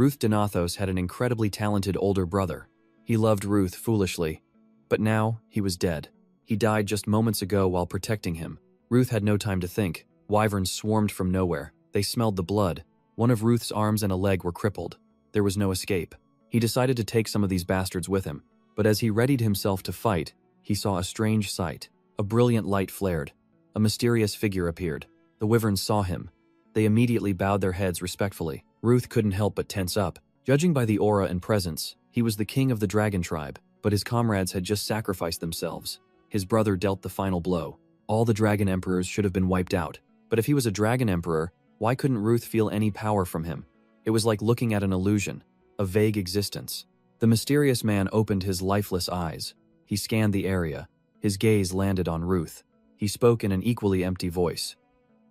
Ruth Donathos had an incredibly talented older brother. He loved Ruth foolishly, but now he was dead. He died just moments ago while protecting him. Ruth had no time to think. Wyverns swarmed from nowhere. They smelled the blood. One of Ruth's arms and a leg were crippled. There was no escape. He decided to take some of these bastards with him, but as he readied himself to fight, he saw a strange sight. A brilliant light flared. A mysterious figure appeared. The wyverns saw him. They immediately bowed their heads respectfully. Ruth couldn't help but tense up. Judging by the aura and presence, he was the king of the dragon tribe, but his comrades had just sacrificed themselves. His brother dealt the final blow. All the dragon emperors should have been wiped out. But if he was a dragon emperor, why couldn't Ruth feel any power from him? It was like looking at an illusion, a vague existence. The mysterious man opened his lifeless eyes. He scanned the area. His gaze landed on Ruth. He spoke in an equally empty voice.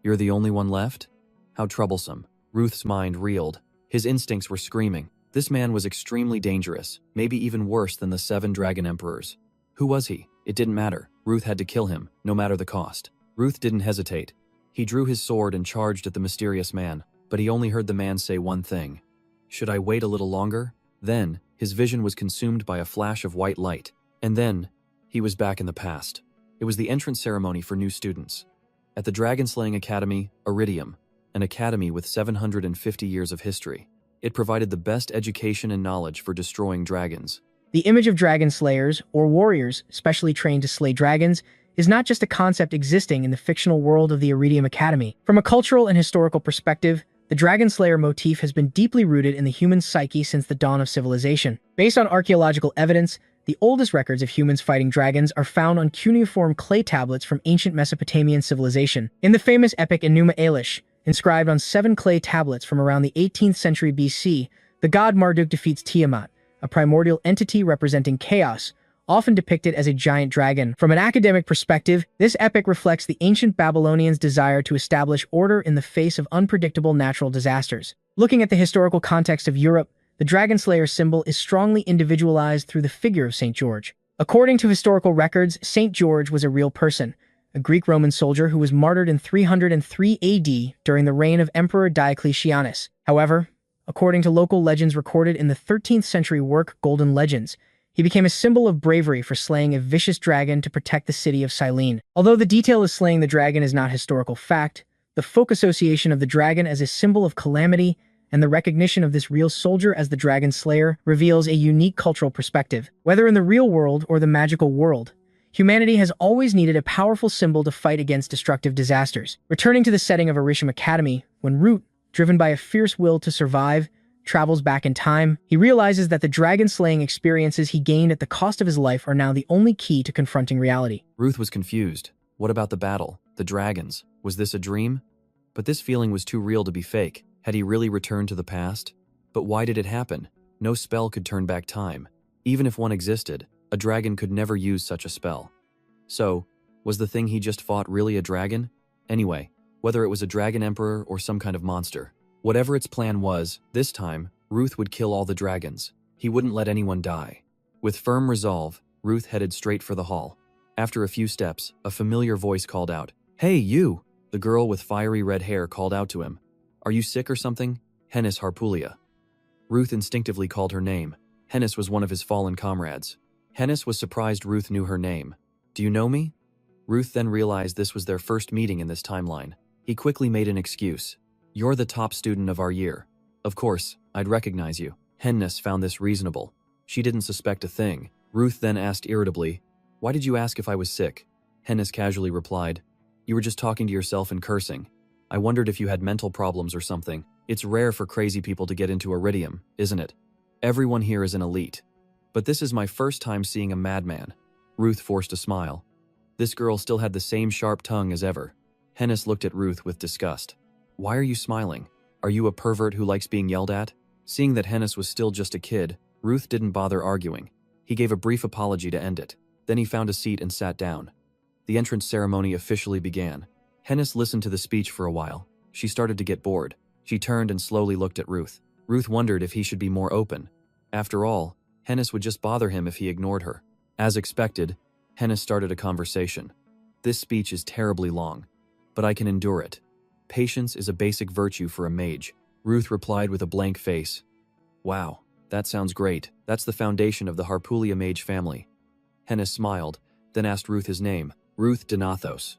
"You're the only one left? How troublesome." Ruth's mind reeled. His instincts were screaming. This man was extremely dangerous, maybe even worse than the 7 dragon emperors. Who was he? It didn't matter. Ruth had to kill him, no matter the cost. Ruth didn't hesitate. He drew his sword and charged at the mysterious man, but he only heard the man say one thing. "Should I wait a little longer?" Then, his vision was consumed by a flash of white light. And then, he was back in the past. It was the entrance ceremony for new students. At the Dragon-Slaying Academy, Iridium, an academy with 750 years of history. It provided the best education and knowledge for destroying dragons. The image of dragon slayers, or warriors specially trained to slay dragons, is not just a concept existing in the fictional world of the Iridium Academy. From a cultural and historical perspective, the dragon slayer motif has been deeply rooted in the human psyche since the dawn of civilization. Based on archaeological evidence, the oldest records of humans fighting dragons are found on cuneiform clay tablets from ancient Mesopotamian civilization. In the famous epic Enuma Elish, inscribed on 7 clay tablets from around the 18th century BC, the god Marduk defeats Tiamat, a primordial entity representing chaos, often depicted as a giant dragon. From an academic perspective, this epic reflects the ancient Babylonians' desire to establish order in the face of unpredictable natural disasters. Looking at the historical context of Europe, the dragon slayer symbol is strongly individualized through the figure of Saint George. According to historical records, Saint George was a real person, a Greek-Roman soldier who was martyred in 303 AD during the reign of Emperor Diocletianus. However, according to local legends recorded in the 13th century work Golden Legends, he became a symbol of bravery for slaying a vicious dragon to protect the city of Cyllene. Although the detail of slaying the dragon is not historical fact, the folk association of the dragon as a symbol of calamity and the recognition of this real soldier as the dragon slayer reveals a unique cultural perspective. Whether in the real world or the magical world, humanity has always needed a powerful symbol to fight against destructive disasters. Returning to the setting of Iridium Academy, when Root, driven by a fierce will to survive, travels back in time, he realizes that the dragon-slaying experiences he gained at the cost of his life are now the only key to confronting reality. Ruth was confused. What about the battle? The dragons? Was this a dream? But this feeling was too real to be fake. Had he really returned to the past? But why did it happen? No spell could turn back time. Even if one existed, a dragon could never use such a spell. So, was the thing he just fought really a dragon? Anyway, whether it was a dragon emperor or some kind of monster, whatever its plan was, this time, Ruth would kill all the dragons. He wouldn't let anyone die. With firm resolve, Ruth headed straight for the hall. After a few steps, a familiar voice called out, "Hey, you!" The girl with fiery red hair called out to him. "Are you sick or something?" Hennis Harpulia. Ruth instinctively called her name. Hennis was one of his fallen comrades. Hennis was surprised Ruth knew her name. "Do you know me?" Ruth then realized this was their first meeting in this timeline. He quickly made an excuse. "You're the top student of our year. Of course, I'd recognize you." Hennis found this reasonable. She didn't suspect a thing. Ruth then asked irritably, "Why did you ask if I was sick?" Hennis casually replied, "You were just talking to yourself and cursing. I wondered if you had mental problems or something. It's rare for crazy people to get into Iridium, isn't it? Everyone here is an elite. But this is my first time seeing a madman." Ruth forced a smile. This girl still had the same sharp tongue as ever. Hennis looked at Ruth with disgust. "Why are you smiling? Are you a pervert who likes being yelled at?" Seeing that Hennis was still just a kid, Ruth didn't bother arguing. He gave a brief apology to end it. Then he found a seat and sat down. The entrance ceremony officially began. Hennis listened to the speech for a while. She started to get bored. She turned and slowly looked at Ruth. Ruth wondered if he should be more open. After all, Hennis would just bother him if he ignored her. As expected, Hennis started a conversation. "This speech is terribly long, but I can endure it. Patience is a basic virtue for a mage." Ruth replied with a blank face. Wow, that sounds great. That's the foundation of the Harpulia mage family. Hennis smiled, then asked Ruth his name. Ruth Denathos.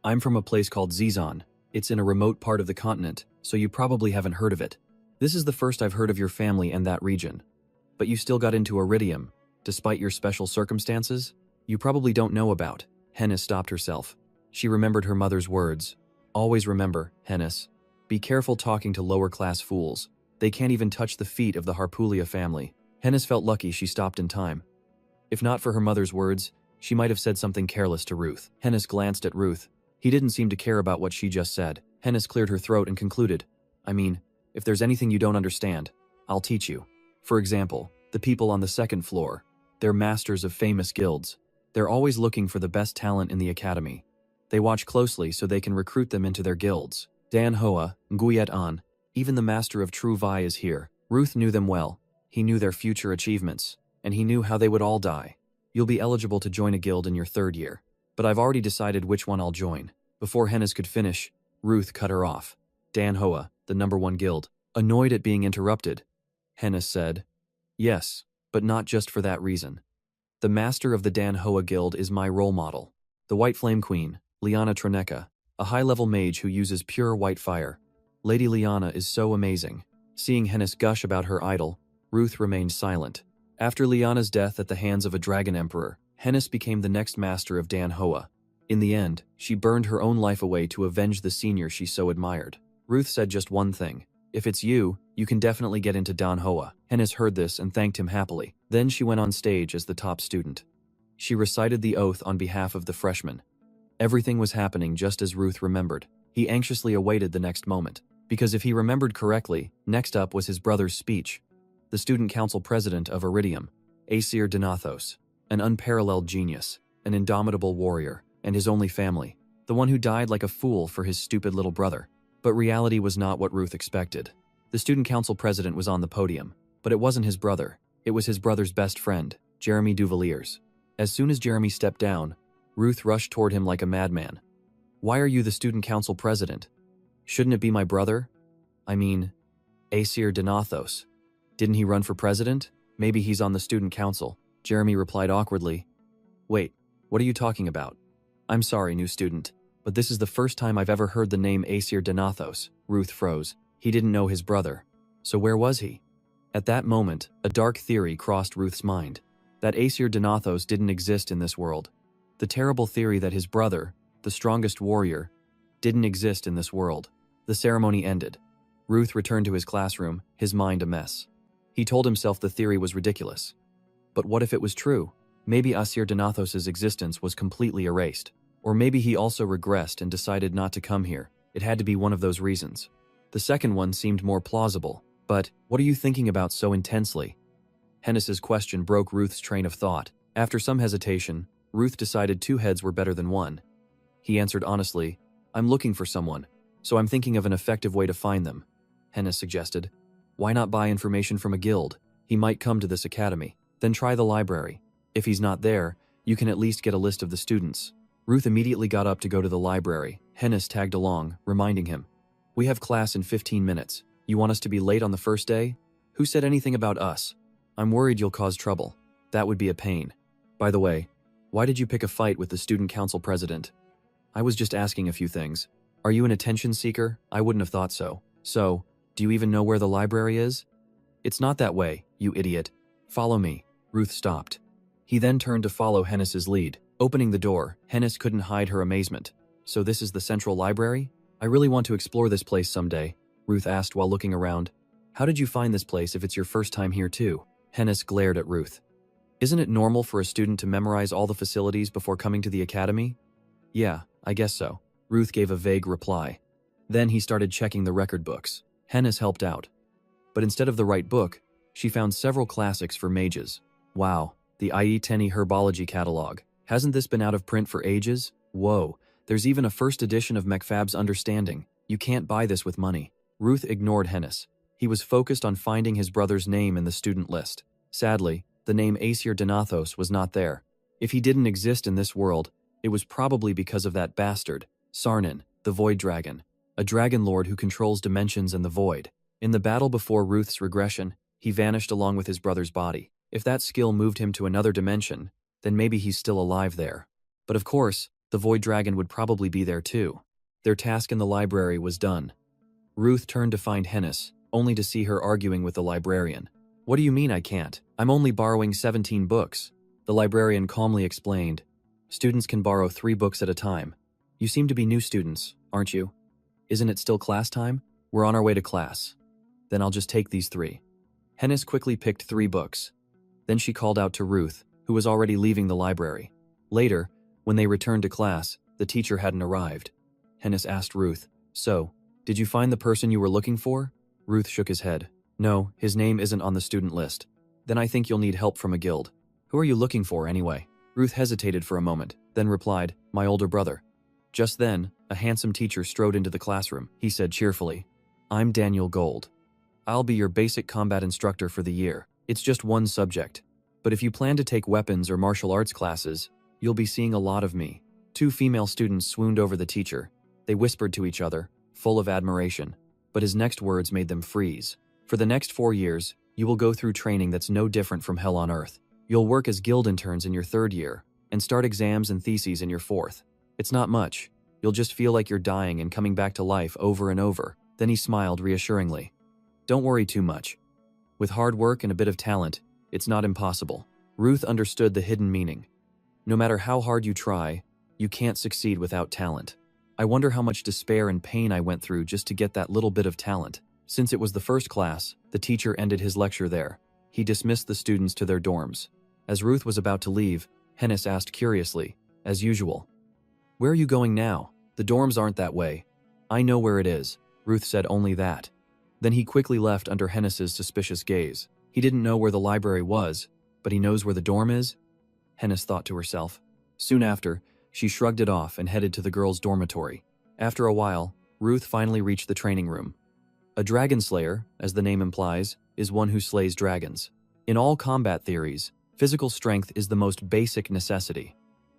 I'm from a place called Zizon. It's in a remote part of the continent, so you probably haven't heard of it. This is the first I've heard of your family and that region. But you still got into Iridium, despite your special circumstances? You probably don't know about. Hennis stopped herself. She remembered her mother's words. Always remember, Hennis. Be careful talking to lower-class fools. They can't even touch the feet of the Harpulia family. Hennis felt lucky she stopped in time. If not for her mother's words, she might have said something careless to Ruth. Hennis glanced at Ruth. He didn't seem to care about what she just said. Hennis cleared her throat and concluded, I mean, if there's anything you don't understand, I'll teach you. For example, the people on the second floor. They're masters of famous guilds. They're always looking for the best talent in the academy. They watch closely so they can recruit them into their guilds. Dan Hoa, Nguyet An, even the master of True Vi is here. Ruth knew them well. He knew their future achievements, and he knew how they would all die. You'll be eligible to join a guild in your 3rd year, but I've already decided which one I'll join. Before Hennis could finish, Ruth cut her off. Dan Hoa, the #1 guild. Annoyed at being interrupted, Hennis said, Yes, but not just for that reason. The master of the Dan Hoa guild is my role model. The White Flame Queen, Liana Troneka, a high-level mage who uses pure white fire. Lady Liana is so amazing. Seeing Hennis gush about her idol, Ruth remained silent. After Liana's death at the hands of a dragon emperor, Hennis became the next master of Dan Hoa. In the end, she burned her own life away to avenge the senior she so admired. Ruth said just one thing. If it's you, you can definitely get into Dan Hoa. Hennis heard this and thanked him happily. Then she went on stage as the top student. She recited the oath on behalf of the freshmen. Everything was happening just as Ruth remembered. He anxiously awaited the next moment. Because if he remembered correctly, next up was his brother's speech. The student council president of Iridium, Aesir Denathos, an unparalleled genius, an indomitable warrior, and his only family, the one who died like a fool for his stupid little brother. But reality was not what Ruth expected. The student council president was on the podium, but it wasn't his brother. It was his brother's best friend, Jeremy Duvaliers. As soon as Jeremy stepped down, Ruth rushed toward him like a madman. Why are you the student council president? Shouldn't it be my brother? I mean, Aesir Denathos. Didn't he run for president? Maybe he's on the student council. Jeremy replied awkwardly. Wait, what are you talking about? I'm sorry, new student, but this is the first time I've ever heard the name Aesir Denathos. Ruth froze. He didn't know his brother. So where was he? At that moment, a dark theory crossed Ruth's mind. That Aesir Denathos didn't exist in this world. The terrible theory that his brother, the strongest warrior, didn't exist in this world. The ceremony ended. Ruth returned to his classroom, his mind a mess. He told himself the theory was ridiculous. But what if it was true? Maybe Aesir Denathos' existence was completely erased. Or maybe he also regressed and decided not to come here. It had to be one of those reasons. The second one seemed more plausible. But, what are you thinking about so intensely? Hennis's question broke Ruth's train of thought. After some hesitation, Ruth decided 2 heads were better than 1. He answered honestly, I'm looking for someone, so I'm thinking of an effective way to find them. Hennis suggested. Why not buy information from a guild? He might come to this academy. Then try the library. If he's not there, you can at least get a list of the students. Ruth immediately got up to go to the library. Hennis tagged along, reminding him. We have class in 15 minutes. You want us to be late on the first day? Who said anything about us? I'm worried you'll cause trouble. That would be a pain. By the way, why did you pick a fight with the student council president? I was just asking a few things. Are you an attention seeker? I wouldn't have thought so. So, do you even know where the library is? It's not that way, you idiot. Follow me. Ruth stopped. He then turned to follow Hennis's lead. Opening the door, Hennis couldn't hide her amazement. So this is the central library? I really want to explore this place someday, Ruth asked while looking around. How did you find this place if it's your first time here too? Hennis glared at Ruth. Isn't it normal for a student to memorize all the facilities before coming to the academy? Yeah, I guess so. Ruth gave a vague reply. Then he started checking the record books. Hennis helped out. But instead of the right book, she found several classics for mages. Wow, the IE Tenny Herbology catalog. Hasn't this been out of print for ages? Whoa, there's even a first edition of McFab's Understanding. You can't buy this with money. Ruth ignored Hennis. He was focused on finding his brother's name in the student list. Sadly, the name Aesir Denathos was not there. If he didn't exist in this world, it was probably because of that bastard, Sarnin, the Void Dragon, a dragon lord who controls dimensions and the void. In the battle before Ruth's regression, He vanished along with his brother's body. If that skill moved him to another dimension, then maybe he's still alive there. But of course, the Void Dragon would probably be there too. Their task in the library was done. Ruth turned to find Hennis, only to see her arguing with the librarian. What do you mean I can't? I'm only borrowing 17 books. The librarian calmly explained. Students can borrow 3 books at a time. You seem to be new students, aren't you? Isn't it still class time? We're on our way to class. Then I'll just take these 3. Hennis quickly picked 3 books. Then she called out to Ruth, who was already leaving the library. Later, when they returned to class, the teacher hadn't arrived. Hennis asked Ruth, So, did you find the person you were looking for? Ruth shook his head. No, his name isn't on the student list. Then I think you'll need help from a guild. Who are you looking for anyway? Ruth hesitated for a moment, then replied, My older brother. Just then, a handsome teacher strode into the classroom. He said cheerfully, I'm Daniel Gold. I'll be your basic combat instructor for the year. It's just one subject. But if you plan to take weapons or martial arts classes, you'll be seeing a lot of me. 2 female students swooned over the teacher. They whispered to each other, full of admiration. But his next words made them freeze. For the next 4 years, you will go through training that's no different from hell on earth. You'll work as guild interns in your 3rd year, and start exams and theses in your 4th. It's not much. You'll just feel like you're dying and coming back to life over and over. Then he smiled reassuringly. Don't worry too much. With hard work and a bit of talent, it's not impossible. Ruth understood the hidden meaning. No matter how hard you try, you can't succeed without talent. I wonder how much despair and pain I went through just to get that little bit of talent. Since it was the first class, the teacher ended his lecture there. He dismissed the students to their dorms. As Ruth was about to leave, Hennis asked curiously, as usual, Where are you going now? The dorms aren't that way. I know where it is. Ruth said only that. Then he quickly left under Hennis's suspicious gaze. He didn't know where the library was, but he knows where the dorm is? Hennis thought to herself. Soon after, she shrugged it off and headed to the girls' dormitory. After a while, Ruth finally reached the training room. A dragon slayer, as the name implies, is one who slays dragons. In all combat theories, physical strength is the most basic necessity.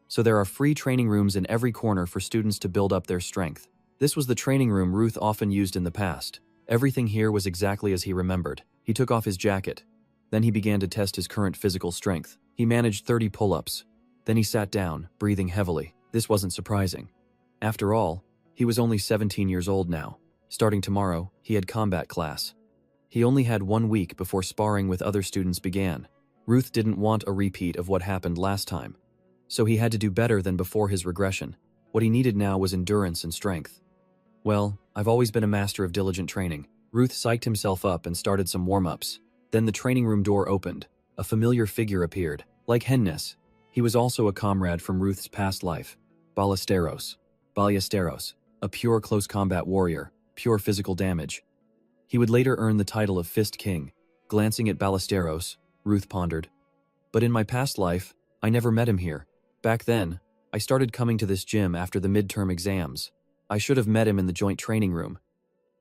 So there are free training rooms in every corner for students to build up their strength. This was the training room Ruth often used in the past. Everything here was exactly as he remembered. He took off his jacket. Then he began to test his current physical strength. He managed 30 pull-ups. Then he sat down, breathing heavily. This wasn't surprising. After all, he was only 17 years old now. Starting tomorrow, he had combat class. He only had 1 week before sparring with other students began. Ruth didn't want a repeat of what happened last time. So he had to do better than before his regression. What he needed now was endurance and strength. Well, I've always been a master of diligent training. Ruth psyched himself up and started some warm-ups. Then the training room door opened. A familiar figure appeared. Like Hennis, he was also a comrade from Ruth's past life. Ballesteros, a pure close combat warrior, pure physical damage. He would later earn the title of Fist King. Glancing at Ballesteros, Ruth pondered. But in my past life, I never met him here. Back then, I started coming to this gym after the midterm exams. I should have met him in the joint training room.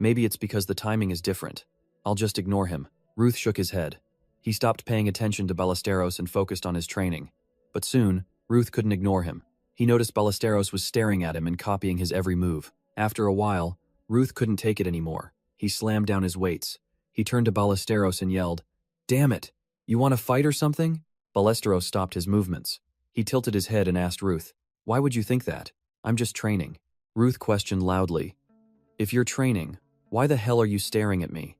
Maybe it's because the timing is different. I'll just ignore him. Ruth shook his head. He stopped paying attention to Ballesteros and focused on his training. But soon, Ruth couldn't ignore him. He noticed Ballesteros was staring at him and copying his every move. After a while, Ruth couldn't take it anymore. He slammed down his weights. He turned to Ballesteros and yelled, Damn it! You want to fight or something? Ballesteros stopped his movements. He tilted his head and asked Ruth, Why would you think that? I'm just training. Ruth questioned loudly, If you're training, why the hell are you staring at me?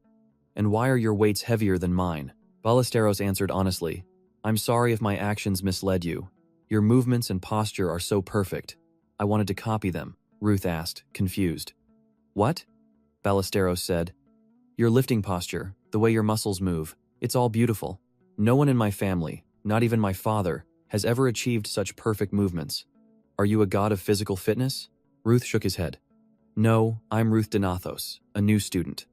And why are your weights heavier than mine? Ballesteros answered honestly, I'm sorry if my actions misled you. Your movements and posture are so perfect. I wanted to copy them. Ruth asked, confused. What? Ballesteros said. Your lifting posture, the way your muscles move, it's all beautiful. No one in my family, not even my father, has ever achieved such perfect movements. Are you a god of physical fitness? Ruth shook his head. No, I'm Ruth Donathos, a new student.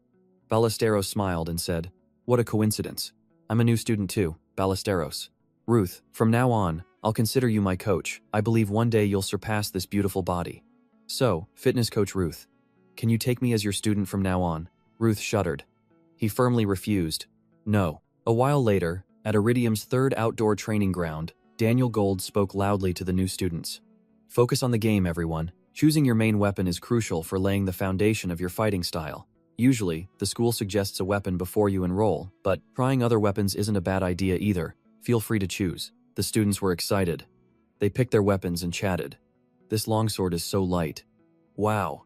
Ballesteros smiled and said, What a coincidence. I'm a new student too, Ballesteros. Ruth, from now on, I'll consider you my coach. I believe one day you'll surpass this beautiful body. So, fitness coach Ruth, can you take me as your student from now on? Ruth shuddered. He firmly refused. No. A while later, at Iridium's 3rd outdoor training ground, Daniel Gold spoke loudly to the new students. Focus on the game, everyone. Choosing your main weapon is crucial for laying the foundation of your fighting style. Usually, the school suggests a weapon before you enroll, but trying other weapons isn't a bad idea either. Feel free to choose. The students were excited. They picked their weapons and chatted. This longsword is so light. Wow.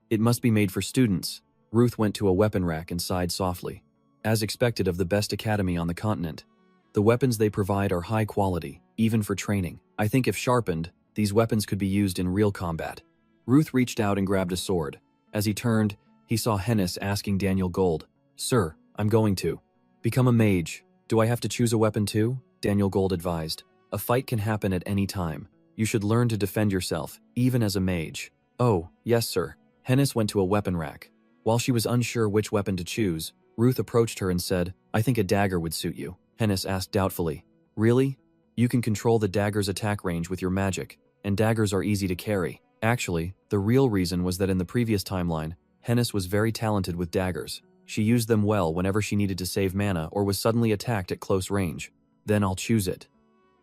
It must be made for students. Ruth went to a weapon rack and sighed softly. As expected of the best academy on the continent, the weapons they provide are high quality, even for training. I think if sharpened, these weapons could be used in real combat. Ruth reached out and grabbed a sword. As he turned, he saw Hennis asking Daniel Gold, "Sir, I'm going to become a mage. Do I have to choose a weapon too?" Daniel Gold advised. "A fight can happen at any time. You should learn to defend yourself, even as a mage." "Oh, yes, sir." Hennis went to a weapon rack. While she was unsure which weapon to choose, Ruth approached her and said, "I think a dagger would suit you." Hennis asked doubtfully, "Really? You can control the dagger's attack range with your magic, and daggers are easy to carry." Actually, the real reason was that in the previous timeline, Hennis was very talented with daggers. She used them well whenever she needed to save mana or was suddenly attacked at close range. "Then I'll choose it."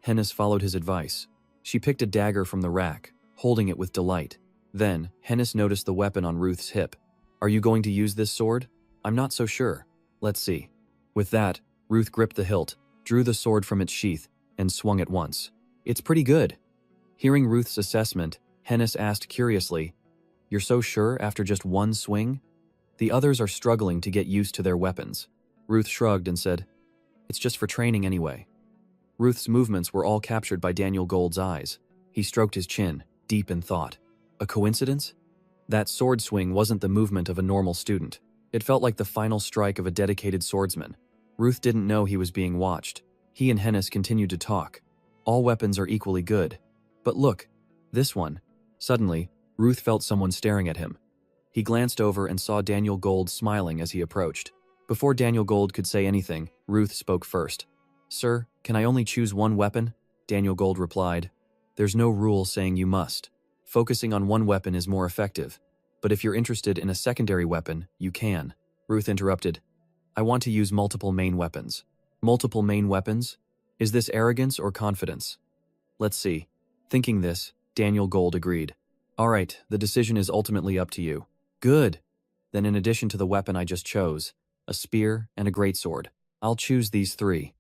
Hennis followed his advice. She picked a dagger from the rack, holding it with delight. Then, Hennis noticed the weapon on Ruth's hip. "Are you going to use this sword?" "I'm not so sure. Let's see." With that, Ruth gripped the hilt, drew the sword from its sheath, and swung it once. "It's pretty good." Hearing Ruth's assessment, Hennis asked curiously, "You're so sure after just one swing?" "The others are struggling to get used to their weapons." Ruth shrugged and said, "It's just for training anyway." Ruth's movements were all captured by Daniel Gold's eyes. He stroked his chin, deep in thought. A coincidence? That sword swing wasn't the movement of a normal student. It felt like the final strike of a dedicated swordsman. Ruth didn't know he was being watched. He and Hennis continued to talk. All weapons are equally good. But look, this one. Suddenly, Ruth felt someone staring at him. He glanced over and saw Daniel Gold smiling as he approached. Before Daniel Gold could say anything, Ruth spoke first. "Sir, can I only choose one weapon?" Daniel Gold replied. "There's no rule saying you must. Focusing on one weapon is more effective. But if you're interested in a secondary weapon, you can." Ruth interrupted. "I want to use multiple main weapons." "Multiple main weapons? Is this arrogance or confidence?" "Let's see." Thinking this, Daniel Gold agreed. "All right, the decision is ultimately up to you." "Good. Then in addition to the weapon I just chose, a spear and a greatsword, I'll choose these three."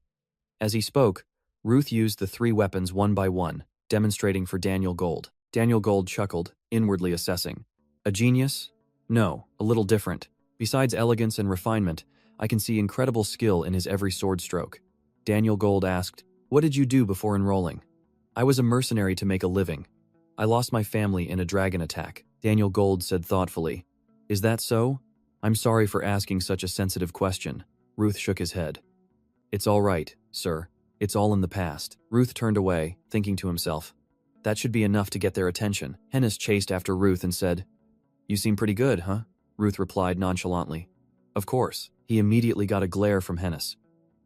As he spoke, Ruth used the three weapons one by one, demonstrating for Daniel Gold. Daniel Gold chuckled, inwardly assessing. "A genius? No, a little different. Besides elegance and refinement, I can see incredible skill in his every sword stroke." Daniel Gold asked, "What did you do before enrolling?" "I was a mercenary to make a living. I lost my family in a dragon attack," Daniel Gold said thoughtfully. "Is that so? I'm sorry for asking such a sensitive question." Ruth shook his head. "It's all right, sir. It's all in the past." Ruth turned away, thinking to himself, "That should be enough to get their attention." Hennis chased after Ruth and said, "You seem pretty good, huh?" Ruth replied nonchalantly. "Of course." He immediately got a glare from Hennis.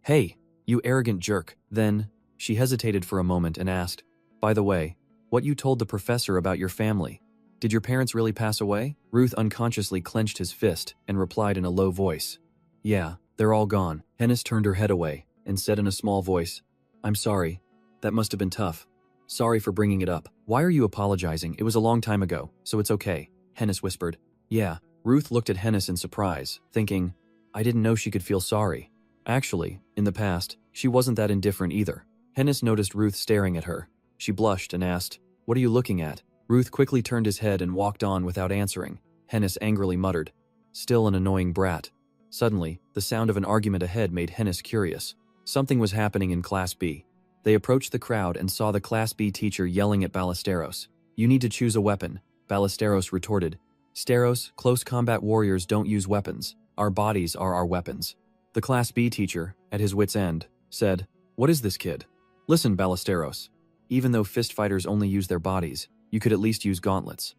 "Hey, you arrogant jerk." Then, she hesitated for a moment and asked, "By the way, what you told the professor about your family? Did your parents really pass away?" Ruth unconsciously clenched his fist and replied in a low voice, "Yeah, they're all gone." Hennis turned her head away and said in a small voice, "I'm sorry. That must have been tough. Sorry for bringing it up." "Why are you apologizing? It was a long time ago, so it's okay," Hennis whispered. "Yeah." Ruth looked at Hennis in surprise, thinking, I didn't know she could feel sorry. Actually, in the past, she wasn't that indifferent either. Hennis noticed Ruth staring at her. She blushed and asked, "What are you looking at?" Ruth quickly turned his head and walked on without answering. Hennis angrily muttered, "Still an annoying brat." Suddenly, the sound of an argument ahead made Hennis curious. Something was happening in Class B. They approached the crowd and saw the Class B teacher yelling at Ballesteros. "You need to choose a weapon," Ballesteros retorted. "Steros, close combat warriors don't use weapons. Our bodies are our weapons." The Class B teacher, at his wit's end, said, "What is this kid?" "Listen, Ballesteros. Even though fist fighters only use their bodies, you could at least use gauntlets."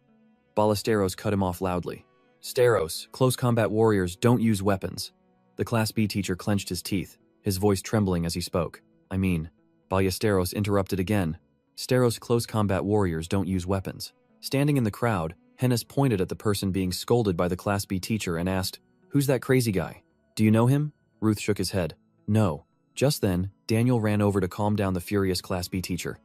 Ballesteros cut him off loudly. "Steros, close combat warriors don't use weapons." The Class B teacher clenched his teeth, his voice trembling as he spoke. Ballesteros interrupted again. "Steros, close combat warriors don't use weapons." Standing in the crowd, Hennis pointed at the person being scolded by the Class B teacher and asked, "Who's that crazy guy? Do you know him?" Ruth shook his head. "No." Just then, Daniel ran over to calm down the furious Class B teacher.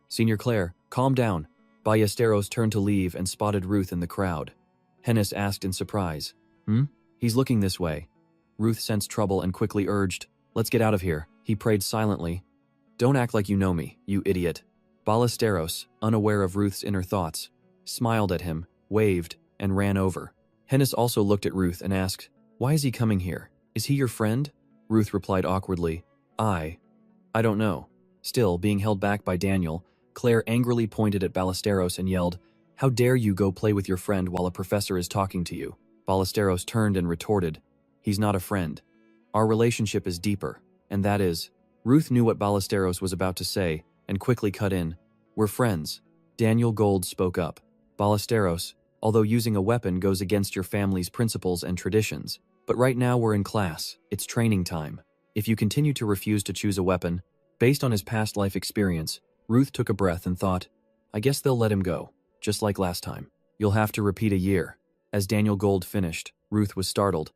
"Senior Claire, calm down." Ballesteros turned to leave and spotted Ruth in the crowd. Hennis asked in surprise, He's looking this way. Ruth sensed trouble and quickly urged, "Let's get out of here." He prayed silently. "Don't act like you know me, you idiot." Ballesteros, unaware of Ruth's inner thoughts, smiled at him, waved, and ran over. Hennis also looked at Ruth and asked, "Why is he coming here? Is he your friend?" Ruth replied awkwardly, I don't know." Still, being held back by Daniel, Claire angrily pointed at Ballesteros and yelled, "How dare you go play with your friend while a professor is talking to you?" Ballesteros turned and retorted, "He's not a friend. Our relationship is deeper, and that is..." Ruth knew what Ballesteros was about to say and quickly cut in, "We're friends." Daniel Gold spoke up, "Ballesteros, although using a weapon goes against your family's principles and traditions, but right now we're in class, it's training time. If you continue to refuse to choose a weapon," based on his past life experience, Ruth took a breath and thought, "I guess they'll let him go, just like last time. You'll have to repeat a year." As Daniel Gold finished, Ruth was startled.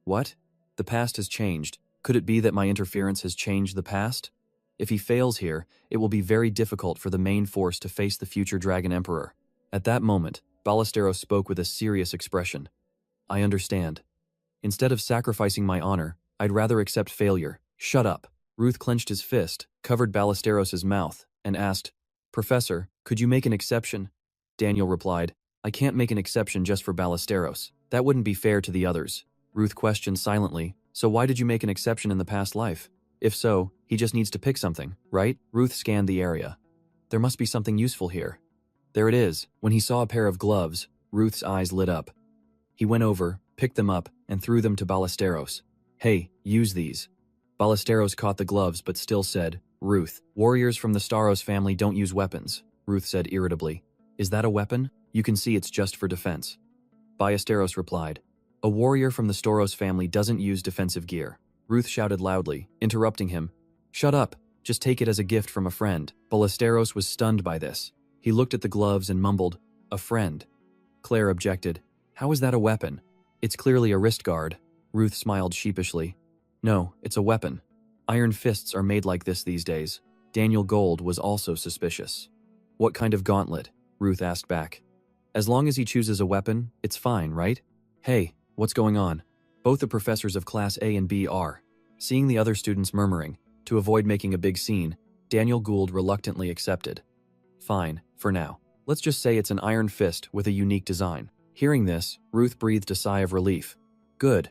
"What? The past has changed. Could it be that my interference has changed the past? If he fails here, it will be very difficult for the main force to face the future Dragon Emperor." At that moment, Ballesteros spoke with a serious expression. "I understand. Instead of sacrificing my honor, I'd rather accept failure." "Shut up." Ruth clenched his fist, covered Ballesteros's mouth, and asked, "Professor, could you make an exception?" Daniel replied, "I can't make an exception just for Ballesteros. That wouldn't be fair to the others." Ruth questioned silently, "So why did you make an exception in the past life? If so, he just needs to pick something, right?" Ruth scanned the area. "There must be something useful here." There it is. When he saw a pair of gloves, Ruth's eyes lit up. He went over, picked them up, and threw them to Ballesteros. "Hey, use these." Ballesteros caught the gloves but still said, "Ruth, warriors from the Staros family don't use weapons," Ruth said irritably. "Is that a weapon? You can see it's just for defense." Ballesteros replied, "A warrior from the Staros family doesn't use defensive gear." Ruth shouted loudly, interrupting him, "Shut up, just take it as a gift from a friend." Ballesteros was stunned by this. He looked at the gloves and mumbled, "A friend." Claire objected, "How is that a weapon? It's clearly a wrist guard." Ruth smiled sheepishly. "No, it's a weapon. Iron fists are made like this these days." Daniel Gold was also suspicious. "What kind of gauntlet?" Ruth asked back. "As long as he chooses a weapon, it's fine, right?" "Hey, what's going on?" Both the professors of Class A and B are. Seeing the other students murmuring, to avoid making a big scene, Daniel Gould reluctantly accepted. "Fine, for now. Let's just say it's an iron fist with a unique design." Hearing this, Ruth breathed a sigh of relief. "Good.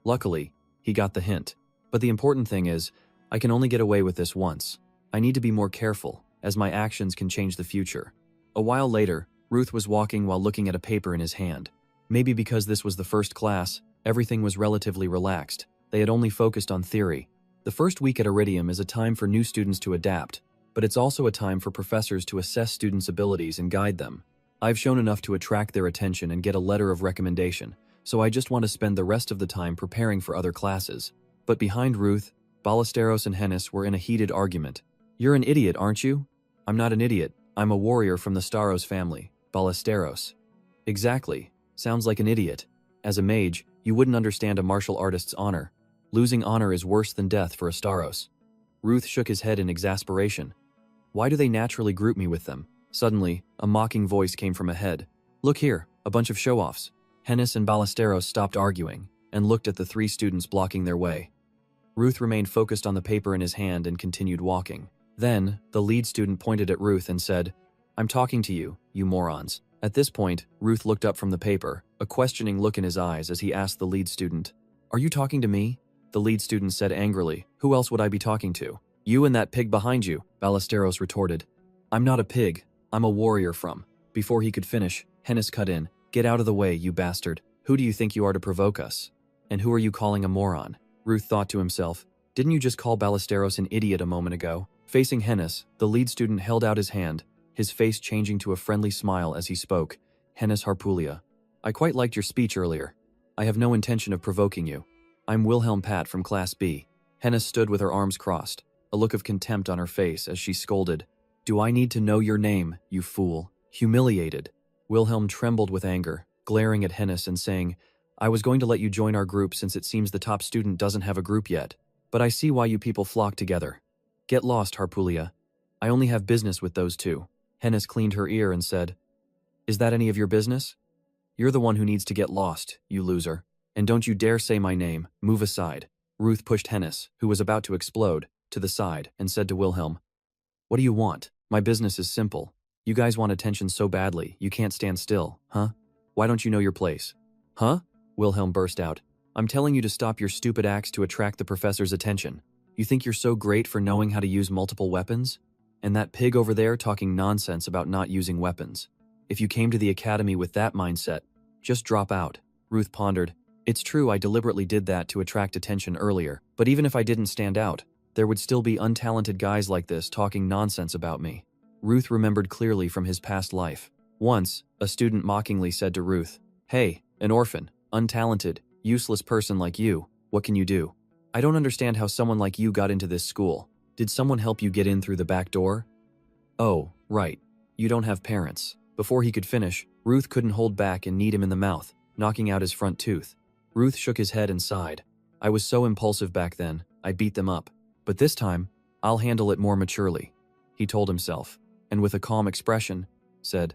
Luckily, he got the hint. But the important thing is, I can only get away with this once. I need to be more careful, as my actions can change the future." A while later, Ruth was walking while looking at a paper in his hand. Maybe because this was the first class, everything was relatively relaxed. They had only focused on theory. The first week at Iridium is a time for new students to adapt, but it's also a time for professors to assess students' abilities and guide them. I've shown enough to attract their attention and get a letter of recommendation, so I just want to spend the rest of the time preparing for other classes. But behind Ruth, Ballesteros and Hennis were in a heated argument. "You're an idiot, aren't you?" "I'm not an idiot. I'm a warrior from the Staros family." Ballesteros. "Exactly. Sounds like an idiot. As a mage, you wouldn't understand a martial artist's honor. Losing honor is worse than death for a Staros." Ruth shook his head in exasperation. "Why do they naturally group me with them?" Suddenly, a mocking voice came from ahead. "Look here, a bunch of show-offs." Hennis and Ballesteros stopped arguing and looked at the three students blocking their way. Ruth remained focused on the paper in his hand and continued walking. Then, the lead student pointed at Ruth and said, "I'm talking to you, you morons." At this point, Ruth looked up from the paper, a questioning look in his eyes as he asked the lead student, "Are you talking to me?" The lead student said angrily, "Who else would I be talking to?" "You and that pig behind you," Ballesteros retorted. "I'm not a pig, I'm a warrior from..." Before he could finish, Hennis cut in, "Get out of the way, you bastard. Who do you think you are to provoke us? And who are you calling a moron?" Ruth thought to himself, "Didn't you just call Ballesteros an idiot a moment ago?" Facing Hennis, the lead student held out his hand, his face changing to a friendly smile as he spoke. "Hennis Harpulia, I quite liked your speech earlier. I have no intention of provoking you. I'm Wilhelm Pat from Class B." Hennis stood with her arms crossed, a look of contempt on her face as she scolded, "Do I need to know your name, you fool?" Humiliated, Wilhelm trembled with anger, glaring at Hennis and saying, "I was going to let you join our group since it seems the top student doesn't have a group yet, but I see why you people flock together. Get lost, Harpulia. I only have business with those two." Hennis cleaned her ear and said, "Is that any of your business? You're the one who needs to get lost, you loser." And don't you dare say my name, move aside. Ruth pushed Hennis, who was about to explode, to the side and said to Wilhelm, "What do you want? My business is simple. You guys want attention so badly, you can't stand still, huh? Why don't you know your place?" "Huh?" Wilhelm burst out. "I'm telling you to stop your stupid acts to attract the professor's attention. You think you're so great for knowing how to use multiple weapons? And that pig over there talking nonsense about not using weapons. If you came to the academy with that mindset, just drop out." Ruth pondered. "It's true I deliberately did that to attract attention earlier, but even if I didn't stand out, there would still be untalented guys like this talking nonsense about me." Ruth remembered clearly from his past life. Once, a student mockingly said to Ruth, "Hey, an orphan, untalented, useless person like you, what can you do? I don't understand how someone like you got into this school. Did someone help you get in through the back door?" "Oh, right. You don't have parents." Before he could finish, Ruth couldn't hold back and kneed him in the mouth, knocking out his front tooth. Ruth shook his head and sighed. "I was so impulsive back then, I beat them up. But this time, I'll handle it more maturely," he told himself, and with a calm expression, said,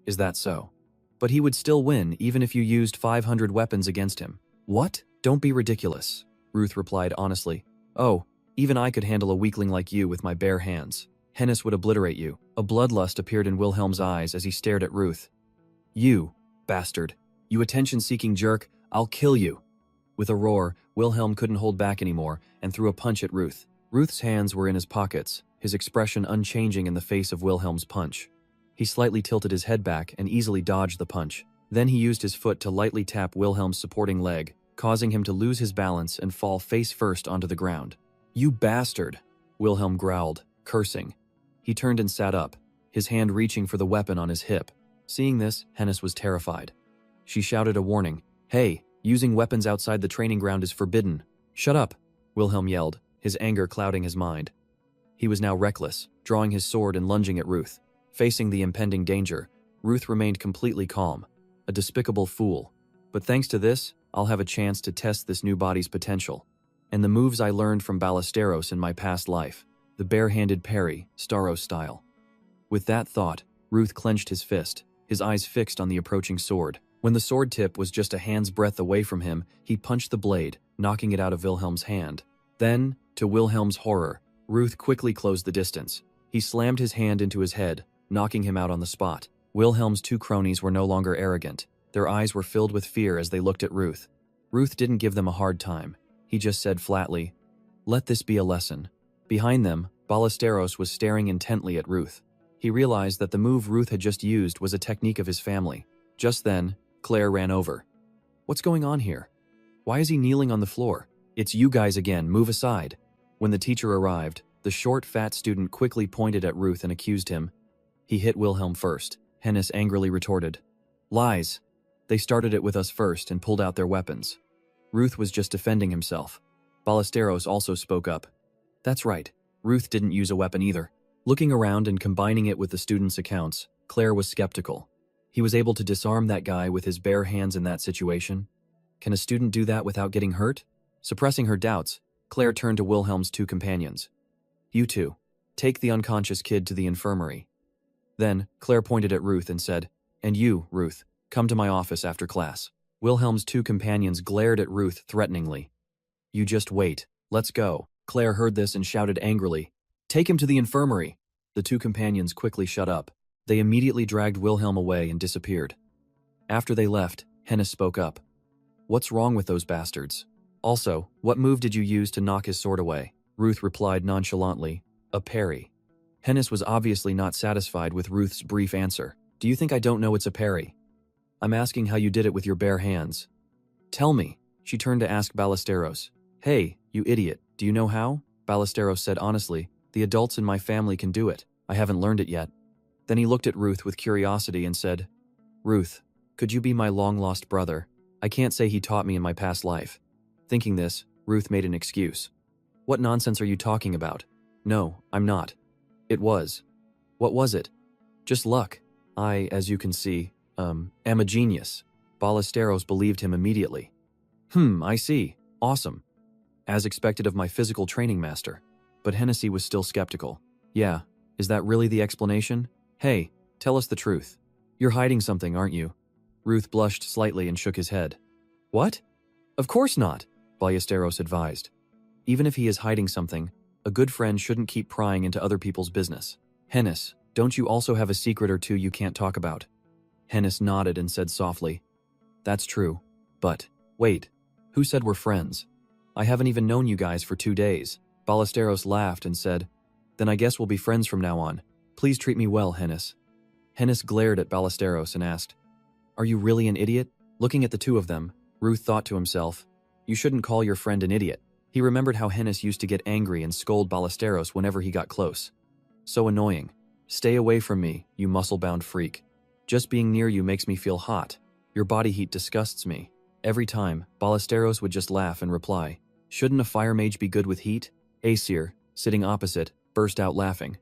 Is that so? But he would still win even if you used 500 weapons against him." "What? Don't be ridiculous," Ruth replied honestly. "Oh, even I could handle a weakling like you with my bare hands. Hennis would obliterate you." A bloodlust appeared in Wilhelm's eyes as he stared at Ruth. "You, bastard. You attention-seeking jerk, I'll kill you." With a roar, Wilhelm couldn't hold back anymore and threw a punch at Ruth. Ruth's hands were in his pockets, his expression unchanging in the face of Wilhelm's punch. He slightly tilted his head back and easily dodged the punch. Then he used his foot to lightly tap Wilhelm's supporting leg, causing him to lose his balance and fall face first onto the ground. "You bastard," Wilhelm growled, cursing. He turned and sat up, his hand reaching for the weapon on his hip. Seeing this, Hennis was terrified. She shouted a warning. "Hey, using weapons outside the training ground is forbidden." "Shut up," Wilhelm yelled, his anger clouding his mind. He was now reckless, drawing his sword and lunging at Ruth. Facing the impending danger, Ruth remained completely calm. A despicable fool. But thanks to this, I'll have a chance to test this new body's potential. And the moves I learned from Ballesteros in my past life. The bare-handed parry, Staros style. With that thought, Ruth clenched his fist, his eyes fixed on the approaching sword. When the sword tip was just a hand's breadth away from him, he punched the blade, knocking it out of Wilhelm's hand. Then, to Wilhelm's horror, Ruth quickly closed the distance. He slammed his hand into his head, knocking him out on the spot. Wilhelm's two cronies were no longer arrogant. Their eyes were filled with fear as they looked at Ruth. Ruth didn't give them a hard time. He just said flatly, "Let this be a lesson." Behind them, Ballesteros was staring intently at Ruth. He realized that the move Ruth had just used was a technique of his family. Just then, Claire ran over. "What's going on here? Why is he kneeling on the floor?" "It's you guys again, move aside." When the teacher arrived, the short, fat student quickly pointed at Ruth and accused him. "He hit Wilhelm first," Hennis angrily retorted. "Lies. They started it with us first and pulled out their weapons." Ruth was just defending himself. Ballesteros also spoke up. "That's right. Ruth didn't use a weapon either." Looking around and combining it with the students' accounts, Claire was skeptical. He was able to disarm that guy with his bare hands in that situation? Can a student do that without getting hurt? Suppressing her doubts, Claire turned to Wilhelm's two companions. "You two, take the unconscious kid to the infirmary." Then, Claire pointed at Ruth and said, "And you, Ruth, come to my office after class." Wilhelm's two companions glared at Ruth threateningly. "You just wait. Let's go." Claire heard this and shouted angrily, "Take him to the infirmary." The two companions quickly shut up. They immediately dragged Wilhelm away and disappeared. After they left, Hennis spoke up. "What's wrong with those bastards? Also, what move did you use to knock his sword away?" Ruth replied nonchalantly, "A parry." Hennis was obviously not satisfied with Ruth's brief answer. "Do you think I don't know it's a parry? I'm asking how you did it with your bare hands." "Tell me." She turned to ask Ballesteros. "Hey, you idiot, do you know how?" Ballesteros said honestly, "The adults in my family can do it. I haven't learned it yet." Then he looked at Ruth with curiosity and said, "Ruth, could you be my long-lost brother? I can't say he taught me in my past life." Thinking this, Ruth made an excuse. "What nonsense are you talking about?" "No, I'm not. It was." "What was it?" "Just luck. I, as you can see, am a genius." Ballesteros believed him immediately. I see. Awesome. As expected of my physical training master." But Hennessy was still skeptical. "Yeah, is that really the explanation? Hey, tell us the truth. You're hiding something, aren't you?" Ruth blushed slightly and shook his head. What? Of course not, Ballesteros advised. Even if he is hiding something, a good friend shouldn't keep prying into other people's business. Hennis, don't you also have a secret or two you can't talk about? Hennis nodded and said softly, That's true. But, wait, who said we're friends? I haven't even known you guys for 2 days. Ballesteros laughed and said, Then I guess we'll be friends from now on. Please treat me well, Hennis. Hennis glared at Ballesteros and asked, Are you really an idiot? Looking at the two of them, Ruth thought to himself, You shouldn't call your friend an idiot. He remembered how Hennis used to get angry and scold Ballesteros whenever he got close. So annoying. Stay away from me, you muscle-bound freak. Just being near you makes me feel hot. Your body heat disgusts me. Every time, Ballesteros would just laugh and reply, Shouldn't a fire mage be good with heat? Aesir, sitting opposite, burst out laughing.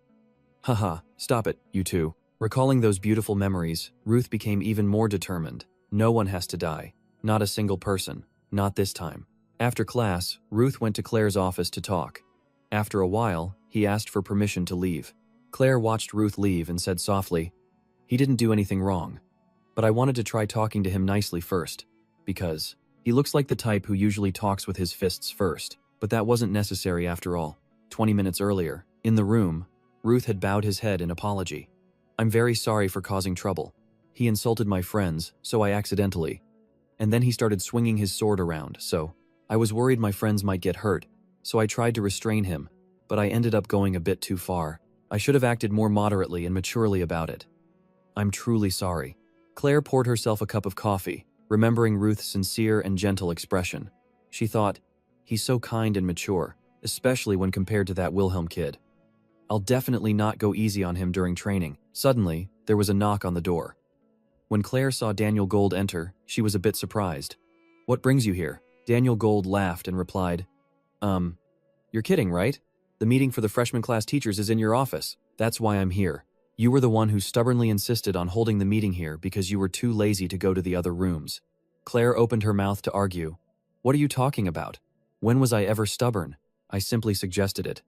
Haha, stop it, you two. Recalling those beautiful memories, Ruth became even more determined. No one has to die. Not a single person. Not this time. After class, Ruth went to Claire's office to talk. After a while, he asked for permission to leave. Claire watched Ruth leave and said softly, He didn't do anything wrong. But I wanted to try talking to him nicely first. Because he looks like the type who usually talks with his fists first. But that wasn't necessary after all. 20 minutes earlier, in the room, Ruth had bowed his head in apology. I'm very sorry for causing trouble. He insulted my friends, so I accidentally. And then he started swinging his sword around, so I was worried my friends might get hurt, so I tried to restrain him, but I ended up going a bit too far. I should have acted more moderately and maturely about it. I'm truly sorry. Claire poured herself a cup of coffee, remembering Ruth's sincere and gentle expression. She thought, He's so kind and mature, especially when compared to that Wilhelm kid. I'll definitely not go easy on him during training. Suddenly, there was a knock on the door. When Claire saw Daniel Gold enter, she was a bit surprised. What brings you here? Daniel Gold laughed and replied, You're kidding, right? The meeting for the freshman class teachers is in your office. That's why I'm here. You were the one who stubbornly insisted on holding the meeting here because you were too lazy to go to the other rooms. Claire opened her mouth to argue. What are you talking about? When was I ever stubborn? I simply suggested it.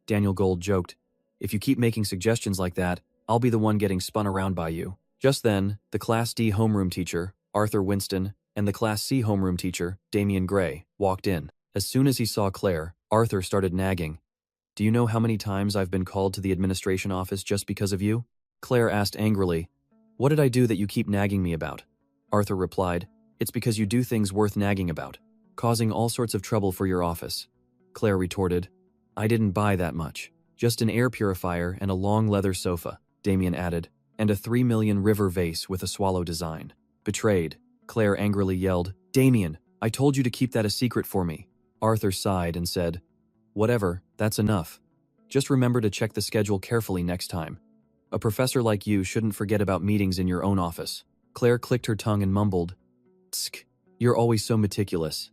Daniel Gold joked, If you keep making suggestions like that, I'll be the one getting spun around by you. Just then, the Class D homeroom teacher, Arthur Winston, and the Class C homeroom teacher, Damian Gray, walked in. As soon as he saw Claire, Arthur started nagging. Do you know how many times I've been called to the administration office just because of you? Claire asked angrily, What did I do that you keep nagging me about? Arthur replied, It's because you do things worth nagging about, causing all sorts of trouble for your office. Claire retorted, I didn't buy that much. Just an air purifier and a long leather sofa, Damian added, and a 3 million river vase with a swallow design. Betrayed, Claire angrily yelled, Damian, I told you to keep that a secret for me. Arthur sighed and said, Whatever, that's enough. Just remember to check the schedule carefully next time. A professor like you shouldn't forget about meetings in your own office. Claire clicked her tongue and mumbled, Tsk, you're always so meticulous.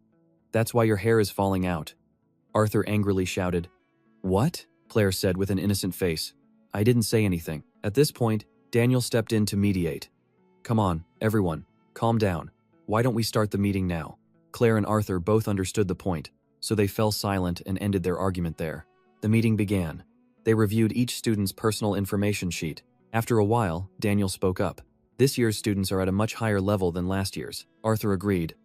That's why your hair is falling out. Arthur angrily shouted, What? Claire said with an innocent face. I didn't say anything. At this point, Daniel stepped in to mediate. Come on, everyone, calm down. Why don't we start the meeting now? Claire and Arthur both understood the point, so they fell silent and ended their argument there. The meeting began. They reviewed each student's personal information sheet. After a while, Daniel spoke up. This year's students are at a much higher level than last year's. Arthur agreed.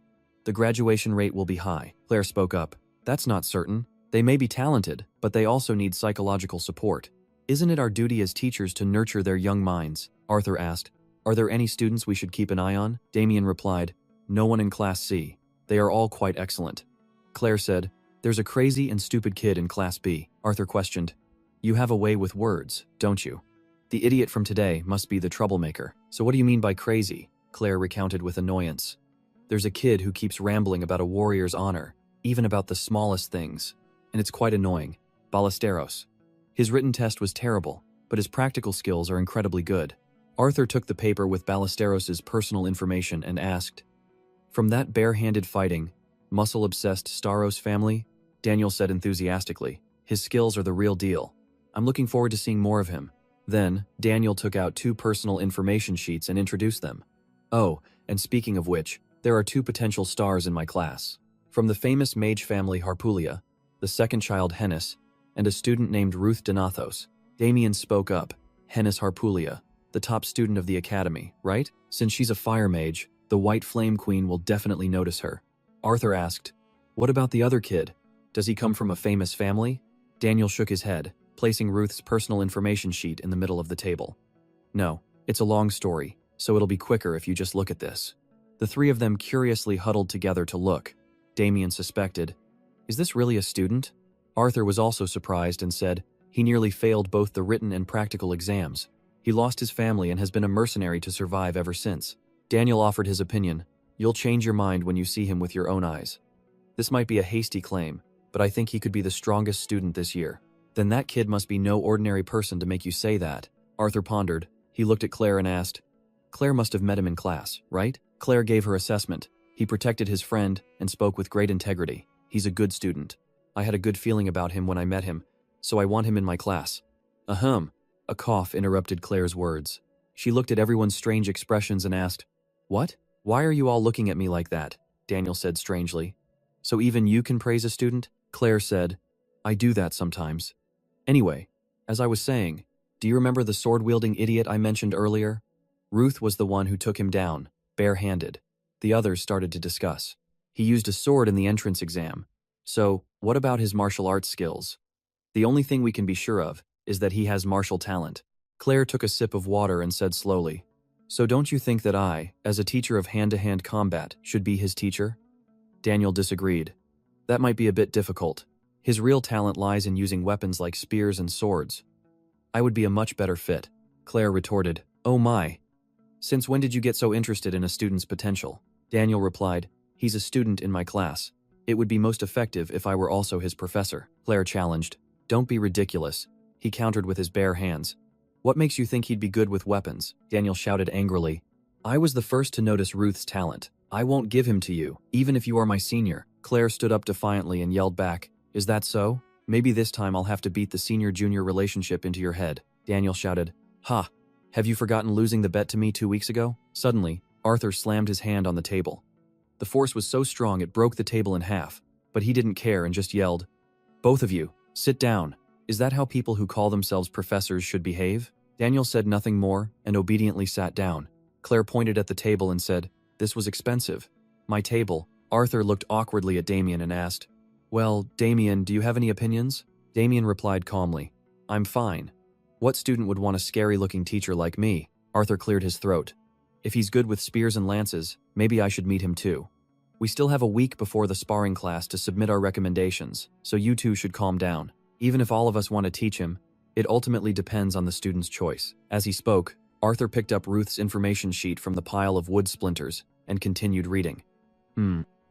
The graduation rate will be high. Claire spoke up. That's not certain. They may be talented, but they also need psychological support. Isn't it our duty as teachers to nurture their young minds? Arthur asked. Are there any students we should keep an eye on? Damian replied. No one in Class C. They are all quite excellent. Claire said, There's a crazy and stupid kid in Class B. Arthur questioned. You have a way with words, don't you? The idiot from today must be the troublemaker. So what do you mean by crazy? Claire recounted with annoyance. There's a kid who keeps rambling about a warrior's honor, even about the smallest things. And it's quite annoying. Ballesteros. His written test was terrible, but his practical skills are incredibly good. Arthur took the paper with Ballesteros's personal information and asked, From that bare-handed fighting, muscle-obsessed Staros family? Daniel said enthusiastically. His skills are the real deal. I'm looking forward to seeing more of him. Then, Daniel took out 2 personal information sheets and introduced them. Oh, and speaking of which, there are 2 potential stars in my class. From the famous mage family Harpulia, the second child Hennis, and a student named Ruth Donathos. Damian spoke up. Hennis Harpulia, the top student of the academy, right? Since she's a fire mage, the White Flame Queen will definitely notice her. Arthur asked, "What about the other kid? Does he come from a famous family?" Daniel shook his head, placing Ruth's personal information sheet in the middle of the table. "No, it's a long story, so it'll be quicker if you just look at this." The three of them curiously huddled together to look. Damien suspected, "Is this really a student?" Arthur was also surprised and said, "He nearly failed both the written and practical exams. He lost his family and has been a mercenary to survive ever since." Daniel offered his opinion, "You'll change your mind when you see him with your own eyes. This might be a hasty claim, but I think he could be the strongest student this year." "Then that kid must be no ordinary person to make you say that." Arthur pondered. He looked at Claire and asked, "Claire must have met him in class, right?" Claire gave her assessment. He protected his friend and spoke with great integrity. "He's a good student. I had a good feeling about him when I met him, so I want him in my class." "Ahem." A cough interrupted Claire's words. She looked at everyone's strange expressions and asked, "What? Why are you all looking at me like that?" Daniel said strangely. "So even you can praise a student?" Claire said, "I do that sometimes. Anyway, as I was saying, do you remember the sword-wielding idiot I mentioned earlier? Ruth was the one who took him down, bare-handed." The others started to discuss. "He used a sword in the entrance exam. So, what about his martial arts skills? The only thing we can be sure of is that he has martial talent." Claire took a sip of water and said slowly, "So don't you think that I, as a teacher of hand-to-hand combat, should be his teacher?" Daniel disagreed. "That might be a bit difficult. His real talent lies in using weapons like spears and swords." "I would be a much better fit," Claire retorted. "Oh my. Since when did you get so interested in a student's potential?" Daniel replied, "He's a student in my class. It would be most effective if I were also his professor." Claire challenged. "Don't be ridiculous," he countered with his bare hands. "What makes you think he'd be good with weapons?" Daniel shouted angrily. "I was the first to notice Ruth's talent. I won't give him to you, even if you are my senior." Claire stood up defiantly and yelled back, "Is that so? Maybe this time I'll have to beat the senior-junior relationship into your head." Daniel shouted, "Ha! Have you forgotten losing the bet to me 2 weeks ago?" Suddenly, Arthur slammed his hand on the table. The force was so strong it broke the table in half, but he didn't care and just yelled, "Both of you, sit down. Is that how people who call themselves professors should behave?" Daniel said nothing more and obediently sat down. Claire pointed at the table and said, "This was expensive." "My table." Arthur looked awkwardly at Damien and asked, "Well, Damien, do you have any opinions?" Damien replied calmly, "I'm fine. What student would want a scary-looking teacher like me?" Arthur cleared his throat. "If he's good with spears and lances, maybe I should meet him too. We still have a week before the sparring class to submit our recommendations, so you two should calm down. Even if all of us want to teach him, it ultimately depends on the student's choice." As he spoke, Arthur picked up Ruth's information sheet from the pile of wood splinters and continued reading.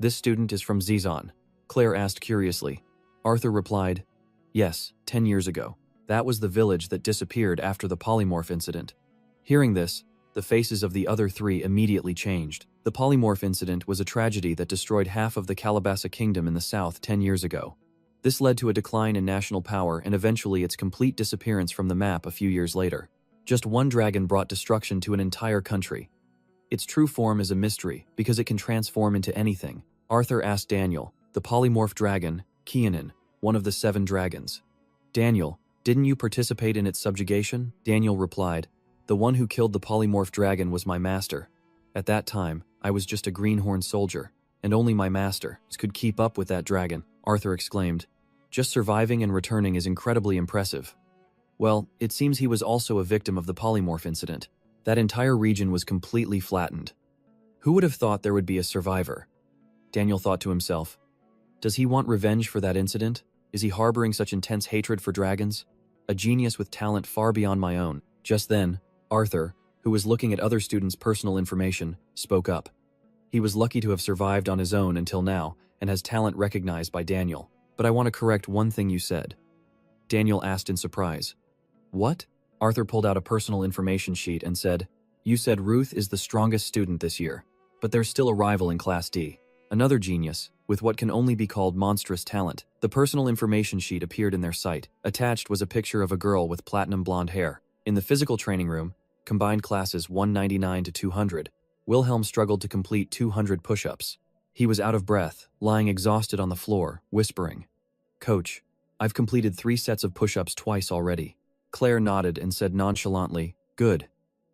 This student is from Zizan?" Claire asked curiously. Arthur replied, "Yes, 10 years ago. That was the village that disappeared after the polymorph incident." Hearing this, the faces of the other three immediately changed. The polymorph incident was a tragedy that destroyed half of the Calabasa kingdom in the south 10 years ago. This led to a decline in national power and eventually its complete disappearance from the map a few years later. Just one dragon brought destruction to an entire country. Its true form is a mystery because it can transform into anything. Arthur asked Daniel, "The polymorph dragon, Kianan, one of the 7 dragons. Daniel, didn't you participate in its subjugation?" Daniel replied, "The one who killed the polymorph dragon was my master. At that time, I was just a greenhorn soldier, and only my master could keep up with that dragon." Arthur exclaimed, "Just surviving and returning is incredibly impressive." Well, it seems he was also a victim of the polymorph incident. That entire region was completely flattened. Who would have thought there would be a survivor? Daniel thought to himself, does he want revenge for that incident? Is he harboring such intense hatred for dragons? A genius with talent far beyond my own. Just then, Arthur, who was looking at other students' personal information, spoke up. He was lucky to have survived on his own until now and has talent recognized by Daniel. "But I want to correct one thing you said." Daniel asked in surprise. "What?" Arthur pulled out a personal information sheet and said, "You said Ruth is the strongest student this year, but there's still a rival in Class D. Another genius, with what can only be called monstrous talent." The personal information sheet appeared in their sight. Attached was a picture of a girl with platinum blonde hair. In the physical training room, combined classes 199 to 200, Wilhelm struggled to complete 200 push-ups. He was out of breath, lying exhausted on the floor, whispering, "Coach, I've completed 3 sets of push-ups twice already." Claire nodded and said nonchalantly, "Good.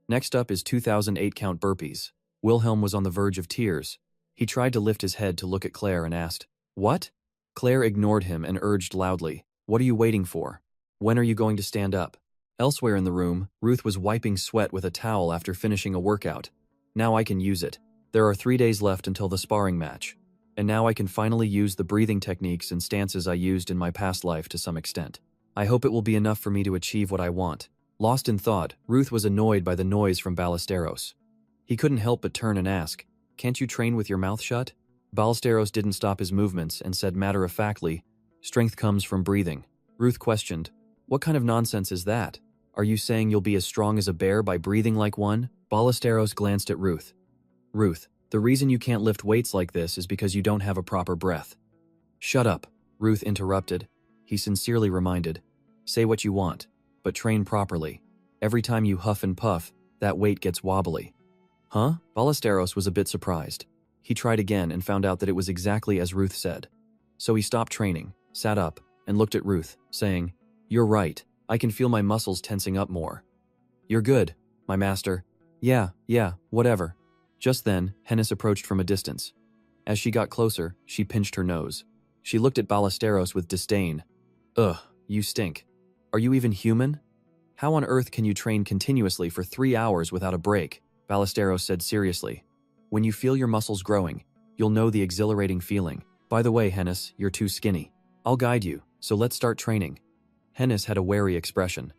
Next up is 2008 count burpees." Wilhelm was on the verge of tears. He tried to lift his head to look at Claire and asked, "What?" Claire ignored him and urged loudly, "What are you waiting for? When are you going to stand up?" Elsewhere in the room, Ruth was wiping sweat with a towel after finishing a workout. "Now I can use it. There are 3 days left until the sparring match. And now I can finally use the breathing techniques and stances I used in my past life to some extent. I hope it will be enough for me to achieve what I want." Lost in thought, Ruth was annoyed by the noise from Ballesteros. He couldn't help but turn and ask, "Can't you train with your mouth shut?" Ballesteros didn't stop his movements and said matter-of-factly, "Strength comes from breathing." Ruth questioned, "What kind of nonsense is that? Are you saying you'll be as strong as a bear by breathing like one?" Ballesteros glanced at Ruth. "Ruth, the reason you can't lift weights like this is because you don't have a proper breath." "Shut up," Ruth interrupted. He sincerely reminded, "Say what you want, but train properly. Every time you huff and puff, that weight gets wobbly." "Huh?" Ballesteros was a bit surprised. He tried again and found out that it was exactly as Ruth said. So he stopped training, sat up, and looked at Ruth, saying, "You're right. I can feel my muscles tensing up more." "You're good, my master." Yeah, whatever." Just then, Hennis approached from a distance. As she got closer, she pinched her nose. She looked at Ballesteros with disdain. "Ugh, you stink. Are you even human? How on earth can you train continuously for 3 hours without a break?" Ballesteros said seriously. "When you feel your muscles growing, you'll know the exhilarating feeling. By the way, Hennis, you're too skinny. I'll guide you, so let's start training." Hennis had a wary expression.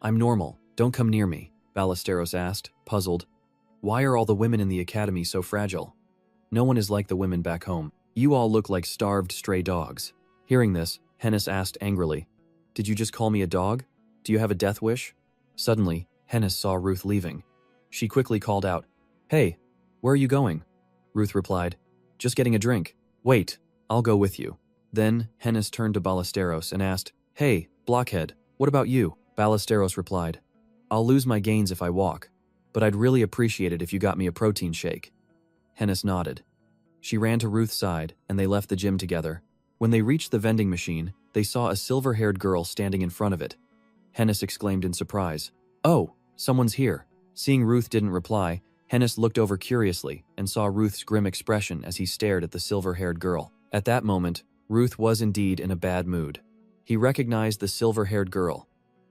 "I'm normal, don't come near me," Ballesteros asked, puzzled. "Why are all the women in the academy so fragile? No one is like the women back home. You all look like starved stray dogs." Hearing this, Hennis asked angrily, "Did you just call me a dog? Do you have a death wish?" Suddenly, Hennis saw Ruth leaving. She quickly called out, "Hey, where are you going?" Ruth replied, "Just getting a drink." "Wait, I'll go with you." Then, Hennis turned to Ballesteros and asked, "Hey, blockhead, what about you?" Ballesteros replied, "I'll lose my gains if I walk, but I'd really appreciate it if you got me a protein shake." Hennis nodded. She ran to Ruth's side, and they left the gym together. When they reached the vending machine, they saw a silver-haired girl standing in front of it. Hennis exclaimed in surprise, "Oh, someone's here." Seeing Ruth didn't reply, Hennis looked over curiously and saw Ruth's grim expression as he stared at the silver-haired girl. At that moment, Ruth was indeed in a bad mood. He recognized the silver-haired girl.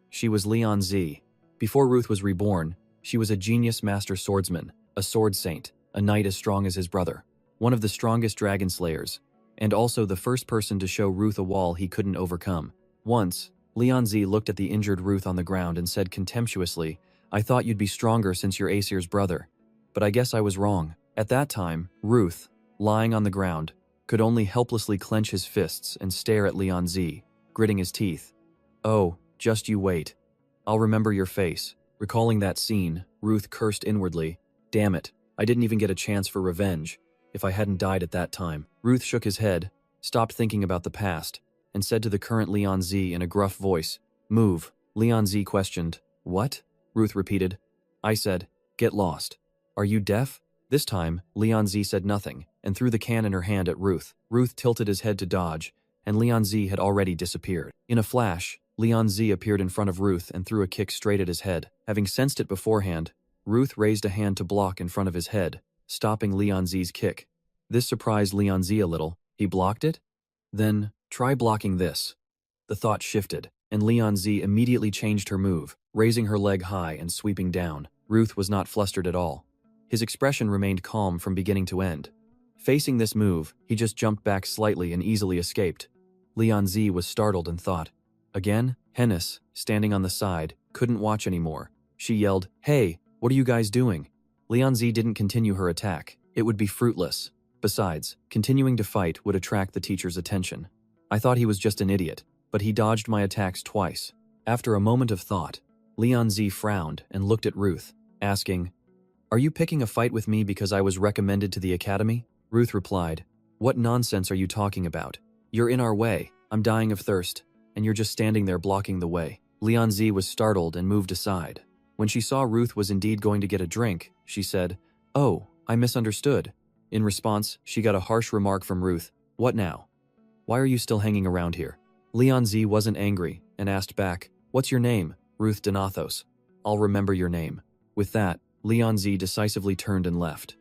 She was Leon Z. Before Ruth was reborn, she was a genius master swordsman, a sword saint, a knight as strong as his brother, one of the strongest dragon slayers, and also the first person to show Ruth a wall he couldn't overcome. Once, Leon Z looked at the injured Ruth on the ground and said contemptuously, "I thought you'd be stronger since you're Aesir's brother, but I guess I was wrong." At that time, Ruth, lying on the ground, could only helplessly clench his fists and stare at Leon Z, gritting his teeth. "Oh, just you wait. I'll remember your face." Recalling that scene, Ruth cursed inwardly. "Damn it, I didn't even get a chance for revenge. If I hadn't died at that time." Ruth shook his head, stopped thinking about the past, and said to the current Leon Z in a gruff voice, "Move." Leon Z questioned, "What?" Ruth repeated. "I said, get lost. Are you deaf?" This time, Leon Z said nothing, and threw the can in her hand at Ruth. Ruth tilted his head to dodge, and Leon Z had already disappeared. In a flash, Leon Z appeared in front of Ruth and threw a kick straight at his head. Having sensed it beforehand, Ruth raised a hand to block in front of his head, stopping Leon Z's kick. This surprised Leon Z a little. He blocked it? Then, try blocking this. The thought shifted, and Leon Z immediately changed her move, raising her leg high and sweeping down. Ruth was not flustered at all. His expression remained calm from beginning to end. Facing this move, he just jumped back slightly and easily escaped. Leon Z was startled and thought. Again, Hennis, standing on the side, couldn't watch anymore. She yelled, "Hey, what are you guys doing?" Leon Z didn't continue her attack. It would be fruitless. Besides, continuing to fight would attract the teacher's attention. I thought he was just an idiot, but he dodged my attacks twice. After a moment of thought, Leon Z frowned and looked at Ruth, asking, "Are you picking a fight with me because I was recommended to the academy?" Ruth replied, "What nonsense are you talking about? You're in our way. I'm dying of thirst, and you're just standing there blocking the way." Leon Z was startled and moved aside. When she saw Ruth was indeed going to get a drink, she said, "Oh, I misunderstood." In response, she got a harsh remark from Ruth, "What now? Why are you still hanging around here?" Leon Z wasn't angry and asked back, "What's your name?" "Ruth Donathos." "I'll remember your name." With that, Leon Z decisively turned and left.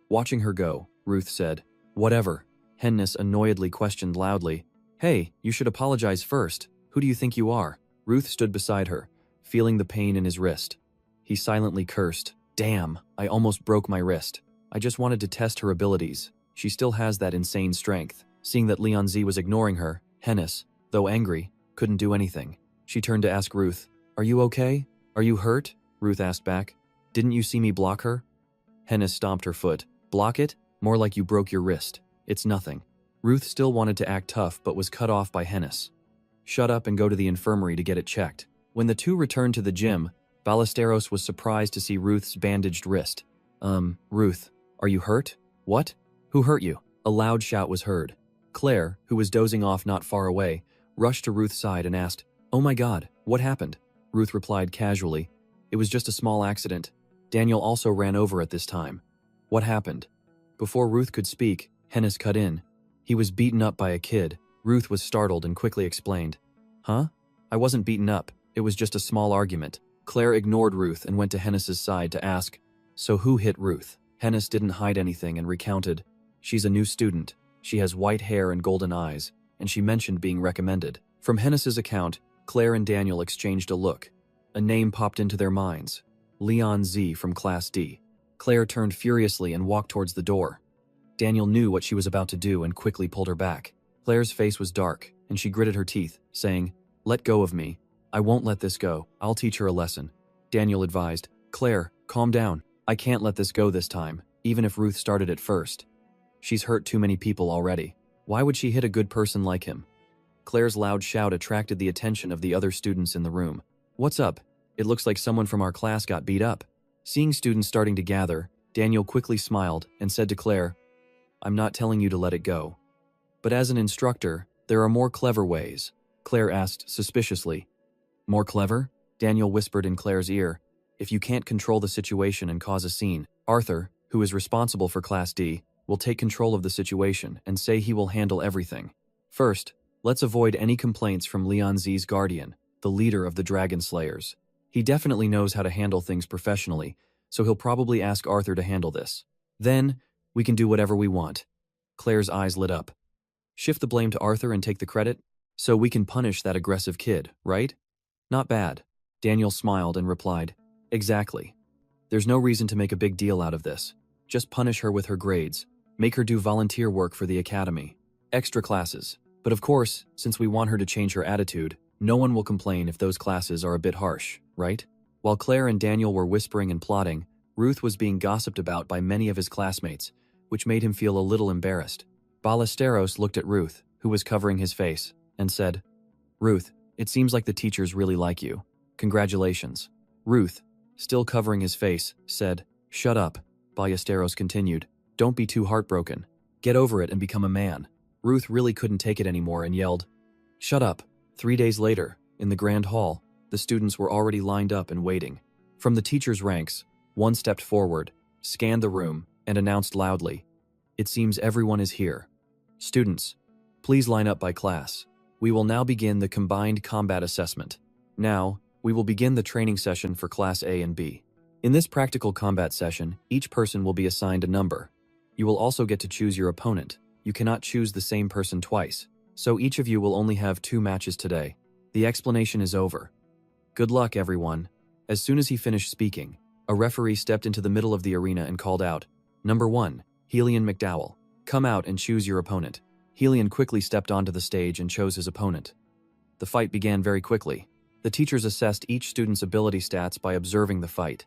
Watching her go, Ruth said. Whatever. Hennis annoyedly questioned loudly. Hey, you should apologize first. Who do you think you are? Ruth stood beside her, feeling the pain in his wrist. He silently cursed. Damn, I almost broke my wrist. I just wanted to test her abilities. She still has that insane strength. Seeing that Leon Z was ignoring her, Hennis, though angry, couldn't do anything. She turned to ask Ruth, Are you okay? Are you hurt? Ruth asked back. Didn't you see me block her? Hennis stomped her foot. Block it? More like you broke your wrist. It's nothing. Ruth still wanted to act tough but was cut off by Hennis. Shut up and go to the infirmary to get it checked. When the two returned to the gym, Ballesteros was surprised to see Ruth's bandaged wrist. Ruth, are you hurt? What? Who hurt you? A loud shout was heard. Claire, who was dozing off not far away, rushed to Ruth's side and asked, Oh my God, what happened? Ruth replied casually, It was just a small accident. Daniel also ran over at this time. What happened? Before Ruth could speak, Hennis cut in. He was beaten up by a kid. Ruth was startled and quickly explained. Huh? I wasn't beaten up. It was just a small argument. Claire ignored Ruth and went to Hennis's side to ask, So who hit Ruth? Hennis didn't hide anything and recounted. She's a new student. She has white hair and golden eyes, and she mentioned being recommended. From Hennis's account, Claire and Daniel exchanged a look. A name popped into their minds. Leon Z from Class D. Claire turned furiously and walked towards the door. Daniel knew what she was about to do and quickly pulled her back. Claire's face was dark, and she gritted her teeth, saying, Let go of me. I won't let this go. I'll teach her a lesson. Daniel advised, Claire, calm down. I can't let this go this time, even if Ruth started it first. She's hurt too many people already. Why would she hit a good person like him? Claire's loud shout attracted the attention of the other students in the room. What's up? It looks like someone from our class got beat up. Seeing students starting to gather, Daniel quickly smiled and said to Claire, I'm not telling you to let it go. But as an instructor, there are more clever ways. Claire asked suspiciously. More clever? Daniel whispered in Claire's ear. If you can't control the situation and cause a scene, Arthur, who is responsible for Class D, will take control of the situation and say he will handle everything. First, let's avoid any complaints from Leon Z's guardian, the leader of the Dragon Slayers. He definitely knows how to handle things professionally, so he'll probably ask Arthur to handle this. Then, we can do whatever we want. Claire's eyes lit up. Shift the blame to Arthur and take the credit? So we can punish that aggressive kid, right? Not bad. Daniel smiled and replied, Exactly. There's no reason to make a big deal out of this. Just punish her with her grades. Make her do volunteer work for the academy. Extra classes. But of course, since we want her to change her attitude, no one will complain if those classes are a bit harsh, right? While Claire and Daniel were whispering and plotting, Ruth was being gossiped about by many of his classmates, which made him feel a little embarrassed. Ballesteros looked at Ruth, who was covering his face, and said, Ruth, it seems like the teachers really like you. Congratulations. Ruth, still covering his face, said, Shut up. Ballesteros continued, Don't be too heartbroken. Get over it and become a man. Ruth really couldn't take it anymore and yelled, Shut up. 3 days later, in the grand hall, the students were already lined up and waiting. From the teachers' ranks, one stepped forward, scanned the room, and announced loudly, It seems everyone is here. Students, please line up by class. We will now begin the combined combat assessment. Now, we will begin the training session for Class A and B. In this practical combat session, each person will be assigned a number. You will also get to choose your opponent. You cannot choose the same person twice, so each of you will only have 2 matches today. The explanation is over. Good luck, everyone. As soon as he finished speaking, a referee stepped into the middle of the arena and called out, Number 1, Helion McDowell. Come out and choose your opponent. Helion quickly stepped onto the stage and chose his opponent. The fight began very quickly. The teachers assessed each student's ability stats by observing the fight.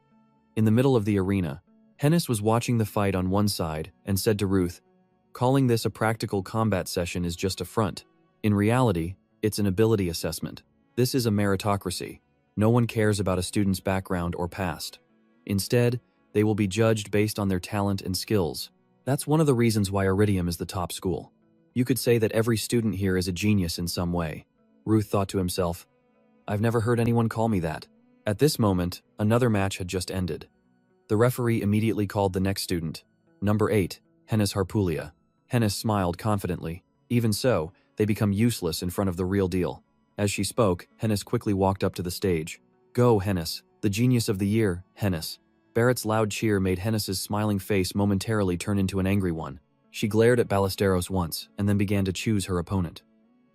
In the middle of the arena, Hennis was watching the fight on one side and said to Ruth, Calling this a practical combat session is just a front. In reality, it's an ability assessment. This is a meritocracy. No one cares about a student's background or past. Instead, they will be judged based on their talent and skills. That's one of the reasons why Iridium is the top school. You could say that every student here is a genius in some way. Ruth thought to himself, I've never heard anyone call me that. At this moment, another match had just ended. The referee immediately called the next student, number 8, Hennis Harpulia. Hennis smiled confidently. Even so, they become useless in front of the real deal. As she spoke, Hennis quickly walked up to the stage. Go, Hennis. The genius of the year, Hennis. Barrett's loud cheer made Hennis's smiling face momentarily turn into an angry one. She glared at Ballesteros once and then began to choose her opponent.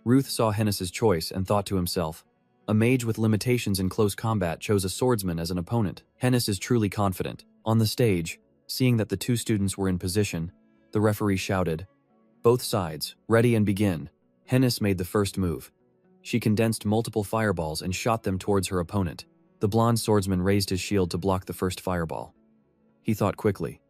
Ruth saw Hennis's choice and thought to himself, a mage with limitations in close combat chose a swordsman as an opponent. Hennis is truly confident. On the stage, seeing that the two students were in position, the referee shouted, "Both sides, ready and begin." Hennis made the first move. She condensed multiple fireballs and shot them towards her opponent. The blonde swordsman raised his shield to block the first fireball. He thought quickly.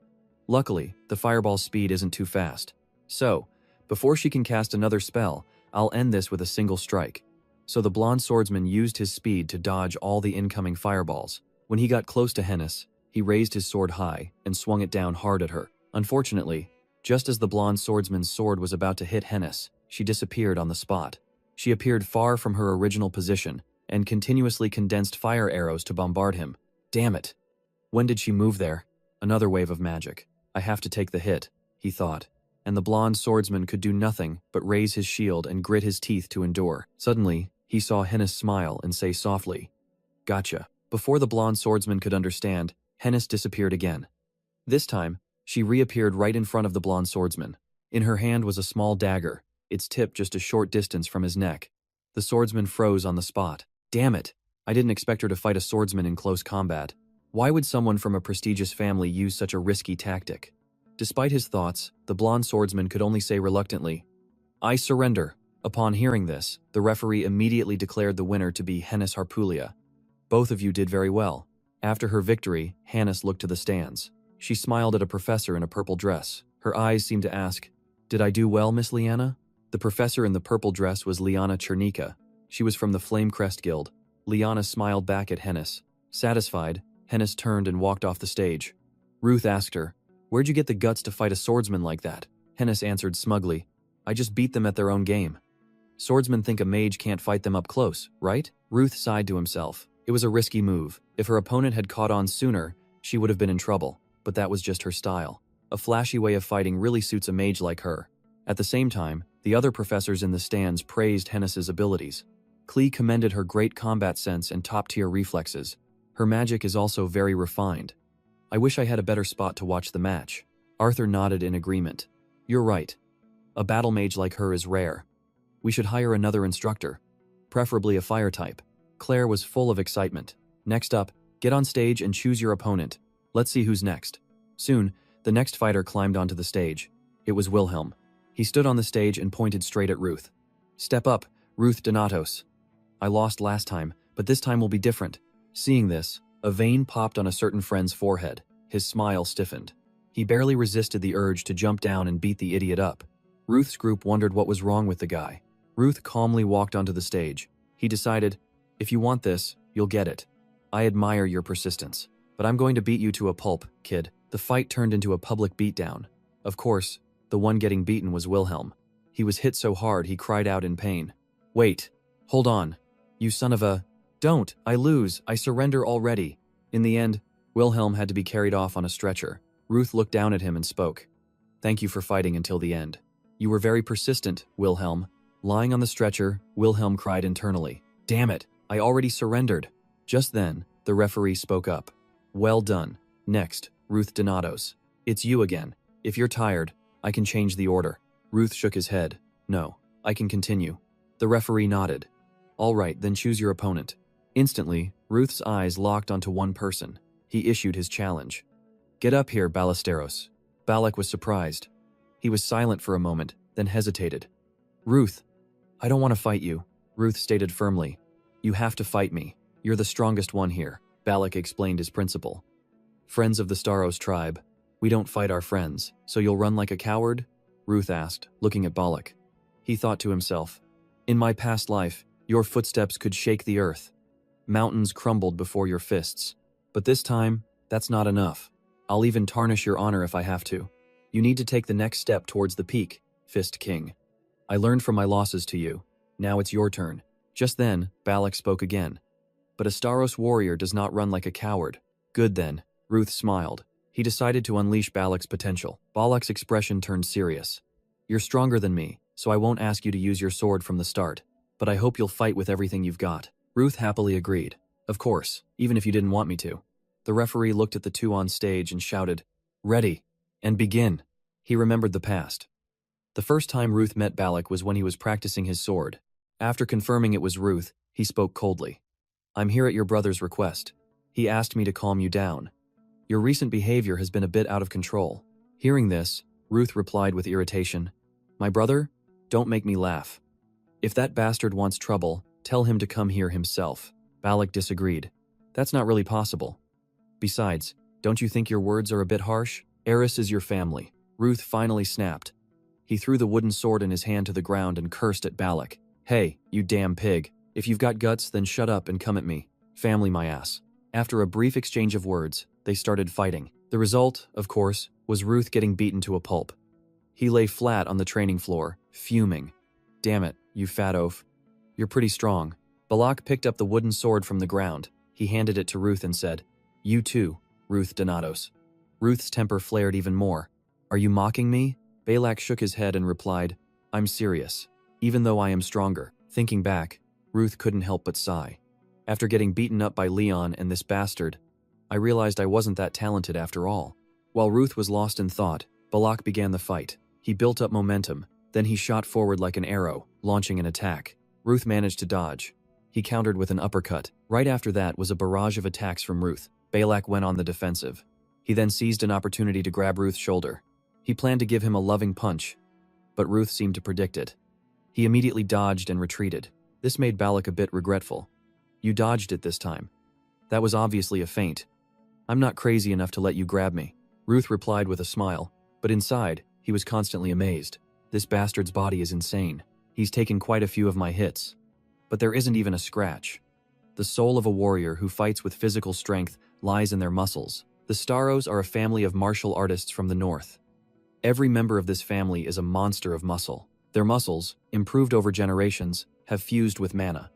Luckily, the fireball's speed isn't too fast. So, before she can cast another spell, I'll end this with a single strike. So the blonde swordsman used his speed to dodge all the incoming fireballs. When he got close to Hennis, he raised his sword high and swung it down hard at her. Unfortunately, just as the blonde swordsman's sword was about to hit Hennis, she disappeared on the spot. She appeared far from her original position and continuously condensed fire arrows to bombard him. Damn it! When did she move there? Another wave of magic. I have to take the hit, he thought. And the blonde swordsman could do nothing but raise his shield and grit his teeth to endure. Suddenly, he saw Hennis smile and say softly, "Gotcha." Before the blonde swordsman could understand, Hennis disappeared again. This time, she reappeared right in front of the blonde swordsman. In her hand was a small dagger, its tip just a short distance from his neck. The swordsman froze on the spot. Damn it! I didn't expect her to fight a swordsman in close combat. Why would someone from a prestigious family use such a risky tactic? Despite his thoughts, the blonde swordsman could only say reluctantly, "I surrender." Upon hearing this, the referee immediately declared the winner to be Hennis Harpulia. Both of you did very well. After her victory, Hennis looked to the stands. She smiled at a professor in a purple dress. Her eyes seemed to ask, "Did I do well, Miss Liana?" The professor in the purple dress was Liana Chernika. She was from the Flamecrest Guild. Liana smiled back at Hennis. Satisfied, Hennis turned and walked off the stage. Ruth asked her, "Where'd you get the guts to fight a swordsman like that?" Hennis answered smugly, "I just beat them at their own game." Swordsmen think a mage can't fight them up close, right? Ruth sighed to himself. It was a risky move. If her opponent had caught on sooner, she would have been in trouble. But that was just her style. A flashy way of fighting really suits a mage like her. At the same time, the other professors in the stands praised Hennis's abilities. Klee commended her great combat sense and top-tier reflexes. Her magic is also very refined. I wish I had a better spot to watch the match. Arthur nodded in agreement. You're right. A battle mage like her is rare. We should hire another instructor. Preferably a fire type. Claire was full of excitement. Next up, get on stage and choose your opponent. Let's see who's next. Soon, the next fighter climbed onto the stage. It was Wilhelm. He stood on the stage and pointed straight at Ruth. Step up, Ruth Donatos. I lost last time, but this time will be different. Seeing this, a vein popped on a certain friend's forehead. His smile stiffened. He barely resisted the urge to jump down and beat the idiot up. Ruth's group wondered what was wrong with the guy. Ruth calmly walked onto the stage. He decided, if you want this, you'll get it. I admire your persistence, but I'm going to beat you to a pulp, kid. The fight turned into a public beatdown. Of course, the one getting beaten was Wilhelm. He was hit so hard he cried out in pain. Wait, hold on. You son of a... Don't, I lose, I surrender already. In the end, Wilhelm had to be carried off on a stretcher. Ruth looked down at him and spoke. Thank you for fighting until the end. You were very persistent, Wilhelm. Lying on the stretcher, Wilhelm cried internally. Damn it, I already surrendered. Just then, the referee spoke up. Well done. Next, Ruth Donatos. It's you again. If you're tired, I can change the order. Ruth shook his head. No, I can continue. The referee nodded. All right, then choose your opponent. Instantly, Ruth's eyes locked onto one person. He issued his challenge. Get up here, Ballesteros. Balak was surprised. He was silent for a moment, then hesitated. Ruth, I don't want to fight you, Ruth stated firmly. You have to fight me. You're the strongest one here, Balak explained his principle. Friends of the Staros tribe, we don't fight our friends, so you'll run like a coward? Ruth asked, looking at Balak. He thought to himself, in my past life, your footsteps could shake the earth. Mountains crumbled before your fists. But this time, that's not enough. I'll even tarnish your honor if I have to. You need to take the next step towards the peak, Fist King. I learned from my losses to you. Now it's your turn. Just then, Balak spoke again. But a Staros warrior does not run like a coward. Good then, Ruth smiled. He decided to unleash Balak's potential. Balak's expression turned serious. You're stronger than me, so I won't ask you to use your sword from the start. But I hope you'll fight with everything you've got. Ruth happily agreed. Of course, even if you didn't want me to. The referee looked at the two on stage and shouted, Ready, and begin. He remembered the past. The first time Ruth met Balak was when he was practicing his sword. After confirming it was Ruth, he spoke coldly. "I'm here at your brother's request. He asked me to calm you down. Your recent behavior has been a bit out of control." Hearing this, Ruth replied with irritation, "My brother? Don't make me laugh. If that bastard wants trouble, tell him to come here himself." Balak disagreed. "That's not really possible. Besides, don't you think your words are a bit harsh? Eris is your family." Ruth finally snapped. He threw the wooden sword in his hand to the ground and cursed at Balak. "Hey, you damn pig. If you've got guts, then shut up and come at me. Family my ass." After a brief exchange of words, they started fighting. The result, of course, was Ruth getting beaten to a pulp. He lay flat on the training floor, fuming. "Damn it, you fat oaf. You're pretty strong." Balak picked up the wooden sword from the ground. He handed it to Ruth and said, "You too, Ruth Donatos." Ruth's temper flared even more. "Are you mocking me?" Balak shook his head and replied, "I'm serious, even though I am stronger." Thinking back, Ruth couldn't help but sigh. After getting beaten up by Leon and this bastard, I realized I wasn't that talented after all. While Ruth was lost in thought, Balak began the fight. He built up momentum, then he shot forward like an arrow, launching an attack. Ruth managed to dodge. He countered with an uppercut. Right after that was a barrage of attacks from Ruth. Balak went on the defensive. He then seized an opportunity to grab Ruth's shoulder. He planned to give him a loving punch, but Ruth seemed to predict it. He immediately dodged and retreated. This made Balak a bit regretful. "You dodged it this time. That was obviously a feint. I'm not crazy enough to let you grab me." Ruth replied with a smile, but inside, he was constantly amazed. "This bastard's body is insane. He's taken quite a few of my hits. But there isn't even a scratch. The soul of a warrior who fights with physical strength lies in their muscles." The Staros are a family of martial artists from the north. Every member of this family is a monster of muscle. Their muscles, improved over generations, have fused with mana.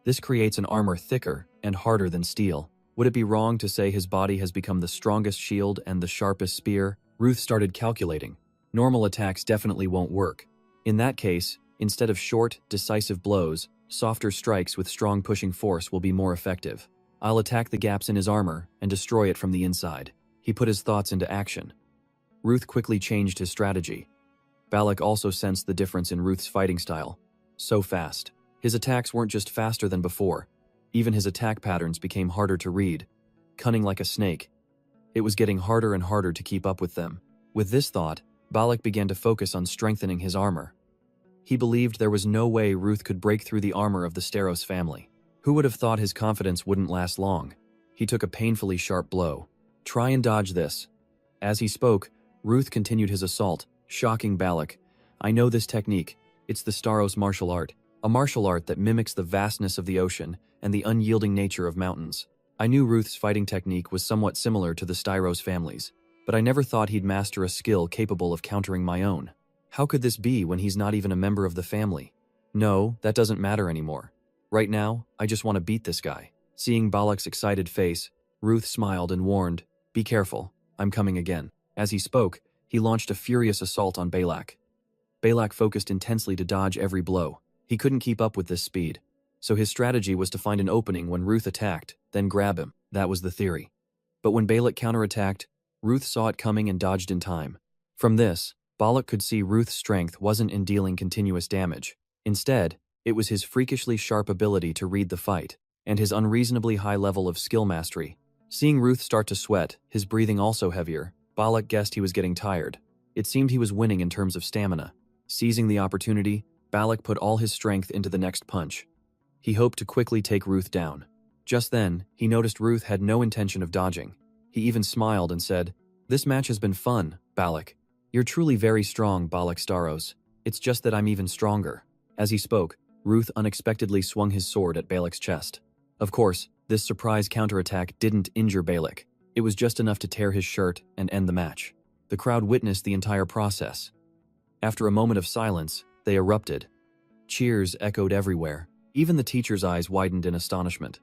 This creates an armor thicker and harder than steel. Would it be wrong to say his body has become the strongest shield and the sharpest spear? Ruth started calculating. Normal attacks definitely won't work. In that case, instead of short, decisive blows, softer strikes with strong pushing force will be more effective. I'll attack the gaps in his armor and destroy it from the inside. He put his thoughts into action. Ruth quickly changed his strategy. Balak also sensed the difference in Ruth's fighting style. So fast. His attacks weren't just faster than before. Even his attack patterns became harder to read. Cunning like a snake. It was getting harder and harder to keep up with them. With this thought, Balak began to focus on strengthening his armor. He believed there was no way Ruth could break through the armor of the Staros family. Who would have thought his confidence wouldn't last long? He took a painfully sharp blow. "Try and dodge this." As he spoke, Ruth continued his assault, shocking Balak. "I know this technique. It's the Staros martial art. A martial art that mimics the vastness of the ocean and the unyielding nature of mountains." I knew Ruth's fighting technique was somewhat similar to the Styros families, but I never thought he'd master a skill capable of countering my own. How could this be when he's not even a member of the family? No, that doesn't matter anymore. Right now, I just want to beat this guy. Seeing Balak's excited face, Ruth smiled and warned, "Be careful, I'm coming again." As he spoke, he launched a furious assault on Balak. Balak focused intensely to dodge every blow. He couldn't keep up with this speed, so his strategy was to find an opening when Ruth attacked, then grab him. That was the theory. But when Balak counterattacked, Ruth saw it coming and dodged in time. From this, Balak could see Ruth's strength wasn't in dealing continuous damage. Instead, it was his freakishly sharp ability to read the fight, and his unreasonably high level of skill mastery. Seeing Ruth start to sweat, his breathing also heavier, Balak guessed he was getting tired. It seemed he was winning in terms of stamina. Seizing the opportunity, Balak put all his strength into the next punch. He hoped to quickly take Ruth down. Just then, he noticed Ruth had no intention of dodging. He even smiled and said, "This match has been fun, Balak. You're truly very strong, Balak Staros. It's just that I'm even stronger." As he spoke, Ruth unexpectedly swung his sword at Balak's chest. Of course, this surprise counterattack didn't injure Balak. It was just enough to tear his shirt and end the match. The crowd witnessed the entire process. After a moment of silence, they erupted. Cheers echoed everywhere. Even the teacher's eyes widened in astonishment.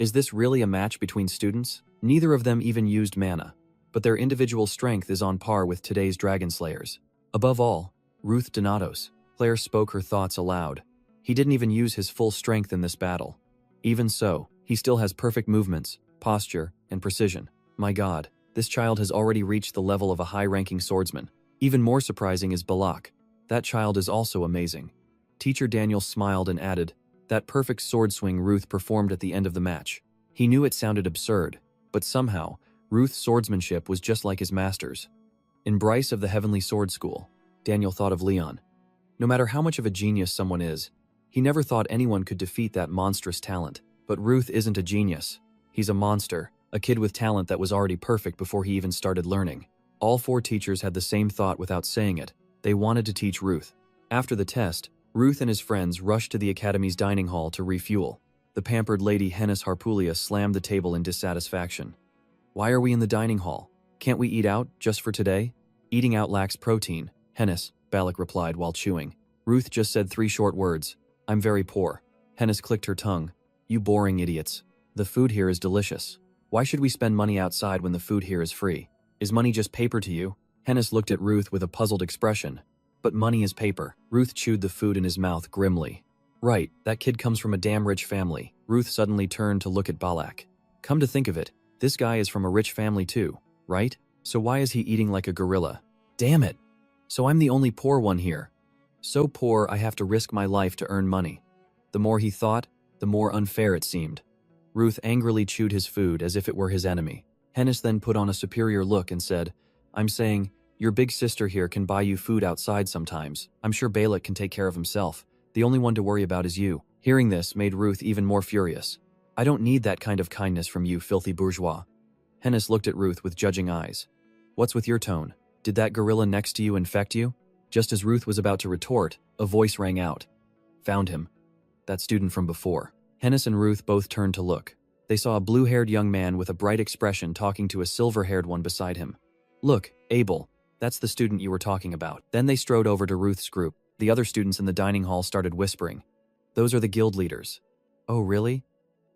Is this really a match between students? Neither of them even used mana, but their individual strength is on par with today's Dragon Slayers. Above all, Ruth Donatos. Claire spoke her thoughts aloud. He didn't even use his full strength in this battle. Even so, he still has perfect movements, posture, and precision. My God, this child has already reached the level of a high-ranking swordsman. Even more surprising is Balak. That child is also amazing. Teacher Daniel smiled and added, that perfect sword swing Ruth performed at the end of the match. He knew it sounded absurd, but somehow, Ruth's swordsmanship was just like his master's. In Bryce of the Heavenly Sword School, Daniel thought of Leon. No matter how much of a genius someone is, he never thought anyone could defeat that monstrous talent. But Ruth isn't a genius. He's a monster, a kid with talent that was already perfect before he even started learning. All 4 teachers had the same thought without saying it. They wanted to teach Ruth. After the test, Ruth and his friends rushed to the academy's dining hall to refuel. The pampered lady Hennis Harpulia slammed the table in dissatisfaction. Why are we in the dining hall? Can't we eat out, just for today? Eating out lacks protein, Hennis, Balak replied while chewing. Ruth just said 3 short words. I'm very poor. Hennis clicked her tongue. You boring idiots. The food here is delicious. Why should we spend money outside when the food here is free? Is money just paper to you? Hennis looked at Ruth with a puzzled expression. But money is paper. Ruth chewed the food in his mouth grimly. Right, that kid comes from a damn rich family. Ruth suddenly turned to look at Balak. Come to think of it, this guy is from a rich family too, right? So why is he eating like a gorilla? Damn it! So I'm the only poor one here. So poor I have to risk my life to earn money. The more he thought, the more unfair it seemed. Ruth angrily chewed his food as if it were his enemy. Hennis then put on a superior look and said, I'm saying, your big sister here can buy you food outside sometimes. I'm sure Balak can take care of himself. The only one to worry about is you. Hearing this made Ruth even more furious. I don't need that kind of kindness from you, filthy bourgeois. Hennis looked at Ruth with judging eyes. What's with your tone? Did that gorilla next to you infect you? Just as Ruth was about to retort, a voice rang out. Found him. That student from before. Hennis and Ruth both turned to look. They saw a blue-haired young man with a bright expression talking to a silver-haired one beside him. Look, Abel. That's the student you were talking about. Then they strode over to Ruth's group. The other students in the dining hall started whispering. Those are the guild leaders. Oh, really?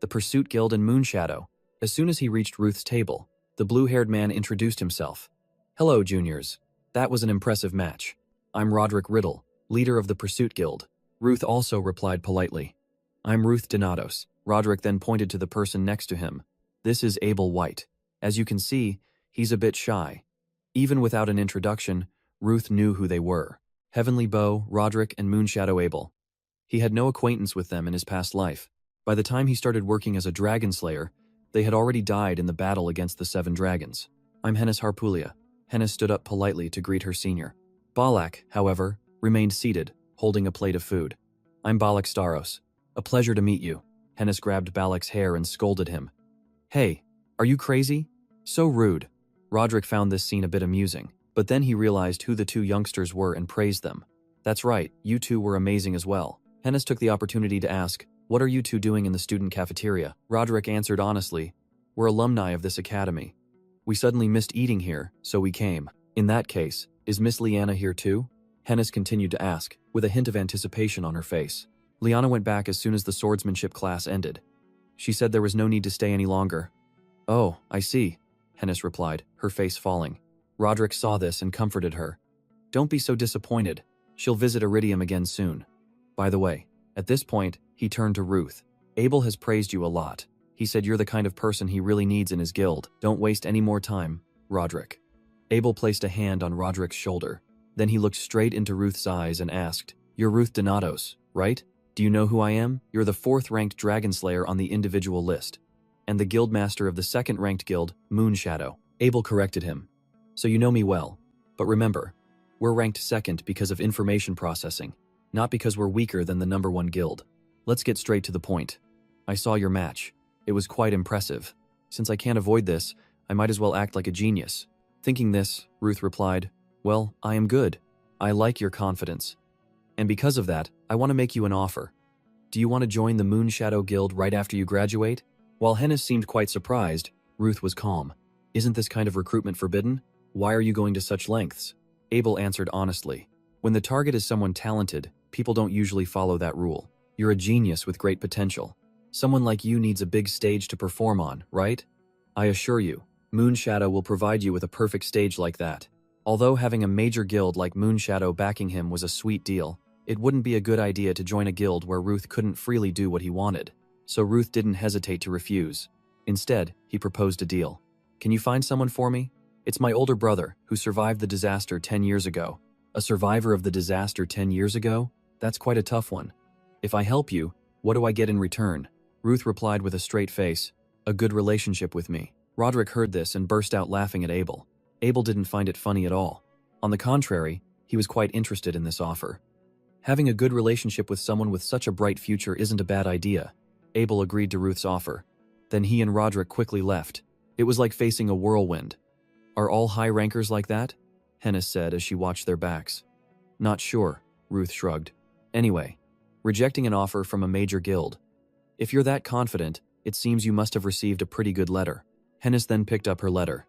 The Pursuit Guild and Moonshadow. As soon as he reached Ruth's table, the blue-haired man introduced himself. Hello, juniors. That was an impressive match. I'm Roderick Riddle, leader of the Pursuit Guild. Ruth also replied politely. I'm Ruth Donatos. Roderick then pointed to the person next to him. This is Abel White. As you can see, he's a bit shy. Even without an introduction, Ruth knew who they were. Heavenly Bow, Roderick, and Moonshadow Abel. He had no acquaintance with them in his past life. By the time he started working as a dragon slayer, they had already died in the battle against the 7 dragons. I'm Hennis Harpulia. Hennis stood up politely to greet her senior. Balak, however, remained seated, holding a plate of food. I'm Balak Staros. A pleasure to meet you. Hennis grabbed Balak's hair and scolded him. Hey, are you crazy? So rude. Roderick found this scene a bit amusing, but then he realized who the 2 youngsters were and praised them. That's right, you 2 were amazing as well. Hennis took the opportunity to ask, what are you 2 doing in the student cafeteria? Roderick answered honestly, we're alumni of this academy. We suddenly missed eating here, so we came. In that case, is Miss Liana here too? Hennis continued to ask, with a hint of anticipation on her face. Liana went back as soon as the swordsmanship class ended. She said there was no need to stay any longer. Oh, I see, Hennis replied, her face falling. Roderick saw this and comforted her. Don't be so disappointed. She'll visit Iridium again soon. By the way, at this point, he turned to Ruth. Abel has praised you a lot. He said you're the kind of person he really needs in his guild. Don't waste any more time, Roderick. Abel placed a hand on Roderick's shoulder. Then he looked straight into Ruth's eyes and asked, You're Ruth Donatos, right? Do you know who I am? You're the 4th-ranked Dragon Slayer on the individual list, and the guildmaster of the 2nd-ranked guild, Moonshadow. Abel corrected him. So you know me well. But remember, we're ranked 2nd because of information processing, not because we're weaker than the number 1 guild. Let's get straight to the point. I saw your match. It was quite impressive. Since I can't avoid this, I might as well act like a genius. Thinking this, Ruth replied, Well, I am good. I like your confidence. And because of that, I want to make you an offer. Do you want to join the Moonshadow Guild right after you graduate? While Hennis seemed quite surprised, Ruth was calm. Isn't this kind of recruitment forbidden? Why are you going to such lengths? Abel answered honestly. When the target is someone talented, people don't usually follow that rule. You're a genius with great potential. Someone like you needs a big stage to perform on, right? I assure you, Moonshadow will provide you with a perfect stage like that. Although having a major guild like Moonshadow backing him was a sweet deal, it wouldn't be a good idea to join a guild where Ruth couldn't freely do what he wanted. So Ruth didn't hesitate to refuse. Instead, he proposed a deal. Can you find someone for me? It's my older brother, who survived the disaster 10 years ago. A survivor of the disaster 10 years ago? That's quite a tough one. If I help you, what do I get in return? Ruth replied with a straight face, a good relationship with me. Roderick heard this and burst out laughing at Abel. Abel didn't find it funny at all. On the contrary, he was quite interested in this offer. Having a good relationship with someone with such a bright future isn't a bad idea. Abel agreed to Ruth's offer. Then he and Roderick quickly left. It was like facing a whirlwind. Are all high rankers like that? Hennis said as she watched their backs. Not sure, Ruth shrugged. Anyway, rejecting an offer from a major guild. If you're that confident, it seems you must have received a pretty good letter. Hennis then picked up her letter.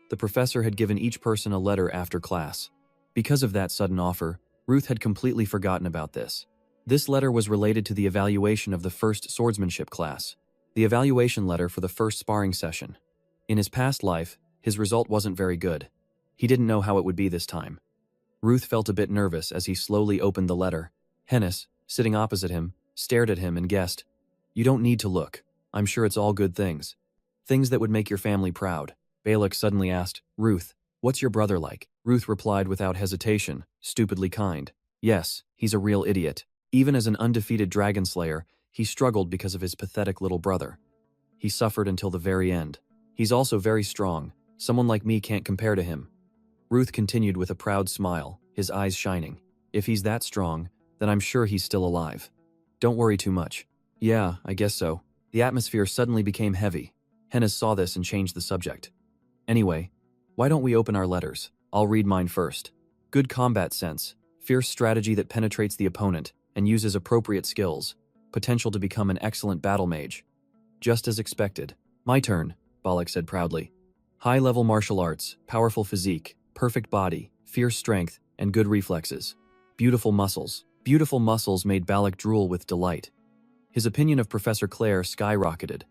The professor had given each person a letter after class. Because of that sudden offer, Ruth had completely forgotten about this. This letter was related to the evaluation of the first swordsmanship class. The evaluation letter for the first sparring session. In his past life, his result wasn't very good. He didn't know how it would be this time. Ruth felt a bit nervous as he slowly opened the letter. Hennis, sitting opposite him, stared at him and guessed, "You don't need to look. I'm sure it's all good things. Things that would make your family proud." Balak suddenly asked, "Ruth, what's your brother like?" Ruth replied without hesitation, stupidly kind. "Yes, he's a real idiot. Even as an undefeated dragon slayer, he struggled because of his pathetic little brother. He suffered until the very end. He's also very strong. Someone like me can't compare to him." Ruth continued with a proud smile, his eyes shining. "If he's that strong, then I'm sure he's still alive. Don't worry too much." "Yeah, I guess so." The atmosphere suddenly became heavy. Hennis saw this and changed the subject. "Anyway, why don't we open our letters? I'll read mine first. Good combat sense, fierce strategy that penetrates the opponent and uses appropriate skills, potential to become an excellent battle mage. Just as expected. My turn," Balak said proudly. "High-level martial arts, powerful physique, perfect body, fierce strength, and good reflexes. Beautiful muscles." Beautiful muscles made Balak drool with delight. His opinion of Professor Claire skyrocketed.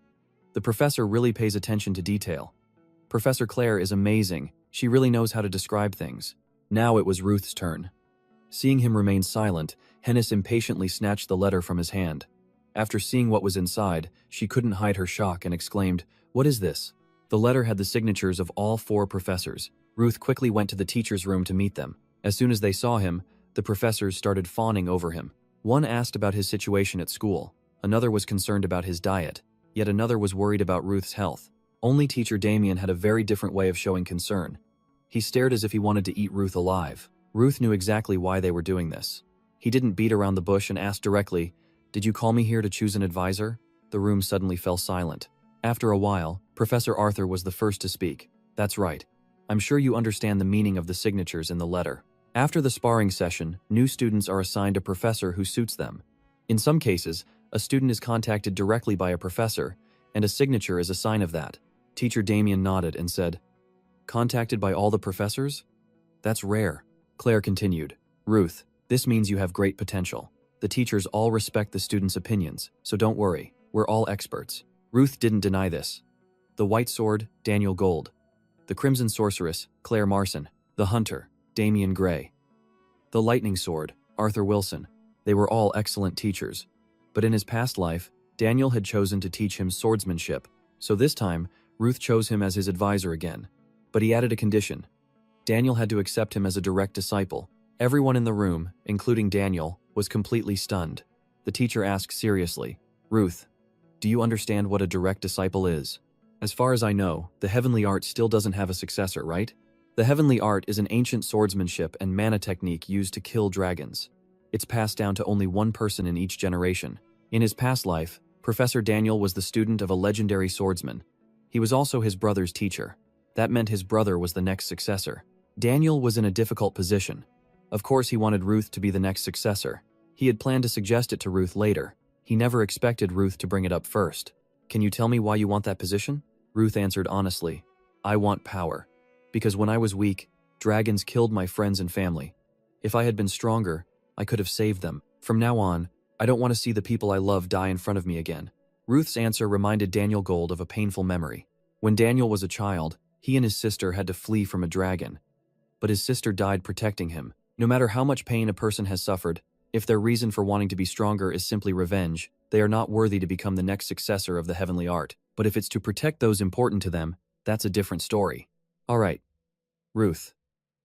The professor really pays attention to detail. Professor Claire is amazing. She really knows how to describe things. Now it was Ruth's turn. Seeing him remain silent, Hennis impatiently snatched the letter from his hand. After seeing what was inside, she couldn't hide her shock and exclaimed, "What is this?" The letter had the signatures of all 4 professors. Ruth quickly went to the teacher's room to meet them. As soon as they saw him, the professors started fawning over him. One asked about his situation at school. Another was concerned about his diet. Yet another was worried about Ruth's health. Only teacher Damien had a very different way of showing concern. He stared as if he wanted to eat Ruth alive. Ruth knew exactly why they were doing this. He didn't beat around the bush and asked directly, "Did you call me here to choose an advisor?" The room suddenly fell silent. After a while, Professor Arthur was the first to speak. "That's right. I'm sure you understand the meaning of the signatures in the letter. After the sparring session, new students are assigned a professor who suits them. In some cases, a student is contacted directly by a professor, and a signature is a sign of that." Teacher Damien nodded and said, "Contacted by all the professors? That's rare." Claire continued, "Ruth, this means you have great potential. The teachers all respect the students' opinions, so don't worry, we're all experts." Ruth didn't deny this. The White Sword, Daniel Gold. The Crimson Sorceress, Claire Marson. The Hunter, Damian Gray. The Lightning Sword, Arthur Wilson. They were all excellent teachers. But in his past life, Daniel had chosen to teach him swordsmanship, so this time, Ruth chose him as his advisor again. But he added a condition. Daniel had to accept him as a direct disciple. Everyone in the room, including Daniel, was completely stunned. The teacher asked seriously, "Ruth, do you understand what a direct disciple is?" "As far as I know, the heavenly art still doesn't have a successor, right?" The heavenly art is an ancient swordsmanship and mana technique used to kill dragons. It's passed down to only one person in each generation. In his past life, Professor Daniel was the student of a legendary swordsman. He was also his brother's teacher. That meant his brother was the next successor. Daniel was in a difficult position. Of course, he wanted Ruth to be the next successor. He had planned to suggest it to Ruth later. He never expected Ruth to bring it up first. "Can you tell me why you want that position?" Ruth answered honestly, "I want power. Because when I was weak, dragons killed my friends and family. If I had been stronger, I could have saved them. From now on, I don't want to see the people I love die in front of me again." Ruth's answer reminded Daniel Gold of a painful memory. When Daniel was a child, he and his sister had to flee from a dragon. But his sister died protecting him. No matter how much pain a person has suffered, if their reason for wanting to be stronger is simply revenge, they are not worthy to become the next successor of the heavenly art. But if it's to protect those important to them, that's a different story. "All right, Ruth.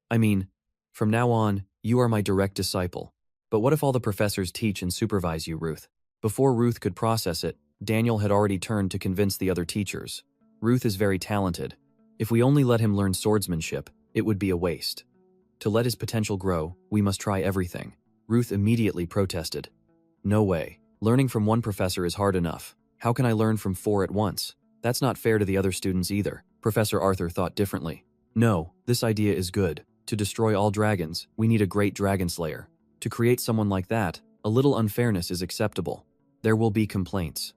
I mean, from now on, you are my direct disciple. But what if all the professors teach and supervise you, Ruth? Before Ruth could process it, Daniel had already turned to convince the other teachers. Ruth is very talented. If we only let him learn swordsmanship, it would be a waste. To let his potential grow, we must try everything. Ruth immediately protested. No way. Learning from one professor is hard enough. How can I learn from 4 at once? That's not fair to the other students either. Professor Arthur thought differently. No, this idea is good. To destroy all dragons, we need a great dragon slayer. To create someone like that, a little unfairness is acceptable. There will be complaints.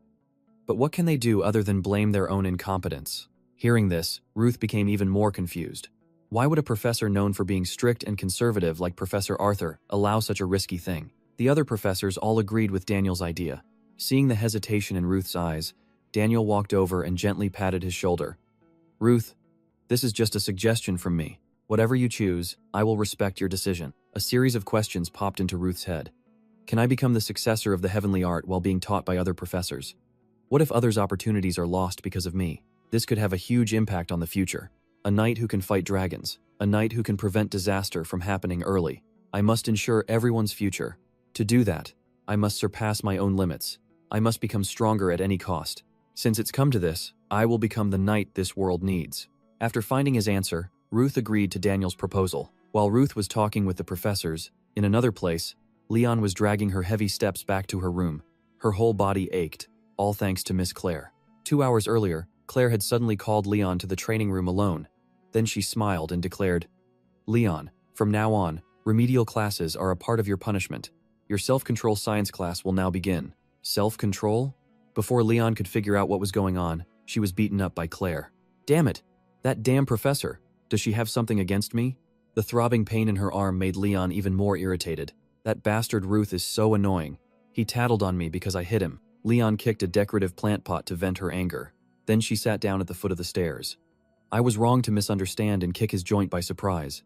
But what can they do other than blame their own incompetence? Hearing this, Ruth became even more confused. Why would a professor known for being strict and conservative like Professor Arthur allow such a risky thing? The other professors all agreed with Daniel's idea. Seeing the hesitation in Ruth's eyes, Daniel walked over and gently patted his shoulder. Ruth, this is just a suggestion from me. Whatever you choose, I will respect your decision. A series of questions popped into Ruth's head. Can I become the successor of the heavenly art while being taught by other professors? What if others' opportunities are lost because of me? This could have a huge impact on the future. A knight who can fight dragons. A knight who can prevent disaster from happening early. I must ensure everyone's future. To do that, I must surpass my own limits. I must become stronger at any cost. Since it's come to this, I will become the knight this world needs. After finding his answer, Ruth agreed to Daniel's proposal. While Ruth was talking with the professors, in another place, Leon was dragging her heavy steps back to her room. Her whole body ached, all thanks to Miss Claire. 2 hours earlier, Claire had suddenly called Leon to the training room alone. Then she smiled and declared, Leon, from now on, remedial classes are a part of your punishment. Your self-control science class will now begin. Self-control? Before Leon could figure out what was going on, she was beaten up by Claire. Damn it! That damn professor! Does she have something against me? The throbbing pain in her arm made Leon even more irritated. That bastard Ruth is so annoying. He tattled on me because I hit him. Leon kicked a decorative plant pot to vent her anger. Then she sat down at the foot of the stairs. I was wrong to misunderstand and kick his joint by surprise.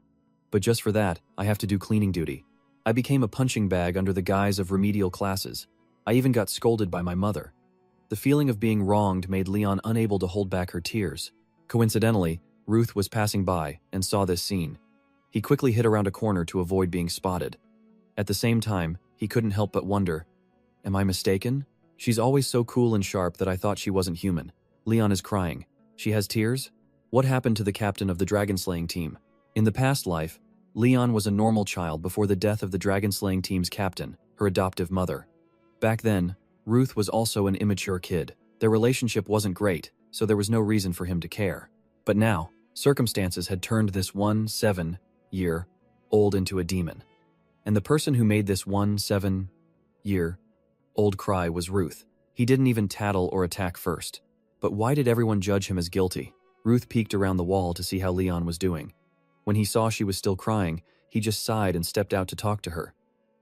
But just for that, I have to do cleaning duty. I became a punching bag under the guise of remedial classes. I even got scolded by my mother. The feeling of being wronged made Leon unable to hold back her tears. Coincidentally, Ruth was passing by and saw this scene. He quickly hid around a corner to avoid being spotted. At the same time, he couldn't help but wonder, am I mistaken? She's always so cool and sharp that I thought she wasn't human. Leon is crying. She has tears? What happened to the captain of the dragon-slaying team? In the past life, Leon was a normal child before the death of the dragon-slaying team's captain, her adoptive mother. Back then, Ruth was also an immature kid. Their relationship wasn't great, so there was no reason for him to care. But now, circumstances had turned this 7-year-old into a demon. And the person who made this 7-year-old cry was Ruth. He didn't even tattle or attack first. But why did everyone judge him as guilty? Ruth peeked around the wall to see how Leon was doing. When he saw she was still crying, he just sighed and stepped out to talk to her.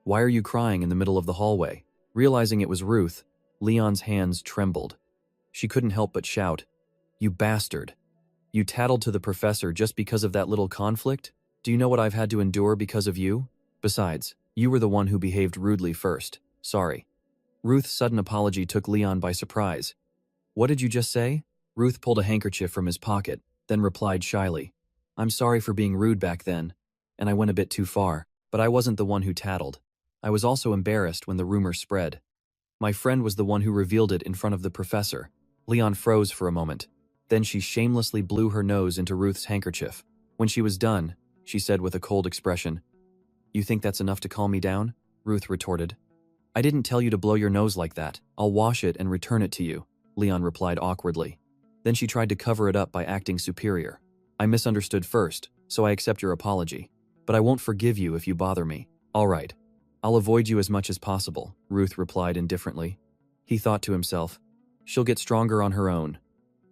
Why are you crying in the middle of the hallway? Realizing it was Ruth, Leon's hands trembled. She couldn't help but shout, You bastard! You tattled to the professor just because of that little conflict? Do you know what I've had to endure because of you? Besides, you were the one who behaved rudely first. Sorry. Ruth's sudden apology took Leon by surprise. What did you just say? Ruth pulled a handkerchief from his pocket, then replied shyly. I'm sorry for being rude back then, and I went a bit too far, but I wasn't the one who tattled. I was also embarrassed when the rumor spread. My friend was the one who revealed it in front of the professor. Leon froze for a moment. Then she shamelessly blew her nose into Ruth's handkerchief. When she was done, she said with a cold expression, You think that's enough to calm me down? Ruth retorted. I didn't tell you to blow your nose like that. I'll wash it and return it to you, Leon replied awkwardly. Then she tried to cover it up by acting superior. I misunderstood first, so I accept your apology. But I won't forgive you if you bother me. All right. I'll avoid you as much as possible, Ruth replied indifferently. He thought to himself, She'll get stronger on her own.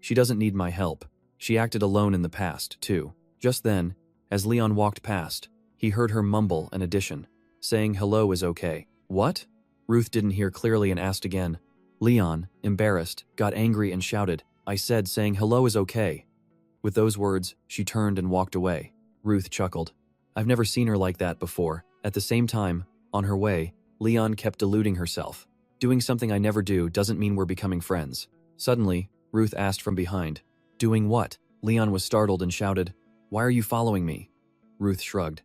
She doesn't need my help. She acted alone in the past, too. Just then, as Leon walked past, he heard her mumble an addition, saying hello is okay. What? Ruth didn't hear clearly and asked again. Leon, embarrassed, got angry and shouted, I said saying hello is okay. With those words, she turned and walked away. Ruth chuckled. I've never seen her like that before. At the same time, on her way, Leon kept deluding herself. Doing something I never do doesn't mean we're becoming friends. Suddenly, Ruth asked from behind, Doing what? Leon was startled and shouted, Why are you following me? Ruth shrugged.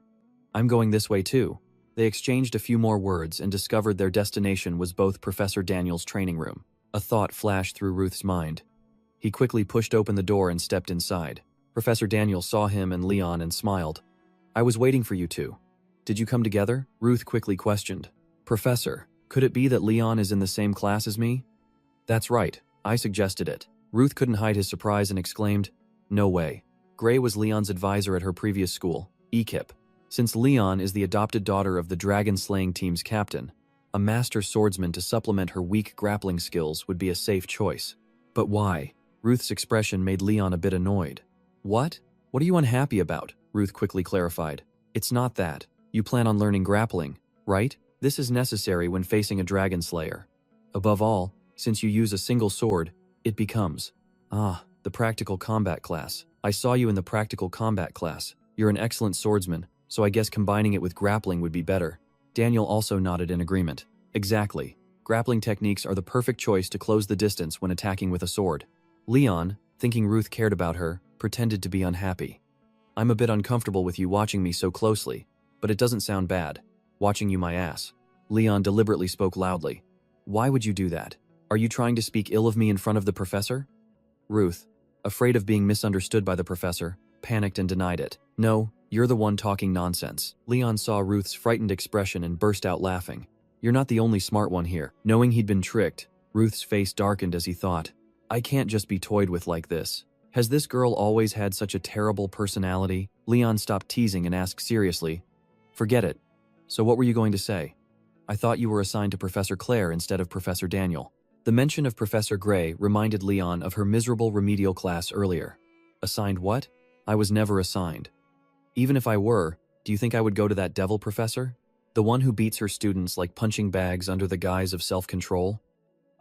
I'm going this way too. They exchanged a few more words and discovered their destination was both Professor Daniel's training room. A thought flashed through Ruth's mind. He quickly pushed open the door and stepped inside. Professor Daniel saw him and Leon and smiled. I was waiting for you two. Did you come together? Ruth quickly questioned. Professor, could it be that Leon is in the same class as me? That's right, I suggested it. Ruth couldn't hide his surprise and exclaimed, no way. Gray was Leon's advisor at her previous school, Ekip. Since Leon is the adopted daughter of the dragon-slaying team's captain, a master swordsman to supplement her weak grappling skills would be a safe choice. But why? Ruth's expression made Leon a bit annoyed. What? What are you unhappy about? Ruth quickly clarified. It's not that. You plan on learning grappling, right? This is necessary when facing a dragon slayer. Above all, since you use a single sword, it becomes… the practical combat class. I saw you in the practical combat class. You're an excellent swordsman, so I guess combining it with grappling would be better. Daniel also nodded in agreement. Exactly. Grappling techniques are the perfect choice to close the distance when attacking with a sword. Leon, thinking Ruth cared about her, pretended to be unhappy. I'm a bit uncomfortable with you watching me so closely, but it doesn't sound bad. Watching you my ass. Leon deliberately spoke loudly. Why would you do that? Are you trying to speak ill of me in front of the professor? Ruth, afraid of being misunderstood by the professor, panicked and denied it. No, you're the one talking nonsense. Leon saw Ruth's frightened expression and burst out laughing. You're not the only smart one here. Knowing he'd been tricked, Ruth's face darkened as he thought, I can't just be toyed with like this. Has this girl always had such a terrible personality? Leon stopped teasing and asked seriously, forget it. So what were you going to say? I thought you were assigned to Professor Claire instead of Professor Daniel. The mention of Professor Gray reminded Leon of her miserable remedial class earlier. Assigned what? I was never assigned. Even if I were, do you think I would go to that devil professor? The one who beats her students like punching bags under the guise of self-control?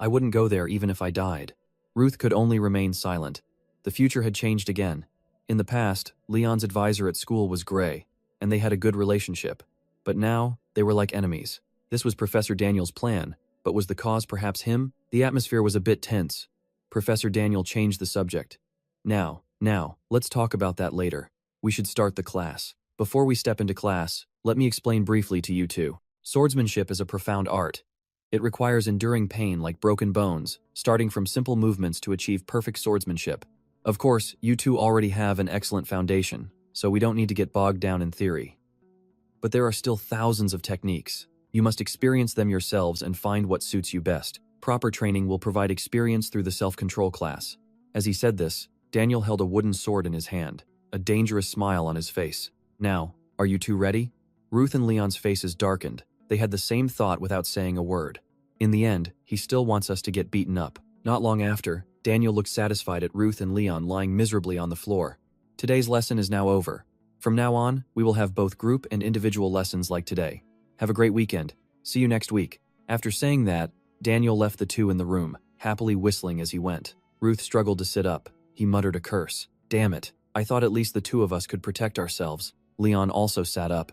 I wouldn't go there even if I died. Ruth could only remain silent. The future had changed again. In the past, Leon's advisor at school was Gray, and they had a good relationship. But now, they were like enemies. This was Professor Daniel's plan, but was the cause perhaps him? The atmosphere was a bit tense. Professor Daniel changed the subject. Now, let's talk about that later. We should start the class. Before we step into class, let me explain briefly to you two. Swordsmanship is a profound art. It requires enduring pain like broken bones, starting from simple movements to achieve perfect swordsmanship. Of course, you two already have an excellent foundation, so we don't need to get bogged down in theory. But there are still thousands of techniques. You must experience them yourselves and find what suits you best. Proper training will provide experience through the self-control class. As he said this, Daniel held a wooden sword in his hand, a dangerous smile on his face. Now, are you two ready? Ruth and Leon's faces darkened. They had the same thought without saying a word. In the end, he still wants us to get beaten up. Not long after, Daniel looked satisfied at Ruth and Leon lying miserably on the floor. Today's lesson is now over. From now on, we will have both group and individual lessons like today. Have a great weekend. See you next week. After saying that, Daniel left the two in the room, happily whistling as he went. Ruth struggled to sit up. He muttered a curse. Damn it. I thought at least the two of us could protect ourselves. Leon also sat up.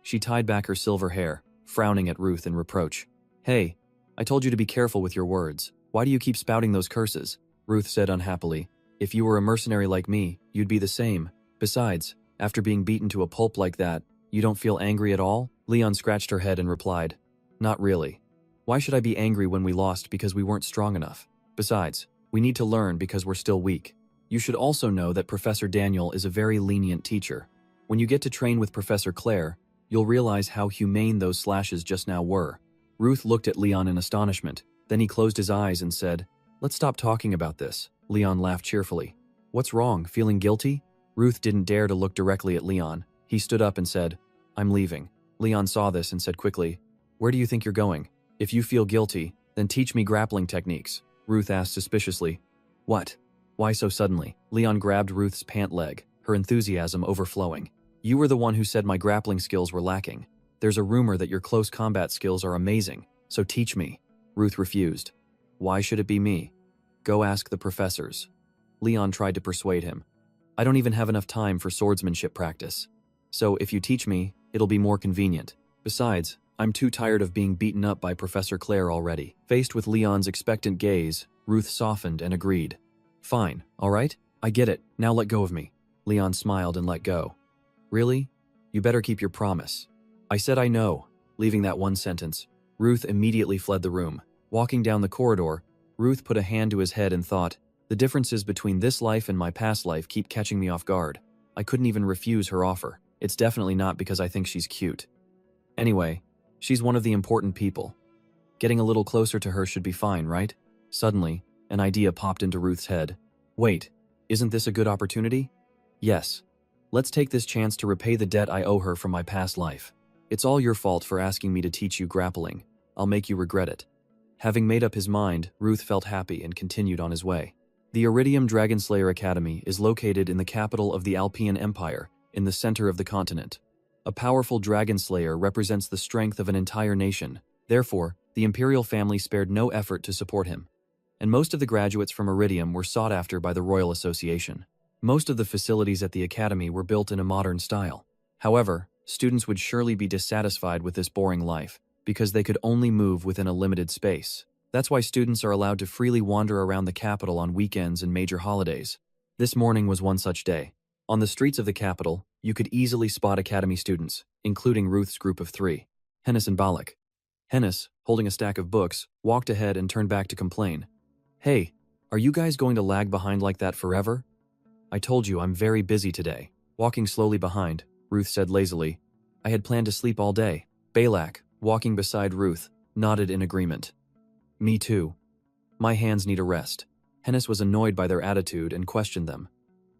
She tied back her silver hair, frowning at Ruth in reproach. Hey, I told you to be careful with your words. Why do you keep spouting those curses? Ruth said unhappily. If you were a mercenary like me, you'd be the same. Besides, after being beaten to a pulp like that, you don't feel angry at all? Leon scratched her head and replied, not really. Why should I be angry when we lost because we weren't strong enough? Besides, we need to learn because we're still weak. You should also know that Professor Daniel is a very lenient teacher. When you get to train with Professor Claire, you'll realize how humane those slashes just now were. Ruth looked at Leon in astonishment. Then he closed his eyes and said, let's stop talking about this. Leon laughed cheerfully. What's wrong, feeling guilty? Ruth didn't dare to look directly at Leon. He stood up and said, I'm leaving. Leon saw this and said quickly, where do you think you're going? If you feel guilty, then teach me grappling techniques. Ruth asked suspiciously. What? Why so suddenly? Leon grabbed Ruth's pant leg, her enthusiasm overflowing. You were the one who said my grappling skills were lacking. There's a rumor that your close combat skills are amazing, so teach me. Ruth refused. Why should it be me? Go ask the professors. Leon tried to persuade him. I don't even have enough time for swordsmanship practice. So if you teach me, it'll be more convenient. Besides, I'm too tired of being beaten up by Professor Claire already. Faced with Leon's expectant gaze, Ruth softened and agreed. Fine, all right? I get it. Now let go of me. Leon smiled and let go. Really? You better keep your promise. I said I know. Leaving that one sentence, Ruth immediately fled the room. Walking down the corridor, Ruth put a hand to his head and thought, the differences between this life and my past life keep catching me off guard. I couldn't even refuse her offer. It's definitely not because I think she's cute. Anyway, she's one of the important people. Getting a little closer to her should be fine, right? Suddenly, an idea popped into Ruth's head. Wait, isn't this a good opportunity? Yes. Let's take this chance to repay the debt I owe her from my past life. It's all your fault for asking me to teach you grappling. I'll make you regret it. Having made up his mind, Ruth felt happy and continued on his way. The Iridium Dragonslayer Academy is located in the capital of the Alpian Empire, in the center of the continent. A powerful dragon slayer represents the strength of an entire nation. Therefore, the imperial family spared no effort to support him. And most of the graduates from Iridium were sought after by the Royal Association. Most of the facilities at the academy were built in a modern style. However, students would surely be dissatisfied with this boring life, because they could only move within a limited space. That's why students are allowed to freely wander around the capital on weekends and major holidays. This morning was one such day. On the streets of the capital, you could easily spot academy students, including Ruth's group of 3, Hennis and Balak. Hennis, holding a stack of books, walked ahead and turned back to complain. Hey, are you guys going to lag behind like that forever? I told you I'm very busy today. Walking slowly behind, Ruth said lazily. I had planned to sleep all day. Balak, walking beside Ruth, nodded in agreement. Me too. My hands need a rest. Hennis was annoyed by their attitude and questioned them.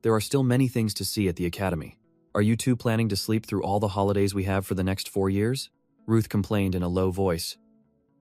There are still many things to see at the academy. Are you two planning to sleep through all the holidays we have for the next 4 years? Ruth complained in a low voice.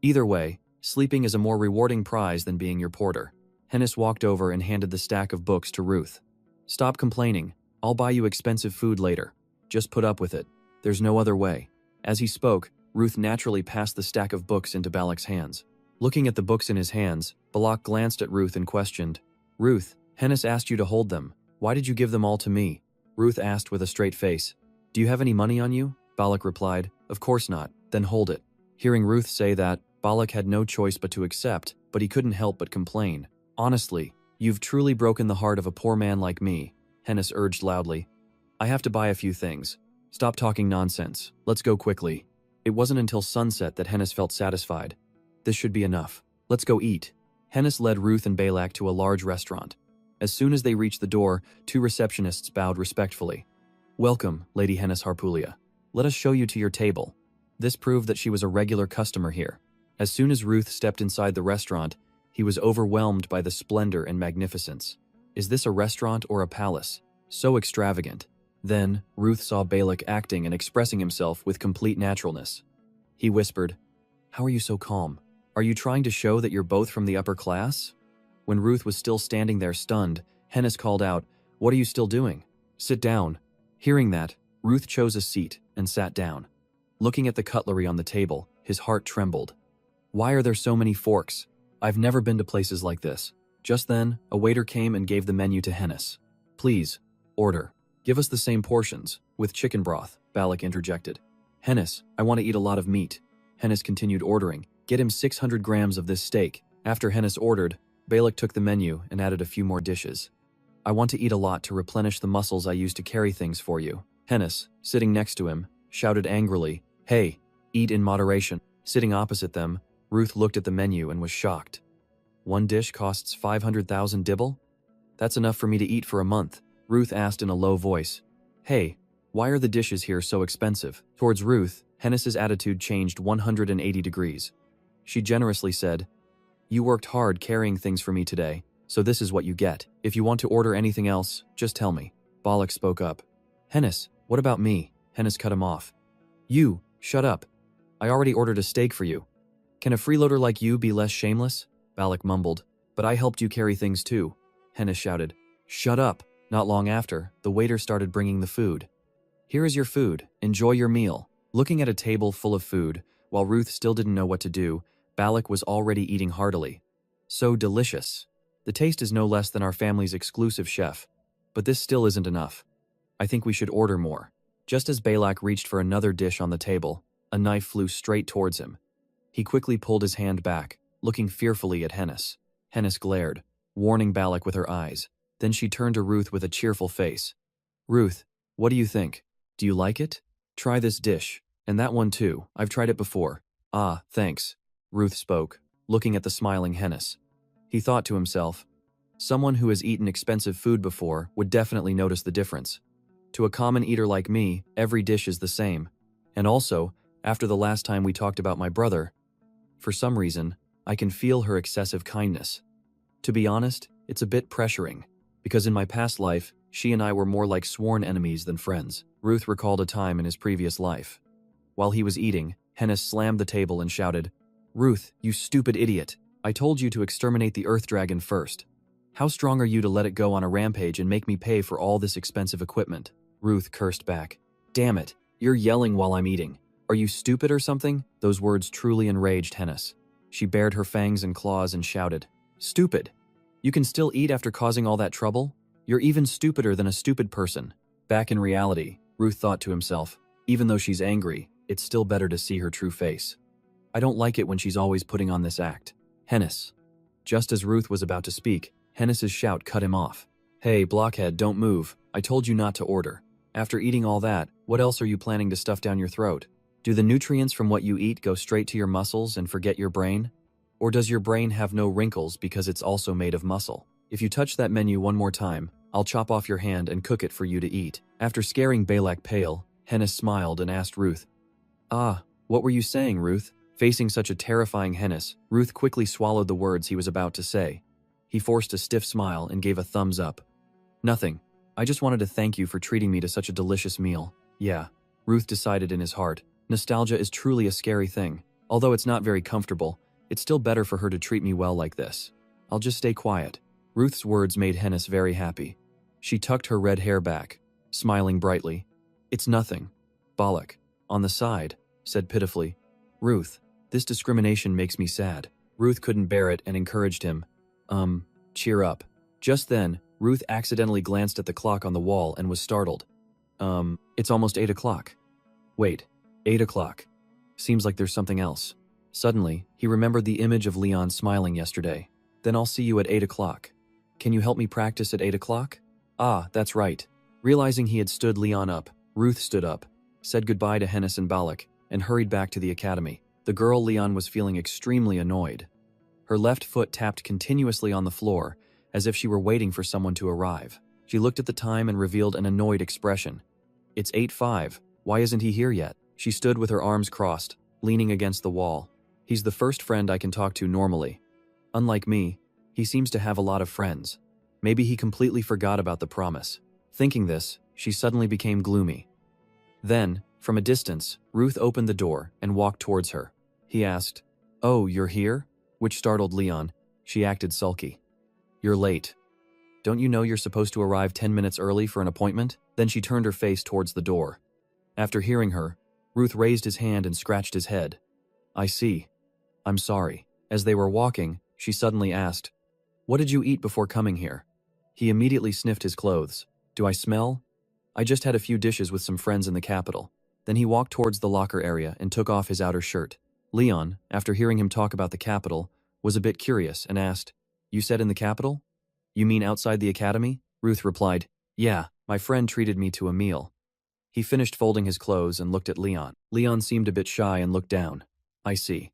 Either way, sleeping is a more rewarding prize than being your porter. Hennis walked over and handed the stack of books to Ruth. Stop complaining. I'll buy you expensive food later. Just put up with it. There's no other way. As he spoke, Ruth naturally passed the stack of books into Balak's hands. Looking at the books in his hands, Balak glanced at Ruth and questioned, Ruth, Hennis asked you to hold them. Why did you give them all to me? Ruth asked with a straight face. Do you have any money on you? Balak replied, Of course not. Then hold it. Hearing Ruth say that, Balak had no choice but to accept, but he couldn't help but complain. Honestly, you've truly broken the heart of a poor man like me, Hennis urged loudly. I have to buy a few things. Stop talking nonsense. Let's go quickly. It wasn't until sunset that Hennis felt satisfied. This should be enough. Let's go eat. Hennis led Ruth and Balak to a large restaurant. As soon as they reached the door, 2 receptionists bowed respectfully. Welcome, Lady Hennis Harpulia. Let us show you to your table. This proved that she was a regular customer here. As soon as Ruth stepped inside the restaurant, he was overwhelmed by the splendor and magnificence. Is this a restaurant or a palace? So extravagant. Then, Ruth saw Balak acting and expressing himself with complete naturalness. He whispered, How are you so calm? Are you trying to show that you're both from the upper class? When Ruth was still standing there stunned, Hennis called out, What are you still doing? Sit down. Hearing that, Ruth chose a seat and sat down. Looking at the cutlery on the table, his heart trembled. Why are there so many forks? I've never been to places like this. Just then, a waiter came and gave the menu to Hennis. Please, order. Give us the same portions, with chicken broth, Balak interjected. Hennis, I want to eat a lot of meat. Hennis continued ordering. Get him 600 grams of this steak. After Hennis ordered, Balak took the menu and added a few more dishes. I want to eat a lot to replenish the muscles I use to carry things for you. Hennis, sitting next to him, shouted angrily, Hey, eat in moderation. Sitting opposite them, Ruth looked at the menu and was shocked. One dish costs 500,000 dibble? That's enough for me to eat for a month, Ruth asked in a low voice. Hey, why are the dishes here so expensive? Towards Ruth, Hennis's attitude changed 180 degrees. She generously said, You worked hard carrying things for me today, so this is what you get. If you want to order anything else, just tell me. Balak spoke up. Hennis, what about me? Hennis cut him off. You, shut up. I already ordered a steak for you. Can a freeloader like you be less shameless? Balak mumbled. But I helped you carry things too, Hennis shouted. Shut up. Not long after, the waiter started bringing the food. Here is your food. Enjoy your meal. Looking at a table full of food, while Ruth still didn't know what to do, Balak was already eating heartily. So delicious. The taste is no less than our family's exclusive chef. But this still isn't enough. I think we should order more. Just as Balak reached for another dish on the table, a knife flew straight towards him. He quickly pulled his hand back, looking fearfully at Hennis. Hennis glared, warning Balak with her eyes. Then she turned to Ruth with a cheerful face. Ruth, what do you think? Do you like it? Try this dish. And that one too, I've tried it before. Ah, thanks. Ruth spoke, looking at the smiling Hennis. He thought to himself, someone who has eaten expensive food before would definitely notice the difference. To a common eater like me, every dish is the same. And also, after the last time we talked about my brother, for some reason, I can feel her excessive kindness. To be honest, it's a bit pressuring, because in my past life, she and I were more like sworn enemies than friends. Ruth recalled a time in his previous life. While he was eating, Hennis slammed the table and shouted, Ruth, you stupid idiot! I told you to exterminate the Earth Dragon first. How strong are you to let it go on a rampage and make me pay for all this expensive equipment? Ruth cursed back. Damn it, you're yelling while I'm eating. Are you stupid or something? Those words truly enraged Hennis. She bared her fangs and claws and shouted, Stupid! You can still eat after causing all that trouble? You're even stupider than a stupid person. Back in reality, Ruth thought to himself, even though she's angry, it's still better to see her true face. I don't like it when she's always putting on this act. Hennis. Just as Ruth was about to speak, Hennis's shout cut him off. Hey, blockhead, don't move. I told you not to order. After eating all that, what else are you planning to stuff down your throat? Do the nutrients from what you eat go straight to your muscles and forget your brain? Or does your brain have no wrinkles because it's also made of muscle? If you touch that menu one more time, I'll chop off your hand and cook it for you to eat. After scaring Balak pale, Hennis smiled and asked Ruth, Ah, what were you saying, Ruth? Facing such a terrifying Hennis, Ruth quickly swallowed the words he was about to say. He forced a stiff smile and gave a thumbs up. Nothing. I just wanted to thank you for treating me to such a delicious meal. Yeah, Ruth decided in his heart. Nostalgia is truly a scary thing. Although it's not very comfortable, it's still better for her to treat me well like this. I'll just stay quiet. Ruth's words made Hennis very happy. She tucked her red hair back, smiling brightly. It's nothing. Balak, on the side, said pitifully, Ruth, this discrimination makes me sad. Ruth couldn't bear it and encouraged him. Cheer up. Just then, Ruth accidentally glanced at the clock on the wall and was startled. It's almost 8 o'clock. Wait, 8 o'clock. Seems like there's something else. Suddenly, he remembered the image of Leon smiling yesterday. Then I'll see you at 8 o'clock. Can you help me practice at 8 o'clock? Ah, that's right. Realizing he had stood Leon up, Ruth stood up, said goodbye to Hennis and Balak, and hurried back to the academy. The girl Leon was feeling extremely annoyed. Her left foot tapped continuously on the floor, as if she were waiting for someone to arrive. She looked at the time and revealed an annoyed expression. It's 8:05. Why isn't he here yet? She stood with her arms crossed, leaning against the wall. He's the first friend I can talk to normally. Unlike me, he seems to have a lot of friends. Maybe he completely forgot about the promise. Thinking this, she suddenly became gloomy. Then, from a distance, Ruth opened the door and walked towards her. He asked, Oh, you're here? Which startled Leon. She acted sulky. You're late. Don't you know you're supposed to arrive 10 minutes early for an appointment? Then she turned her face towards the door. After hearing her, Ruth raised his hand and scratched his head. I see. I'm sorry. As they were walking, she suddenly asked, What did you eat before coming here? He immediately sniffed his clothes. Do I smell? I just had a few dishes with some friends in the capital. Then he walked towards the locker area and took off his outer shirt. Leon, after hearing him talk about the capital, was a bit curious and asked, You said in the capital? You mean outside the academy? Ruth replied, Yeah, my friend treated me to a meal. He finished folding his clothes and looked at Leon. Leon seemed a bit shy and looked down. I see.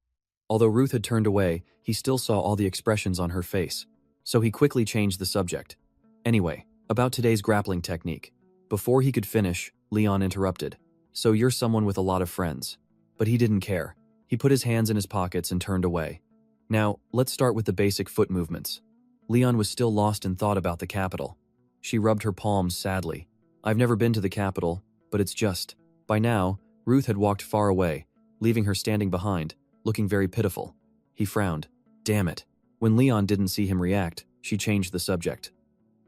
Although Ruth had turned away, he still saw all the expressions on her face. So he quickly changed the subject. Anyway, about today's grappling technique. Before he could finish, Leon interrupted. So you're someone with a lot of friends. But he didn't care. He put his hands in his pockets and turned away. Now, let's start with the basic foot movements. Leon was still lost in thought about the capital. She rubbed her palms sadly. I've never been to the capital, but it's just. By now, Ruth had walked far away, leaving her standing behind, looking very pitiful. He frowned. Damn it. When Leon didn't see him react, she changed the subject.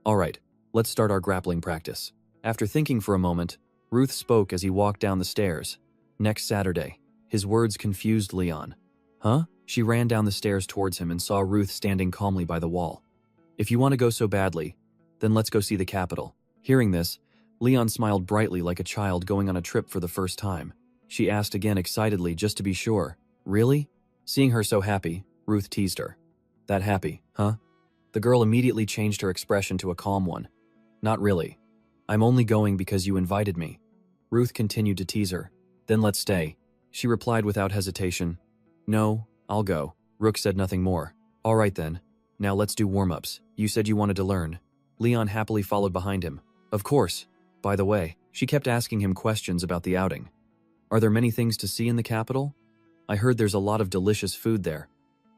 All right, let's start our grappling practice. After thinking for a moment, Ruth spoke as he walked down the stairs. Next Saturday. His words confused Leon. Huh? She ran down the stairs towards him and saw Ruth standing calmly by the wall. If you want to go so badly, then let's go see the capital. Hearing this, Leon smiled brightly like a child going on a trip for the first time. She asked again excitedly just to be sure. Really? Seeing her so happy, Ruth teased her. That happy, huh? The girl immediately changed her expression to a calm one. Not really. I'm only going because you invited me. Ruth continued to tease her. Then let's stay. She replied without hesitation. No, I'll go. Rook said nothing more. All right then. Now let's do warm-ups. You said you wanted to learn. Leon happily followed behind him. Of course. By the way, she kept asking him questions about the outing. Are there many things to see in the capital? I heard there's a lot of delicious food there.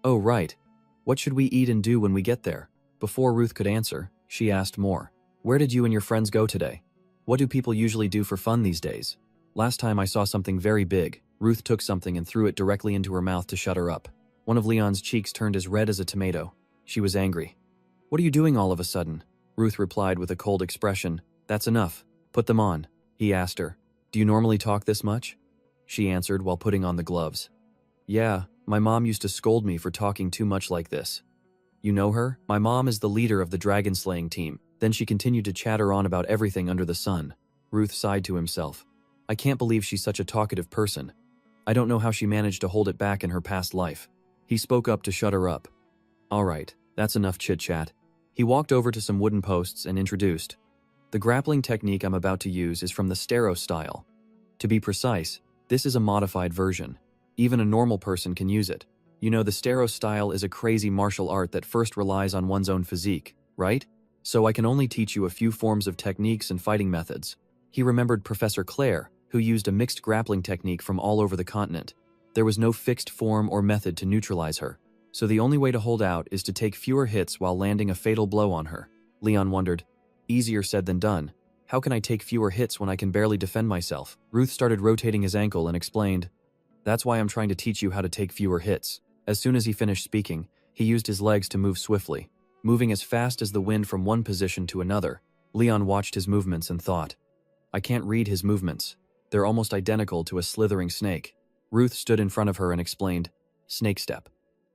Oh, right. What should we eat and do when we get there? Before Ruth could answer, she asked more. Where did you and your friends go today? What do people usually do for fun these days? Last time I saw something very big. Ruth took something and threw it directly into her mouth to shut her up. One of Leon's cheeks turned as red as a tomato. She was angry. What are you doing all of a sudden? Ruth replied with a cold expression. That's enough. Put them on. He asked her. Do you normally talk this much? She answered while putting on the gloves. Yeah, my mom used to scold me for talking too much like this. You know her? My mom is the leader of the dragon slaying team. Then she continued to chatter on about everything under the sun. Ruth sighed to himself. I can't believe she's such a talkative person. I don't know how she managed to hold it back in her past life. He spoke up to shut her up. All right, that's enough chit-chat. He walked over to some wooden posts and introduced. The grappling technique I'm about to use is from the Stero style. To be precise, this is a modified version. Even a normal person can use it. You know, the Stero style is a crazy martial art that first relies on one's own physique, right? So I can only teach you a few forms of techniques and fighting methods. He remembered Professor Claire, who used a mixed grappling technique from all over the continent. There was no fixed form or method to neutralize her, so the only way to hold out is to take fewer hits while landing a fatal blow on her. Leon wondered, easier said than done. How can I take fewer hits when I can barely defend myself? Ruth started rotating his ankle and explained, that's why I'm trying to teach you how to take fewer hits. As soon as he finished speaking, he used his legs to move swiftly, moving as fast as the wind from one position to another. Leon watched his movements and thought, I can't read his movements. They're almost identical to a slithering snake. Ruth stood in front of her and explained, snake step.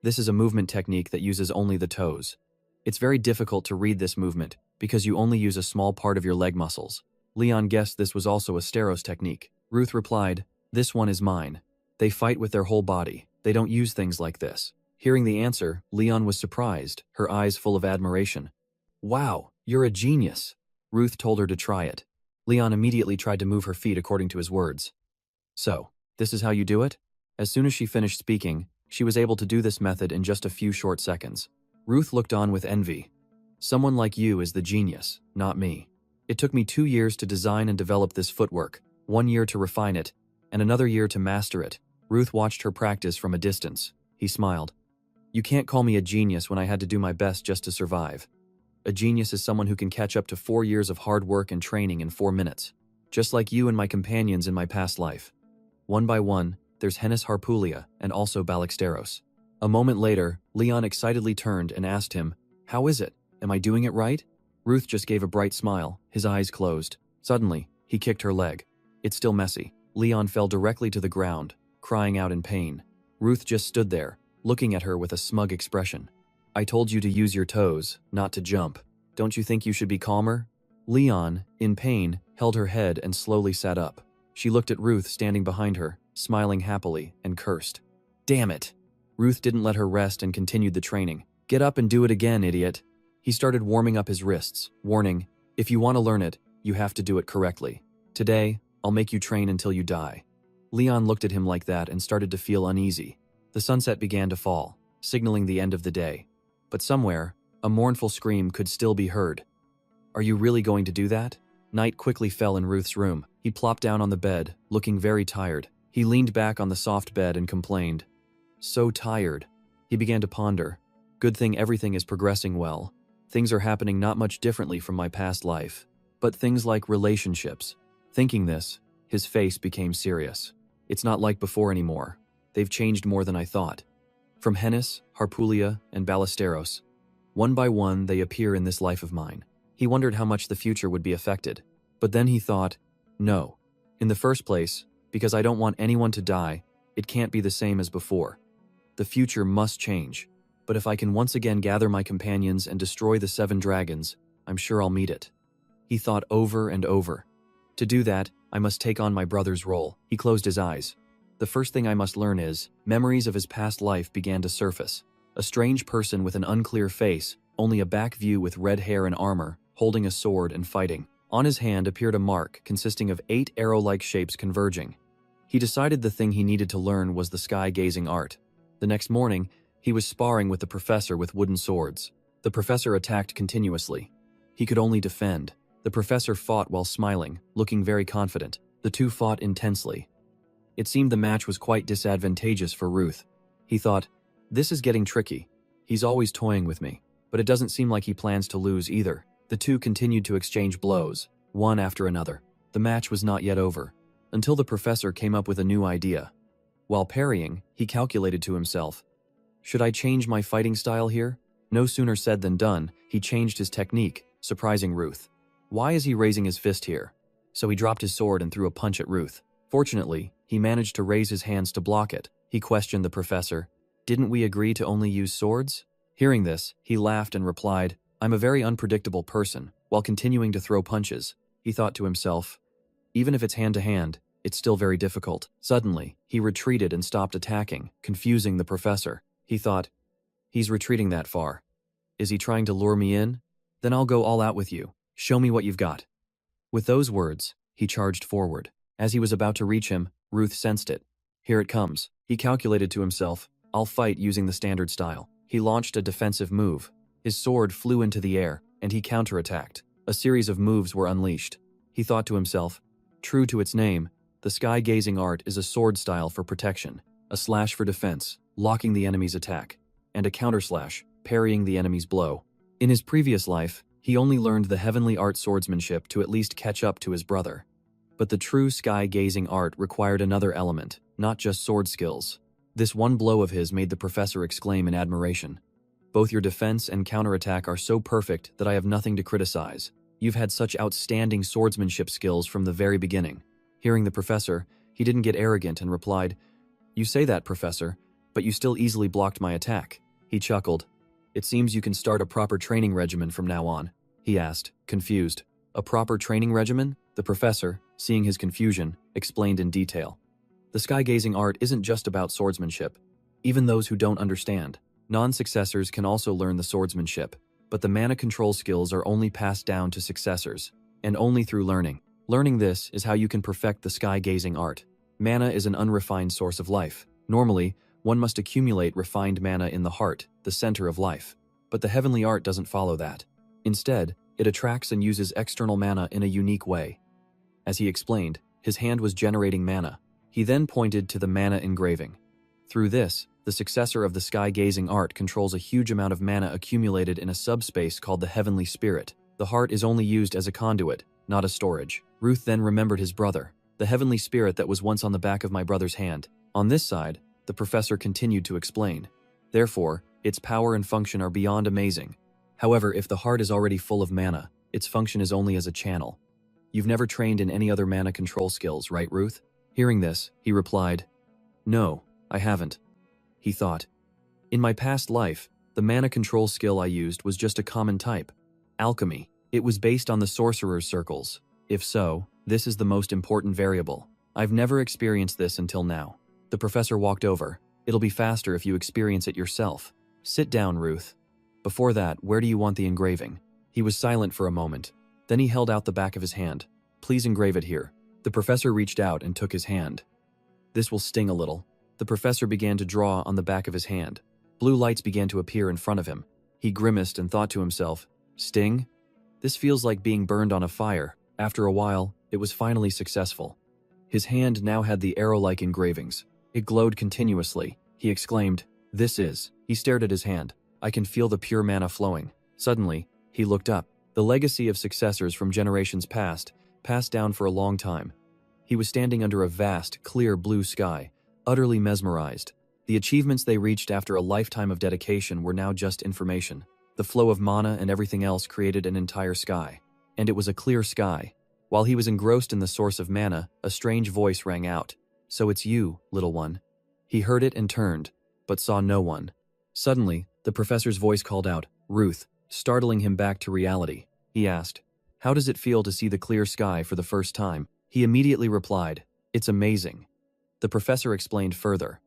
This is a movement technique that uses only the toes. It's very difficult to read this movement because you only use a small part of your leg muscles. Leon guessed this was also a Steros technique. Ruth replied, this one is mine. They fight with their whole body. They don't use things like this. Hearing the answer, Leon was surprised, her eyes full of admiration. Wow, you're a genius. Ruth told her to try it. Leon immediately tried to move her feet according to his words. So, this is how you do it? As soon as she finished speaking, she was able to do this method in just a few short seconds. Ruth looked on with envy. Someone like you is the genius, not me. It took me 2 years to design and develop this footwork, 1 year to refine it, and another year to master it. Ruth watched her practice from a distance. He smiled. You can't call me a genius when I had to do my best just to survive. A genius is someone who can catch up to 4 years of hard work and training in 4 minutes. Just like you and my companions in my past life. One by one, there's Hennis Harpulia and also Balixteros. A moment later, Leon excitedly turned and asked him, how is it? Am I doing it right? Ruth just gave a bright smile, his eyes closed. Suddenly, he kicked her leg. It's still messy. Leon fell directly to the ground, crying out in pain. Ruth just stood there, looking at her with a smug expression. I told you to use your toes, not to jump. Don't you think you should be calmer? Leon, in pain, held her head and slowly sat up. She looked at Ruth standing behind her, smiling happily, and cursed. Damn it! Ruth didn't let her rest and continued the training. Get up and do it again, idiot. He started warming up his wrists, warning, if you want to learn it, you have to do it correctly. Today, I'll make you train until you die. Leon looked at him like that and started to feel uneasy. The sunset began to fall, signaling the end of the day. But somewhere, a mournful scream could still be heard. Are you really going to do that? Night quickly fell in Ruth's room. He plopped down on the bed, looking very tired. He leaned back on the soft bed and complained. So tired. He began to ponder. Good thing everything is progressing well. Things are happening not much differently from my past life. But things like relationships. Thinking this, his face became serious. It's not like before anymore. They've changed more than I thought. From Hennis, Harpulia, and Ballesteros. One by one, they appear in this life of mine. He wondered how much the future would be affected. But then he thought, no. In the first place, because I don't want anyone to die, it can't be the same as before. The future must change. But if I can once again gather my companions and destroy the 7 dragons, I'm sure I'll meet it. He thought over and over. To do that, I must take on my brother's role. He closed his eyes. The first thing I must learn is, memories of his past life began to surface. A strange person with an unclear face, only a back view with red hair and armor, holding a sword and fighting. On his hand appeared a mark consisting of 8 arrow-like shapes converging. He decided the thing he needed to learn was the sky-gazing art. The next morning, he was sparring with the professor with wooden swords. The professor attacked continuously. He could only defend. The professor fought while smiling, looking very confident. The two fought intensely. It seemed the match was quite disadvantageous for Ruth. He thought, this is getting tricky. He's always toying with me, but it doesn't seem like he plans to lose either. The two continued to exchange blows, one after another. The match was not yet over, until the professor came up with a new idea. While parrying, he calculated to himself, should I change my fighting style here? No sooner said than done, he changed his technique, surprising Ruth. Why is he raising his fist here? So he dropped his sword and threw a punch at Ruth. Fortunately, he managed to raise his hands to block it. He questioned the professor, didn't we agree to only use swords? Hearing this, he laughed and replied, I'm a very unpredictable person, while continuing to throw punches. He thought to himself, even if it's hand-to-hand, it's still very difficult. Suddenly, he retreated and stopped attacking, confusing the professor. He thought, he's retreating that far. Is he trying to lure me in? Then I'll go all out with you. Show me what you've got. With those words, he charged forward. As he was about to reach him, Ruth sensed it. Here it comes. He calculated to himself, I'll fight using the standard style. He launched a defensive move. His sword flew into the air, and he counterattacked. A series of moves were unleashed. He thought to himself, true to its name, the sky-gazing art is a sword style for protection, a slash for defense, locking the enemy's attack, and a counterslash, parrying the enemy's blow. In his previous life, he only learned the heavenly art swordsmanship to at least catch up to his brother. But the true sky-gazing art required another element, not just sword skills. This one blow of his made the professor exclaim in admiration. Both your defense and counterattack are so perfect that I have nothing to criticize. You've had such outstanding swordsmanship skills from the very beginning. Hearing the professor, he didn't get arrogant and replied, you say that, professor, but you still easily blocked my attack. He chuckled. It seems you can start a proper training regimen from now on, he asked, confused. A proper training regimen? The professor, seeing his confusion, explained in detail. The sky-gazing art isn't just about swordsmanship. Even those who don't understand, non-successors can also learn the swordsmanship, but the mana control skills are only passed down to successors, and only through learning. Learning this is how you can perfect the sky-gazing art. Mana is an unrefined source of life. Normally, one must accumulate refined mana in the heart, the center of life. But the heavenly art doesn't follow that. Instead, it attracts and uses external mana in a unique way. As he explained, his hand was generating mana. He then pointed to the mana engraving. Through this, the successor of the sky-gazing art controls a huge amount of mana accumulated in a subspace called the heavenly spirit. The heart is only used as a conduit, not a storage. Ruth then remembered his brother, the heavenly spirit that was once on the back of my brother's hand. On this side, the professor continued to explain. Therefore, its power and function are beyond amazing. However, if the heart is already full of mana, its function is only as a channel. You've never trained in any other mana control skills, right, Ruth? Hearing this, he replied, no, I haven't. He thought, in my past life, the mana control skill I used was just a common type, alchemy. It was based on the sorcerer's circles. If so, this is the most important variable. I've never experienced this until now. The professor walked over. It'll be faster if you experience it yourself. Sit down, Ruth. Before that, where do you want the engraving? He was silent for a moment. Then he held out the back of his hand. Please engrave it here. The professor reached out and took his hand. This will sting a little. The professor began to draw on the back of his hand. Blue lights began to appear in front of him. He grimaced and thought to himself, sting? This feels like being burned on a fire. After a while, it was finally successful. His hand now had the arrow-like engravings. It glowed continuously. He exclaimed, this is. He stared at his hand. I can feel the pure mana flowing. Suddenly, he looked up. The legacy of successors from generations past, passed down for a long time. He was standing under a vast, clear blue sky, utterly mesmerized. The achievements they reached after a lifetime of dedication were now just information. The flow of mana and everything else created an entire sky. And it was a clear sky. While he was engrossed in the source of mana, a strange voice rang out. So it's you, little one. He heard it and turned, but saw no one. Suddenly, the professor's voice called out, Ruth, startling him back to reality. He asked, how does it feel to see the clear sky for the first time? He immediately replied, it's amazing. The professor explained further.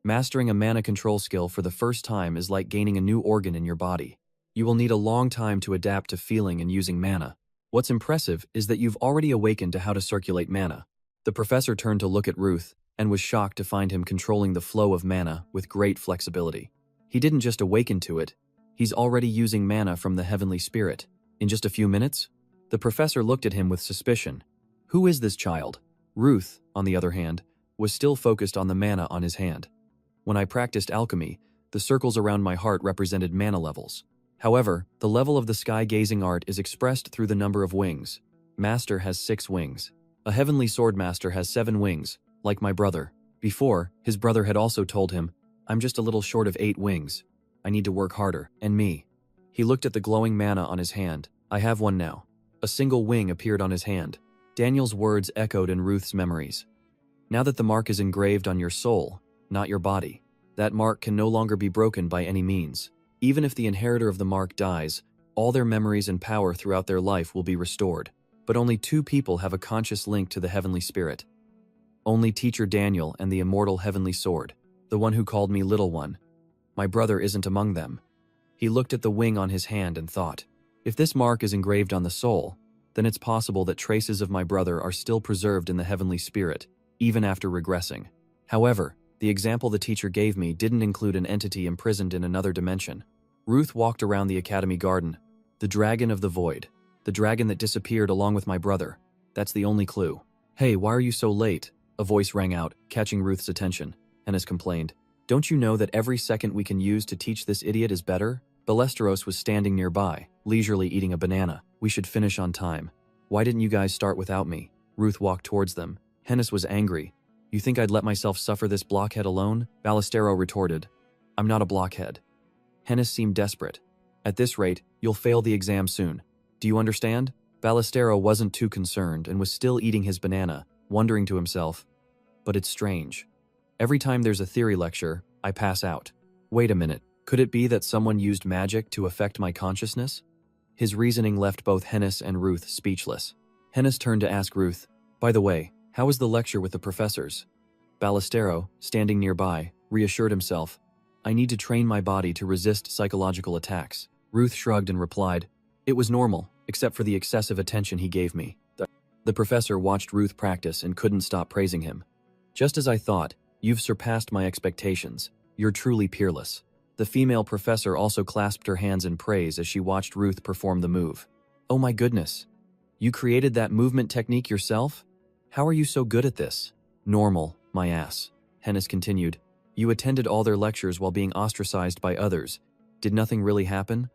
Mastering a mana control skill for the first time is like gaining a new organ in your body. You will need a long time to adapt to feeling and using mana. What's impressive is that you've already awakened to how to circulate mana. The professor turned to look at Ruth and was shocked to find him controlling the flow of mana with great flexibility. He didn't just awaken to it, he's already using mana from the heavenly spirit. In just a few minutes? The professor looked at him with suspicion. Who is this child? Ruth, on the other hand, was still focused on the mana on his hand. When I practiced alchemy, the circles around my heart represented mana levels. However, the level of the sky-gazing art is expressed through the number of wings. Master has 6 wings. A heavenly sword master has 7 wings, like my brother. Before, his brother had also told him, I'm just a little short of 8 wings. I need to work harder, and me. He looked at the glowing mana on his hand. I have one now. A single wing appeared on his hand. Daniel's words echoed in Ruth's memories. Now that the mark is engraved on your soul, not your body, that mark can no longer be broken by any means. Even if the inheritor of the mark dies, all their memories and power throughout their life will be restored. But only 2 people have a conscious link to the heavenly spirit. Only Teacher Daniel and the immortal heavenly sword, the one who called me Little One. My brother isn't among them. He looked at the wing on his hand and thought, if this mark is engraved on the soul, then it's possible that traces of my brother are still preserved in the heavenly spirit, even after regressing. However, the example the teacher gave me didn't include an entity imprisoned in another dimension. Ruth walked around the academy garden. The dragon of the void. The dragon that disappeared along with my brother. That's the only clue. Hey, why are you so late? A voice rang out, catching Ruth's attention. Hennis complained. Don't you know that every second we can use to teach this idiot is better? Ballesteros was standing nearby, leisurely eating a banana. We should finish on time. Why didn't you guys start without me? Ruth walked towards them. Hennis was angry. You think I'd let myself suffer this blockhead alone? Ballestero retorted. I'm not a blockhead. Hennis seemed desperate. At this rate, you'll fail the exam soon. Do you understand? Ballestero wasn't too concerned and was still eating his banana, wondering to himself, but it's strange. Every time there's a theory lecture, I pass out. Wait a minute, could it be that someone used magic to affect my consciousness? His reasoning left both Hennis and Ruth speechless. Hennis turned to ask Ruth, by the way, how was the lecture with the professors? Ballestero, standing nearby, reassured himself, I need to train my body to resist psychological attacks. Ruth shrugged and replied, it was normal, except for the excessive attention he gave me. The professor watched Ruth practice and couldn't stop praising him. Just as I thought, you've surpassed my expectations. You're truly peerless. The female professor also clasped her hands in praise as she watched Ruth perform the move. Oh my goodness. You created that movement technique yourself? How are you so good at this? Normal, my ass. Hennis continued. You attended all their lectures while being ostracized by others. Did nothing really happen?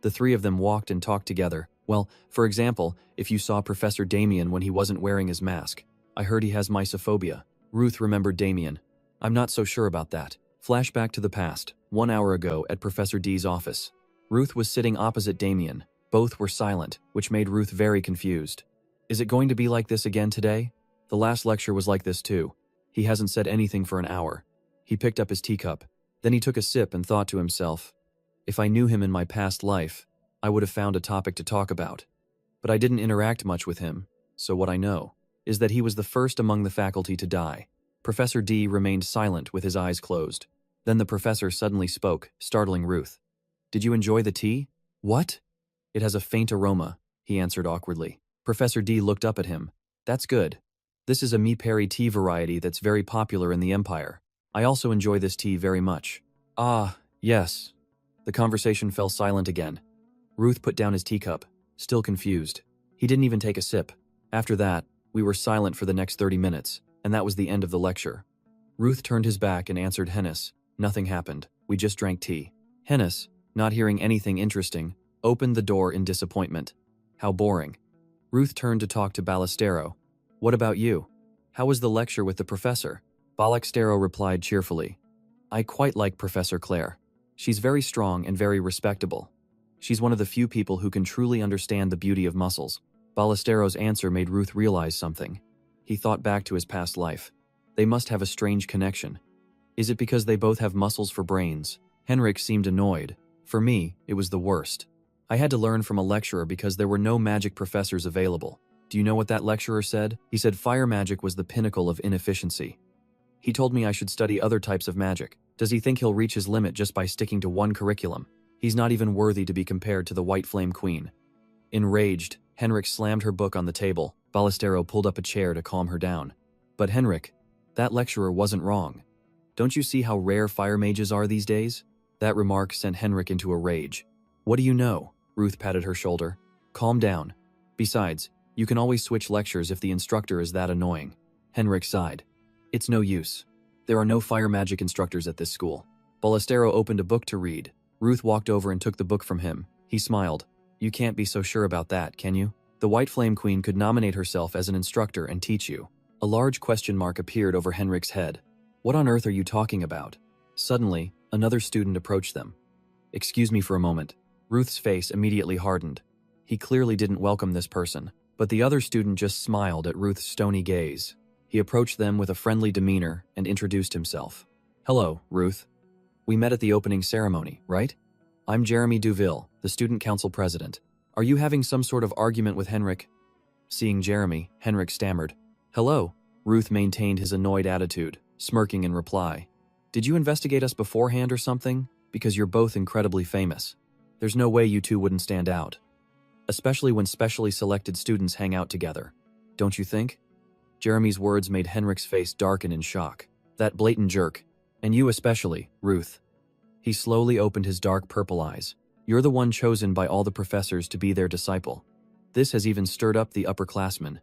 The 3 of them walked and talked together. Well, for example, if you saw Professor Damien when he wasn't wearing his mask. I heard he has mysophobia. Ruth remembered Damien. I'm not so sure about that. Flashback to the past, 1 hour ago at Professor D's office. Ruth was sitting opposite Damien. Both were silent, which made Ruth very confused. Is it going to be like this again today? The last lecture was like this too. He hasn't said anything for an hour. He picked up his teacup. Then he took a sip and thought to himself, if I knew him in my past life, I would have found a topic to talk about. But I didn't interact much with him, so what I know is that he was the first among the faculty to die. Professor D remained silent with his eyes closed. Then the professor suddenly spoke, startling Ruth. Did you enjoy the tea? What? It has a faint aroma, he answered awkwardly. Professor D looked up at him. That's good. This is a Mi Peri tea variety that's very popular in the Empire. I also enjoy this tea very much. Ah, yes. The conversation fell silent again. Ruth put down his teacup, still confused. He didn't even take a sip. After that, we were silent for the next 30 minutes, and that was the end of the lecture. Ruth turned his back and answered Hennis. Nothing happened. We just drank tea. Hennis, not hearing anything interesting, opened the door in disappointment. How boring. Ruth turned to talk to Ballestero. What about you? How was the lecture with the professor? Ballestero replied cheerfully. I quite like Professor Claire. She's very strong and very respectable. She's one of the few people who can truly understand the beauty of muscles. Ballestero's answer made Ruth realize something. He thought back to his past life. They must have a strange connection. Is it because they both have muscles for brains? Henrik seemed annoyed. For me, it was the worst. I had to learn from a lecturer because there were no magic professors available. Do you know what that lecturer said? He said fire magic was the pinnacle of inefficiency. He told me I should study other types of magic. Does he think he'll reach his limit just by sticking to one curriculum? He's not even worthy to be compared to the White Flame Queen. Enraged, Henrik slammed her book on the table. Ballestero pulled up a chair to calm her down. But Henrik, that lecturer wasn't wrong. Don't you see how rare fire mages are these days? That remark sent Henrik into a rage. What do you know? Ruth patted her shoulder. Calm down. Besides, you can always switch lectures if the instructor is that annoying. Henrik sighed. It's no use. There are no fire magic instructors at this school. Ballestero opened a book to read. Ruth walked over and took the book from him. He smiled. You can't be so sure about that, can you? The White Flame Queen could nominate herself as an instructor and teach you. A large question mark appeared over Henrik's head. What on earth are you talking about? Suddenly, another student approached them. Excuse me for a moment. Ruth's face immediately hardened. He clearly didn't welcome this person, but the other student just smiled at Ruth's stony gaze. He approached them with a friendly demeanor and introduced himself. Hello, Ruth. We met at the opening ceremony, right? I'm Jeremy Duville, the student council president. Are you having some sort of argument with Henrik? Seeing Jeremy, Henrik stammered. Hello. Ruth maintained his annoyed attitude, smirking in reply. Did you investigate us beforehand or something? Because you're both incredibly famous. There's no way you two wouldn't stand out. Especially when specially selected students hang out together. Don't you think? Jeremy's words made Henrik's face darken in shock. That blatant jerk. And you especially, Ruth. He slowly opened his dark purple eyes. You're the one chosen by all the professors to be their disciple. This has even stirred up the upperclassmen.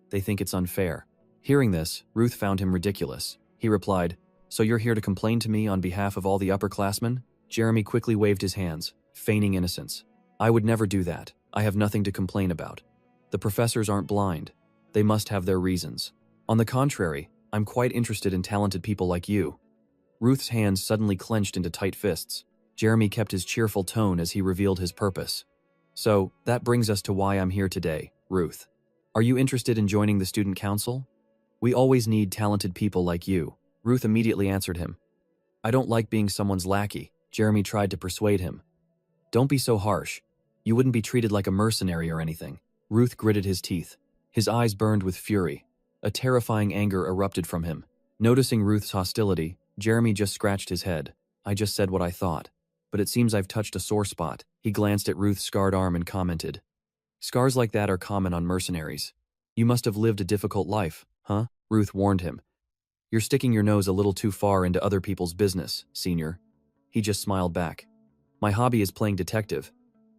They think it's unfair. Hearing this, Ruth found him ridiculous. He replied, So you're here to complain to me on behalf of all the upperclassmen? Jeremy quickly waved his hands, feigning innocence. I would never do that. I have nothing to complain about. The professors aren't blind. They must have their reasons. On the contrary, I'm quite interested in talented people like you. Ruth's hands suddenly clenched into tight fists. Jeremy kept his cheerful tone as he revealed his purpose. So, that brings us to why I'm here today, Ruth. Are you interested in joining the student council? We always need talented people like you. Ruth immediately answered him. I don't like being someone's lackey. Jeremy tried to persuade him. Don't be so harsh. You wouldn't be treated like a mercenary or anything. Ruth gritted his teeth. His eyes burned with fury. A terrifying anger erupted from him. Noticing Ruth's hostility, Jeremy just scratched his head. I just said what I thought. But it seems I've touched a sore spot. He glanced at Ruth's scarred arm and commented. Scars like that are common on mercenaries. You must have lived a difficult life, huh? Ruth warned him. You're sticking your nose a little too far into other people's business, senior. He just smiled back. My hobby is playing detective.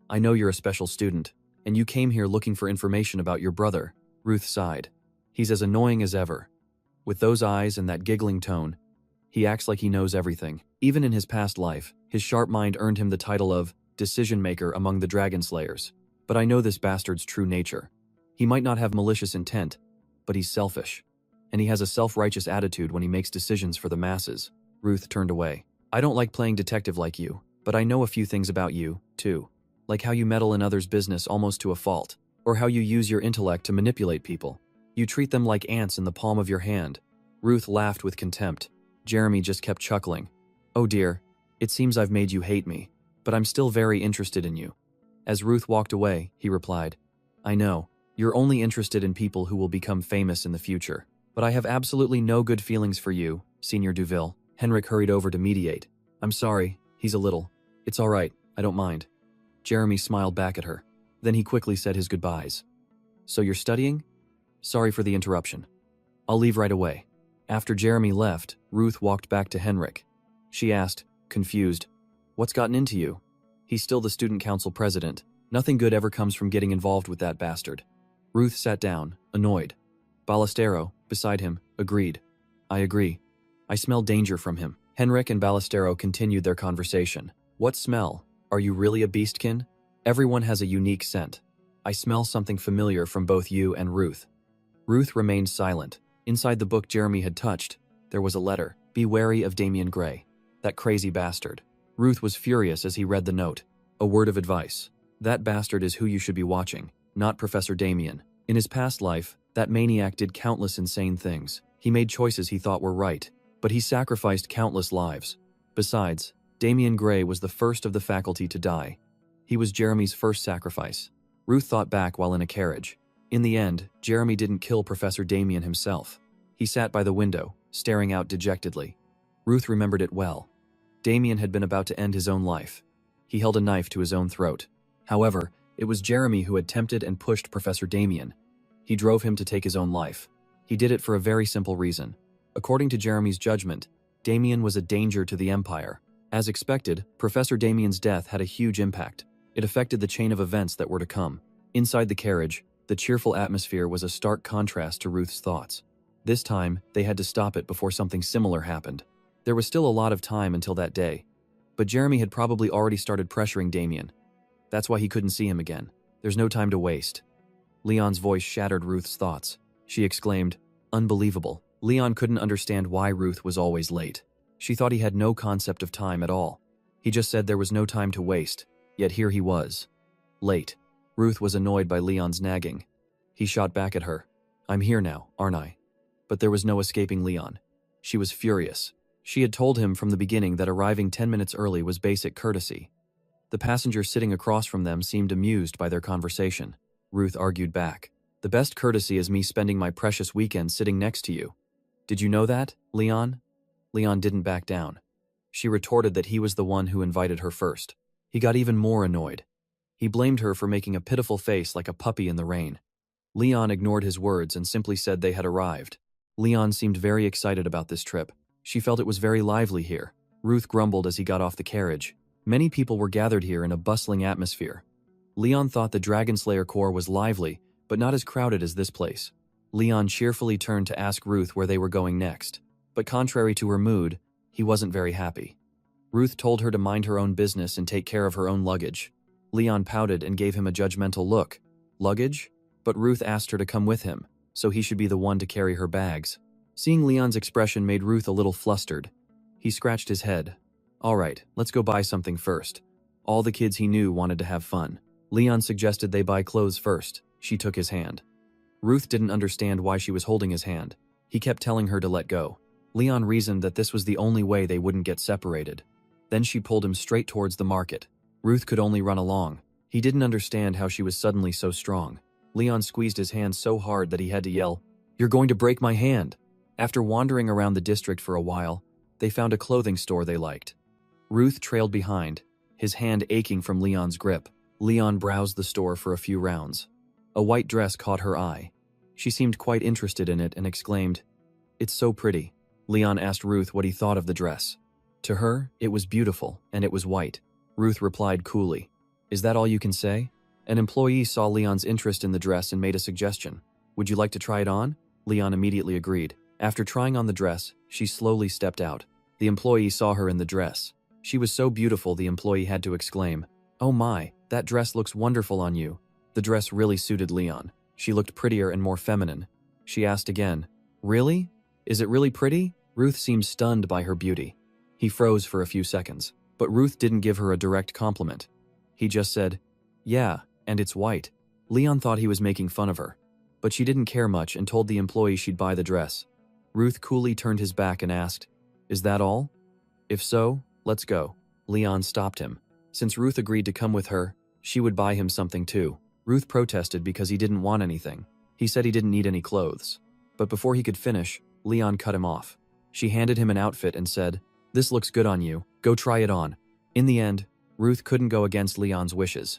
I know you're a special student, and you came here looking for information about your brother. Ruth sighed. He's as annoying as ever. With those eyes and that giggling tone, he acts like he knows everything. Even in his past life, his sharp mind earned him the title of decision-maker among the dragon slayers. But I know this bastard's true nature. He might not have malicious intent, but he's selfish. And he has a self-righteous attitude when he makes decisions for the masses. Ruth turned away. I don't like playing detective like you, but I know a few things about you, too. Like how you meddle in others' business almost to a fault, or how you use your intellect to manipulate people. You treat them like ants in the palm of your hand. Ruth laughed with contempt. Jeremy just kept chuckling. Oh dear, it seems I've made you hate me, but I'm still very interested in you. As Ruth walked away, he replied, I know, you're only interested in people who will become famous in the future. But I have absolutely no good feelings for you, Senior Duville. Henrik hurried over to mediate. I'm sorry, he's a little. It's all right, I don't mind. Jeremy smiled back at her. Then he quickly said his goodbyes. So you're studying? Sorry for the interruption. I'll leave right away. After Jeremy left, Ruth walked back to Henrik. She asked, confused, What's gotten into you? He's still the student council president. Nothing good ever comes from getting involved with that bastard. Ruth sat down, annoyed. Ballestero, beside him, agreed. I agree. I smell danger from him. Henrik and Ballestero continued their conversation. What smell? Are you really a beastkin? Everyone has a unique scent. I smell something familiar from both you and Ruth. Ruth remained silent. Inside the book Jeremy had touched, there was a letter. Be wary of Damian Gray. That crazy bastard. Ruth was furious as he read the note. A word of advice. That bastard is who you should be watching, not Professor Damian. In his past life, that maniac did countless insane things. He made choices he thought were right, but he sacrificed countless lives. Besides, Damian Gray was the first of the faculty to die. He was Jeremy's first sacrifice. Ruth thought back while in a carriage. In the end, Jeremy didn't kill Professor Damian himself. He sat by the window, staring out dejectedly. Ruth remembered it well. Damian had been about to end his own life. He held a knife to his own throat. However, It was Jeremy who had tempted and pushed Professor Damien. He drove him to take his own life. He did it for a very simple reason. According to Jeremy's judgment, Damien was a danger to the Empire. As expected, Professor Damien's death had a huge impact. It affected the chain of events that were to come. Inside the carriage, the cheerful atmosphere was a stark contrast to Ruth's thoughts. This time, they had to stop it before something similar happened. There was still a lot of time until that day, but Jeremy had probably already started pressuring Damien. That's why he couldn't see him again. There's no time to waste. Leon's voice shattered Ruth's thoughts. She exclaimed, "Unbelievable." Leon couldn't understand why Ruth was always late. She thought he had no concept of time at all. He just said there was no time to waste, yet here he was. Late. Ruth was annoyed by Leon's nagging. He shot back at her. "I'm here now, aren't I?" But there was no escaping Leon. She was furious. She had told him from the beginning that arriving 10 minutes early was basic courtesy. The passenger sitting across from them seemed amused by their conversation. Ruth argued back. "The best courtesy is me spending my precious weekend sitting next to you. Did you know that, Leon?" Leon didn't back down. She retorted that he was the one who invited her first. He got even more annoyed. He blamed her for making a pitiful face like a puppy in the rain. Leon ignored his words and simply said they had arrived. Leon seemed very excited about this trip. She felt it was very lively here. Ruth grumbled as he got off the carriage. Many people were gathered here in a bustling atmosphere. Leon thought the Dragonslayer Corps was lively, but not as crowded as this place. Leon cheerfully turned to ask Ruth where they were going next. But contrary to her mood, he wasn't very happy. Ruth told her to mind her own business and take care of her own luggage. Leon pouted and gave him a judgmental look. Luggage? But Ruth asked her to come with him, so he should be the one to carry her bags. Seeing Leon's expression made Ruth a little flustered. He scratched his head. "All right, let's go buy something first." All the kids he knew wanted to have fun. Leon suggested they buy clothes first. She took his hand. Ruth didn't understand why she was holding his hand. He kept telling her to let go. Leon reasoned that this was the only way they wouldn't get separated. Then she pulled him straight towards the market. Ruth could only run along. He didn't understand how she was suddenly so strong. Leon squeezed his hand so hard that he had to yell, "You're going to break my hand!" After wandering around the district for a while, they found a clothing store they liked. Ruth trailed behind, his hand aching from Leon's grip. Leon browsed the store for a few rounds. A white dress caught her eye. She seemed quite interested in it and exclaimed, "It's so pretty." Leon asked Ruth what he thought of the dress. To her, it was beautiful, and it was white. Ruth replied coolly, "Is that all you can say?" An employee saw Leon's interest in the dress and made a suggestion. "Would you like to try it on?" Leon immediately agreed. After trying on the dress, she slowly stepped out. The employee saw her in the dress. She was so beautiful the employee had to exclaim, "Oh my, that dress looks wonderful on you." The dress really suited Leon. She looked prettier and more feminine. She asked again, "Really? Is it really pretty?" Ruth seemed stunned by her beauty. He froze for a few seconds, but Ruth didn't give her a direct compliment. He just said, "Yeah, and it's white." Leon thought he was making fun of her, but she didn't care much and told the employee she'd buy the dress. Ruth coolly turned his back and asked, "Is that all? If so, let's go." Leon stopped him. Since Ruth agreed to come with her, she would buy him something too. Ruth protested because he didn't want anything. He said he didn't need any clothes. But before he could finish, Leon cut him off. She handed him an outfit and said, "This looks good on you. Go try it on." In the end, Ruth couldn't go against Leon's wishes.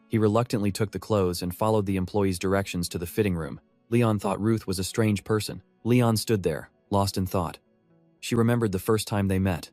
He reluctantly took the clothes and followed the employee's directions to the fitting room. Leon thought Ruth was a strange person. Leon stood there, lost in thought. She remembered the first time they met.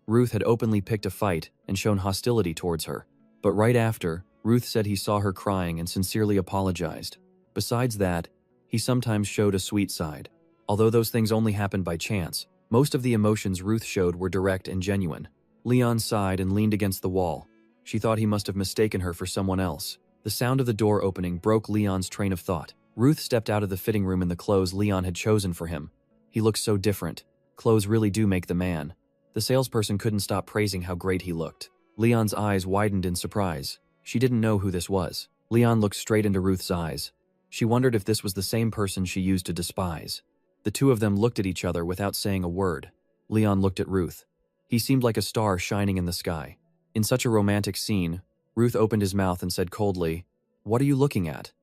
Ruth had openly picked a fight and shown hostility towards her. But right after, Ruth said he saw her crying and sincerely apologized. Besides that, he sometimes showed a sweet side. Although those things only happened by chance, most of the emotions Ruth showed were direct and genuine. Leon sighed and leaned against the wall. She thought he must have mistaken her for someone else. The sound of the door opening broke Leon's train of thought. Ruth stepped out of the fitting room in the clothes Leon had chosen for him. He looked so different. Clothes really do make the man. The salesperson couldn't stop praising how great he looked. Leon's eyes widened in surprise. She didn't know who this was. Leon looked straight into Ruth's eyes. She wondered if this was the same person she used to despise. The two of them looked at each other without saying a word. Leon looked at Ruth. He seemed like a star shining in the sky. In such a romantic scene, Ruth opened his mouth and said coldly, "What are you looking at?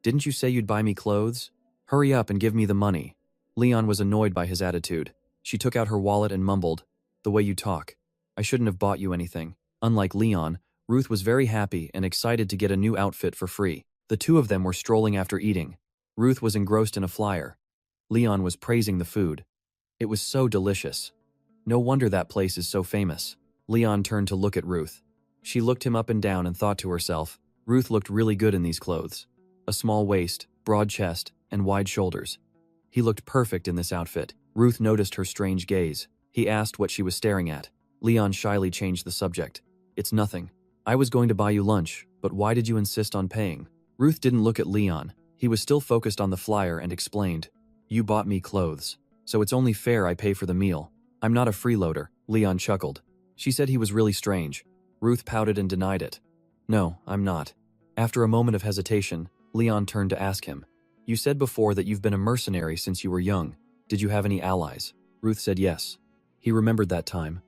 Didn't you say you'd buy me clothes? Hurry up and give me the money." Leon was annoyed by his attitude. She took out her wallet and mumbled, "The way you talk. I shouldn't have bought you anything." Unlike Leon, Ruth was very happy and excited to get a new outfit for free. The two of them were strolling after eating. Ruth was engrossed in a flyer. Leon was praising the food. It was so delicious. No wonder that place is so famous. Leon turned to look at Ruth. She looked him up and down and thought to herself, Ruth looked really good in these clothes. A small waist, broad chest, and wide shoulders. He looked perfect in this outfit. Ruth noticed her strange gaze. He asked what she was staring at. Leon shyly changed the subject. It's nothing. I was going to buy you lunch, but why did you insist on paying? Ruth didn't look at Leon. He was still focused on the flyer and explained, You bought me clothes, so it's only fair I pay for the meal. I'm not a freeloader, Leon chuckled. She said he was really strange. Ruth pouted and denied it. No, I'm not. After a moment of hesitation, Leon turned to ask him, You said before that you've been a mercenary since you were young. Did you have any allies? Ruth said yes. He remembered that time.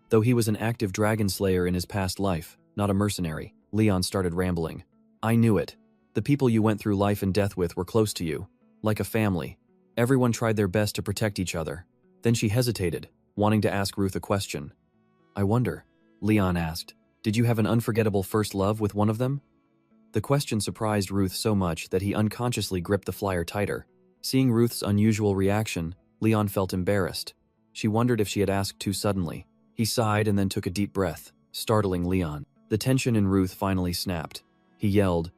Though he was an active dragon slayer in his past life, not a mercenary, Leon started rambling. I knew it. The people you went through life and death with were close to you, like a family. Everyone tried their best to protect each other. Then she hesitated, wanting to ask Ruth a question. I wonder, Leon asked, did you have an unforgettable first love with one of them? The question surprised Ruth so much that he unconsciously gripped the flyer tighter. Seeing Ruth's unusual reaction, Leon felt embarrassed. She wondered if she had asked too suddenly. He sighed and then took a deep breath, startling Leon. The tension in Ruth finally snapped. He yelled,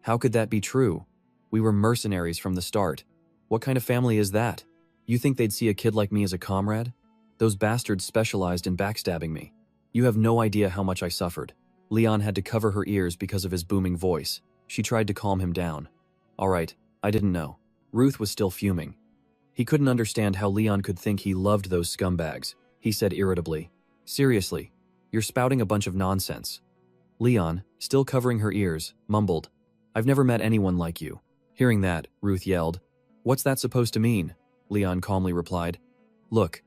How could that be true? We were mercenaries from the start. What kind of family is that? You think they'd see a kid like me as a comrade? Those bastards specialized in backstabbing me. You have no idea how much I suffered. Leon had to cover her ears because of his booming voice. She tried to calm him down. All right, I didn't know. Ruth was still fuming. He couldn't understand how Leon could think he loved those scumbags. He said irritably, Seriously, you're spouting a bunch of nonsense. Leon, still covering her ears, mumbled, I've never met anyone like you. Hearing that, Ruth yelled, What's that supposed to mean? Leon calmly replied, Look,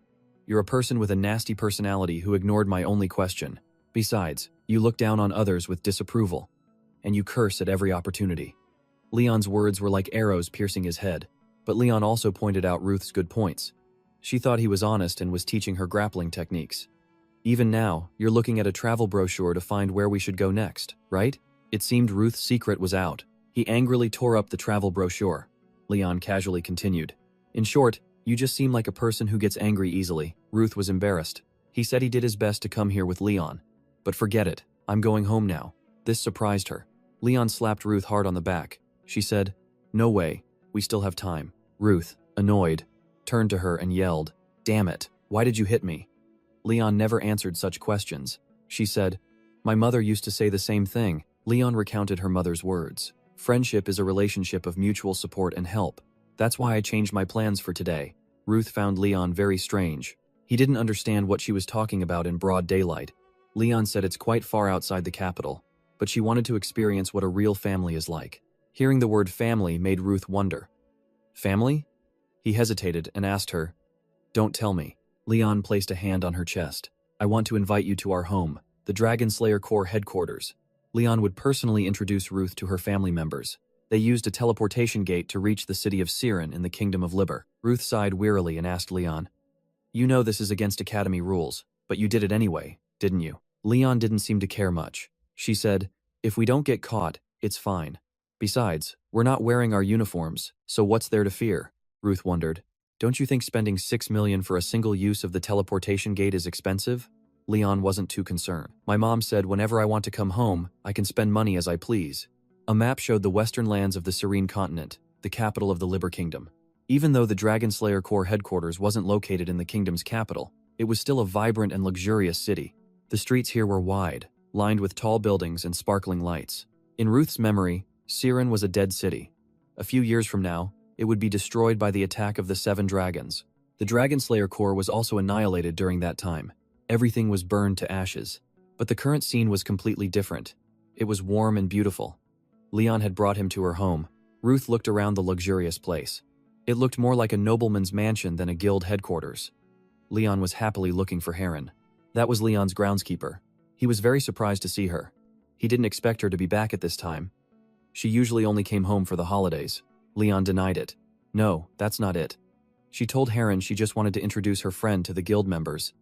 you're a person with a nasty personality who ignored my only question. Besides, you look down on others with disapproval. And you curse at every opportunity. Leon's words were like arrows piercing his head, but Leon also pointed out Ruth's good points. She thought he was honest and was teaching her grappling techniques. Even now, you're looking at a travel brochure to find where we should go next, right? It seemed Ruth's secret was out. He angrily tore up the travel brochure. Leon casually continued. In short, you just seem like a person who gets angry easily. Ruth was embarrassed. He said he did his best to come here with Leon. But forget it, I'm going home now. This surprised her. Leon slapped Ruth hard on the back. She said, No way, we still have time. Ruth, annoyed, turned to her and yelled, Damn it, why did you hit me? Leon never answered such questions. She said, My mother used to say the same thing. Leon recounted her mother's words. Friendship is a relationship of mutual support and help. That's why I changed my plans for today. Ruth found Leon very strange. He didn't understand what she was talking about in broad daylight. Leon said it's quite far outside the capital, but she wanted to experience what a real family is like. Hearing the word family made Ruth wonder. Family? He hesitated and asked her, Don't tell me. Leon placed a hand on her chest. I want to invite you to our home, the Dragon Slayer Corps headquarters. Leon would personally introduce Ruth to her family members. They used a teleportation gate to reach the city of Siren in the Kingdom of Liber. Ruth sighed wearily and asked Leon, You know this is against Academy rules, but you did it anyway, didn't you? Leon didn't seem to care much. She said, If we don't get caught, it's fine. Besides, we're not wearing our uniforms, so what's there to fear? Ruth wondered. Don't you think spending $6 million for a single use of the teleportation gate is expensive? Leon wasn't too concerned. My mom said whenever I want to come home, I can spend money as I please. A map showed the western lands of the Serene Continent, the capital of the Liber Kingdom. Even though the Dragon Slayer Corps headquarters wasn't located in the kingdom's capital, it was still a vibrant and luxurious city. The streets here were wide, lined with tall buildings and sparkling lights. In Ruth's memory, Siren was a dead city. A few years from now, it would be destroyed by the attack of the 7 dragons. The Dragon Slayer Corps was also annihilated during that time. Everything was burned to ashes. But the current scene was completely different. It was warm and beautiful. Leon had brought him to her home. Ruth looked around the luxurious place. It looked more like a nobleman's mansion than a guild headquarters. Leon was happily looking for Heron. That was Leon's groundskeeper. He was very surprised to see her. He didn't expect her to be back at this time. She usually only came home for the holidays. Leon denied it. No, that's not it. She told Heron she just wanted to introduce her friend to the guild members.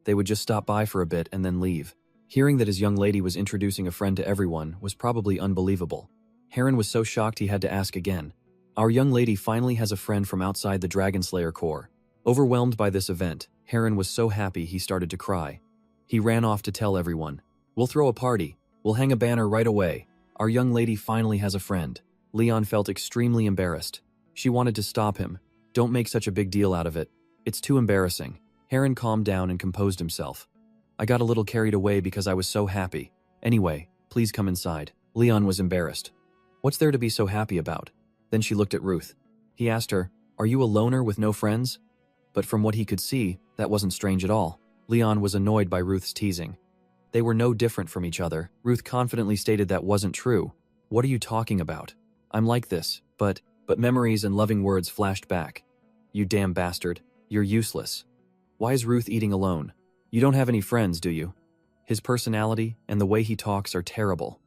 They would just stop by for a bit and then leave. Hearing that his young lady was introducing a friend to everyone was probably unbelievable. Heron was so shocked he had to ask again. Our young lady finally has a friend from outside the Dragon Slayer Corps. Overwhelmed by this event, Heron was so happy he started to cry. He ran off to tell everyone, "We'll throw a party. We'll hang a banner right away. Our young lady finally has a friend." Leon felt extremely embarrassed. She wanted to stop him. "Don't make such a big deal out of it. It's too embarrassing." Heron calmed down and composed himself. "I got a little carried away because I was so happy. Anyway, please come inside." Leon was embarrassed. "What's there to be so happy about?" Then she looked at Ruth. He asked her, "Are you a loner with no friends?" But from what he could see, that wasn't strange at all. Leon was annoyed by Ruth's teasing. They were no different from each other. Ruth confidently stated that wasn't true. "What are you talking about? I'm like this, but memories and loving words flashed back. You damn bastard. You're useless. Why is Ruth eating alone? You don't have any friends, do you? His personality and the way he talks are terrible."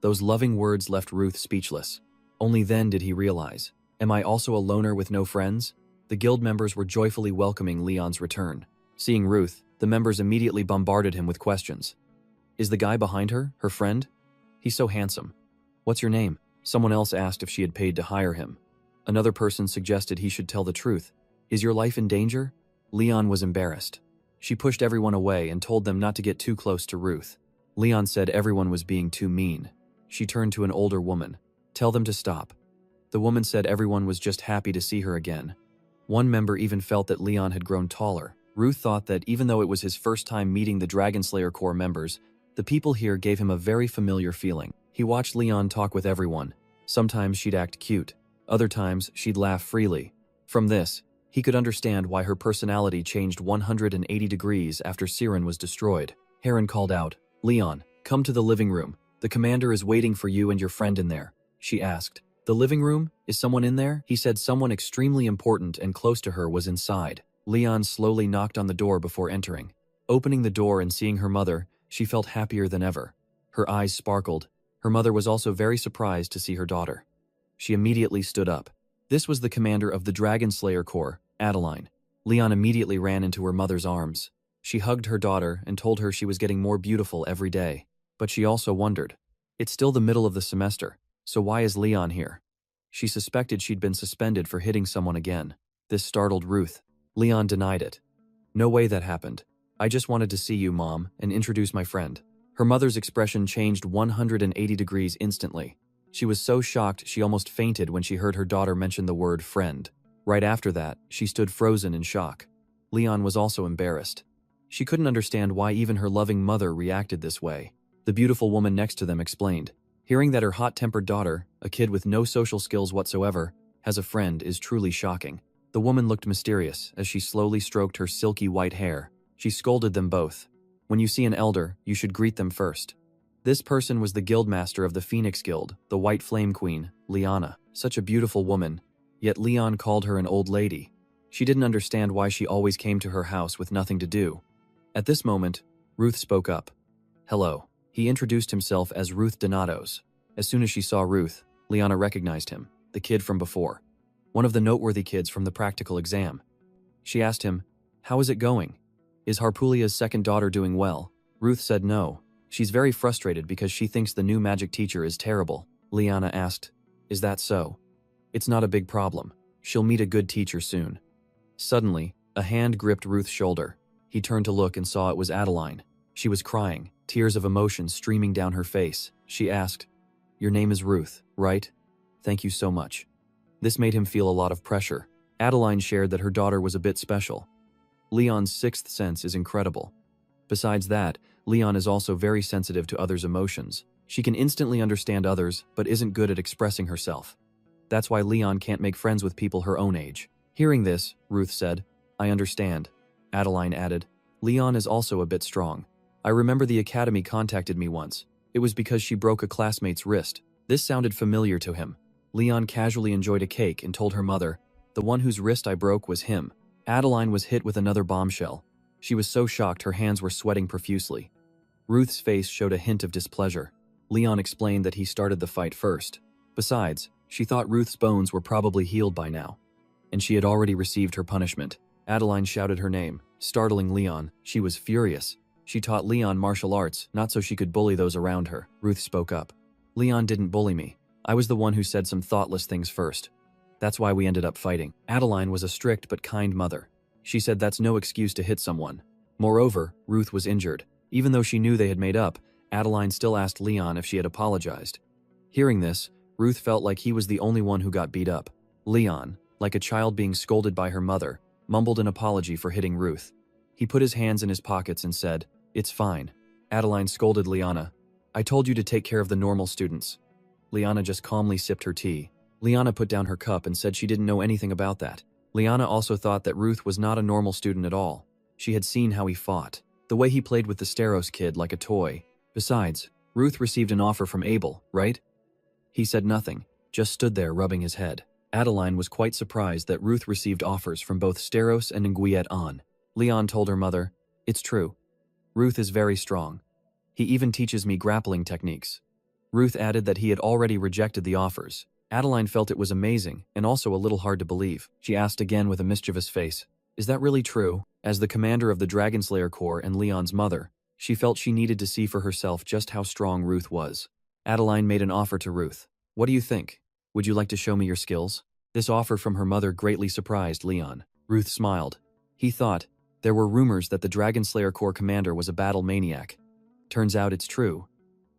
Those loving words left Ruth speechless. Only then did he realize, am I also a loner with no friends? The guild members were joyfully welcoming Leon's return. Seeing Ruth, the members immediately bombarded him with questions. "Is the guy behind her, her friend? He's so handsome. What's your name?" Someone else asked if she had paid to hire him. Another person suggested he should tell the truth. "Is your life in danger?" Leon was embarrassed. She pushed everyone away and told them not to get too close to Ruth. Leon said everyone was being too mean. She turned to an older woman. "Tell them to stop." The woman said everyone was just happy to see her again. One member even felt that Leon had grown taller. Ruth thought that even though it was his first time meeting the Dragon Slayer Corps members, the people here gave him a very familiar feeling. He watched Leon talk with everyone. Sometimes she'd act cute. Other times, she'd laugh freely. From this, he could understand why her personality changed 180 degrees after Siren was destroyed. Heron called out, "Leon, come to the living room. The commander is waiting for you and your friend in there." She asked, "The living room? Is someone in there?" He said someone extremely important and close to her was inside. Leon slowly knocked on the door before entering. Opening the door and seeing her mother, she felt happier than ever. Her eyes sparkled. Her mother was also very surprised to see her daughter. She immediately stood up. This was the commander of the Dragon Slayer Corps, Adeline. Leon immediately ran into her mother's arms. She hugged her daughter and told her she was getting more beautiful every day. But she also wondered, it's still the middle of the semester, so why is Leon here? She suspected she'd been suspended for hitting someone again. This startled Ruth. Leon denied it. "No way that happened. I just wanted to see you, Mom, and introduce my friend." Her mother's expression changed 180 degrees instantly. She was so shocked she almost fainted when she heard her daughter mention the word friend. Right after that, she stood frozen in shock. Leon was also embarrassed. She couldn't understand why even her loving mother reacted this way. The beautiful woman next to them explained. Hearing that her hot-tempered daughter, a kid with no social skills whatsoever, has a friend is truly shocking. The woman looked mysterious as she slowly stroked her silky white hair. She scolded them both. "When you see an elder, you should greet them first." This person was the guildmaster of the Phoenix Guild, the White Flame Queen, Liana. Such a beautiful woman, yet Leon called her an old lady. She didn't understand why she always came to her house with nothing to do. At this moment, Ruth spoke up. "Hello." He introduced himself as Ruth Donatos. As soon as she saw Ruth, Liana recognized him, the kid from before. One of the noteworthy kids from the practical exam. She asked him, "How is it going? Is Harpulia's second daughter doing well?" Ruth said no. She's very frustrated because she thinks the new magic teacher is terrible. Liana asked, "Is that so?" "It's not a big problem. She'll meet a good teacher soon." Suddenly, a hand gripped Ruth's shoulder. He turned to look and saw it was Adeline. She was crying, tears of emotion streaming down her face. She asked, "Your name is Ruth, right? Thank you so much." This made him feel a lot of pressure. Adeline shared that her daughter was a bit special. Leon's sixth sense is incredible. Besides that, Leon is also very sensitive to others' emotions. She can instantly understand others, but isn't good at expressing herself. That's why Leon can't make friends with people her own age. Hearing this, Ruth said, "I understand." Adeline added, "Leon is also a bit strong. I remember the academy contacted me once. It was because she broke a classmate's wrist." This sounded familiar to him. Leon casually enjoyed a cake and told her mother, "The one whose wrist I broke was him." Adeline was hit with another bombshell. She was so shocked her hands were sweating profusely. Ruth's face showed a hint of displeasure. Leon explained that he started the fight first. Besides, she thought Ruth's bones were probably healed by now, and she had already received her punishment. Adeline shouted her name, startling Leon. She was furious. She taught Leon martial arts, not so she could bully those around her. Ruth spoke up. Leon didn't bully me. I was the one who said some thoughtless things first. That's why we ended up fighting. Adeline was a strict but kind mother. She said that's no excuse to hit someone. Moreover, Ruth was injured. Even though she knew they had made up, Adeline still asked Leon if she had apologized. Hearing this, Ruth felt like he was the only one who got beat up. Leon, like a child being scolded by her mother, mumbled an apology for hitting Ruth. He put his hands in his pockets and said, "It's fine." Adeline scolded Liana. "I told you to take care of the normal students." Liana just calmly sipped her tea. Liana put down her cup and said she didn't know anything about that. Liana also thought that Ruth was not a normal student at all. She had seen how he fought, the way he played with the Steros kid like a toy. Besides, Ruth received an offer from Abel, right? He said nothing, just stood there rubbing his head. Adeline was quite surprised that Ruth received offers from both Steros and Nguyen An. Leon told her mother, "It's true. Ruth is very strong. He even teaches me grappling techniques." Ruth added that he had already rejected the offers. Adeline felt it was amazing and also a little hard to believe. She asked again with a mischievous face, "Is that really true?" As the commander of the Dragonslayer Corps and Leon's mother, she felt she needed to see for herself just how strong Ruth was. Adeline made an offer to Ruth. "What do you think? Would you like to show me your skills?" This offer from her mother greatly surprised Leon. Ruth smiled. He thought, there were rumors that the Dragonslayer Corps commander was a battle maniac. Turns out it's true.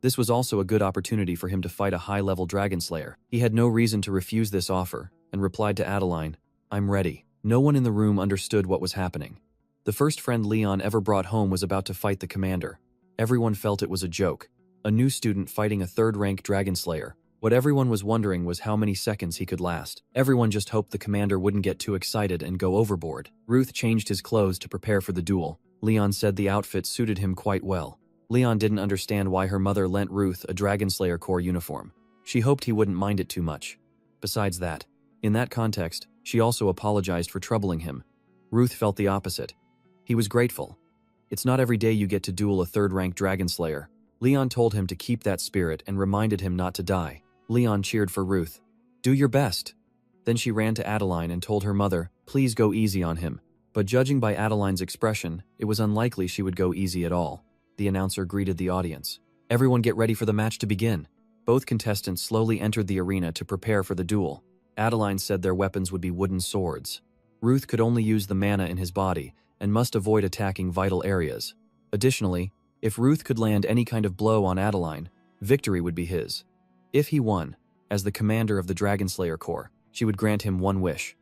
This was also a good opportunity for him to fight a high-level Dragonslayer. He had no reason to refuse this offer, and replied to Adeline, "I'm ready." No one in the room understood what was happening. The first friend Leon ever brought home was about to fight the commander. Everyone felt it was a joke. A new student fighting a third-rank Dragonslayer. What everyone was wondering was how many seconds he could last. Everyone just hoped the commander wouldn't get too excited and go overboard. Ruth changed his clothes to prepare for the duel. Leon said the outfit suited him quite well. Leon didn't understand why her mother lent Ruth a Dragonslayer Corps uniform. She hoped he wouldn't mind it too much. Besides that, in that context, she also apologized for troubling him. Ruth felt the opposite. He was grateful. It's not every day you get to duel a third-rank Dragonslayer. Leon told him to keep that spirit and reminded him not to die. Leon cheered for Ruth. "Do your best." Then she ran to Adeline and told her mother, "Please go easy on him." But judging by Adeline's expression, it was unlikely she would go easy at all. The announcer greeted the audience. "Everyone get ready for the match to begin." Both contestants slowly entered the arena to prepare for the duel. Adeline said their weapons would be wooden swords. Ruth could only use the mana in his body and must avoid attacking vital areas. Additionally, if Ruth could land any kind of blow on Adeline, victory would be his. If he won, as the commander of the Dragonslayer Corps, she would grant him one wish.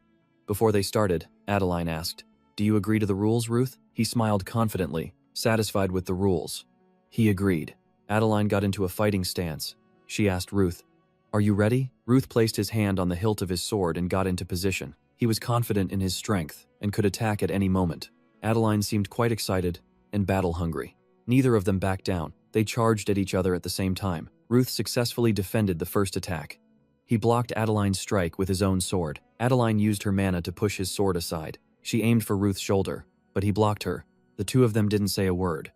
Before they started, Adeline asked, "Do you agree to the rules, Ruth?" He smiled confidently, satisfied with the rules. He agreed. Adeline got into a fighting stance. She asked Ruth, "Are you ready?" Ruth placed his hand on the hilt of his sword and got into position. He was confident in his strength and could attack at any moment. Adeline seemed quite excited and battle-hungry. Neither of them backed down. They charged at each other at the same time. Ruth successfully defended the first attack. He blocked Adeline's strike with his own sword. Adeline used her mana to push his sword aside. She aimed for Ruth's shoulder, but he blocked her. The two of them didn't say a word.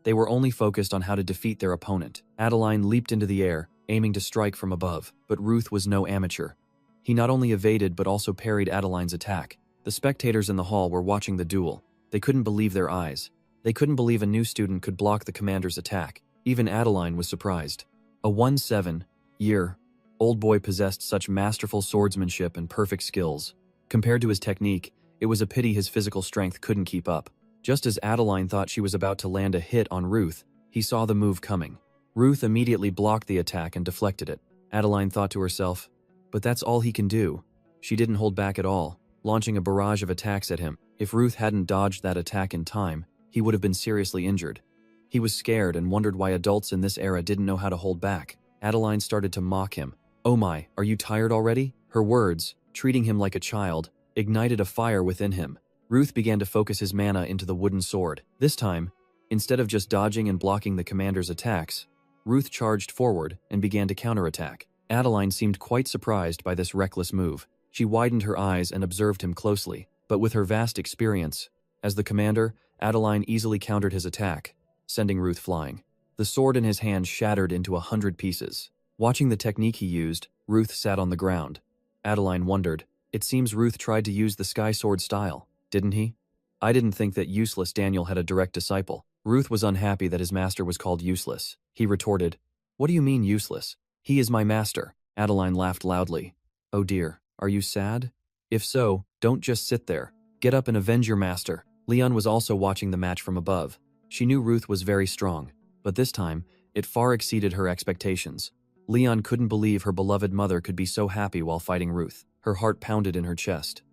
They were only focused on how to defeat their opponent. Adeline leaped into the air, aiming to strike from above, but Ruth was no amateur. He not only evaded but also parried Adeline's attack. The spectators in the hall were watching the duel. They couldn't believe their eyes. They couldn't believe a new student could block the commander's attack. Even Adeline was surprised. A 17-year-old boy possessed such masterful swordsmanship and perfect skills. Compared to his technique, it was a pity his physical strength couldn't keep up. Just as Adeline thought she was about to land a hit on Ruth, he saw the move coming. Ruth immediately blocked the attack and deflected it. Adeline thought to herself, but that's all he can do. She didn't hold back at all, launching a barrage of attacks at him. If Ruth hadn't dodged that attack in time, he would have been seriously injured. He was scared and wondered why adults in this era didn't know how to hold back. Adeline started to mock him. "Oh my, are you tired already?" Her words, treating him like a child, ignited a fire within him. Ruth began to focus his mana into the wooden sword. This time, instead of just dodging and blocking the commander's attacks, Ruth charged forward and began to counterattack. Adeline seemed quite surprised by this reckless move. She widened her eyes and observed him closely, but with her vast experience, as the commander, Adeline easily countered his attack, sending Ruth flying. The sword in his hand shattered into 100 pieces. Watching the technique he used, Ruth sat on the ground. Adeline wondered, it seems Ruth tried to use the sky sword style, didn't he? I didn't think that useless Daniel had a direct disciple. Ruth was unhappy that his master was called useless. He retorted, "What do you mean useless? He is my master." Adeline laughed loudly. "Oh dear, are you sad? If so, don't just sit there. Get up and avenge your master." Leon was also watching the match from above. She knew Ruth was very strong, but this time, it far exceeded her expectations. Leon couldn't believe her beloved mother could be so happy while fighting Ruth. Her heart pounded in her chest.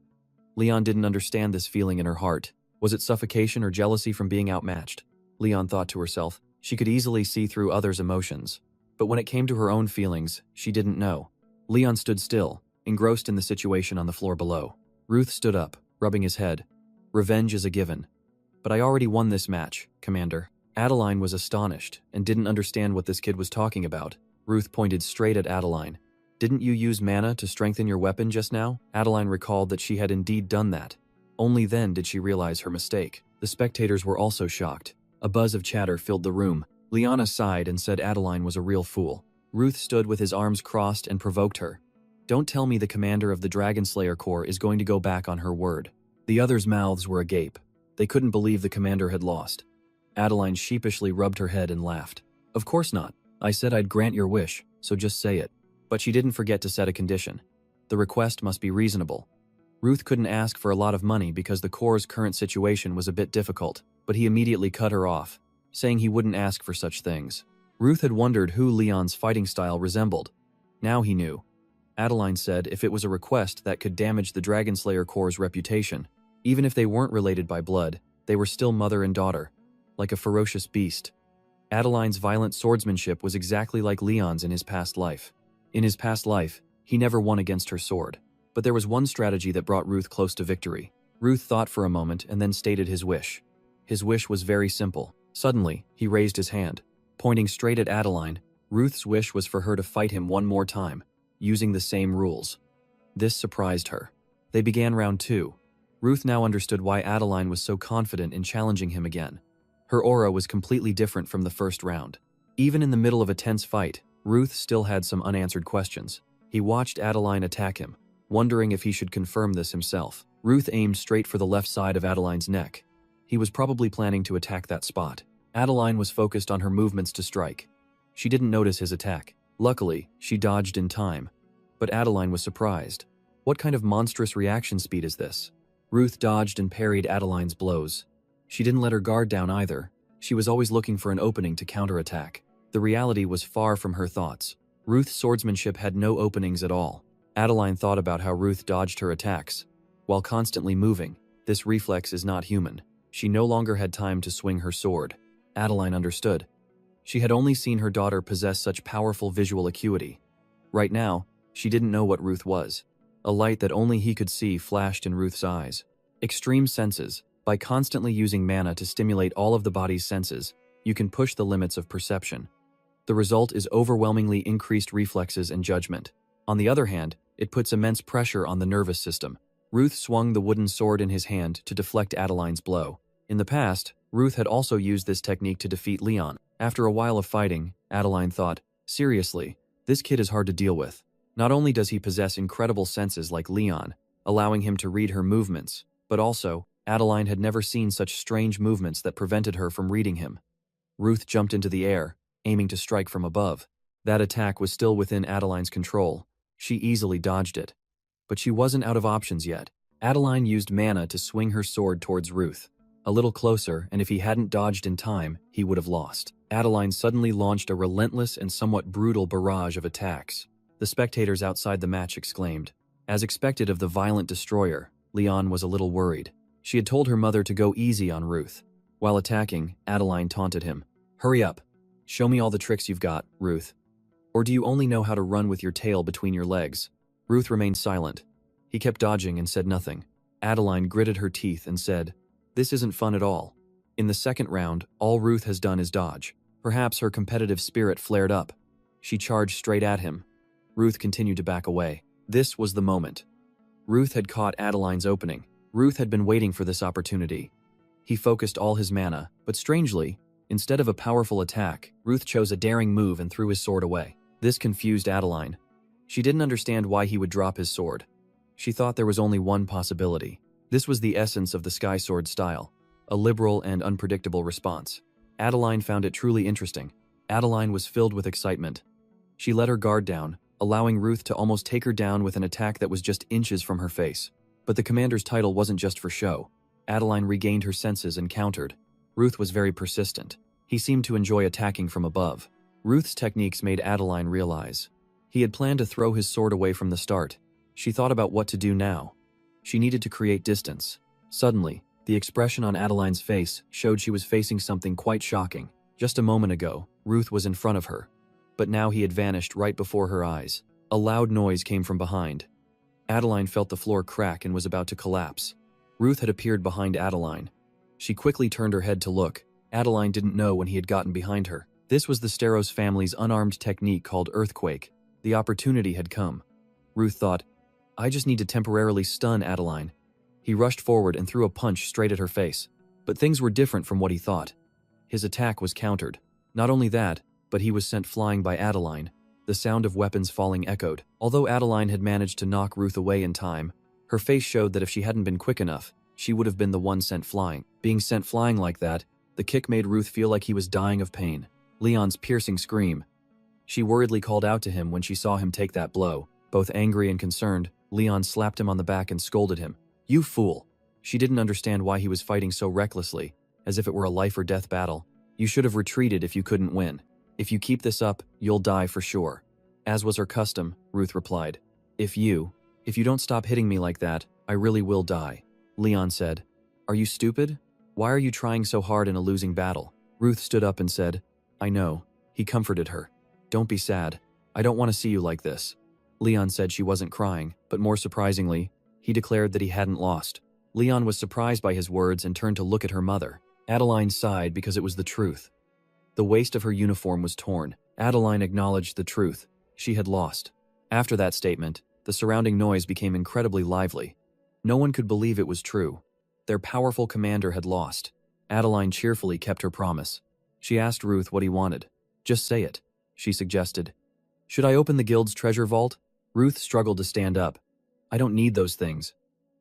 Leon didn't understand this feeling in her heart. Was it suffocation or jealousy from being outmatched? Leon thought to herself. She could easily see through others' emotions. But when it came to her own feelings, she didn't know. Leon stood still, engrossed in the situation on the floor below. Ruth stood up, rubbing his head. "Revenge is a given. But I already won this match, Commander." Adeline was astonished and didn't understand what this kid was talking about. Ruth pointed straight at Adeline. "Didn't you use mana to strengthen your weapon just now?" Adeline recalled that she had indeed done that. Only then did she realize her mistake. The spectators were also shocked. A buzz of chatter filled the room. Liana sighed and said Adeline was a real fool. Ruth stood with his arms crossed and provoked her. "Don't tell me the commander of the Dragon Slayer Corps is going to go back on her word." The others' mouths were agape. They couldn't believe the commander had lost. Adeline sheepishly rubbed her head and laughed. "Of course not. I said I'd grant your wish, so just say it." But she didn't forget to set a condition. The request must be reasonable. Ruth couldn't ask for a lot of money because the Corps' current situation was a bit difficult, but he immediately cut her off, saying he wouldn't ask for such things. Ruth had wondered who Leon's fighting style resembled. Now he knew. Adeline said if it was a request that could damage the Dragon Slayer Corps' reputation, even if they weren't related by blood, they were still mother and daughter, like a ferocious beast. Adeline's violent swordsmanship was exactly like Leon's in his past life. In his past life, he never won against her sword. But there was one strategy that brought Ruth close to victory. Ruth thought for a moment and then stated his wish. His wish was very simple. Suddenly, he raised his hand. Pointing straight at Adeline, Ruth's wish was for her to fight him one more time, using the same rules. This surprised her. They began round 2. Ruth now understood why Adeline was so confident in challenging him again. Her aura was completely different from the first round. Even in the middle of a tense fight, Ruth still had some unanswered questions. He watched Adeline attack him, wondering if he should confirm this himself. Ruth aimed straight for the left side of Adeline's neck. He was probably planning to attack that spot. Adeline was focused on her movements to strike. She didn't notice his attack. Luckily, she dodged in time. But Adeline was surprised. What kind of monstrous reaction speed is this? Ruth dodged and parried Adeline's blows. She didn't let her guard down either. She was always looking for an opening to counterattack. The reality was far from her thoughts. Ruth's swordsmanship had no openings at all. Adeline thought about how Ruth dodged her attacks. While constantly moving, this reflex is not human. She no longer had time to swing her sword. Adeline understood. She had only seen her daughter possess such powerful visual acuity. Right now, she didn't know what Ruth was. A light that only he could see flashed in Ruth's eyes. Extreme senses. By constantly using mana to stimulate all of the body's senses, you can push the limits of perception. The result is overwhelmingly increased reflexes and judgment. On the other hand, it puts immense pressure on the nervous system. Ruth swung the wooden sword in his hand to deflect Adeline's blow. In the past, Ruth had also used this technique to defeat Leon. After a while of fighting, Adeline thought, seriously, this kid is hard to deal with. Not only does he possess incredible senses like Leon, allowing him to read her movements, but also, Adeline had never seen such strange movements that prevented her from reading him. Ruth jumped into the air, aiming to strike from above. That attack was still within Adeline's control. She easily dodged it. But she wasn't out of options yet. Adeline used mana to swing her sword towards Ruth. A little closer, and if he hadn't dodged in time, he would have lost. Adeline suddenly launched a relentless and somewhat brutal barrage of attacks. The spectators outside the match exclaimed. As expected of the violent destroyer, Leon was a little worried. She had told her mother to go easy on Ruth. While attacking, Adeline taunted him. "Hurry up. Show me all the tricks you've got, Ruth. Or do you only know how to run with your tail between your legs?" Ruth remained silent. He kept dodging and said nothing. Adeline gritted her teeth and said, "This isn't fun at all." In the second round, all Ruth has done is dodge. Perhaps her competitive spirit flared up. She charged straight at him. Ruth continued to back away. This was the moment. Ruth had caught Adeline's opening. Ruth had been waiting for this opportunity. He focused all his mana, but strangely, instead of a powerful attack, Ruth chose a daring move and threw his sword away. This confused Adeline. She didn't understand why he would drop his sword. She thought there was only one possibility. This was the essence of the Sky Sword style, a liberal and unpredictable response. Adeline found it truly interesting. Adeline was filled with excitement. She let her guard down, allowing Ruth to almost take her down with an attack that was just inches from her face. But the commander's title wasn't just for show. Adeline regained her senses and countered. Ruth was very persistent. He seemed to enjoy attacking from above. Ruth's techniques made Adeline realize. He had planned to throw his sword away from the start. She thought about what to do now. She needed to create distance. Suddenly, the expression on Adeline's face showed she was facing something quite shocking. Just a moment ago, Ruth was in front of her. But now he had vanished right before her eyes. A loud noise came from behind. Adeline felt the floor crack and was about to collapse. Ruth had appeared behind Adeline. She quickly turned her head to look. Adeline didn't know when he had gotten behind her. This was the Steros family's unarmed technique called earthquake. The opportunity had come. Ruth thought, I just need to temporarily stun Adeline. He rushed forward and threw a punch straight at her face. But things were different from what he thought. His attack was countered. Not only that, but he was sent flying by Adeline. The sound of weapons falling echoed. Although Adeline had managed to knock Ruth away in time, her face showed that if she hadn't been quick enough, she would have been the one sent flying. Being sent flying like that, the kick made Ruth feel like he was dying of pain. Leon's piercing scream. She worriedly called out to him when she saw him take that blow. Both angry and concerned, Leon slapped him on the back and scolded him. You fool! She didn't understand why he was fighting so recklessly, as if it were a life or death battle. You should have retreated if you couldn't win. If you keep this up, you'll die for sure. As was her custom, Ruth replied. If you don't stop hitting me like that, I really will die. Leon said. Are you stupid? Why are you trying so hard in a losing battle? Ruth stood up and said, I know. He comforted her. Don't be sad. I don't want to see you like this. Leon said she wasn't crying, but more surprisingly, he declared that he hadn't lost. Leon was surprised by his words and turned to look at her mother. Adeline sighed because it was the truth. The waist of her uniform was torn. Adeline acknowledged the truth. She had lost. After that statement, the surrounding noise became incredibly lively. No one could believe it was true. Their powerful commander had lost. Adeline cheerfully kept her promise. She asked Ruth what he wanted. Just say it, she suggested. Should I open the guild's treasure vault? Ruth struggled to stand up. I don't need those things.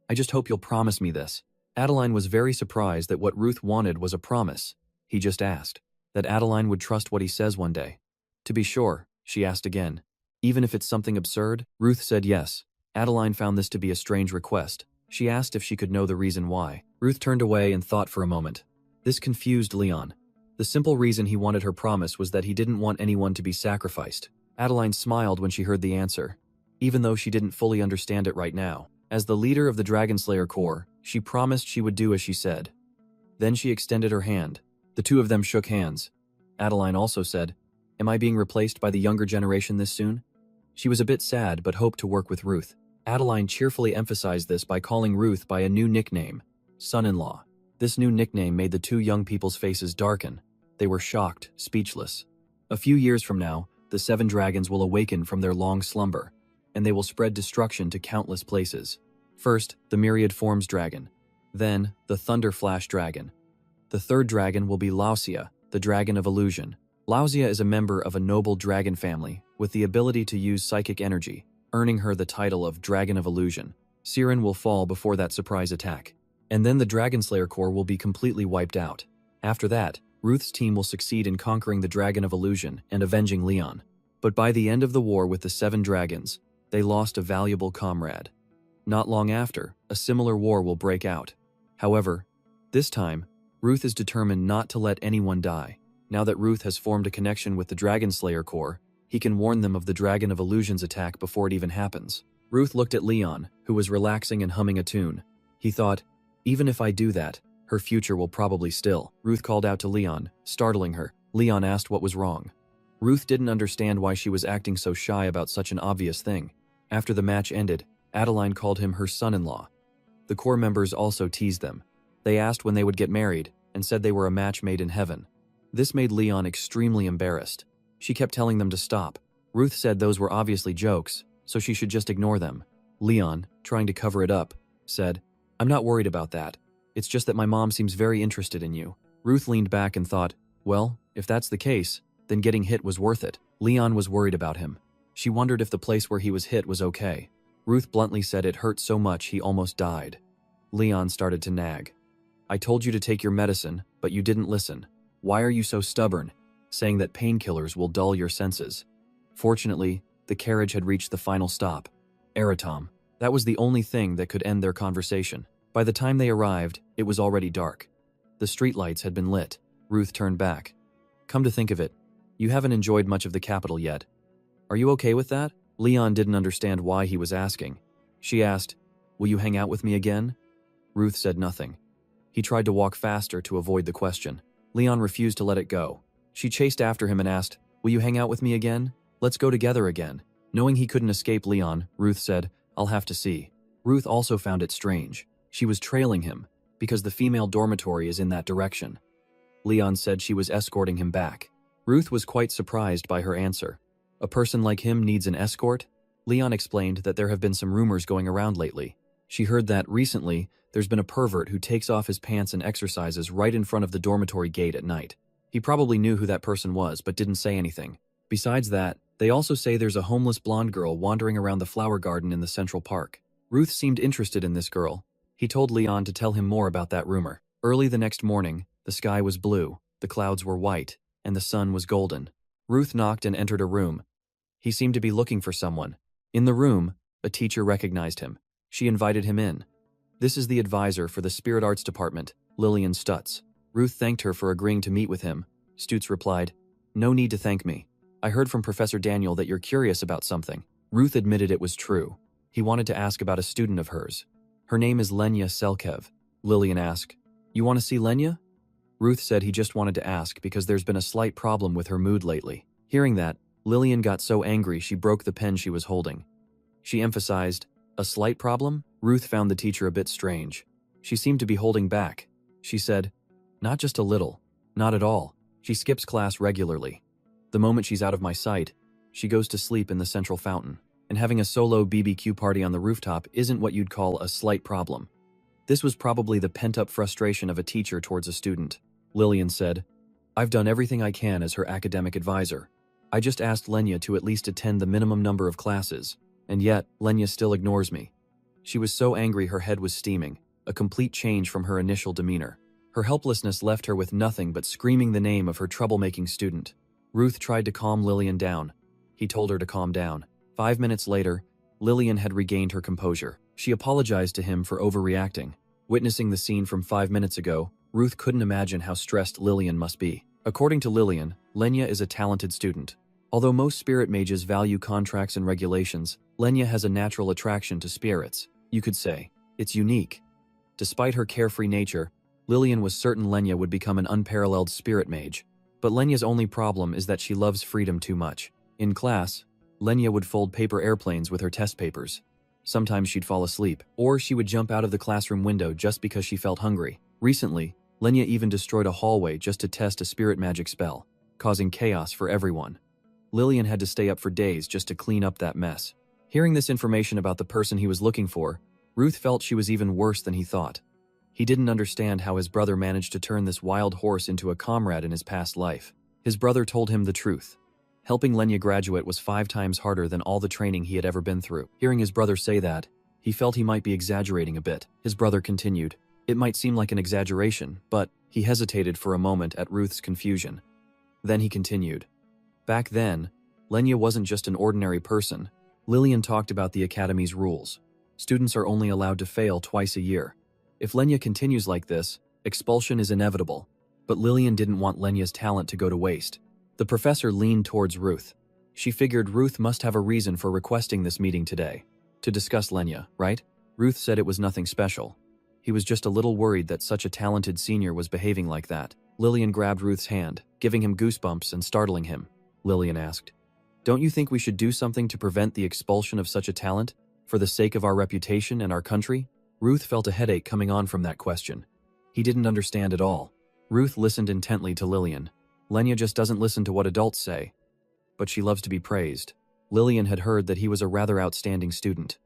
I just hope you'll promise me this. Adeline was very surprised that what Ruth wanted was a promise. He just asked. That Adeline would trust what he says one day. To be sure, she asked again. Even if it's something absurd? Ruth said yes. Adeline found this to be a strange request. She asked if she could know the reason why. Ruth turned away and thought for a moment. This confused Leon. The simple reason he wanted her promise was that he didn't want anyone to be sacrificed. Adeline smiled when she heard the answer, even though she didn't fully understand it right now. As the leader of the Dragonslayer Corps, she promised she would do as she said. Then she extended her hand. The two of them shook hands. Adeline also said, Am I being replaced by the younger generation this soon? She was a bit sad but hoped to work with Ruth. Adeline cheerfully emphasized this by calling Ruth by a new nickname, son-in-law. This new nickname made the two young people's faces darken. They were shocked, speechless. A few years from now, the 7 dragons will awaken from their long slumber, and they will spread destruction to countless places. First, the Myriad Forms dragon. Then, the Thunder Flash dragon. The third dragon will be Lausia, the dragon of illusion. Lausia is a member of a noble dragon family with the ability to use psychic energy, earning her the title of Dragon of Illusion. Siren will fall before that surprise attack. And then the Dragonslayer Corps will be completely wiped out. After that, Ruth's team will succeed in conquering the Dragon of Illusion and avenging Leon. But by the end of the war with the 7 dragons, they lost a valuable comrade. Not long after, a similar war will break out. However, this time, Ruth is determined not to let anyone die. Now that Ruth has formed a connection with the Dragonslayer Corps, he can warn them of the Dragon of Illusion's attack before it even happens. Ruth looked at Leon, who was relaxing and humming a tune. He thought, even if I do that, her future will probably still. Ruth called out to Leon, startling her. Leon asked what was wrong. Ruth didn't understand why she was acting so shy about such an obvious thing. After the match ended, Adeline called him her son-in-law. The Corps members also teased them. They asked when they would get married, and said they were a match made in heaven. This made Leon extremely embarrassed. She kept telling them to stop. Ruth said those were obviously jokes, so she should just ignore them. Leon, trying to cover it up, said, I'm not worried about that. It's just that my mom seems very interested in you. Ruth leaned back and thought, well, if that's the case, then getting hit was worth it. Leon was worried about him. She wondered if the place where he was hit was okay. Ruth bluntly said it hurt so much he almost died. Leon started to nag. I told you to take your medicine, but you didn't listen. "Why are you so stubborn?" saying that painkillers will dull your senses. Fortunately, the carriage had reached the final stop, Eratom. That was the only thing that could end their conversation. By the time they arrived, it was already dark. The streetlights had been lit. Ruth turned back. "Come to think of it, you haven't enjoyed much of the capital yet. Are you okay with that?" Leon didn't understand why he was asking. She asked, "Will you hang out with me again?" Ruth said nothing. He tried to walk faster to avoid the question. Leon refused to let it go. She chased after him and asked, "Will you hang out with me again? Let's go together again." Knowing he couldn't escape Leon, Ruth said, "I'll have to see." Ruth also found it strange. She was trailing him, because the female dormitory is in that direction. Leon said she was escorting him back. Ruth was quite surprised by her answer. A person like him needs an escort? Leon explained that there have been some rumors going around lately. She heard that, recently, there's been a pervert who takes off his pants and exercises right in front of the dormitory gate at night. He probably knew who that person was but didn't say anything. Besides that, they also say there's a homeless blonde girl wandering around the flower garden in the Central Park. Ruth seemed interested in this girl. He told Leon to tell him more about that rumor. Early the next morning, the sky was blue, the clouds were white, and the sun was golden. Ruth knocked and entered a room. He seemed to be looking for someone. In the room, a teacher recognized him. She invited him in. "This is the advisor for the Spirit Arts Department, Lillian Stutz." Ruth thanked her for agreeing to meet with him. Stutz replied, "No need to thank me. I heard from Professor Daniel that you're curious about something." Ruth admitted it was true. He wanted to ask about a student of hers. "Her name is Lenya Selkev." Lillian asked, "You want to see Lenya?" Ruth said he just wanted to ask because there's been a slight problem with her mood lately. Hearing that, Lillian got so angry she broke the pen she was holding. She emphasized, "A slight problem?" Ruth found the teacher a bit strange. She seemed to be holding back. She said, "Not just a little. Not at all. She skips class regularly. The moment she's out of my sight, she goes to sleep in the central fountain. And having a solo BBQ party on the rooftop isn't what you'd call a slight problem." This was probably the pent-up frustration of a teacher towards a student. Lillian said, "I've done everything I can as her academic advisor. I just asked Lenya to at least attend the minimum number of classes, and yet Lenya still ignores me." She was so angry her head was steaming, a complete change from her initial demeanor. Her helplessness left her with nothing but screaming the name of her troublemaking student. Ruth tried to calm Lillian down. He told her to calm down. 5 minutes later, Lillian had regained her composure. She apologized to him for overreacting. Witnessing the scene from 5 minutes ago, Ruth couldn't imagine how stressed Lillian must be. According to Lillian, Lenya is a talented student. Although most spirit mages value contracts and regulations, Lenya has a natural attraction to spirits. You could say, it's unique. Despite her carefree nature, Lillian was certain Lenya would become an unparalleled spirit mage. But Lenya's only problem is that she loves freedom too much. In class, Lenya would fold paper airplanes with her test papers. Sometimes she'd fall asleep, or she would jump out of the classroom window just because she felt hungry. Recently, Lenya even destroyed a hallway just to test a spirit magic spell, causing chaos for everyone. Lillian had to stay up for days just to clean up that mess. Hearing this information about the person he was looking for, Ruth felt she was even worse than he thought. He didn't understand how his brother managed to turn this wild horse into a comrade in his past life. His brother told him the truth. Helping Lenya graduate was 5 times harder than all the training he had ever been through. Hearing his brother say that, he felt he might be exaggerating a bit. His brother continued, "It might seem like an exaggeration, but..." He hesitated for a moment at Ruth's confusion. Then he continued, "Back then, Lenya wasn't just an ordinary person. Lillian talked about the academy's rules. Students are only allowed to fail twice a year. If Lenya continues like this, expulsion is inevitable." But Lillian didn't want Lenya's talent to go to waste. The professor leaned towards Ruth. She figured Ruth must have a reason for requesting this meeting today. To discuss Lenya, right? Ruth said it was nothing special. He was just a little worried that such a talented senior was behaving like that. Lillian grabbed Ruth's hand, giving him goosebumps and startling him. Lillian asked, "Don't you think we should do something to prevent the expulsion of such a talent, for the sake of our reputation and our country?" Ruth felt a headache coming on from that question. He didn't understand at all. Ruth listened intently to Lillian. Lenya just doesn't listen to what adults say. But she loves to be praised. Lillian had heard that he was a rather outstanding student.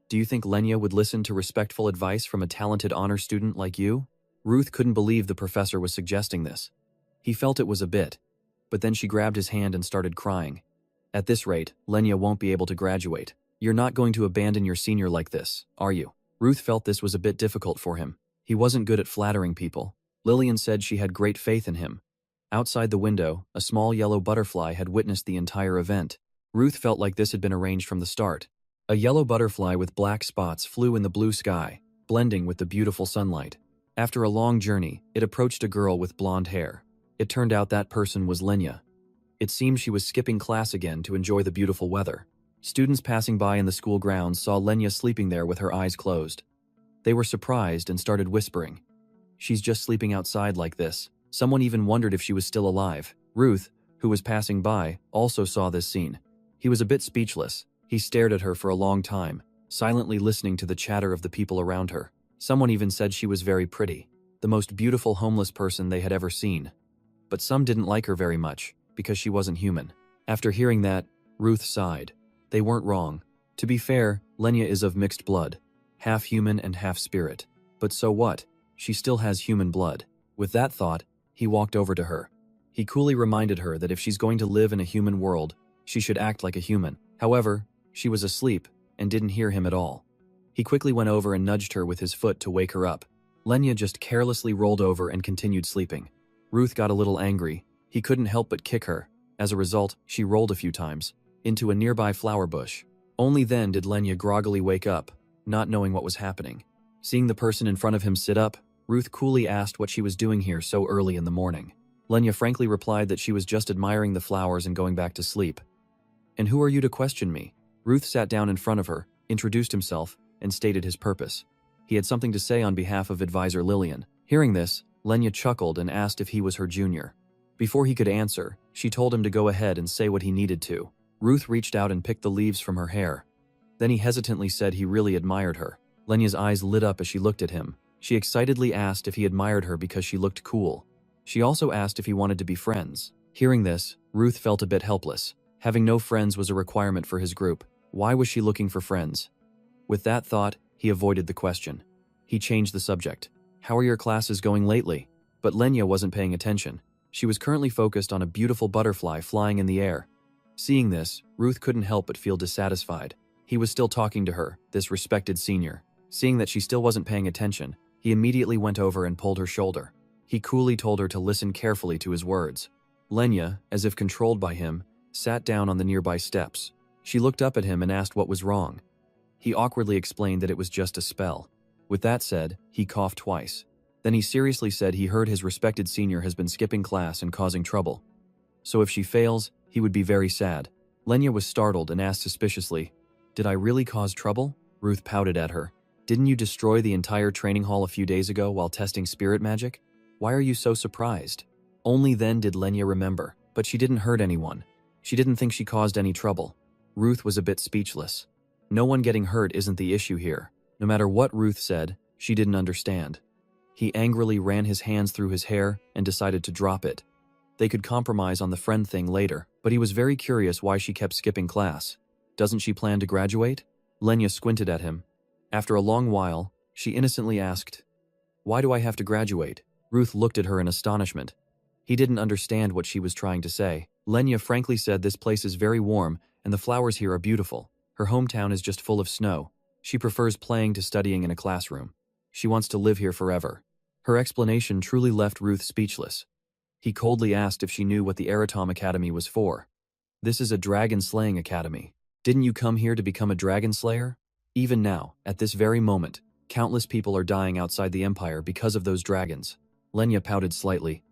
"Do you think Lenya would listen to respectful advice from a talented honor student like you?" Ruth couldn't believe the professor was suggesting this. He felt it was a bit, but then she grabbed his hand and started crying. "At this rate, Lenya won't be able to graduate. You're not going to abandon your senior like this, are you?" Ruth felt this was a bit difficult for him. He wasn't good at flattering people. Lillian said she had great faith in him. Outside the window, a small yellow butterfly had witnessed the entire event. Ruth felt like this had been arranged from the start. A yellow butterfly with black spots flew in the blue sky, blending with the beautiful sunlight. After a long journey, it approached a girl with blonde hair. It turned out that person was Lenya. It seemed she was skipping class again to enjoy the beautiful weather. Students passing by in the school grounds saw Lenya sleeping there with her eyes closed. They were surprised and started whispering, "She's just sleeping outside like this." Someone even wondered if she was still alive. Ruth, who was passing by, also saw this scene. He was a bit speechless. He stared at her for a long time, silently listening to the chatter of the people around her. Someone even said she was very pretty, the most beautiful homeless person they had ever seen. But some didn't like her very much, because she wasn't human. After hearing that, Ruth sighed. They weren't wrong. To be fair, Lenya is of mixed blood, half human and half spirit. But so what? She still has human blood. With that thought, he walked over to her. He coolly reminded her that if she's going to live in a human world, she should act like a human. However, she was asleep and didn't hear him at all. He quickly went over and nudged her with his foot to wake her up. Lenya just carelessly rolled over and continued sleeping. Ruth got a little angry. He couldn't help but kick her. As a result, she rolled a few times into a nearby flower bush. Only then did Lenya groggily wake up, not knowing what was happening. Seeing the person in front of him sit up, Ruth coolly asked what she was doing here so early in the morning. Lenya frankly replied that she was just admiring the flowers and going back to sleep. "And who are you to question me?" Ruth sat down in front of her, introduced himself, and stated his purpose. He had something to say on behalf of advisor Lillian. Hearing this, Lenya chuckled and asked if he was her junior. Before he could answer, she told him to go ahead and say what he needed to. Ruth reached out and picked the leaves from her hair. Then he hesitantly said he really admired her. Lenya's eyes lit up as she looked at him. She excitedly asked if he admired her because she looked cool. She also asked if he wanted to be friends. Hearing this, Ruth felt a bit helpless. Having no friends was a requirement for his group. Why was she looking for friends? With that thought, he avoided the question. He changed the subject. "How are your classes going lately?" But Lenya wasn't paying attention. She was currently focused on a beautiful butterfly flying in the air. Seeing this, Ruth couldn't help but feel dissatisfied. He was still talking to her, this respected senior. Seeing that she still wasn't paying attention, he immediately went over and pulled her shoulder. He coolly told her to listen carefully to his words. Lenya, as if controlled by him, sat down on the nearby steps. She looked up at him and asked what was wrong. He awkwardly explained that it was just a spell. With that said, he coughed twice. Then he seriously said he heard his respected senior has been skipping class and causing trouble. So if she fails, he would be very sad. Lenya was startled and asked suspiciously, "Did I really cause trouble?" Ruth pouted at her. "Didn't you destroy the entire training hall a few days ago while testing spirit magic? Why are you so surprised?" Only then did Lenya remember, but she didn't hurt anyone. She didn't think she caused any trouble. Ruth was a bit speechless. No one getting hurt isn't the issue here. No matter what Ruth said, she didn't understand. He angrily ran his hands through his hair and decided to drop it. They could compromise on the friend thing later, but he was very curious why she kept skipping class. Doesn't she plan to graduate? Lenya squinted at him. After a long while, she innocently asked, "Why do I have to graduate?" Ruth looked at her in astonishment. He didn't understand what she was trying to say. Lenya frankly said this place is very warm and the flowers here are beautiful. Her hometown is just full of snow. She prefers playing to studying in a classroom. She wants to live here forever. Her explanation truly left Ruth speechless. He coldly asked if she knew what the Eratom Academy was for. "This is a dragon-slaying academy. Didn't you come here to become a dragon slayer?" Even now, at this very moment, countless people are dying outside the Empire because of those dragons. Lenya pouted slightly.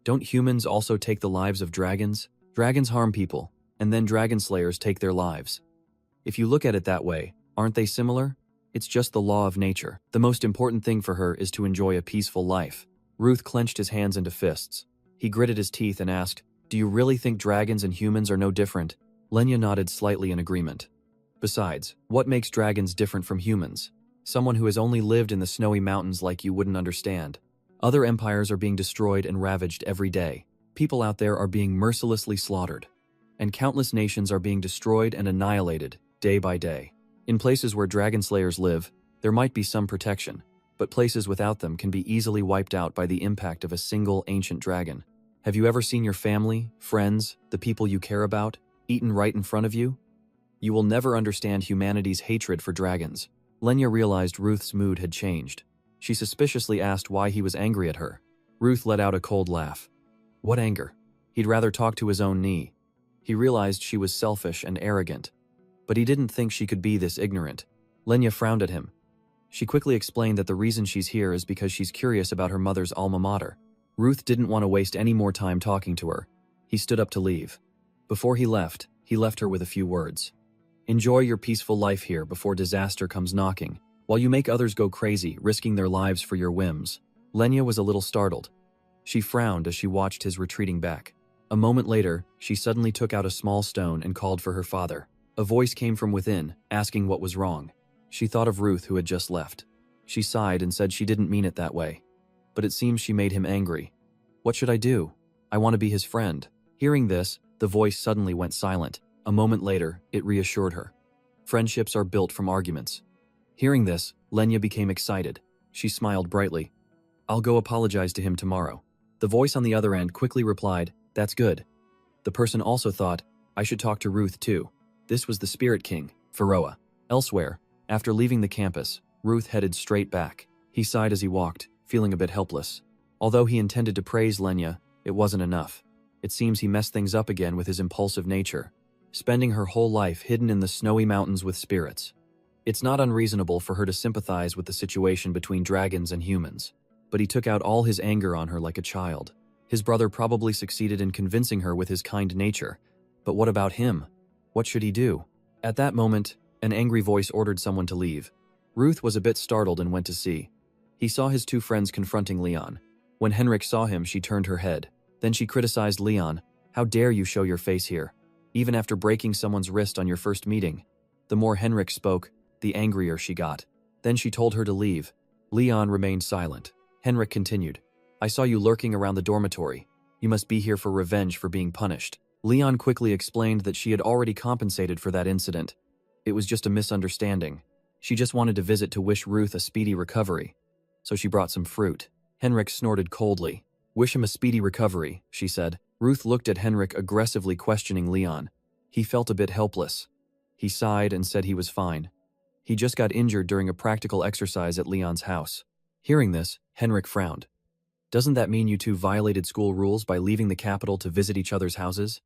"Don't humans also take the lives of dragons? Dragons harm people, and then dragon slayers take their lives. If you look at it that way, aren't they similar? It's just the law of nature. The most important thing for her is to enjoy a peaceful life." Ruth clenched his hands into fists. He gritted his teeth and asked, "Do you really think dragons and humans are no different?" Lenya nodded slightly in agreement. "Besides, what makes dragons different from humans? Someone who has only lived in the snowy mountains like you wouldn't understand. Other empires are being destroyed and ravaged every day. People out there are being mercilessly slaughtered. And countless nations are being destroyed and annihilated, day by day. In places where dragon slayers live, there might be some protection, but places without them can be easily wiped out by the impact of a single ancient dragon. Have you ever seen your family, friends, the people you care about, eaten right in front of you? You will never understand humanity's hatred for dragons." Lenya realized Ruth's mood had changed. She suspiciously asked why he was angry at her. Ruth let out a cold laugh. What anger? He'd rather talk to his own knee. He realized she was selfish and arrogant. But he didn't think she could be this ignorant. Lenya frowned at him. She quickly explained that the reason she's here is because she's curious about her mother's alma mater. Ruth didn't want to waste any more time talking to her. He stood up to leave. Before he left her with a few words. Enjoy your peaceful life here before disaster comes knocking, while you make others go crazy, risking their lives for your whims. Lenya was a little startled. She frowned as she watched his retreating back. A moment later, she suddenly took out a small stone and called for her father. A voice came from within, asking what was wrong. She thought of Ruth, who had just left. She sighed and said she didn't mean it that way. But it seems she made him angry. What should I do? I want to be his friend. Hearing this, the voice suddenly went silent. A moment later, it reassured her. Friendships are built from arguments. Hearing this, Lenya became excited. She smiled brightly. I'll go apologize to him tomorrow. The voice on the other end quickly replied, That's good. The person also thought, I should talk to Ruth too. This was the Spirit King, Pharaoh. Elsewhere, after leaving the campus, Ruth headed straight back. He sighed as he walked, feeling a bit helpless. Although he intended to praise Lenya, it wasn't enough. It seems he messed things up again with his impulsive nature, spending her whole life hidden in the snowy mountains with spirits. It's not unreasonable for her to sympathize with the situation between dragons and humans, but he took out all his anger on her like a child. His brother probably succeeded in convincing her with his kind nature, but what about him? What should he do? At that moment, an angry voice ordered someone to leave. Ruth was a bit startled and went to see. He saw his two friends confronting Leon. When Henrik saw him, she turned her head. Then she criticized Leon. How dare you show your face here? Even after breaking someone's wrist on your first meeting. The more Henrik spoke, the angrier she got. Then she told her to leave. Leon remained silent. Henrik continued. I saw you lurking around the dormitory. You must be here for revenge for being punished. Leon quickly explained that she had already compensated for that incident. It was just a misunderstanding. She just wanted to visit to wish Ruth a speedy recovery. So she brought some fruit. Henrik snorted coldly. Wish him a speedy recovery, she said. Ruth looked at Henrik aggressively questioning Leon. He felt a bit helpless. He sighed and said he was fine. He just got injured during a practical exercise at Leon's house. Hearing this, Henrik frowned. Doesn't that mean you two violated school rules by leaving the capital to visit each other's houses?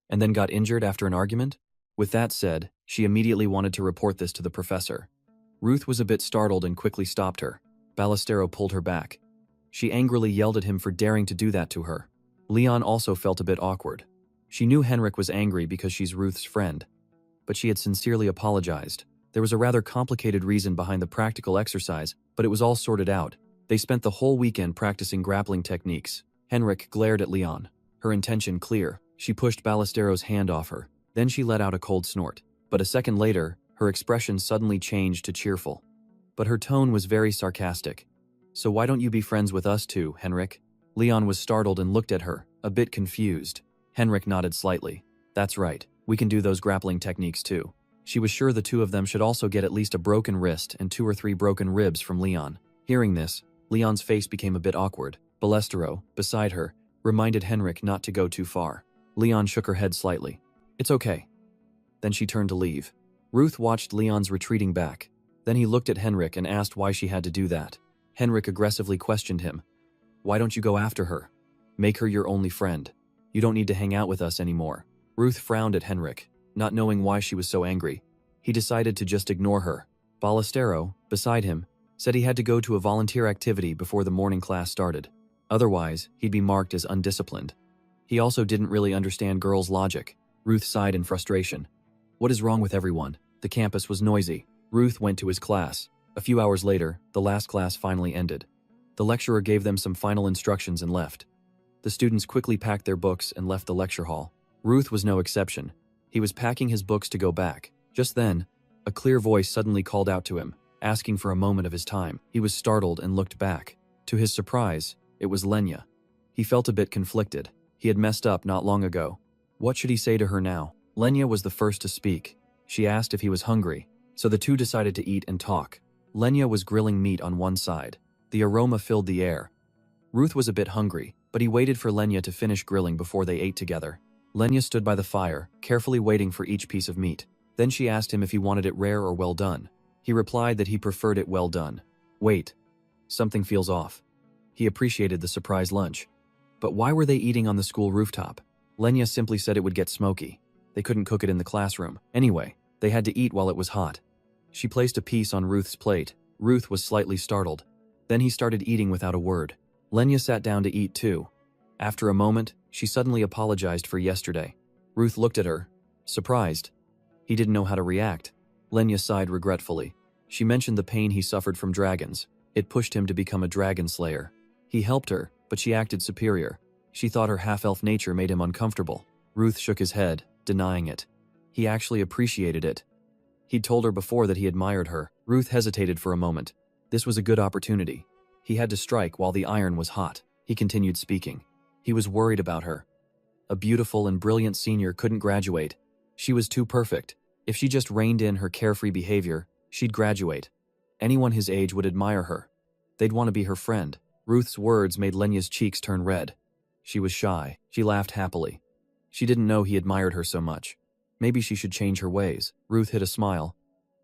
And then got injured after an argument? With that said, she immediately wanted to report this to the professor. Ruth was a bit startled and quickly stopped her. Ballestero pulled her back. She angrily yelled at him for daring to do that to her. Leon also felt a bit awkward. She knew Henrik was angry because she's Ruth's friend, but she had sincerely apologized. There was a rather complicated reason behind the practical exercise, but it was all sorted out. They spent the whole weekend practicing grappling techniques. Henrik glared at Leon. Her intention clear. She pushed Ballestero's hand off her. Then she let out a cold snort. But a second later, her expression suddenly changed to cheerful. But her tone was very sarcastic. So why don't you be friends with us too, Henrik? Leon was startled and looked at her, a bit confused. Henrik nodded slightly. That's right, we can do those grappling techniques too. She was sure the two of them should also get at least a broken wrist and 2 or 3 broken ribs from Leon. Hearing this, Leon's face became a bit awkward. Ballestero, beside her, reminded Henrik not to go too far. Leon shook her head slightly. It's okay. Then she turned to leave. Ruth watched Leon's retreating back. Then he looked at Henrik and asked why she had to do that. Henrik aggressively questioned him. Why don't you go after her? Make her your only friend. You don't need to hang out with us anymore. Ruth frowned at Henrik, not knowing why she was so angry. He decided to just ignore her. Ballestero, beside him, said he had to go to a volunteer activity before the morning class started. Otherwise, he'd be marked as undisciplined. He also didn't really understand girls' logic. Ruth sighed in frustration. What is wrong with everyone? The campus was noisy. Ruth went to his class. A few hours later, the last class finally ended. The lecturer gave them some final instructions and left. The students quickly packed their books and left the lecture hall. Ruth was no exception. He was packing his books to go back. Just then, a clear voice suddenly called out to him, asking for a moment of his time. He was startled and looked back. To his surprise, it was Lenya. He felt a bit conflicted. He had messed up not long ago. What should he say to her now? Lenya was the first to speak. She asked if he was hungry, so the two decided to eat and talk. Lenya was grilling meat on one side. The aroma filled the air. Ruth was a bit hungry, but he waited for Lenya to finish grilling before they ate together. Lenya stood by the fire, carefully waiting for each piece of meat. Then she asked him if he wanted it rare or well done. He replied that he preferred it well done. Wait. Something feels off. He appreciated the surprise lunch. But why were they eating on the school rooftop? Lenya simply said it would get smoky. They couldn't cook it in the classroom. Anyway, they had to eat while it was hot. She placed a piece on Ruth's plate. Ruth was slightly startled. Then he started eating without a word. Lenya sat down to eat too. After a moment, she suddenly apologized for yesterday. Ruth looked at her, surprised. He didn't know how to react. Lenya sighed regretfully. She mentioned the pain he suffered from dragons. It pushed him to become a dragon slayer. He helped her, but she acted superior. She thought her half-elf nature made him uncomfortable. Ruth shook his head, denying it. He actually appreciated it. He'd told her before that he admired her. Ruth hesitated for a moment. This was a good opportunity. He had to strike while the iron was hot. He continued speaking. He was worried about her. A beautiful and brilliant senior couldn't graduate. She was too perfect. If she just reined in her carefree behavior, she'd graduate. Anyone his age would admire her. They'd want to be her friend. Ruth's words made Lenya's cheeks turn red. She was shy. She laughed happily. She didn't know he admired her so much. Maybe she should change her ways. Ruth hid a smile.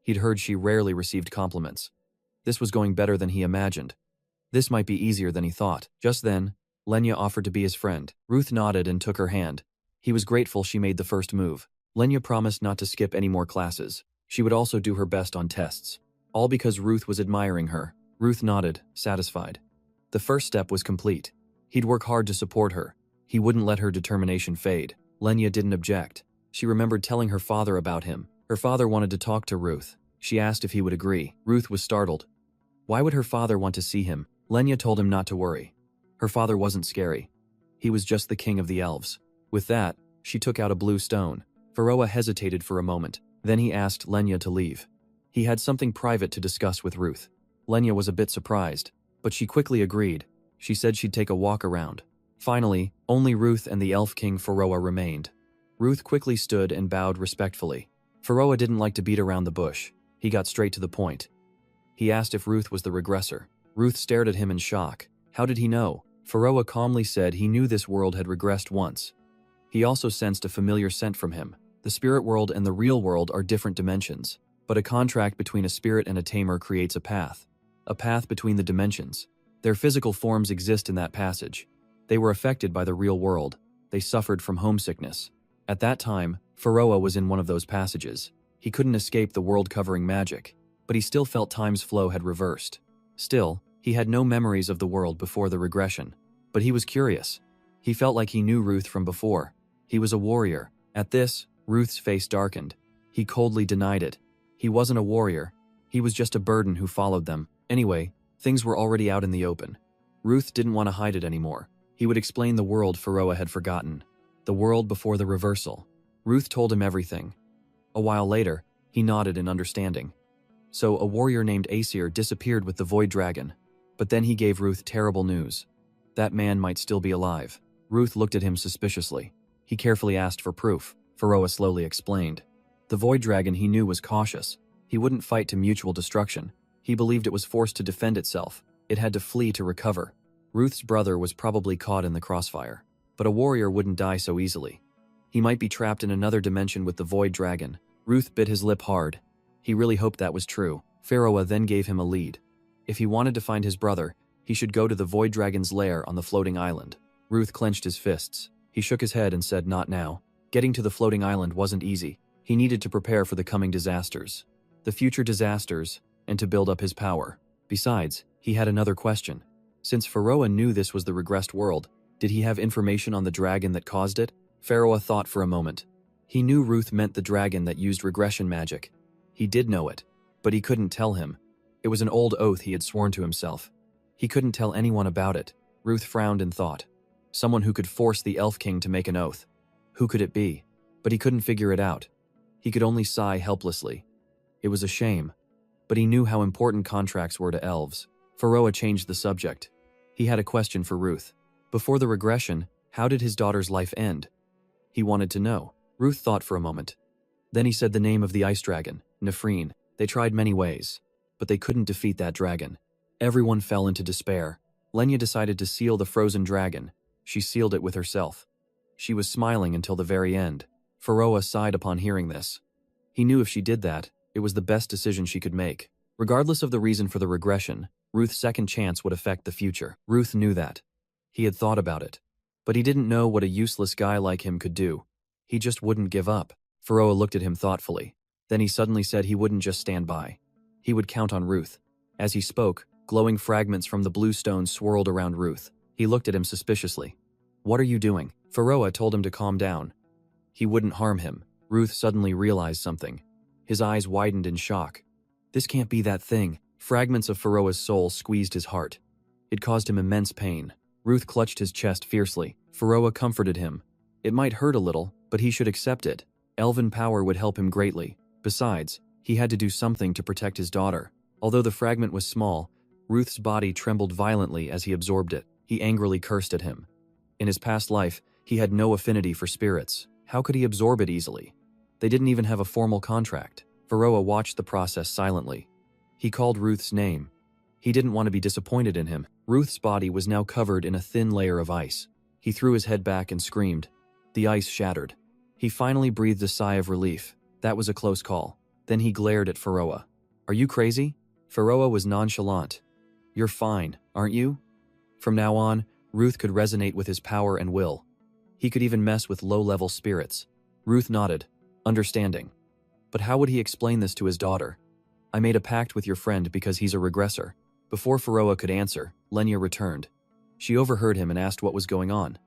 He'd heard she rarely received compliments. This was going better than he imagined. This might be easier than he thought. Just then, Lenya offered to be his friend. Ruth nodded and took her hand. He was grateful she made the first move. Lenya promised not to skip any more classes. She would also do her best on tests. All because Ruth was admiring her. Ruth nodded, satisfied. The first step was complete. He'd work hard to support her. He wouldn't let her determination fade. Lenya didn't object. She remembered telling her father about him. Her father wanted to talk to Ruth. She asked if he would agree. Ruth was startled. Why would her father want to see him? Lenya told him not to worry. Her father wasn't scary. He was just the king of the elves. With that, she took out a blue stone. Pharaoh hesitated for a moment. Then he asked Lenya to leave. He had something private to discuss with Ruth. Lenya was a bit surprised, but she quickly agreed. She said she'd take a walk around. Finally, only Ruth and the elf king Pharaoh remained. Ruth quickly stood and bowed respectfully. Pharaoh didn't like to beat around the bush. He got straight to the point. He asked if Ruth was the regressor. Ruth stared at him in shock. How did he know? Pharaoh calmly said he knew this world had regressed once. He also sensed a familiar scent from him. The spirit world and the real world are different dimensions, but a contract between a spirit and a tamer creates a path between the dimensions. Their physical forms exist in that passage. They were affected by the real world. They suffered from homesickness. At that time, Pharaoh was in one of those passages. He couldn't escape the world-covering magic, but he still felt time's flow had reversed. Still, he had no memories of the world before the regression. But he was curious. He felt like he knew Ruth from before. He was a warrior. At this, Ruth's face darkened. He coldly denied it. He wasn't a warrior. He was just a burden who followed them. Anyway, things were already out in the open. Ruth didn't want to hide it anymore. He would explain the world Pharaoh had forgotten. The world before the reversal. Ruth told him everything. A while later, he nodded in understanding. So a warrior named Asir disappeared with the Void Dragon. But then he gave Ruth terrible news. That man might still be alive. Ruth looked at him suspiciously. He carefully asked for proof. Pharaoh slowly explained. The Void Dragon he knew was cautious. He wouldn't fight to mutual destruction. He believed it was forced to defend itself. It had to flee to recover. Ruth's brother was probably caught in the crossfire. But a warrior wouldn't die so easily. He might be trapped in another dimension with the Void Dragon. Ruth bit his lip hard. He really hoped that was true. Pharaoh then gave him a lead. If he wanted to find his brother, he should go to the Void Dragon's lair on the floating island. Ruth clenched his fists. He shook his head and said not now. Getting to the floating island wasn't easy. He needed to prepare for the coming disasters. The future disasters, and to build up his power. Besides, he had another question. Since Pharaoh knew this was the regressed world, did he have information on the dragon that caused it? Pharaoh thought for a moment. He knew Ruth meant the dragon that used regression magic. He did know it, but he couldn't tell him. It was an old oath he had sworn to himself. He couldn't tell anyone about it. Ruth frowned in thought. Someone who could force the Elf King to make an oath. Who could it be? But he couldn't figure it out. He could only sigh helplessly. It was a shame, but he knew how important contracts were to elves. Pharaoh changed the subject. He had a question for Ruth. Before the regression, how did his daughter's life end? He wanted to know. Ruth thought for a moment. Then he said the name of the ice dragon, Nefreen. They tried many ways, but they couldn't defeat that dragon. Everyone fell into despair. Lenya decided to seal the frozen dragon. She sealed it with herself. She was smiling until the very end. Pharaoh sighed upon hearing this. He knew if she did that, it was the best decision she could make. Regardless of the reason for the regression, Ruth's second chance would affect the future. Ruth knew that. He had thought about it. But he didn't know what a useless guy like him could do. He just wouldn't give up. Pharoah looked at him thoughtfully. Then he suddenly said he wouldn't just stand by. He would count on Ruth. As he spoke, glowing fragments from the blue stone swirled around Ruth. He looked at him suspiciously. "What are you doing?" Pharoah told him to calm down. He wouldn't harm him. Ruth suddenly realized something. His eyes widened in shock. This can't be that thing. Fragments of Pharoah's soul squeezed his heart. It caused him immense pain. Ruth clutched his chest fiercely. Pharoah comforted him. It might hurt a little, but he should accept it. Elven power would help him greatly. Besides, he had to do something to protect his daughter. Although the fragment was small, Ruth's body trembled violently as he absorbed it. He angrily cursed at him. In his past life, he had no affinity for spirits. How could he absorb it easily? They didn't even have a formal contract. Pharoah watched the process silently. He called Ruth's name. He didn't want to be disappointed in him. Ruth's body was now covered in a thin layer of ice. He threw his head back and screamed. The ice shattered. He finally breathed a sigh of relief. That was a close call. Then he glared at Pharoah. "Are you crazy?" Pharoah was nonchalant. "You're fine, aren't you?" From now on, Ruth could resonate with his power and will. He could even mess with low-level spirits. Ruth nodded, understanding. But how would he explain this to his daughter? "I made a pact with your friend because he's a regressor." Before Pharoah could answer, Lenya returned. She overheard him and asked what was going on.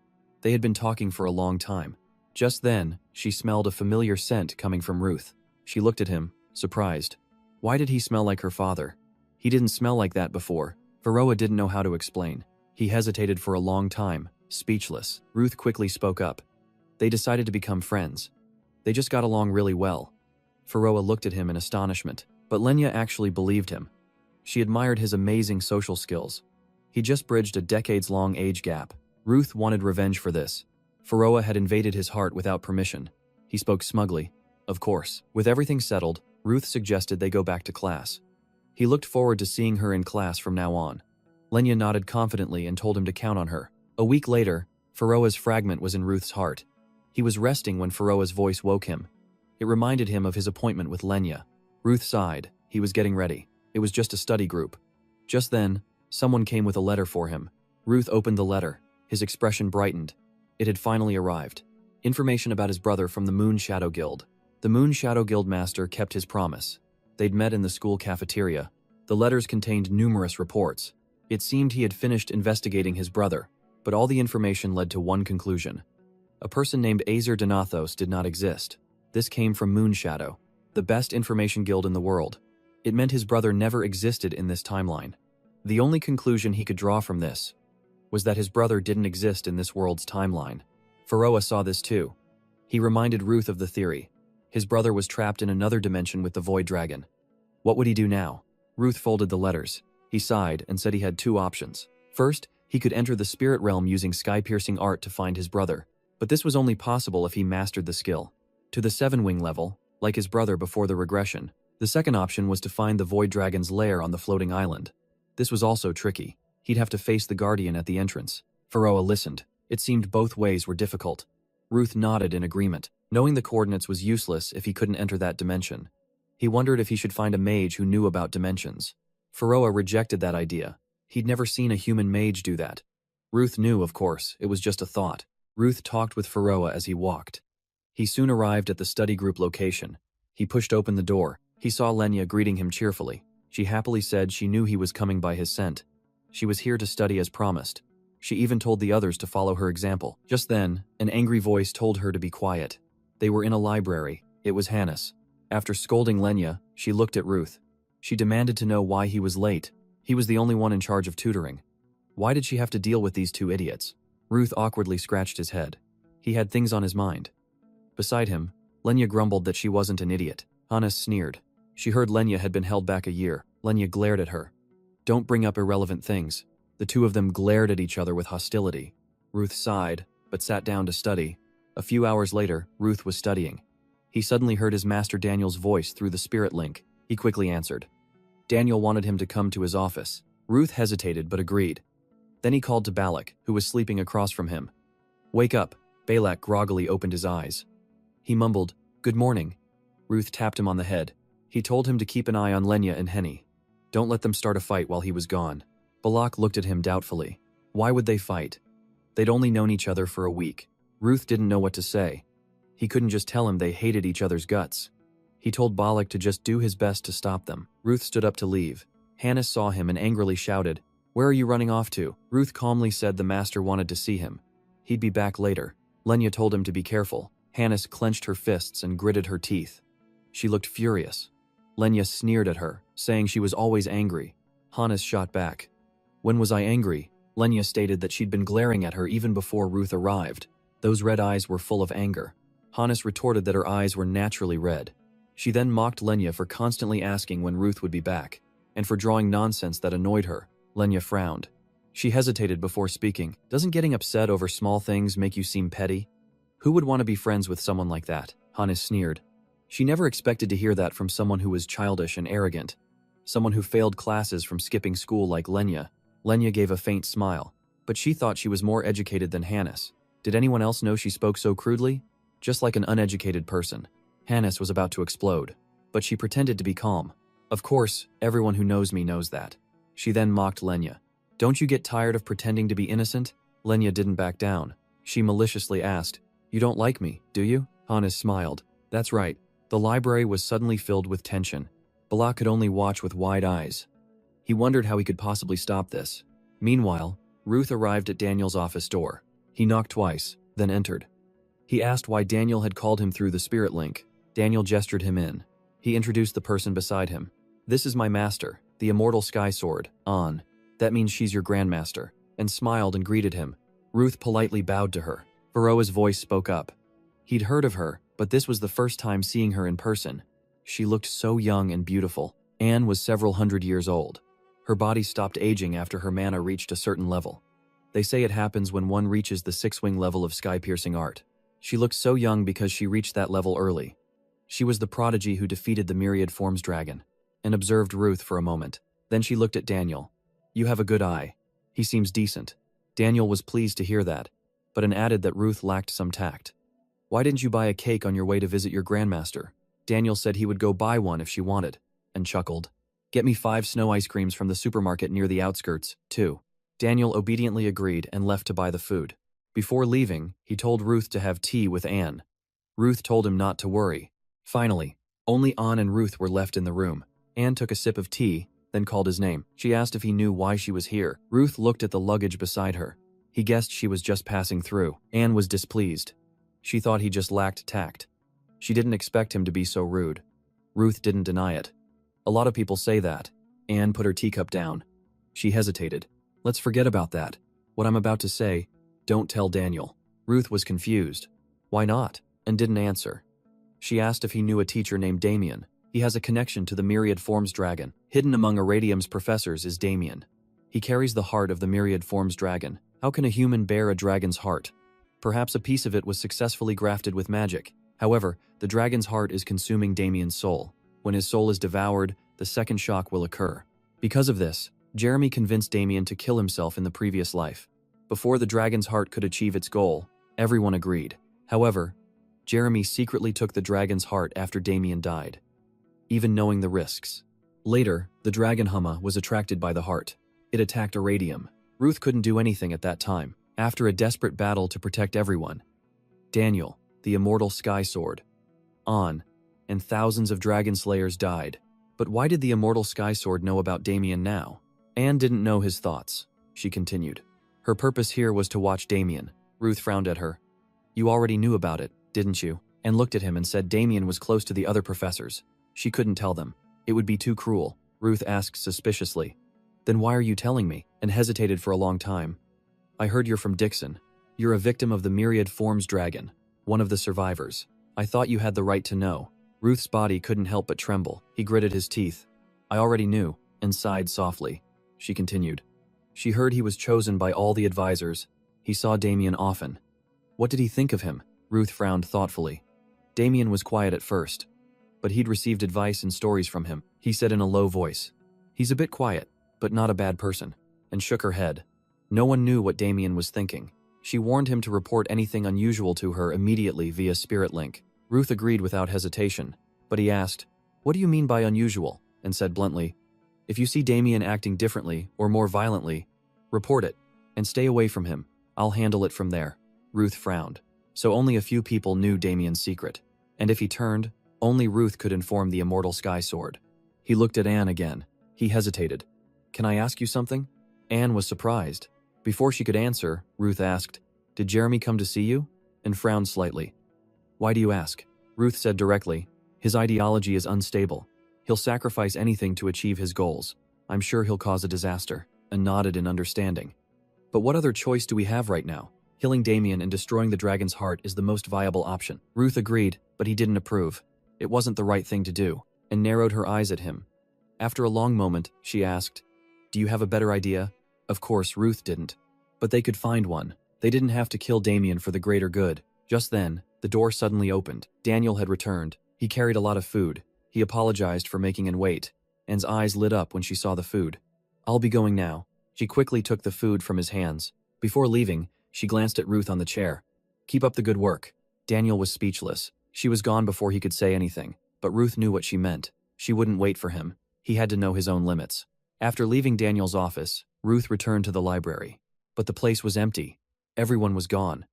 They had been talking for a long time. Just then, she smelled a familiar scent coming from Ruth. She looked at him, surprised. Why did he smell like her father? He didn't smell like that before. Pharoah didn't know how to explain. He hesitated for a long time, speechless. Ruth quickly spoke up. They decided to become friends. They just got along really well. Pharoah looked at him in astonishment, but Lenya actually believed him. She admired his amazing social skills. He just bridged a decades-long age gap. Ruth wanted revenge for this. Pharoah had invaded his heart without permission. He spoke smugly. Of course. With everything settled, Ruth suggested they go back to class. He looked forward to seeing her in class from now on. Lenya nodded confidently and told him to count on her. A week later, Pharoah's fragment was in Ruth's heart. He was resting when Pharoah's voice woke him. It reminded him of his appointment with Lenya. Ruth sighed. He was getting ready. It was just a study group. Just then, someone came with a letter for him. Ruth opened the letter. His expression brightened. It had finally arrived. Information about his brother from the Moon Shadow Guild. The Moon Shadow Guild master kept his promise. They'd met in the school cafeteria. The letters contained numerous reports. It seemed he had finished investigating his brother, but all the information led to one conclusion. A person named Azer Donathos did not exist. This came from Moon Shadow, the best information guild in the world. It meant his brother never existed in this timeline. The only conclusion he could draw from this was that his brother didn't exist in this world's timeline. Pharoah saw this too. He reminded Ruth of the theory. His brother was trapped in another dimension with the Void Dragon. What would he do now? Ruth folded the letters. He sighed and said he had two options. First, he could enter the spirit realm using sky-piercing art to find his brother. But this was only possible if he mastered the skill. To the 7-wing level, like his brother before the regression. The second option was to find the Void Dragon's lair on the floating island. This was also tricky. He'd have to face the Guardian at the entrance. Pharoah listened. It seemed both ways were difficult. Ruth nodded in agreement. Knowing the coordinates was useless if he couldn't enter that dimension. He wondered if he should find a mage who knew about dimensions. Pharoah rejected that idea. He'd never seen a human mage do that. Ruth knew, of course, it was just a thought. Ruth talked with Pharoah as he walked. He soon arrived at the study group location. He pushed open the door. He saw Lenya greeting him cheerfully. She happily said she knew he was coming by his scent. She was here to study as promised. She even told the others to follow her example. Just then, an angry voice told her to be quiet. They were in a library. It was Hannes. After scolding Lenya, she looked at Ruth. She demanded to know why he was late. He was the only one in charge of tutoring. Why did she have to deal with these two idiots? Ruth awkwardly scratched his head. He had things on his mind. Beside him, Lenya grumbled that she wasn't an idiot. Hannes sneered. She heard Lenya had been held back a year. Lenya glared at her. Don't bring up irrelevant things. The two of them glared at each other with hostility. Ruth sighed, but sat down to study. A few hours later, Ruth was studying. He suddenly heard his master Daniel's voice through the spirit link. He quickly answered. Daniel wanted him to come to his office. Ruth hesitated but agreed. Then he called to Balak, who was sleeping across from him. Wake up. Balak groggily opened his eyes. He mumbled, Good morning. Ruth tapped him on the head. He told him to keep an eye on Lenya and Henny. Don't let them start a fight while he was gone. Balak looked at him doubtfully. Why would they fight? They'd only known each other for a week. Ruth didn't know what to say. He couldn't just tell him they hated each other's guts. He told Balak to just do his best to stop them. Ruth stood up to leave. Hannes saw him and angrily shouted, "Where are you running off to?" Ruth calmly said the master wanted to see him. He'd be back later. Lenya told him to be careful. Hannes clenched her fists and gritted her teeth. She looked furious. Lenya sneered at her, saying she was always angry. Hannes shot back. "When was I angry?" Lenya stated that she'd been glaring at her even before Ruth arrived. Those red eyes were full of anger. Hannes retorted that her eyes were naturally red. She then mocked Lenya for constantly asking when Ruth would be back, and for drawing nonsense that annoyed her. Lenya frowned. She hesitated before speaking. "Doesn't getting upset over small things make you seem petty? Who would want to be friends with someone like that?" Hannes sneered. She never expected to hear that from someone who was childish and arrogant. Someone who failed classes from skipping school like Lenya. Lenya gave a faint smile, but she thought she was more educated than Hannes. Did anyone else know she spoke so crudely? Just like an uneducated person. Hannes was about to explode, but she pretended to be calm. "Of course, everyone who knows me knows that." She then mocked Lenya. "Don't you get tired of pretending to be innocent?" Lenya didn't back down. She maliciously asked, "You don't like me, do you?" Hannes smiled. That's right. The library was suddenly filled with tension. Balak could only watch with wide eyes. He wondered how he could possibly stop this. Meanwhile, Ruth arrived at Daniel's office door. He knocked twice, then entered. He asked why Daniel had called him through the spirit link. Daniel gestured him in. He introduced the person beside him. "This is my master, the immortal sky sword, An. That means she's your grandmaster," and smiled and greeted him. Ruth politely bowed to her. Varroa's voice spoke up. He'd heard of her, but this was the first time seeing her in person. She looked so young and beautiful. Anne was several hundred years old. Her body stopped aging after her mana reached a certain level. They say it happens when one reaches the six-wing level of sky-piercing art. She looked so young because she reached that level early. She was the prodigy who defeated the myriad forms dragon, and observed Ruth for a moment. Then she looked at Daniel. "You have a good eye. He seems decent." Daniel was pleased to hear that, but added that Ruth lacked some tact. "Why didn't you buy a cake on your way to visit your grandmaster?" Daniel said he would go buy one if she wanted, and chuckled. "Get me 5 snow ice creams from the supermarket near the outskirts, too." Daniel obediently agreed and left to buy the food. Before leaving, he told Ruth to have tea with Anne. Ruth told him not to worry. Finally, only Anne and Ruth were left in the room. Anne took a sip of tea, then called his name. She asked if he knew why she was here. Ruth looked at the luggage beside her. He guessed she was just passing through. Anne was displeased. She thought he just lacked tact. She didn't expect him to be so rude. Ruth didn't deny it. "A lot of people say that." Anne put her teacup down. She hesitated. "Let's forget about that. What I'm about to say, don't tell Daniel." Ruth was confused. "Why not?" and didn't answer. She asked if he knew a teacher named Damien. He has a connection to the myriad forms dragon. Hidden among Iradium's professors is Damien. He carries the heart of the myriad forms dragon. How can a human bear a dragon's heart? Perhaps a piece of it was successfully grafted with magic. However, the dragon's heart is consuming Damien's soul. When his soul is devoured, the second shock will occur. Because of this, Jeremy convinced Damien to kill himself in the previous life. Before the dragon's heart could achieve its goal, everyone agreed. However, Jeremy secretly took the dragon's heart after Damien died, even knowing the risks. Later, the dragon Humma was attracted by the heart. It attacked Iradium. Ruth couldn't do anything at that time. After a desperate battle to protect everyone, Daniel, the immortal sky sword, An, and thousands of dragon slayers died. But why did the immortal sky sword know about Damien now? Anne didn't know his thoughts. She continued. Her purpose here was to watch Damien. Ruth frowned at her. "You already knew about it, didn't you?" And looked at him and said Damien was close to the other professors. She couldn't tell them. It would be too cruel. Ruth asked suspiciously. "Then why are you telling me?" and hesitated for a long time. "I heard you're from Dixon. You're a victim of the myriad forms dragon, one of the survivors. I thought you had the right to know." Ruth's body couldn't help but tremble. He gritted his teeth. "I already knew," and sighed softly. She continued. She heard he was chosen by all the advisors. He saw Damien often. What did he think of him? Ruth frowned thoughtfully. Damien was quiet at first, but he'd received advice and stories from him. He said in a low voice, "He's a bit quiet, but not a bad person," and shook her head. No one knew what Damien was thinking. She warned him to report anything unusual to her immediately via Spirit Link. Ruth agreed without hesitation, but he asked, "What do you mean by unusual?" and said bluntly, "If you see Damien acting differently or more violently, report it, and stay away from him. I'll handle it from there. Ruth frowned. So only a few people knew Damien's secret. And if he turned, only Ruth could inform the immortal Sky Sword. He looked at Anne again. He hesitated. Can I ask you something? Anne was surprised. Before she could answer, Ruth asked, Did Jeremy come to see you? And frowned slightly. Why do you ask? Ruth said directly, His ideology is unstable. He'll sacrifice anything to achieve his goals. I'm sure he'll cause a disaster. And nodded in understanding. But what other choice do we have right now? Killing Damien and destroying the dragon's heart is the most viable option. Ruth agreed, but he didn't approve. It wasn't the right thing to do, and narrowed her eyes at him. After a long moment, she asked, Do you have a better idea? Of course, Ruth didn't. But they could find one. They didn't have to kill Damien for the greater good. Just then, the door suddenly opened. Daniel had returned. He carried a lot of food. He apologized for making Anne wait. Anne's eyes lit up when she saw the food. I'll be going now. She quickly took the food from his hands. Before leaving, she glanced at Ruth on the chair. Keep up the good work. Daniel was speechless. She was gone before he could say anything, but Ruth knew what she meant. She wouldn't wait for him. He had to know his own limits. After leaving Daniel's office, Ruth returned to the library. But the place was empty. Everyone was gone.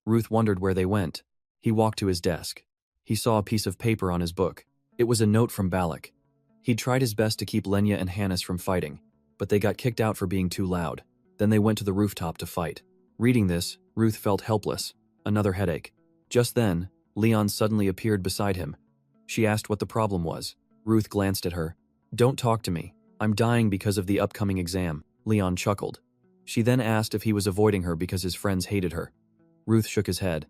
Ruth wondered where they went. He walked to his desk. He saw a piece of paper on his book. It was a note from Balak. He'd tried his best to keep Lenya and Hannes from fighting, but they got kicked out for being too loud. Then they went to the rooftop to fight. Reading this, Ruth felt helpless. Another headache. Just then, Leon suddenly appeared beside him. She asked what the problem was. Ruth glanced at her. Don't talk to me. I'm dying because of the upcoming exam. Leon chuckled. She then asked if he was avoiding her because his friends hated her. Ruth shook his head.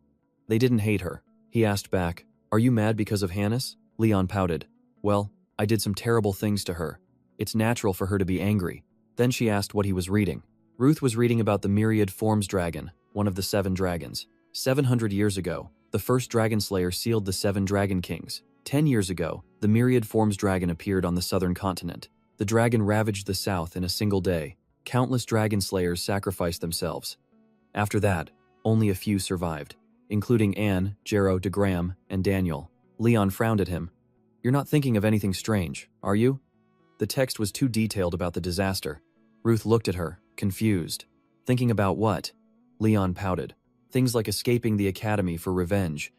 They didn't hate her. He asked back, Are you mad because of Hannes? Leon pouted. Well, I did some terrible things to her. It's natural for her to be angry. Then she asked what he was reading. Ruth was reading about the Myriad Forms Dragon, one of the 7 dragons. 700 years ago, the first dragon slayer sealed the 7 dragon kings. 10 years ago, the Myriad Forms Dragon appeared on the southern continent. The dragon ravaged the south in a single day. Countless dragon slayers sacrificed themselves. After that, only a few survived, including Anne, Jero, DeGram, and Daniel. Leon frowned at him. You're not thinking of anything strange, are you? The text was too detailed about the disaster. Ruth looked at her, confused. Thinking about what? Leon pouted. Things like escaping the academy for revenge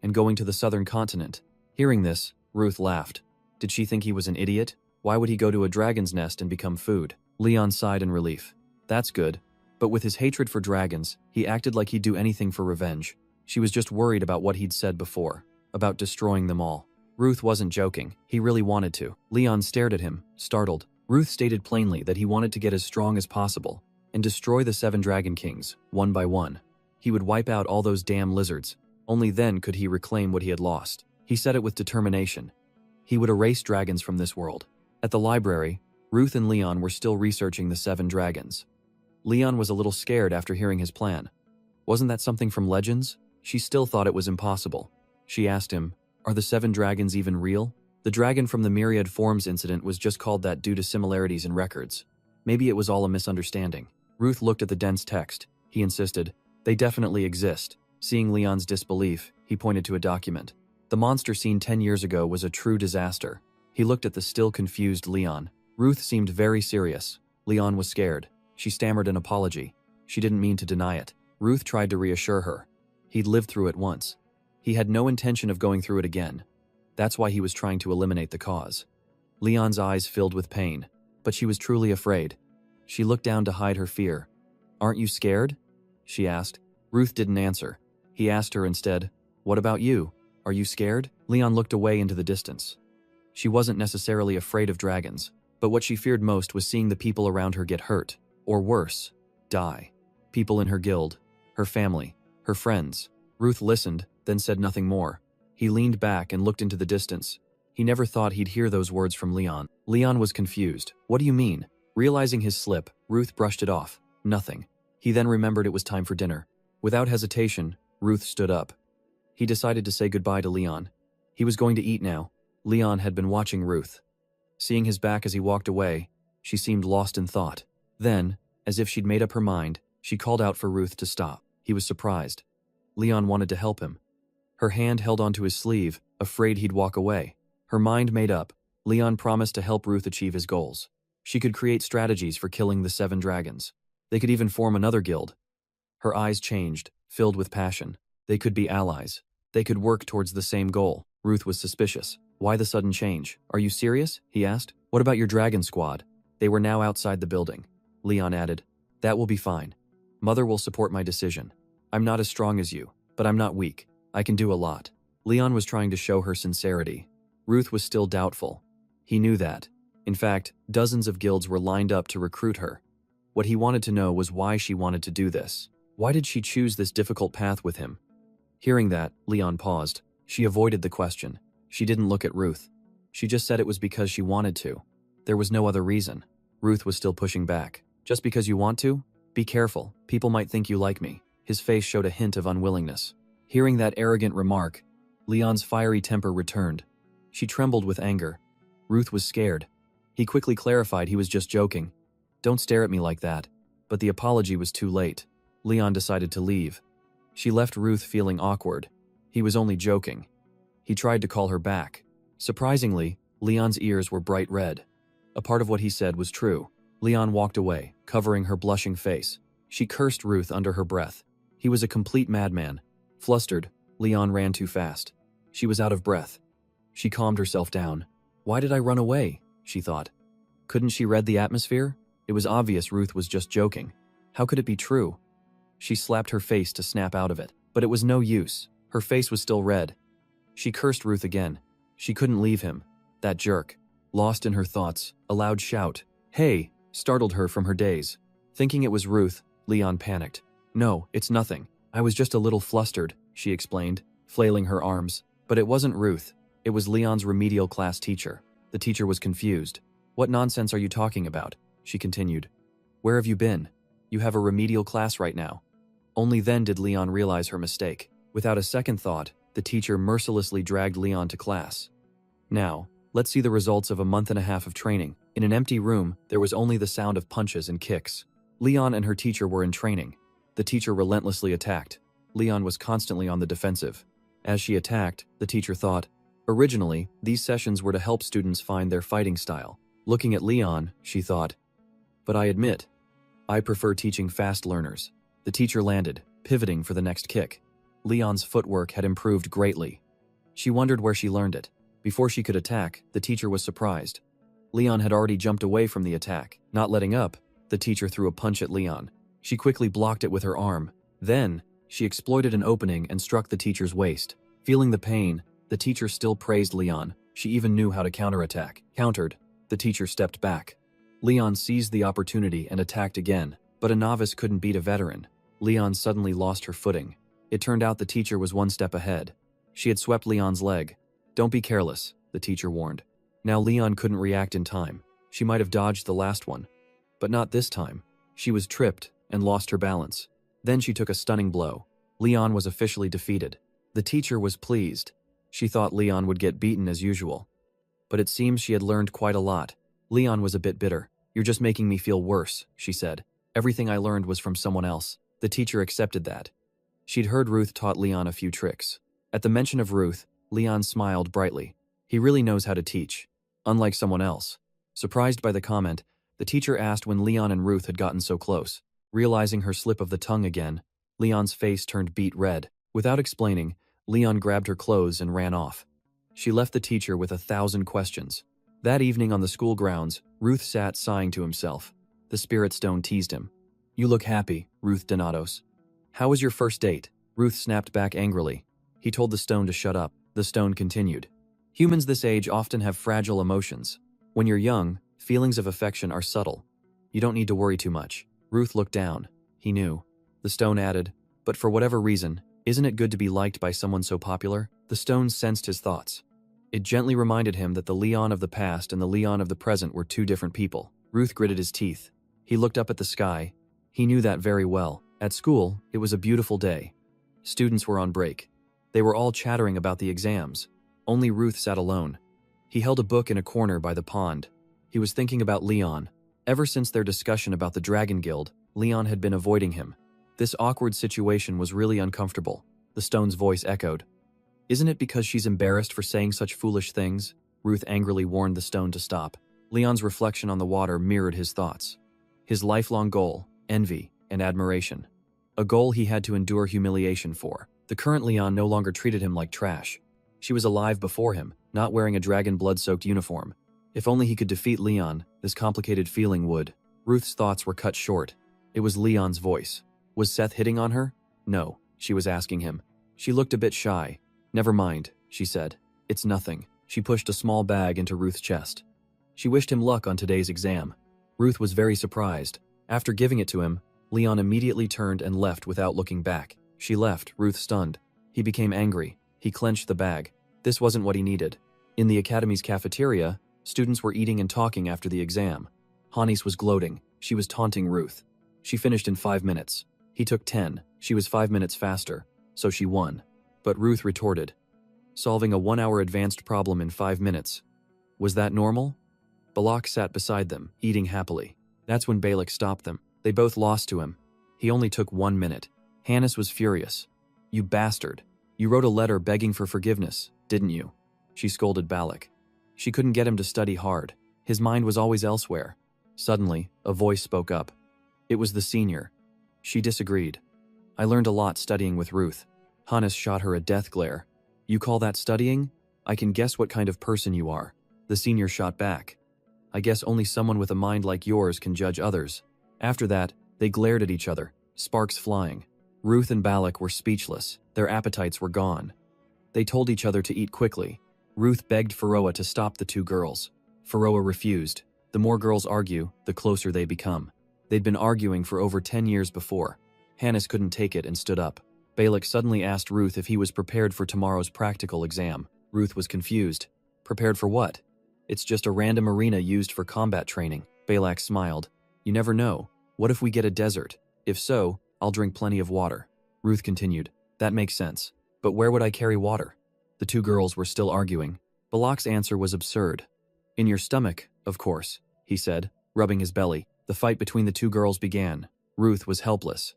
and going to the southern continent. Hearing this, Ruth laughed. Did she think he was an idiot? Why would he go to a dragon's nest and become food? Leon sighed in relief. That's good. But with his hatred for dragons, he acted like he'd do anything for revenge. She was just worried about what he'd said before, about destroying them all. Ruth wasn't joking. He really wanted to. Leon stared at him, startled. Ruth stated plainly that he wanted to get as strong as possible and destroy the 7 dragon kings, one by one. He would wipe out all those damn lizards. Only then could he reclaim what he had lost. He said it with determination. He would erase dragons from this world. At the library, Ruth and Leon were still researching the 7 dragons. Leon was a little scared after hearing his plan. Wasn't that something from legends? She still thought it was impossible. She asked him, Are the 7 dragons even real? The dragon from the Myriad Forms incident was just called that due to similarities in records. Maybe it was all a misunderstanding. Ruth looked at the dense text. He insisted, They definitely exist. Seeing Leon's disbelief, he pointed to a document. The monster seen 10 years ago was a true disaster. He looked at the still confused Leon. Ruth seemed very serious. Leon was scared. She stammered an apology. She didn't mean to deny it. Ruth tried to reassure her. He'd lived through it once. He had no intention of going through it again. That's why he was trying to eliminate the cause. Leon's eyes filled with pain, but she was truly afraid. She looked down to hide her fear. Aren't you scared? She asked. Ruth didn't answer. He asked her instead, What about you? Are you scared? Leon looked away into the distance. She wasn't necessarily afraid of dragons, but what she feared most was seeing the people around her get hurt, or worse, die. People in her guild, her family, her friends. Ruth listened, then said nothing more. He leaned back and looked into the distance. He never thought he'd hear those words from Leon. Leon was confused. What do you mean? Realizing his slip, Ruth brushed it off. Nothing. He then remembered it was time for dinner. Without hesitation, Ruth stood up. He decided to say goodbye to Leon. He was going to eat now. Leon had been watching Ruth. Seeing his back as he walked away, she seemed lost in thought. Then, as if she'd made up her mind, she called out for Ruth to stop. He was surprised. Leon wanted to help him. Her hand held onto his sleeve, afraid he'd walk away. Her mind made up. Leon promised to help Ruth achieve his goals. She could create strategies for killing the 7 dragons. They could even form another guild. Her eyes changed, filled with passion. They could be allies. They could work towards the same goal. Ruth was suspicious. Why the sudden change? Are you serious? He asked. What about your dragon squad? They were now outside the building. Leon added. That will be fine. Mother will support my decision. I'm not as strong as you, but I'm not weak. I can do a lot. Leon was trying to show her sincerity. Ruth was still doubtful. He knew that. In fact, dozens of guilds were lined up to recruit her. What he wanted to know was why she wanted to do this. Why did she choose this difficult path with him? Hearing that, Leon paused. She avoided the question. She didn't look at Ruth. She just said it was because she wanted to. There was no other reason. Ruth was still pushing back. Just because you want to? Be careful. People might think you like me. His face showed a hint of unwillingness. Hearing that arrogant remark, Leon's fiery temper returned. She trembled with anger. Ruth was scared. He quickly clarified he was just joking. Don't stare at me like that. But the apology was too late. Leon decided to leave. She left Ruth feeling awkward. He was only joking. He tried to call her back. Surprisingly, Leon's ears were bright red. A part of what he said was true. Leon walked away, covering her blushing face. She cursed Ruth under her breath. He was a complete madman. Flustered, Leon ran too fast. She was out of breath. She calmed herself down. Why did I run away? She thought. Couldn't she read the atmosphere? It was obvious Ruth was just joking. How could it be true? She slapped her face to snap out of it, but it was no use. Her face was still red. She cursed Ruth again. She couldn't leave him. That jerk. Lost in her thoughts, a loud shout, "Hey!" startled her from her daze. Thinking it was Ruth, Leon panicked. No, it's nothing. I was just a little flustered, she explained, flailing her arms. But it wasn't Ruth. It was Leon's remedial class teacher. The teacher was confused. What nonsense are you talking about? She continued. Where have you been? You have a remedial class right now. Only then did Leon realize her mistake. Without a second thought, the teacher mercilessly dragged Leon to class. Now, let's see the results of a month and a half of training. In an empty room, there was only the sound of punches and kicks. Leon and her teacher were in training. The teacher relentlessly attacked. Leon was constantly on the defensive. As she attacked, the teacher thought, originally, these sessions were to help students find their fighting style. Looking at Leon, she thought, but I admit, I prefer teaching fast learners. The teacher landed, pivoting for the next kick. Leon's footwork had improved greatly. She wondered where she learned it. Before she could attack, the teacher was surprised. Leon had already jumped away from the attack. Not letting up, the teacher threw a punch at Leon. She quickly blocked it with her arm. Then, she exploited an opening and struck the teacher's waist. Feeling the pain, the teacher still praised Leon. She even knew how to counterattack. Countered, the teacher stepped back. Leon seized the opportunity and attacked again, but a novice couldn't beat a veteran. Leon suddenly lost her footing. It turned out the teacher was one step ahead. She had swept Leon's leg. Don't be careless, the teacher warned. Now Leon couldn't react in time. She might have dodged the last one. But not this time. She was tripped and lost her balance. Then she took a stunning blow. Leon was officially defeated. The teacher was pleased. She thought Leon would get beaten as usual. But it seems she had learned quite a lot. Leon was a bit bitter. You're just making me feel worse, she said. Everything I learned was from someone else. The teacher accepted that. She'd heard Ruth taught Leon a few tricks. At the mention of Ruth, Leon smiled brightly. He really knows how to teach, unlike someone else. Surprised by the comment, the teacher asked when Leon and Ruth had gotten so close. Realizing her slip of the tongue again, Leon's face turned beet red. Without explaining, Leon grabbed her clothes and ran off. She left the teacher with 1,000 questions. That evening on the school grounds, Ruth sat sighing to himself. The spirit stone teased him. You look happy, Ruth Donatos. How was your first date? Ruth snapped back angrily. He told the stone to shut up. The stone continued. Humans this age often have fragile emotions. When you're young, feelings of affection are subtle. You don't need to worry too much. Ruth looked down. He knew. The stone added, but for whatever reason, isn't it good to be liked by someone so popular? The stone sensed his thoughts. It gently reminded him that the Leon of the past and the Leon of the present were two different people. Ruth gritted his teeth. He looked up at the sky. He knew that very well. At school, it was a beautiful day. Students were on break. They were all chattering about the exams. Only Ruth sat alone. He held a book in a corner by the pond. He was thinking about Leon. Ever since their discussion about the Dragon Guild, Leon had been avoiding him. This awkward situation was really uncomfortable. The stone's voice echoed. Isn't it because she's embarrassed for saying such foolish things? Ruth angrily warned the stone to stop. Leon's reflection on the water mirrored his thoughts. His lifelong goal, envy, and admiration. a goal he had to endure humiliation for. The current Leon no longer treated him like trash. She was alive before him, not wearing a dragon blood-soaked uniform. If only he could defeat Leon, this complicated feeling would. Ruth's thoughts were cut short. It was Leon's voice. Was Seth hitting on her? No, she was asking him. She looked a bit shy. Never mind, she said. It's nothing. She pushed a small bag into Ruth's chest. She wished him luck on today's exam. Ruth was very surprised. After giving it to him, Leon immediately turned and left without looking back. She left, Ruth stunned. He became angry. He clenched the bag. This wasn't what he needed. In the academy's cafeteria, students were eating and talking after the exam. Hanis was gloating. She was taunting Ruth. She finished in 5 minutes. He took 10. She was 5 minutes faster, so she won. But Ruth retorted, solving a 1-hour advanced problem in 5 minutes. Was that normal? Balak sat beside them, eating happily. That's when Balak stopped them. They both lost to him. He only took 1 minute. Hannes was furious. You bastard. You wrote a letter begging for forgiveness, didn't you? She scolded Balak. She couldn't get him to study hard. His mind was always elsewhere. Suddenly, a voice spoke up. It was the senior. She disagreed. I learned a lot studying with Ruth. Hannes shot her a death glare. You call that studying? I can guess what kind of person you are. The senior shot back. I guess only someone with a mind like yours can judge others. After that, they glared at each other, sparks flying. Ruth and Balak were speechless. Their appetites were gone. They told each other to eat quickly. Ruth begged Faroa to stop the two girls. Faroa refused. The more girls argue, the closer they become. They'd been arguing for over 10 years before. Hannes couldn't take it and stood up. Balak suddenly asked Ruth if he was prepared for tomorrow's practical exam. Ruth was confused. Prepared for what? It's just a random arena used for combat training. Balak smiled. You never know. What if we get a desert? If so, I'll drink plenty of water. Ruth continued. That makes sense. But where would I carry water? The two girls were still arguing. Balak's answer was absurd. In your stomach, of course, he said, rubbing his belly. The fight between the two girls began. Ruth was helpless.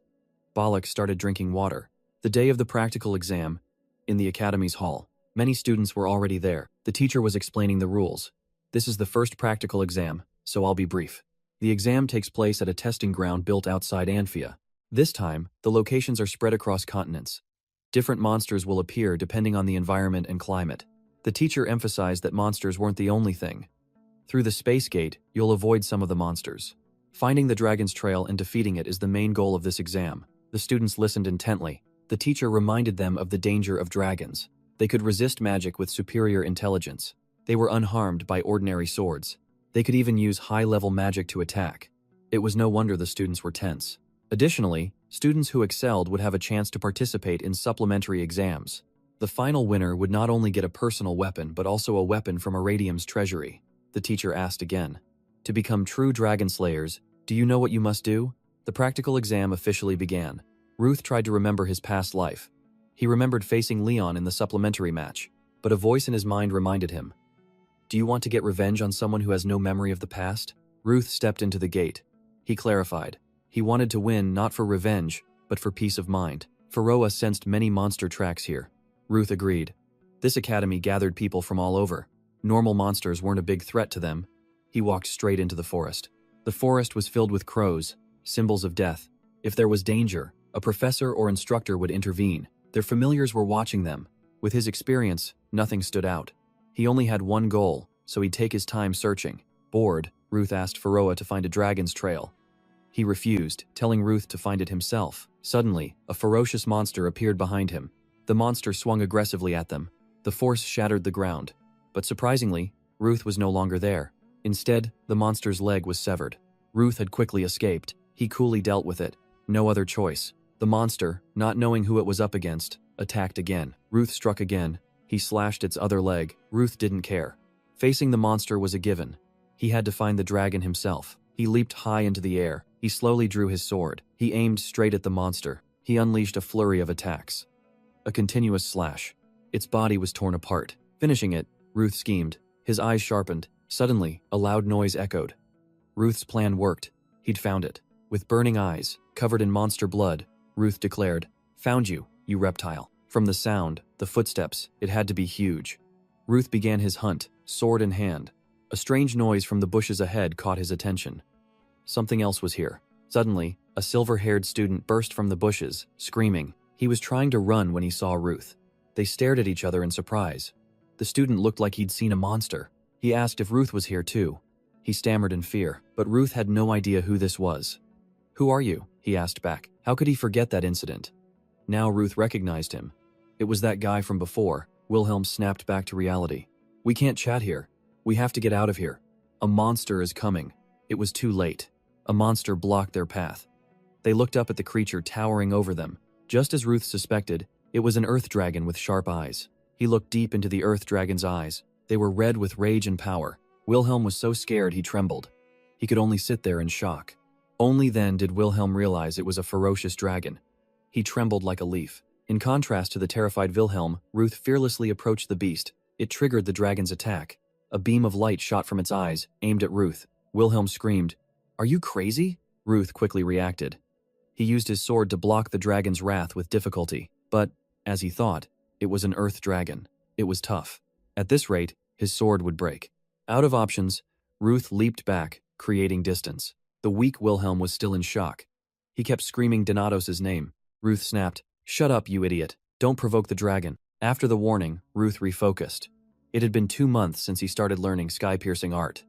Balak started drinking water. The day of the practical exam, in the academy's hall, many students were already there. The teacher was explaining the rules. This is the first practical exam, so I'll be brief. The exam takes place at a testing ground built outside Anphia. This time, the locations are spread across continents. Different monsters will appear depending on the environment and climate. The teacher emphasized that monsters weren't the only thing. Through the space gate, you'll avoid some of the monsters. Finding the dragon's trail and defeating it is the main goal of this exam. The students listened intently. The teacher reminded them of the danger of dragons. They could resist magic with superior intelligence. They were unharmed by ordinary swords. They could even use high-level magic to attack. It was no wonder the students were tense. Additionally, students who excelled would have a chance to participate in supplementary exams. The final winner would not only get a personal weapon but also a weapon from Iradium's treasury. The teacher asked again. To become true dragon slayers, do you know what you must do? The practical exam officially began. Ruth tried to remember his past life. He remembered facing Leon in the supplementary match, but a voice in his mind reminded him. Do you want to get revenge on someone who has no memory of the past? Ruth stepped into the gate. He clarified. He wanted to win not for revenge, but for peace of mind. Faroa sensed many monster tracks here. Ruth agreed. This academy gathered people from all over. Normal monsters weren't a big threat to them. He walked straight into the forest. The forest was filled with crows, symbols of death. If there was danger, a professor or instructor would intervene. Their familiars were watching them. With his experience, nothing stood out. He only had one goal, so he'd take his time searching. Bored, Ruth asked Faroa to find a dragon's trail. He refused, telling Ruth to find it himself. Suddenly, a ferocious monster appeared behind him. The monster swung aggressively at them. The force shattered the ground. But surprisingly, Ruth was no longer there. Instead, the monster's leg was severed. Ruth had quickly escaped. He coolly dealt with it. No other choice. The monster, not knowing who it was up against, attacked again. Ruth struck again. He slashed its other leg. Ruth didn't care. Facing the monster was a given. He had to find the dragon himself. He leaped high into the air. He slowly drew his sword. He aimed straight at the monster. He unleashed a flurry of attacks. A continuous slash. Its body was torn apart. Finishing it, Ruth schemed. His eyes sharpened. Suddenly, a loud noise echoed. Ruth's plan worked. He'd found it. With burning eyes, covered in monster blood, Ruth declared, "Found you, you reptile." From the sound, the footsteps, it had to be huge. Ruth began his hunt, sword in hand. A strange noise from the bushes ahead caught his attention. Something else was here. Suddenly, A silver-haired student burst from the bushes, screaming. He was trying to run when he saw Ruth. They stared at each other in surprise. The student looked like he'd seen a monster. He asked if Ruth was here too. He stammered in fear, but Ruth had no idea who this was. "Who are you?" he asked back. How could he forget that incident? Now Ruth recognized him. It was that guy from before. Wilhelm snapped back to reality. "We can't chat here. We have to get out of here. A monster is coming." It was too late. A monster blocked their path. They looked up at the creature towering over them. Just as Ruth suspected, it was an earth dragon with sharp eyes. He looked deep into the earth dragon's eyes. They were red with rage and power. Wilhelm was so scared he trembled. He could only sit there in shock. Only then did Wilhelm realize it was a ferocious dragon. He trembled like a leaf. In contrast to the terrified Wilhelm, Ruth fearlessly approached the beast. It triggered the dragon's attack. A beam of light shot from its eyes, aimed at Ruth. Wilhelm screamed, "Are you crazy?" Ruth quickly reacted. He used his sword to block the dragon's wrath with difficulty, but, as he thought, it was an earth dragon. It was tough. At this rate, his sword would break. Out of options, Ruth leaped back, creating distance. The weak Wilhelm was still in shock. He kept screaming Donatos's name. Ruth snapped, "Shut up, you idiot. Don't provoke the dragon." After the warning, Ruth refocused. It had been 2 months since he started learning sky-piercing art.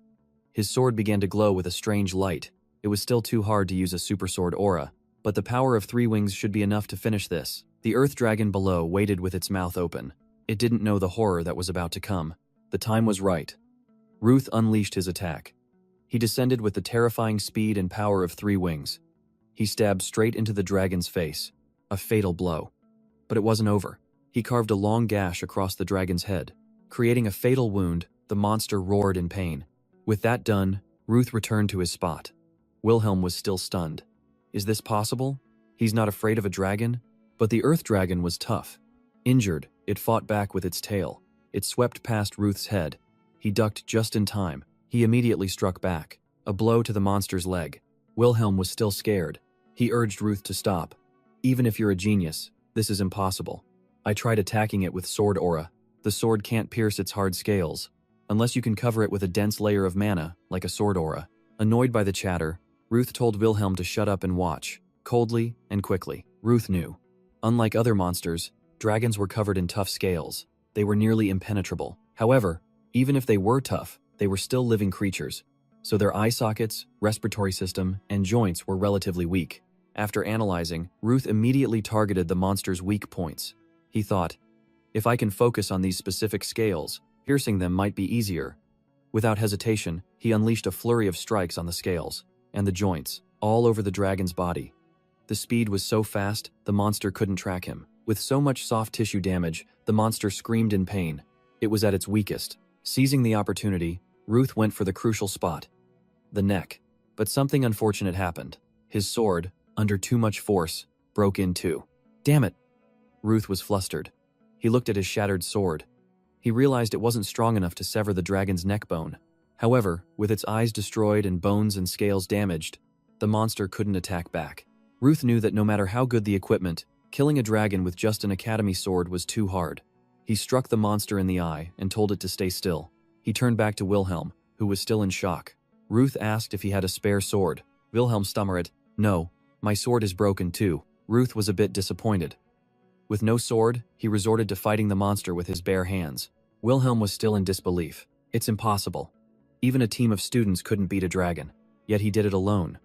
His sword began to glow with a strange light. It was still too hard to use a super sword aura, but the power of 3 wings should be enough to finish this. The earth dragon below waited with its mouth open. It didn't know the horror that was about to come. The time was right. Ruth unleashed his attack. He descended with the terrifying speed and power of 3 wings. He stabbed straight into the dragon's face. A fatal blow. But it wasn't over. He carved a long gash across the dragon's head. Creating a fatal wound, the monster roared in pain. With that done, Ruth returned to his spot. Wilhelm was still stunned. Is this possible? He's not afraid of a dragon? But the earth dragon was tough. Injured, it fought back with its tail. It swept past Ruth's head. He ducked just in time. He immediately struck back. A blow to the monster's leg. Wilhelm was still scared. He urged Ruth to stop. "Even if you're a genius, this is impossible. I tried attacking it with sword aura. The sword can't pierce its hard scales, unless you can cover it with a dense layer of mana, like a sword aura." Annoyed by the chatter, Ruth told Wilhelm to shut up and watch, coldly and quickly. Ruth knew. Unlike other monsters, dragons were covered in tough scales. They were nearly impenetrable. However, even if they were tough, they were still living creatures, so their eye sockets, respiratory system, and joints were relatively weak. After analyzing, Ruth immediately targeted the monster's weak points. He thought, if I can focus on these specific scales, piercing them might be easier. Without hesitation, he unleashed a flurry of strikes on the scales and the joints, all over the dragon's body. The speed was so fast, the monster couldn't track him. With so much soft tissue damage, the monster screamed in pain. It was at its weakest. Seizing the opportunity, Ruth went for the crucial spot, the neck. But something unfortunate happened. His sword, under too much force, broke in two. Damn it! Ruth was flustered. He looked at his shattered sword. He realized it wasn't strong enough to sever the dragon's neck bone. However, with its eyes destroyed and bones and scales damaged, the monster couldn't attack back. Ruth knew that no matter how good the equipment, killing a dragon with just an academy sword was too hard. He struck the monster in the eye and told it to stay still. He turned back to Wilhelm, who was still in shock. Ruth asked if he had a spare sword. Wilhelm stammered, "No, my sword is broken too." Ruth was a bit disappointed. With no sword, he resorted to fighting the monster with his bare hands. Wilhelm was still in disbelief. It's impossible. Even a team of students couldn't beat a dragon. Yet he did it alone.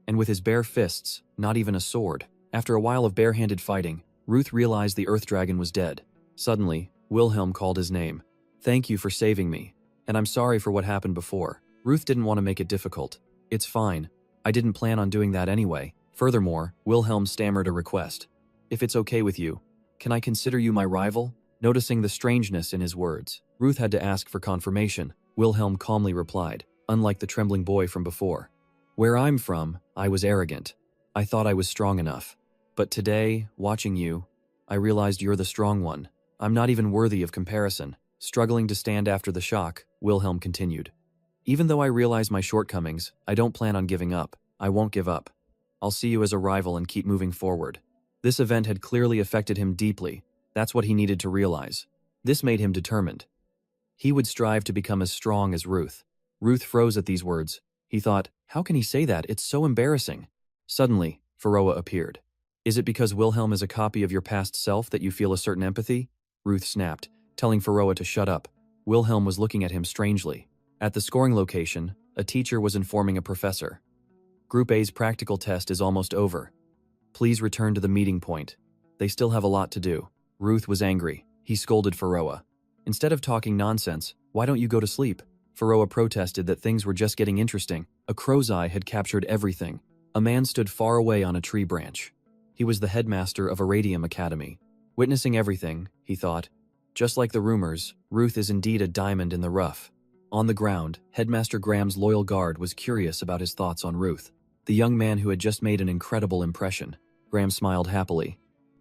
And with his bare fists, not even a sword. After a while of barehanded fighting, Ruth realized the earth dragon was dead. Suddenly, Wilhelm called his name. "Thank you for saving me. And I'm sorry for what happened before." Ruth didn't want to make it difficult. "It's fine. I didn't plan on doing that anyway." Furthermore, Wilhelm stammered a request. "If it's okay with you, can I consider you my rival?" Noticing the strangeness in his words, Ruth had to ask for confirmation. Wilhelm calmly replied, unlike the trembling boy from before. "Where I'm from, I was arrogant. I thought I was strong enough. But today, watching you, I realized you're the strong one. I'm not even worthy of comparison." Struggling to stand after the shock, Wilhelm continued. "Even though I realize my shortcomings, I don't plan on giving up. I won't give up. I'll see you as a rival and keep moving forward." This event had clearly affected him deeply. That's what he needed to realize. This made him determined. He would strive to become as strong as Ruth. Ruth froze at these words. He thought, how can he say that? It's so embarrassing. Suddenly, Faroa appeared. Is it because Wilhelm is a copy of your past self that you feel a certain empathy? Ruth snapped, telling Faroa to shut up. Wilhelm was looking at him strangely. At the scoring location, a teacher was informing a professor. Group A's practical test is almost over. Please return to the meeting point. They still have a lot to do. Ruth was angry. He scolded Faroa. Instead of talking nonsense, why don't you go to sleep? Faroa protested that things were just getting interesting. A crow's eye had captured everything. A man stood far away on a tree branch. He was the headmaster of Iradium Academy. Witnessing everything, he thought. Just like the rumors, Ruth is indeed a diamond in the rough. On the ground, Headmaster Graham's loyal guard was curious about his thoughts on Ruth, the young man who had just made an incredible impression. Graham smiled happily.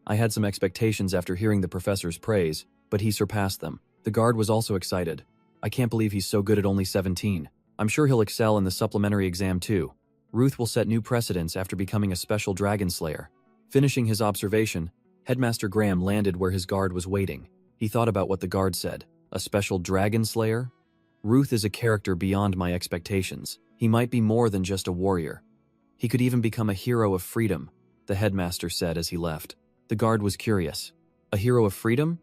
I had some expectations after hearing the professor's praise, but he surpassed them. The guard was also excited. I can't believe he's so good at only 17. I'm sure he'll excel in the supplementary exam too. Ruth will set new precedents after becoming a special dragon slayer. Finishing his observation, Headmaster Graham landed where his guard was waiting. He thought about what the guard said. A special dragon slayer? Ruth is a character beyond my expectations. He might be more than just a warrior. He could even become a hero of freedom, the headmaster said as he left. The guard was curious. A hero of freedom?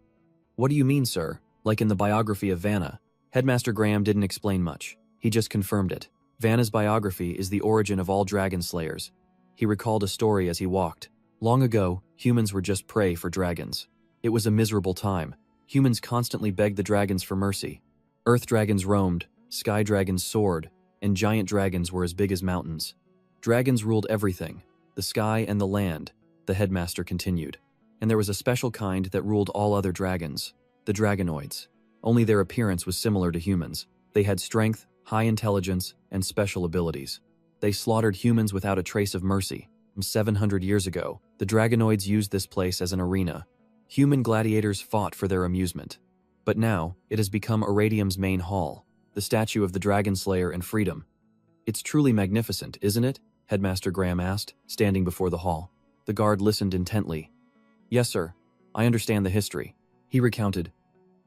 What do you mean, sir? Like in the biography of Vanna. Headmaster Graham didn't explain much. He just confirmed it. Vanna's biography is the origin of all dragon slayers. He recalled a story as he walked. Long ago, humans were just prey for dragons. It was a miserable time. Humans constantly begged the dragons for mercy. Earth dragons roamed, sky dragons soared, and giant dragons were as big as mountains. Dragons ruled everything, the sky and the land, the headmaster continued. And there was a special kind that ruled all other dragons, the dragonoids. Only their appearance was similar to humans. They had strength, high intelligence, and special abilities. They slaughtered humans without a trace of mercy. 700 years ago, the dragonoids used this place as an arena. Human gladiators fought for their amusement. But now, it has become Iradium's main hall, the statue of the Dragon Slayer and freedom. It's truly magnificent, isn't it? Headmaster Graham asked, standing before the hall. The guard listened intently. Yes, sir. I understand the history. He recounted.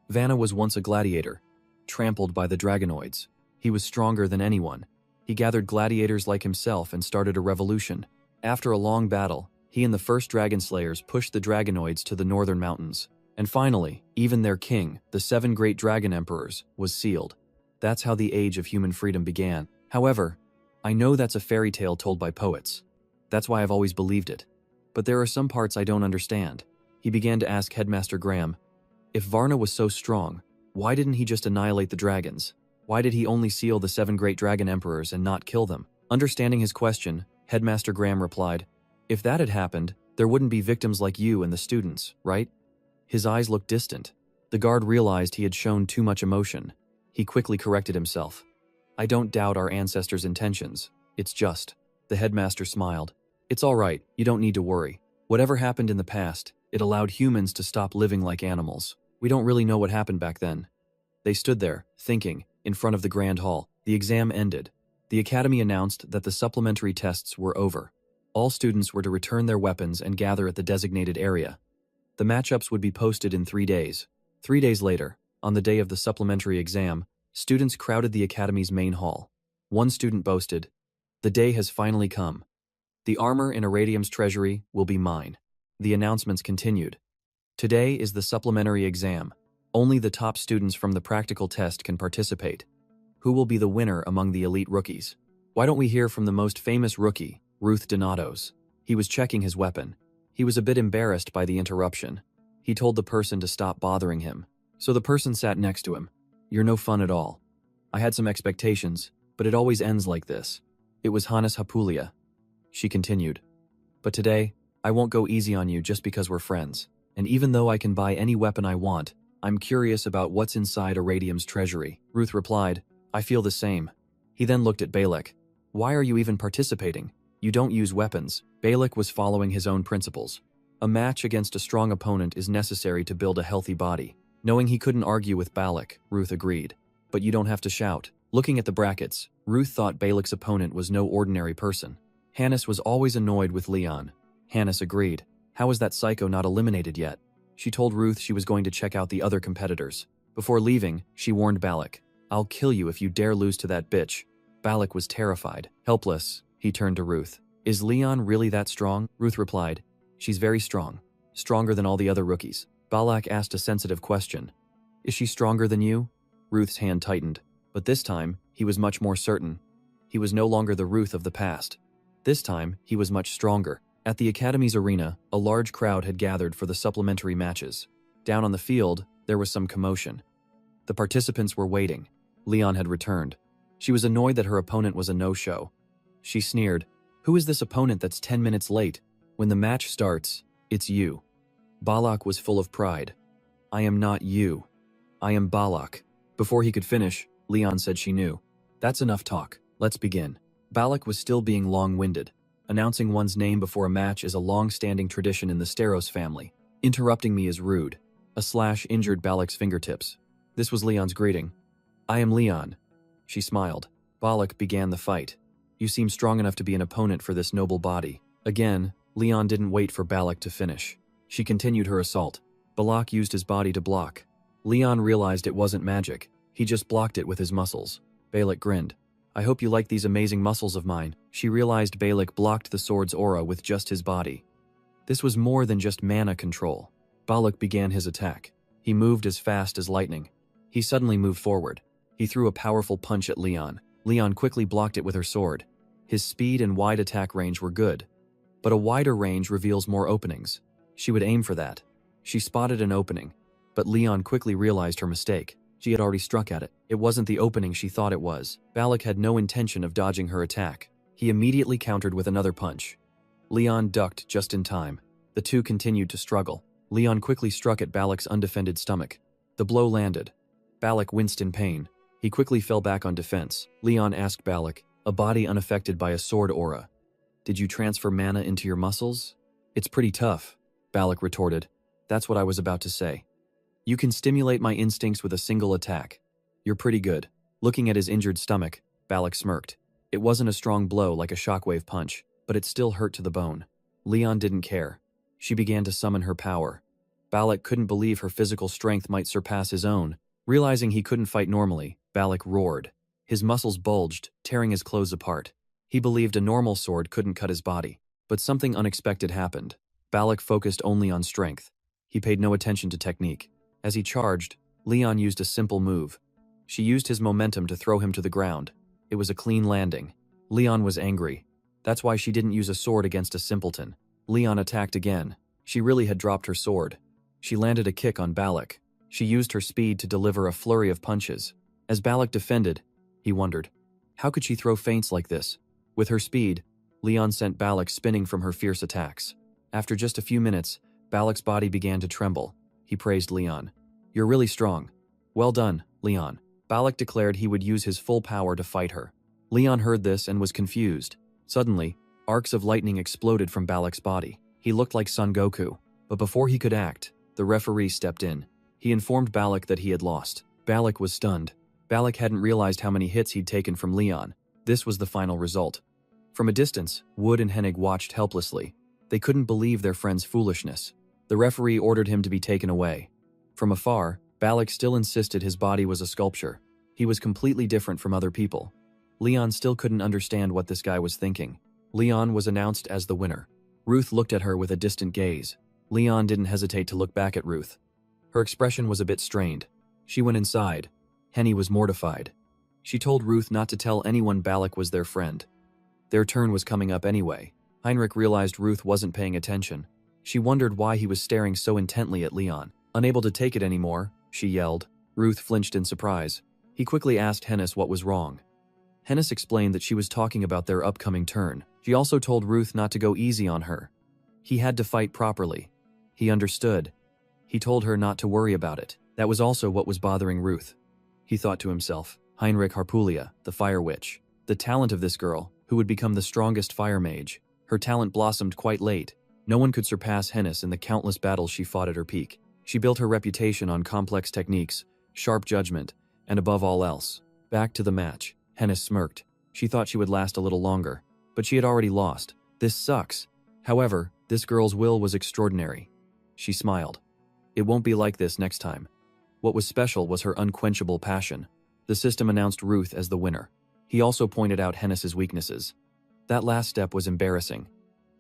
Vanna was once a gladiator, trampled by the dragonoids. He was stronger than anyone. He gathered gladiators like himself and started a revolution. After a long battle, he and the first dragon slayers pushed the dragonoids to the northern mountains. And finally, even their king, the 7 great dragon emperors, was sealed. That's how the age of human freedom began. However, I know that's a fairy tale told by poets. That's why I've always believed it. But there are some parts I don't understand. He began to ask Headmaster Graham, if Varna was so strong, why didn't he just annihilate the dragons? Why did he only seal the 7 great dragon emperors and not kill them? Understanding his question, Headmaster Graham replied, if that had happened, there wouldn't be victims like you and the students, right? His eyes looked distant. The guard realized he had shown too much emotion. He quickly corrected himself. I don't doubt our ancestors' intentions. It's just. The headmaster smiled. It's all right, you don't need to worry. Whatever happened in the past, it allowed humans to stop living like animals. We don't really know what happened back then. They stood there, thinking, in front of the grand hall. The exam ended. The academy announced that the supplementary tests were over. All students were to return their weapons and gather at the designated area. The matchups would be posted in 3 days. 3 days later, on the day of the supplementary exam, students crowded the academy's main hall. One student boasted, the day has finally come. The armor in Iradium's treasury will be mine. The announcements continued. Today is the supplementary exam. Only the top students from the practical test can participate. Who will be the winner among the elite rookies? Why don't we hear from the most famous rookie, Ruth Donatos? He was checking his weapon. He was a bit embarrassed by the interruption. He told the person to stop bothering him. So the person sat next to him. You're no fun at all. I had some expectations, but it always ends like this. It was Hannes Hapulia. She continued. But today, I won't go easy on you just because we're friends. And even though I can buy any weapon I want, I'm curious about what's inside Iradium's treasury. Ruth replied, I feel the same. He then looked at Balak. Why are you even participating? You don't use weapons. Balak was following his own principles. A match against a strong opponent is necessary to build a healthy body. Knowing he couldn't argue with Balak, Ruth agreed. But you don't have to shout. Looking at the brackets, Ruth thought Balak's opponent was no ordinary person. Hannes was always annoyed with Leon. Hannes agreed. How is that psycho not eliminated yet? She told Ruth she was going to check out the other competitors. Before leaving, she warned Balak. I'll kill you if you dare lose to that bitch. Balak was terrified. Helpless, he turned to Ruth. Is Leon really that strong? Ruth replied. She's very strong. Stronger than all the other rookies. Balak asked a sensitive question. Is she stronger than you? Ruth's hand tightened. But this time, he was much more certain. He was no longer the Ruth of the past. This time, he was much stronger. At the Academy's arena, a large crowd had gathered for the supplementary matches. Down on the field, there was some commotion. The participants were waiting. Leon had returned. She was annoyed that her opponent was a no-show. She sneered, "Who is this opponent that's 10 minutes late? When the match starts, it's you." Balak was full of pride. "I am not you. I am Balak." Before he could finish, Leon said she knew. "That's enough talk. Let's begin." Balak was still being long-winded. Announcing one's name before a match is a long-standing tradition in the Steros family. Interrupting me is rude. A slash injured Balak's fingertips. This was Leon's greeting. "I am Leon." She smiled. Balak began the fight. "You seem strong enough to be an opponent for this noble body." Again, Leon didn't wait for Balak to finish. She continued her assault. Balak used his body to block. Leon realized it wasn't magic. He just blocked it with his muscles. Balak grinned. "I hope you like these amazing muscles of mine." She realized Balak blocked the sword's aura with just his body. This was more than just mana control. Balak began his attack. He moved as fast as lightning. He suddenly moved forward. He threw a powerful punch at Leon. Leon quickly blocked it with her sword. His speed and wide attack range were good. But a wider range reveals more openings. She would aim for that. She spotted an opening. But Leon quickly realized her mistake. She had already struck at it. It wasn't the opening she thought it was. Balak had no intention of dodging her attack. He immediately countered with another punch. Leon ducked just in time. The two continued to struggle. Leon quickly struck at Balak's undefended stomach. The blow landed. Balak winced in pain. He quickly fell back on defense. Leon asked Balak, a body unaffected by a sword aura, "Did you transfer mana into your muscles?" "It's pretty tough," Balak retorted. "That's what I was about to say. You can stimulate my instincts with a single attack. You're pretty good." Looking at his injured stomach, Balak smirked. It wasn't a strong blow like a shockwave punch, but it still hurt to the bone. Leon didn't care. She began to summon her power. Balak couldn't believe her physical strength might surpass his own. Realizing he couldn't fight normally, Balak roared. His muscles bulged, tearing his clothes apart. He believed a normal sword couldn't cut his body. But something unexpected happened. Balak focused only on strength. He paid no attention to technique. As he charged, Leon used a simple move. She used his momentum to throw him to the ground. It was a clean landing. Leon was angry. That's why she didn't use a sword against a simpleton. Leon attacked again. She really had dropped her sword. She landed a kick on Balak. She used her speed to deliver a flurry of punches. As Balak defended, he wondered, how could she throw feints like this? With her speed, Leon sent Balak spinning from her fierce attacks. After just a few minutes, Balak's body began to tremble. He praised Leon. "You're really strong. Well done, Leon." Balak declared he would use his full power to fight her. Leon heard this and was confused. Suddenly, arcs of lightning exploded from Balak's body. He looked like Son Goku. But before he could act, the referee stepped in. He informed Balak that he had lost. Balak was stunned. Balak hadn't realized how many hits he'd taken from Leon. This was the final result. From a distance, Wood and Hennig watched helplessly. They couldn't believe their friend's foolishness. The referee ordered him to be taken away. From afar, Balak still insisted his body was a sculpture. He was completely different from other people. Leon still couldn't understand what this guy was thinking. Leon was announced as the winner. Ruth looked at her with a distant gaze. Leon didn't hesitate to look back at Ruth. Her expression was a bit strained. She went inside. Henny was mortified. She told Ruth not to tell anyone Balak was their friend. Their turn was coming up anyway. Heinrich realized Ruth wasn't paying attention. She wondered why he was staring so intently at Leon. Unable to take it anymore, she yelled. Ruth flinched in surprise. He quickly asked Hennis what was wrong. Hennis explained that she was talking about their upcoming turn. She also told Ruth not to go easy on her. He had to fight properly. He understood. He told her not to worry about it. That was also what was bothering Ruth. He thought to himself, Heinrich Harpulia, the fire witch. The talent of this girl, who would become the strongest fire mage. Her talent blossomed quite late. No one could surpass Hennis in the countless battles she fought at her peak. She built her reputation on complex techniques, sharp judgment, and above all else. Back to the match. Hennis smirked. She thought she would last a little longer, but she had already lost. This sucks. However, this girl's will was extraordinary. She smiled. It won't be like this next time. What was special was her unquenchable passion. The system announced Ruth as the winner. He also pointed out Hennis's weaknesses. That last step was embarrassing.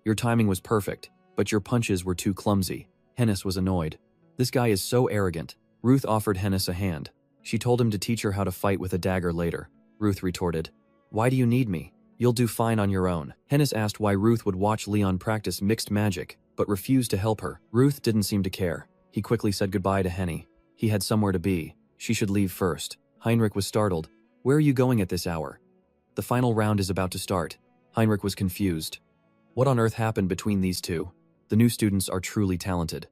Your timing was perfect, but your punches were too clumsy. Hennis was annoyed. This guy is so arrogant. Ruth offered Hennis a hand. She told him to teach her how to fight with a dagger later. Ruth retorted, "Why do you need me? You'll do fine on your own." Hennis asked why Ruth would watch Leon practice mixed magic, but refused to help her. Ruth didn't seem to care. He quickly said goodbye to Henny. He had somewhere to be. She should leave first. Heinrich was startled. "Where are you going at this hour?" "The final round is about to start." Heinrich was confused. What on earth happened between these two? The new students are truly talented.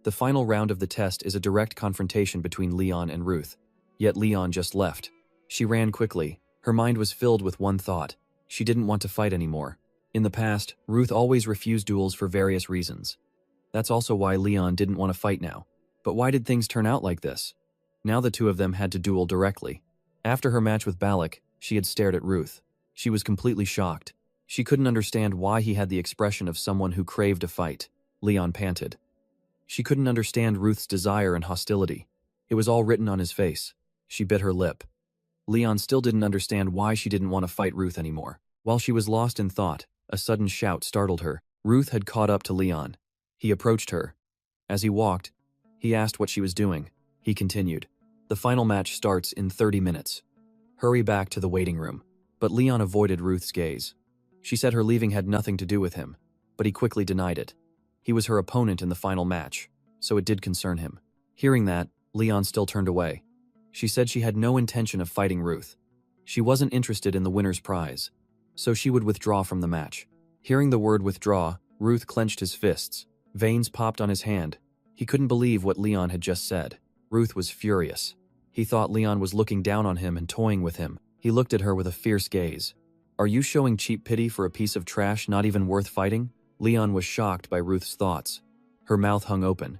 The final round of the test is a direct confrontation between Leon and Ruth. Yet Leon just left. She ran quickly. Her mind was filled with one thought. She didn't want to fight anymore. In the past, Ruth always refused duels for various reasons. That's also why Leon didn't want to fight now. But why did things turn out like this? Now the two of them had to duel directly. After her match with Balak, she had stared at Ruth. She was completely shocked. She couldn't understand why he had the expression of someone who craved a fight. Leon panted. She couldn't understand Ruth's desire and hostility. It was all written on his face. She bit her lip. Leon still didn't understand why she didn't want to fight Ruth anymore. While she was lost in thought, a sudden shout startled her. Ruth had caught up to Leon. He approached her. As he walked, he asked what she was doing. He continued, "The final match starts in 30 minutes. Hurry back to the waiting room." But Leon avoided Ruth's gaze. She said her leaving had nothing to do with him, but he quickly denied it. He was her opponent in the final match, so it did concern him. Hearing that, Leon still turned away. She said she had no intention of fighting Ruth. She wasn't interested in the winner's prize, so she would withdraw from the match. Hearing the word withdraw, Ruth clenched his fists. Veins popped on his hand. He couldn't believe what Leon had just said. Ruth was furious. He thought Leon was looking down on him and toying with him. He looked at her with a fierce gaze. "Are you showing cheap pity for a piece of trash not even worth fighting?" Leon was shocked by Ruth's thoughts. Her mouth hung open.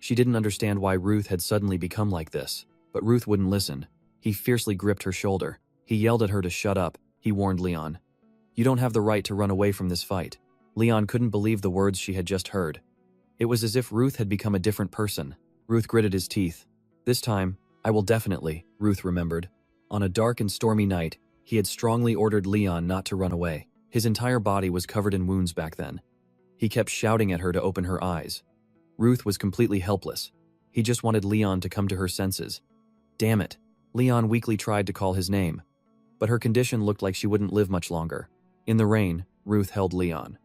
She didn't understand why Ruth had suddenly become like this, but Ruth wouldn't listen. He fiercely gripped her shoulder. He yelled at her to shut up. He warned Leon, "You don't have the right to run away from this fight." Leon couldn't believe the words she had just heard. It was as if Ruth had become a different person. Ruth gritted his teeth. "This time, I will definitely," Ruth remembered. On a dark and stormy night, he had strongly ordered Leon not to run away. His entire body was covered in wounds back then. He kept shouting at her to open her eyes. Ruth was completely helpless. He just wanted Leon to come to her senses. Damn it. Leon weakly tried to call his name, but her condition looked like she wouldn't live much longer. In the rain, Ruth held Leon.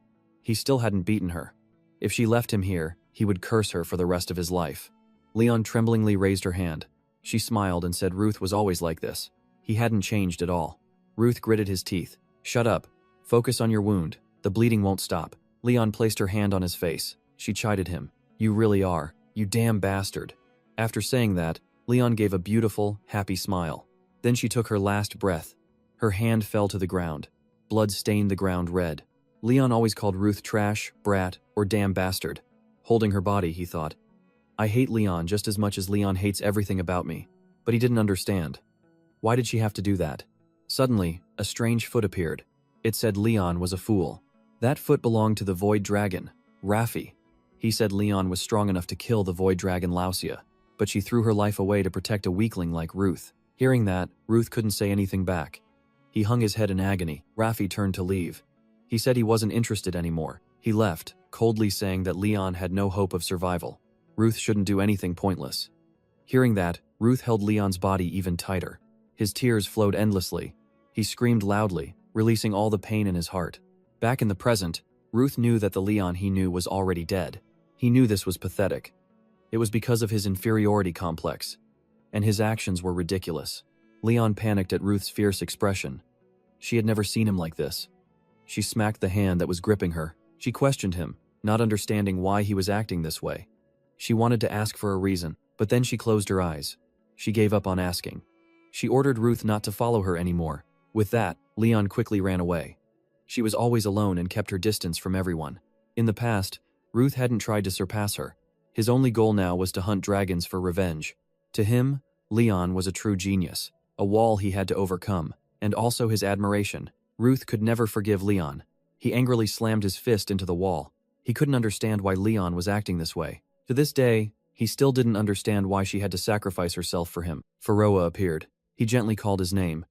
He still hadn't beaten her. If she left him here, he would curse her for the rest of his life. Leon tremblingly raised her hand. She smiled and said Ruth was always like this. He hadn't changed at all. Ruth gritted his teeth. "Shut up. Focus on your wound. The bleeding won't stop." Leon placed her hand on his face. She chided him. "You really are. You damn bastard." After saying that, Leon gave a beautiful, happy smile. Then she took her last breath. Her hand fell to the ground. Blood stained the ground red. Leon always called Ruth trash, brat, or damn bastard. Holding her body, he thought, "I hate Leon just as much as Leon hates everything about me." But he didn't understand. Why did she have to do that? Suddenly, a strange foot appeared. It said Leon was a fool. That foot belonged to the Void Dragon, Raffi. He said Leon was strong enough to kill the Void Dragon Lausia, but she threw her life away to protect a weakling like Ruth. Hearing that, Ruth couldn't say anything back. He hung his head in agony. Raffi turned to leave. He said he wasn't interested anymore. He left, coldly saying that Leon had no hope of survival. Ruth shouldn't do anything pointless. Hearing that, Ruth held Leon's body even tighter. His tears flowed endlessly. He screamed loudly, releasing all the pain in his heart. Back in the present, Ruth knew that the Leon he knew was already dead. He knew this was pathetic. It was because of his inferiority complex, and his actions were ridiculous. Leon panicked at Ruth's fierce expression. She had never seen him like this. She smacked the hand that was gripping her. She questioned him, not understanding why he was acting this way. She wanted to ask for a reason, but then she closed her eyes. She gave up on asking. She ordered Ruth not to follow her anymore. With that, Leon quickly ran away. She was always alone and kept her distance from everyone. In the past, Ruth hadn't tried to surpass her. His only goal now was to hunt dragons for revenge. To him, Leon was a true genius, a wall he had to overcome, and also his admiration. Ruth could never forgive Leon. He angrily slammed his fist into the wall. He couldn't understand why Leon was acting this way. To this day, he still didn't understand why she had to sacrifice herself for him. Faroa appeared. He gently called his name,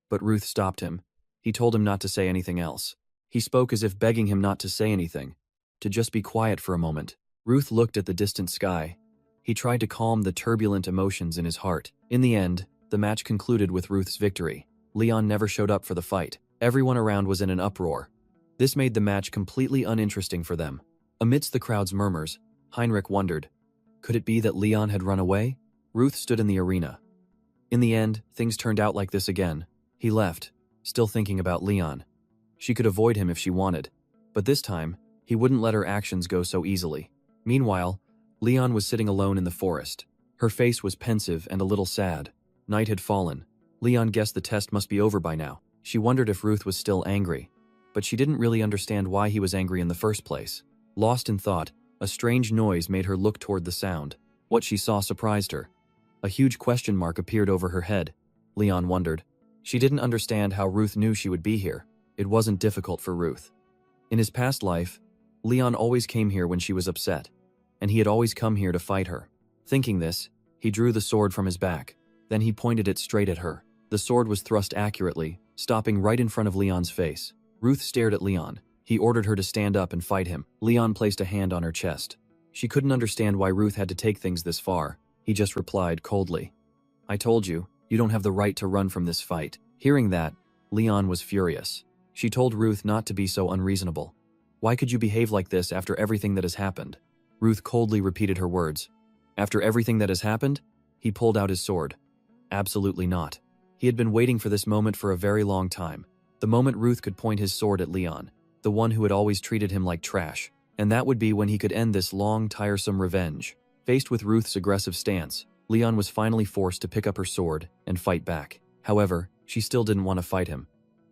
but Ruth stopped him. He told him not to say anything else. He spoke as if begging him not to say anything, to just be quiet for a moment. Ruth looked at the distant sky. He tried to calm the turbulent emotions in his heart. In the end, the match concluded with Ruth's victory. Leon never showed up for the fight. Everyone around was in an uproar. This made the match completely uninteresting for them. Amidst the crowd's murmurs, Heinrich wondered, could it be that Leon had run away? Ruth stood in the arena. In the end, things turned out like this again. He left, still thinking about Leon. She could avoid him if she wanted, but this time, he wouldn't let her actions go so easily. Meanwhile, Leon was sitting alone in the forest. Her face was pensive and a little sad. Night had fallen. Leon guessed the test must be over by now. She wondered if Ruth was still angry, but she didn't really understand why he was angry in the first place. Lost in thought, a strange noise made her look toward the sound. What she saw surprised her. A huge question mark appeared over her head. Leon wondered. She didn't understand how Ruth knew she would be here. It wasn't difficult for Ruth. In his past life, Leon always came here when she was upset, and he had always come here to fight her. Thinking this, he drew the sword from his back. Then he pointed it straight at her. The sword was thrust accurately, stopping right in front of Leon's face. Ruth stared at Leon. He ordered her to stand up and fight him. Leon placed a hand on her chest. She couldn't understand why Ruth had to take things this far. He just replied coldly, "I told you, you don't have the right to run from this fight." Hearing that, Leon was furious. She told Ruth not to be so unreasonable. "Why could you behave like this after everything that has happened?" Ruth coldly repeated her words. "After everything that has happened?" He pulled out his sword. Absolutely not. He had been waiting for this moment for a very long time. The moment Ruth could point his sword at Leon, the one who had always treated him like trash. And that would be when he could end this long, tiresome revenge. Faced with Ruth's aggressive stance, Leon was finally forced to pick up her sword and fight back. However, she still didn't want to fight him.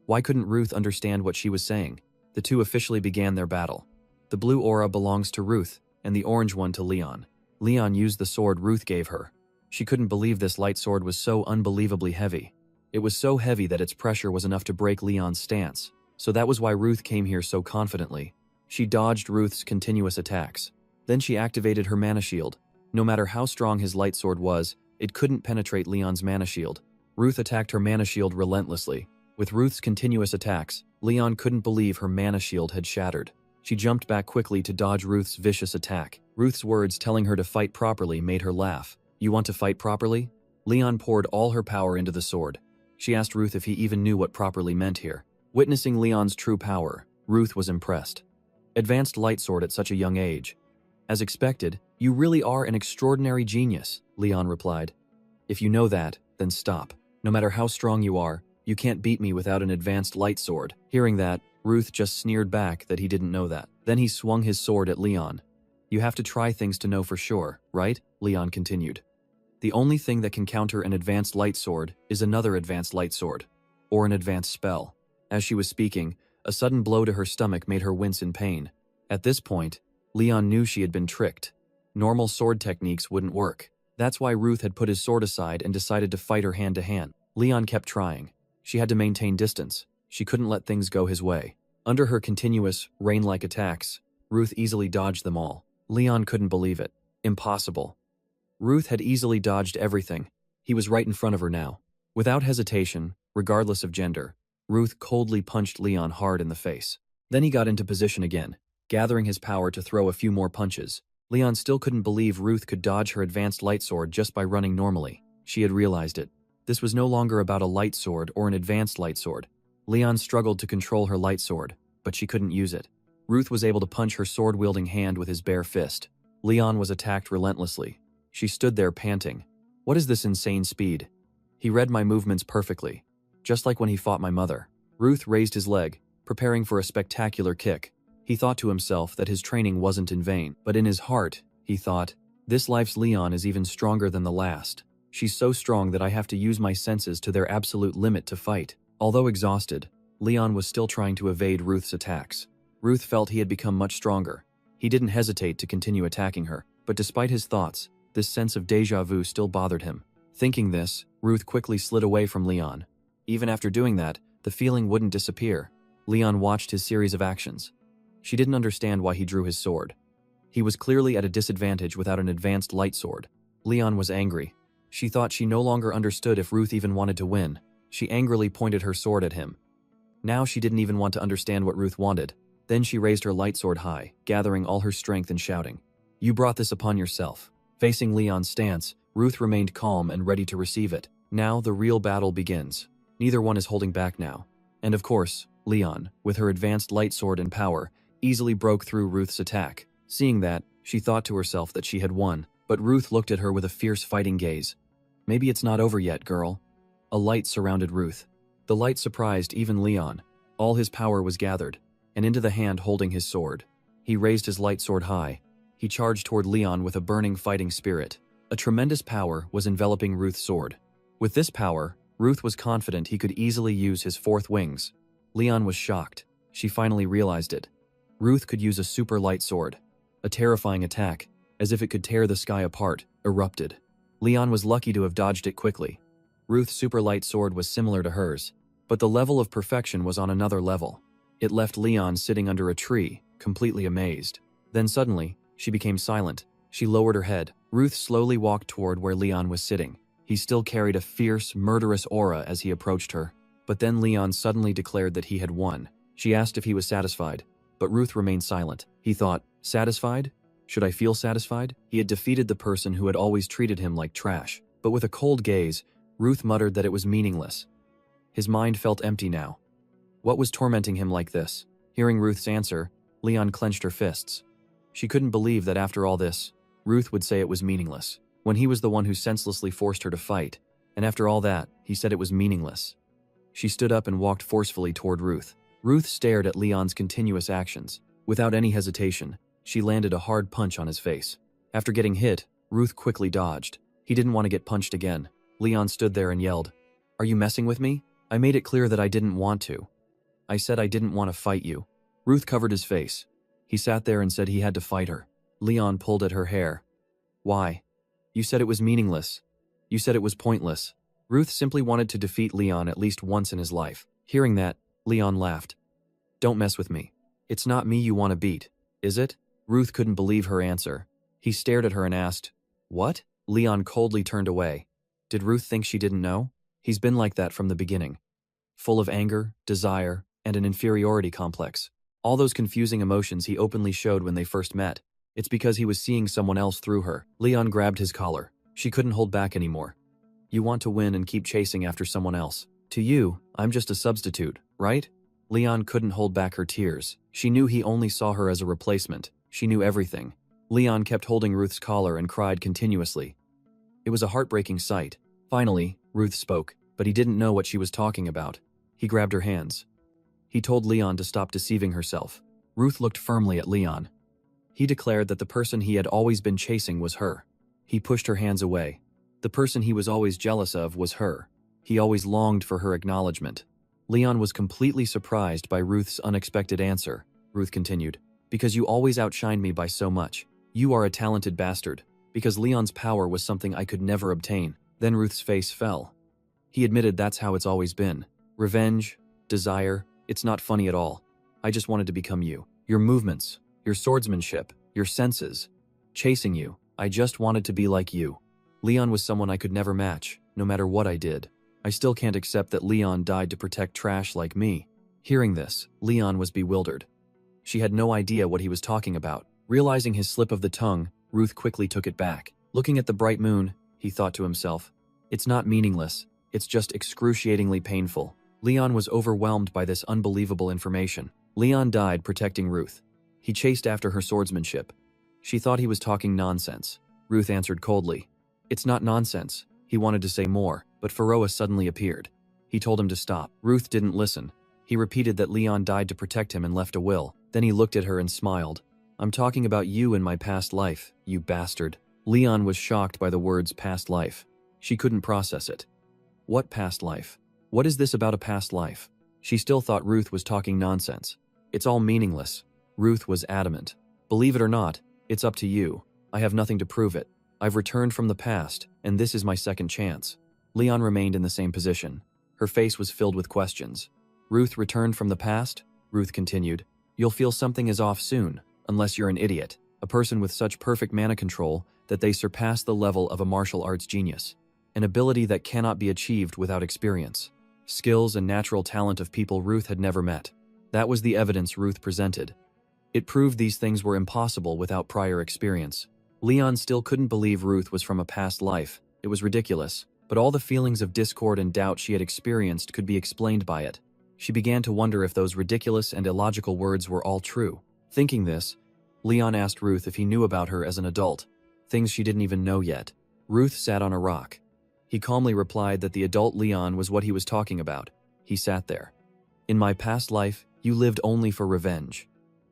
Why couldn't Ruth understand what she was saying? The two officially began their battle. The blue aura belongs to Ruth, and the orange one to Leon. Leon used the sword Ruth gave her. She couldn't believe this light sword was so unbelievably heavy. It was so heavy that its pressure was enough to break Leon's stance. So that was why Ruth came here so confidently. She dodged Ruth's continuous attacks. Then she activated her mana shield. No matter how strong his light sword was, it couldn't penetrate Leon's mana shield. Ruth attacked her mana shield relentlessly. With Ruth's continuous attacks, Leon couldn't believe her mana shield had shattered. She jumped back quickly to dodge Ruth's vicious attack. Ruth's words telling her to fight properly made her laugh. "You want to fight properly?" Leon poured all her power into the sword. She asked Ruth if he even knew what properly meant here. Witnessing Leon's true power, Ruth was impressed. Advanced light sword at such a young age. "As expected, you really are an extraordinary genius," Leon replied. "If you know that, then stop. No matter how strong you are, you can't beat me without an advanced light sword." Hearing that, Ruth just sneered back that he didn't know that. Then he swung his sword at Leon. "You have to try things to know for sure, right?" Leon continued. "The only thing that can counter an advanced light sword is another advanced light sword, or an advanced spell." As she was speaking, a sudden blow to her stomach made her wince in pain. At this point, Leon knew she had been tricked. Normal sword techniques wouldn't work. That's why Ruth had put his sword aside and decided to fight her hand to hand. Leon kept trying. She had to maintain distance. She couldn't let things go his way. Under her continuous, rain-like attacks, Ruth easily dodged them all. Leon couldn't believe it. Impossible. Ruth had easily dodged everything. He was right in front of her now. Without hesitation, regardless of gender, Ruth coldly punched Leon hard in the face. Then he got into position again, gathering his power to throw a few more punches. Leon still couldn't believe Ruth could dodge her advanced light sword just by running normally. She had realized it. This was no longer about a light sword or an advanced light sword. Leon struggled to control her light sword, but she couldn't use it. Ruth was able to punch her sword-wielding hand with his bare fist. Leon was attacked relentlessly. She stood there panting. "What is this insane speed? He read my movements perfectly, just like when he fought my mother." Ruth raised his leg, preparing for a spectacular kick. He thought to himself that his training wasn't in vain, but in his heart, he thought, "This life's Leon is even stronger than the last. She's so strong that I have to use my senses to their absolute limit to fight." Although exhausted, Leon was still trying to evade Ruth's attacks. Ruth felt he had become much stronger. He didn't hesitate to continue attacking her, but despite his thoughts, this sense of déjà vu still bothered him. Thinking this, Ruth quickly slid away from Leon. Even after doing that, the feeling wouldn't disappear. Leon watched his series of actions. She didn't understand why he drew his sword. He was clearly at a disadvantage without an advanced light sword. Leon was angry. She thought she no longer understood if Ruth even wanted to win. She angrily pointed her sword at him. Now she didn't even want to understand what Ruth wanted. Then she raised her light sword high, gathering all her strength and shouting, "You brought this upon yourself." Facing Leon's stance, Ruth remained calm and ready to receive it. Now the real battle begins. Neither one is holding back now. And of course, Leon, with her advanced light sword and power, easily broke through Ruth's attack. Seeing that, she thought to herself that she had won, but Ruth looked at her with a fierce fighting gaze. "Maybe it's not over yet, girl." A light surrounded Ruth. The light surprised even Leon. All his power was gathered, and into the hand holding his sword. He raised his light sword high. He charged toward Leon with a burning fighting spirit. A tremendous power was enveloping Ruth's sword. With this power, Ruth was confident he could easily use his fourth wings. Leon was shocked. She finally realized it. Ruth could use a super light sword. A terrifying attack, as if it could tear the sky apart, erupted. Leon was lucky to have dodged it quickly. Ruth's super light sword was similar to hers, but the level of perfection was on another level. It left Leon sitting under a tree, completely amazed. Then suddenly, she became silent. She lowered her head. Ruth slowly walked toward where Leon was sitting. He still carried a fierce, murderous aura as he approached her. But then Leon suddenly declared that he had won. She asked if he was satisfied, but Ruth remained silent. He thought, satisfied? Should I feel satisfied? He had defeated the person who had always treated him like trash. But with a cold gaze, Ruth muttered that it was meaningless. His mind felt empty now. What was tormenting him like this? Hearing Ruth's answer, Leon clenched her fists. She couldn't believe that after all this, Ruth would say it was meaningless, when he was the one who senselessly forced her to fight, and after all that, he said it was meaningless. She stood up and walked forcefully toward Ruth. Ruth stared at Leon's continuous actions. Without any hesitation, she landed a hard punch on his face. After getting hit, Ruth quickly dodged. He didn't want to get punched again. Leon stood there and yelled, "Are you messing with me? I made it clear that I didn't want to. I said I didn't want to fight you." Ruth covered his face. He sat there and said he had to fight her. Leon pulled at her hair. "Why? You said it was meaningless. You said it was pointless." Ruth simply wanted to defeat Leon at least once in his life. Hearing that, Leon laughed. "Don't mess with me. It's not me you want to beat, is it?" Ruth couldn't believe her answer. He stared at her and asked, "What?" Leon coldly turned away. Did Ruth think she didn't know? He's been like that from the beginning. Full of anger, desire, and an inferiority complex. All those confusing emotions he openly showed when they first met. It's because he was seeing someone else through her. Leon grabbed his collar. She couldn't hold back anymore. "You want to win and keep chasing after someone else. To you, I'm just a substitute, right?" Leon couldn't hold back her tears. She knew he only saw her as a replacement. She knew everything. Leon kept holding Ruth's collar and cried continuously. It was a heartbreaking sight. Finally, Ruth spoke, but he didn't know what she was talking about. He grabbed her hands. He told Leon to stop deceiving herself. Ruth looked firmly at Leon. He declared that the person he had always been chasing was her. He pushed her hands away. The person he was always jealous of was her. He always longed for her acknowledgement. Leon was completely surprised by Ruth's unexpected answer. Ruth continued, "Because you always outshined me by so much. You are a talented bastard." Because Leon's power was something I could never obtain. Then Ruth's face fell. He admitted that's how it's always been. Revenge, desire, it's not funny at all. I just wanted to become you. Your movements, your swordsmanship, your senses. Chasing you, I just wanted to be like you. Leon was someone I could never match, no matter what I did. I still can't accept that Leon died to protect trash like me. Hearing this, Leon was bewildered. She had no idea what he was talking about. Realizing his slip of the tongue, Ruth quickly took it back. Looking at the bright moon, he thought to himself, "It's not meaningless, it's just excruciatingly painful." Leon was overwhelmed by this unbelievable information. Leon died protecting Ruth. He chased after her swordsmanship. She thought he was talking nonsense. Ruth answered coldly, "It's not nonsense." He wanted to say more, but Pharaoh suddenly appeared. He told him to stop. Ruth didn't listen. He repeated that Leon died to protect him and left a will. Then he looked at her and smiled. "I'm talking about you in my past life, you bastard." Leon was shocked by the words past life. She couldn't process it. What past life? What is this about a past life? She still thought Ruth was talking nonsense. It's all meaningless. Ruth was adamant. "Believe it or not, it's up to you. I have nothing to prove it. I've returned from the past, and this is my second chance." Leon remained in the same position. Her face was filled with questions. "Ruth returned from the past?" Ruth continued. "You'll feel something is off soon, unless you're an idiot, a person with such perfect mana control that they surpass the level of a martial arts genius, an ability that cannot be achieved without experience. skills, and natural talent of people Ruth had never met. That was the evidence Ruth presented. It proved these things were impossible without prior experience. Leon still couldn't believe Ruth was from a past life. It was ridiculous, but all the feelings of discord and doubt she had experienced could be explained by it. She began to wonder if those ridiculous and illogical words were all true. Thinking this, Leon asked Ruth if he knew about her as an adult, things she didn't even know yet. Ruth sat on a rock. He calmly replied that the adult Leon was what he was talking about. He sat there. In my past life, you lived only for revenge.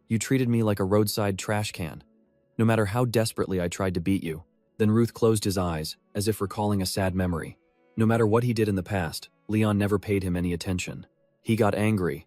You treated me like a roadside trash can, no matter how desperately I tried to beat you. Then Ruth closed his eyes, as if recalling a sad memory. No matter what he did in the past, Leon never paid him any attention. He got angry.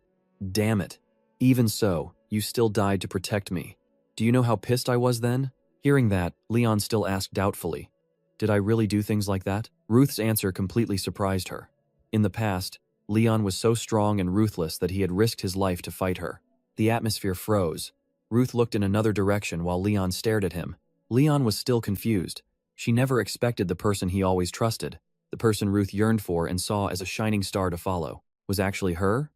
Damn it. Even so, you still died to protect me. Do you know how pissed I was then? Hearing that, Leon still asked doubtfully, did I really do things like that? Ruth's answer completely surprised her. In the past, Leon was so strong and ruthless that he had risked his life to fight her. The atmosphere froze. Ruth looked in another direction while Leon stared at him. Leon was still confused. She never expected the person he always trusted, the person Ruth yearned for and saw as a shining star to follow, was actually her?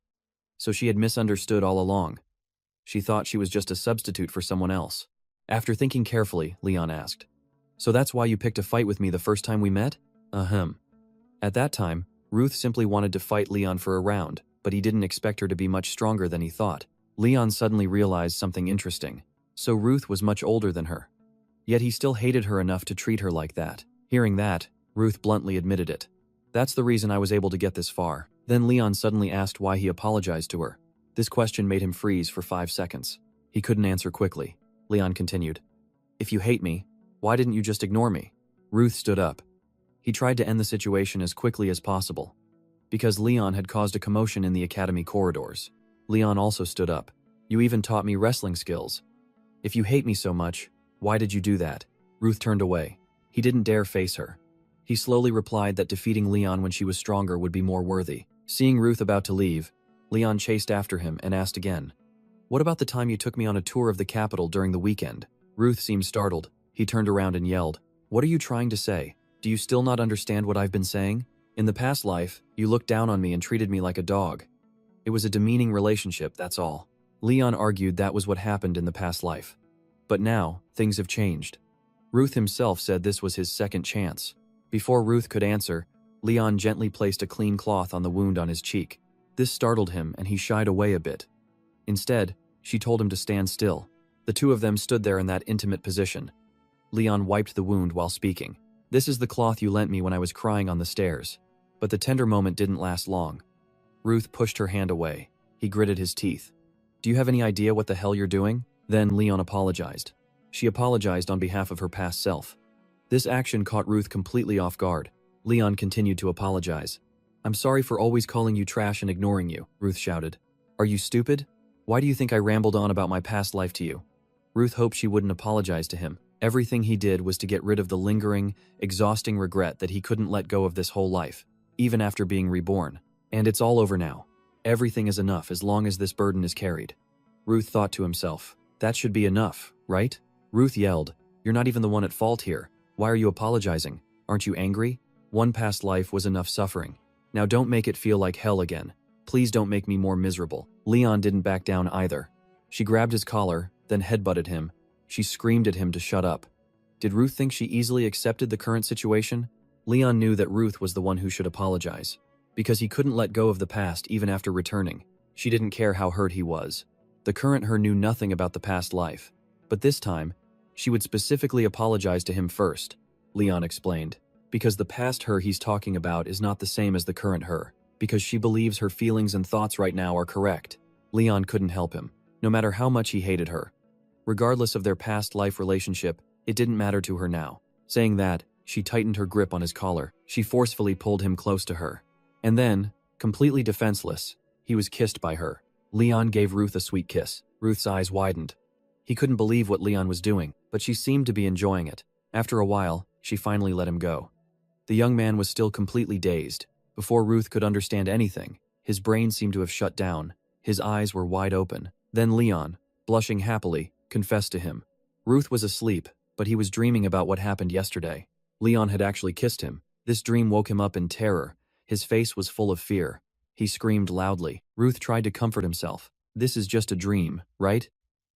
So she had misunderstood all along. She thought she was just a substitute for someone else. After thinking carefully, Leon asked, so that's why you picked a fight with me the first time we met? Ahem. At that time, Ruth simply wanted to fight Leon for a round, but he didn't expect her to be much stronger than he thought. Leon suddenly realized something interesting. So Ruth was much older than her. Yet he still hated her enough to treat her like that. Hearing that, Ruth bluntly admitted it. That's the reason I was able to get this far. Then Leon suddenly asked why he apologized to her. This question made him freeze for 5 seconds. He couldn't answer quickly. Leon continued, if you hate me, why didn't you just ignore me? Ruth stood up. He tried to end the situation as quickly as possible, because Leon had caused a commotion in the academy corridors. Leon also stood up. You even taught me wrestling skills. If you hate me so much, why did you do that? Ruth turned away. He didn't dare face her. He slowly replied that defeating Leon when she was stronger would be more worthy. Seeing Ruth about to leave, Leon chased after him and asked again, what about the time you took me on a tour of the capital during the weekend? Ruth seemed startled. He turned around and yelled, what are you trying to say? Do you still not understand what I've been saying? In the past life, you looked down on me and treated me like a dog. It was a demeaning relationship, that's all. Leon argued that was what happened in the past life. But now, things have changed. Ruth himself said this was his second chance. Before Ruth could answer, Leon gently placed a clean cloth on the wound on his cheek. This startled him and he shied away a bit. Instead, she told him to stand still. The two of them stood there in that intimate position. Leon wiped the wound while speaking. This is the cloth you lent me when I was crying on the stairs. But the tender moment didn't last long. Ruth pushed her hand away. He gritted his teeth. Do you have any idea what the hell you're doing? Then Leon apologized. She apologized on behalf of her past self. This action caught Ruth completely off guard. Leon continued to apologize. I'm sorry for always calling you trash and ignoring you, Ruth shouted. Are you stupid? Why do you think I rambled on about my past life to you? Ruth hoped she wouldn't apologize to him. Everything he did was to get rid of the lingering, exhausting regret that he couldn't let go of this whole life, even after being reborn. And it's all over now. Everything is enough as long as this burden is carried. Ruth thought to himself, that should be enough, right? Ruth yelled, you're not even the one at fault here. Why are you apologizing? Aren't you angry? One past life was enough suffering. Now don't make it feel like hell again. Please don't make me more miserable. Leon didn't back down either. She grabbed his collar, then headbutted him. She screamed at him to shut up. Did Ruth think she easily accepted the current situation? Leon knew that Ruth was the one who should apologize, because he couldn't let go of the past even after returning. She didn't care how hurt he was. The current her knew nothing about the past life. But this time, she would specifically apologize to him first, Leon explained, because the past her he's talking about is not the same as the current her, because she believes her feelings and thoughts right now are correct. Leon couldn't help him, no matter how much he hated her. Regardless of their past life relationship, it didn't matter to her now. Saying that, she tightened her grip on his collar. She forcefully pulled him close to her. And then, completely defenseless, he was kissed by her. Leon gave Ruth a sweet kiss. Ruth's eyes widened. He couldn't believe what Leon was doing, but she seemed to be enjoying it. After a while, she finally let him go. The young man was still completely dazed. Before Ruth could understand anything, his brain seemed to have shut down. His eyes were wide open. Then Leon, blushing happily, confessed to him. Ruth was asleep, but he was dreaming about what happened yesterday. Leon had actually kissed him. This dream woke him up in terror. His face was full of fear. He screamed loudly. Ruth tried to comfort himself. This is just a dream, right?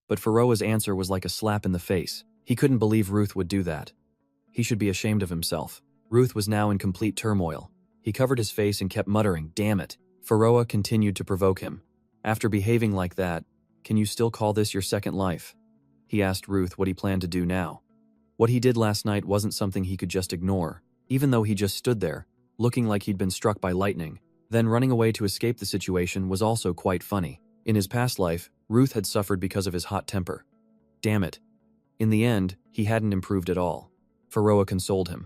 But Pharoah's answer was like a slap in the face. He couldn't believe Ruth would do that. He should be ashamed of himself. Ruth was now in complete turmoil. He covered his face and kept muttering, "Damn it." Pharaoh continued to provoke him. "After behaving like that, can you still call this your second life?" He asked Ruth what he planned to do now. What he did last night wasn't something he could just ignore, even though he just stood there, looking like he'd been struck by lightning. Then running away to escape the situation was also quite funny. In his past life, Ruth had suffered because of his hot temper. Damn it. In the end, he hadn't improved at all. Pharaoh consoled him.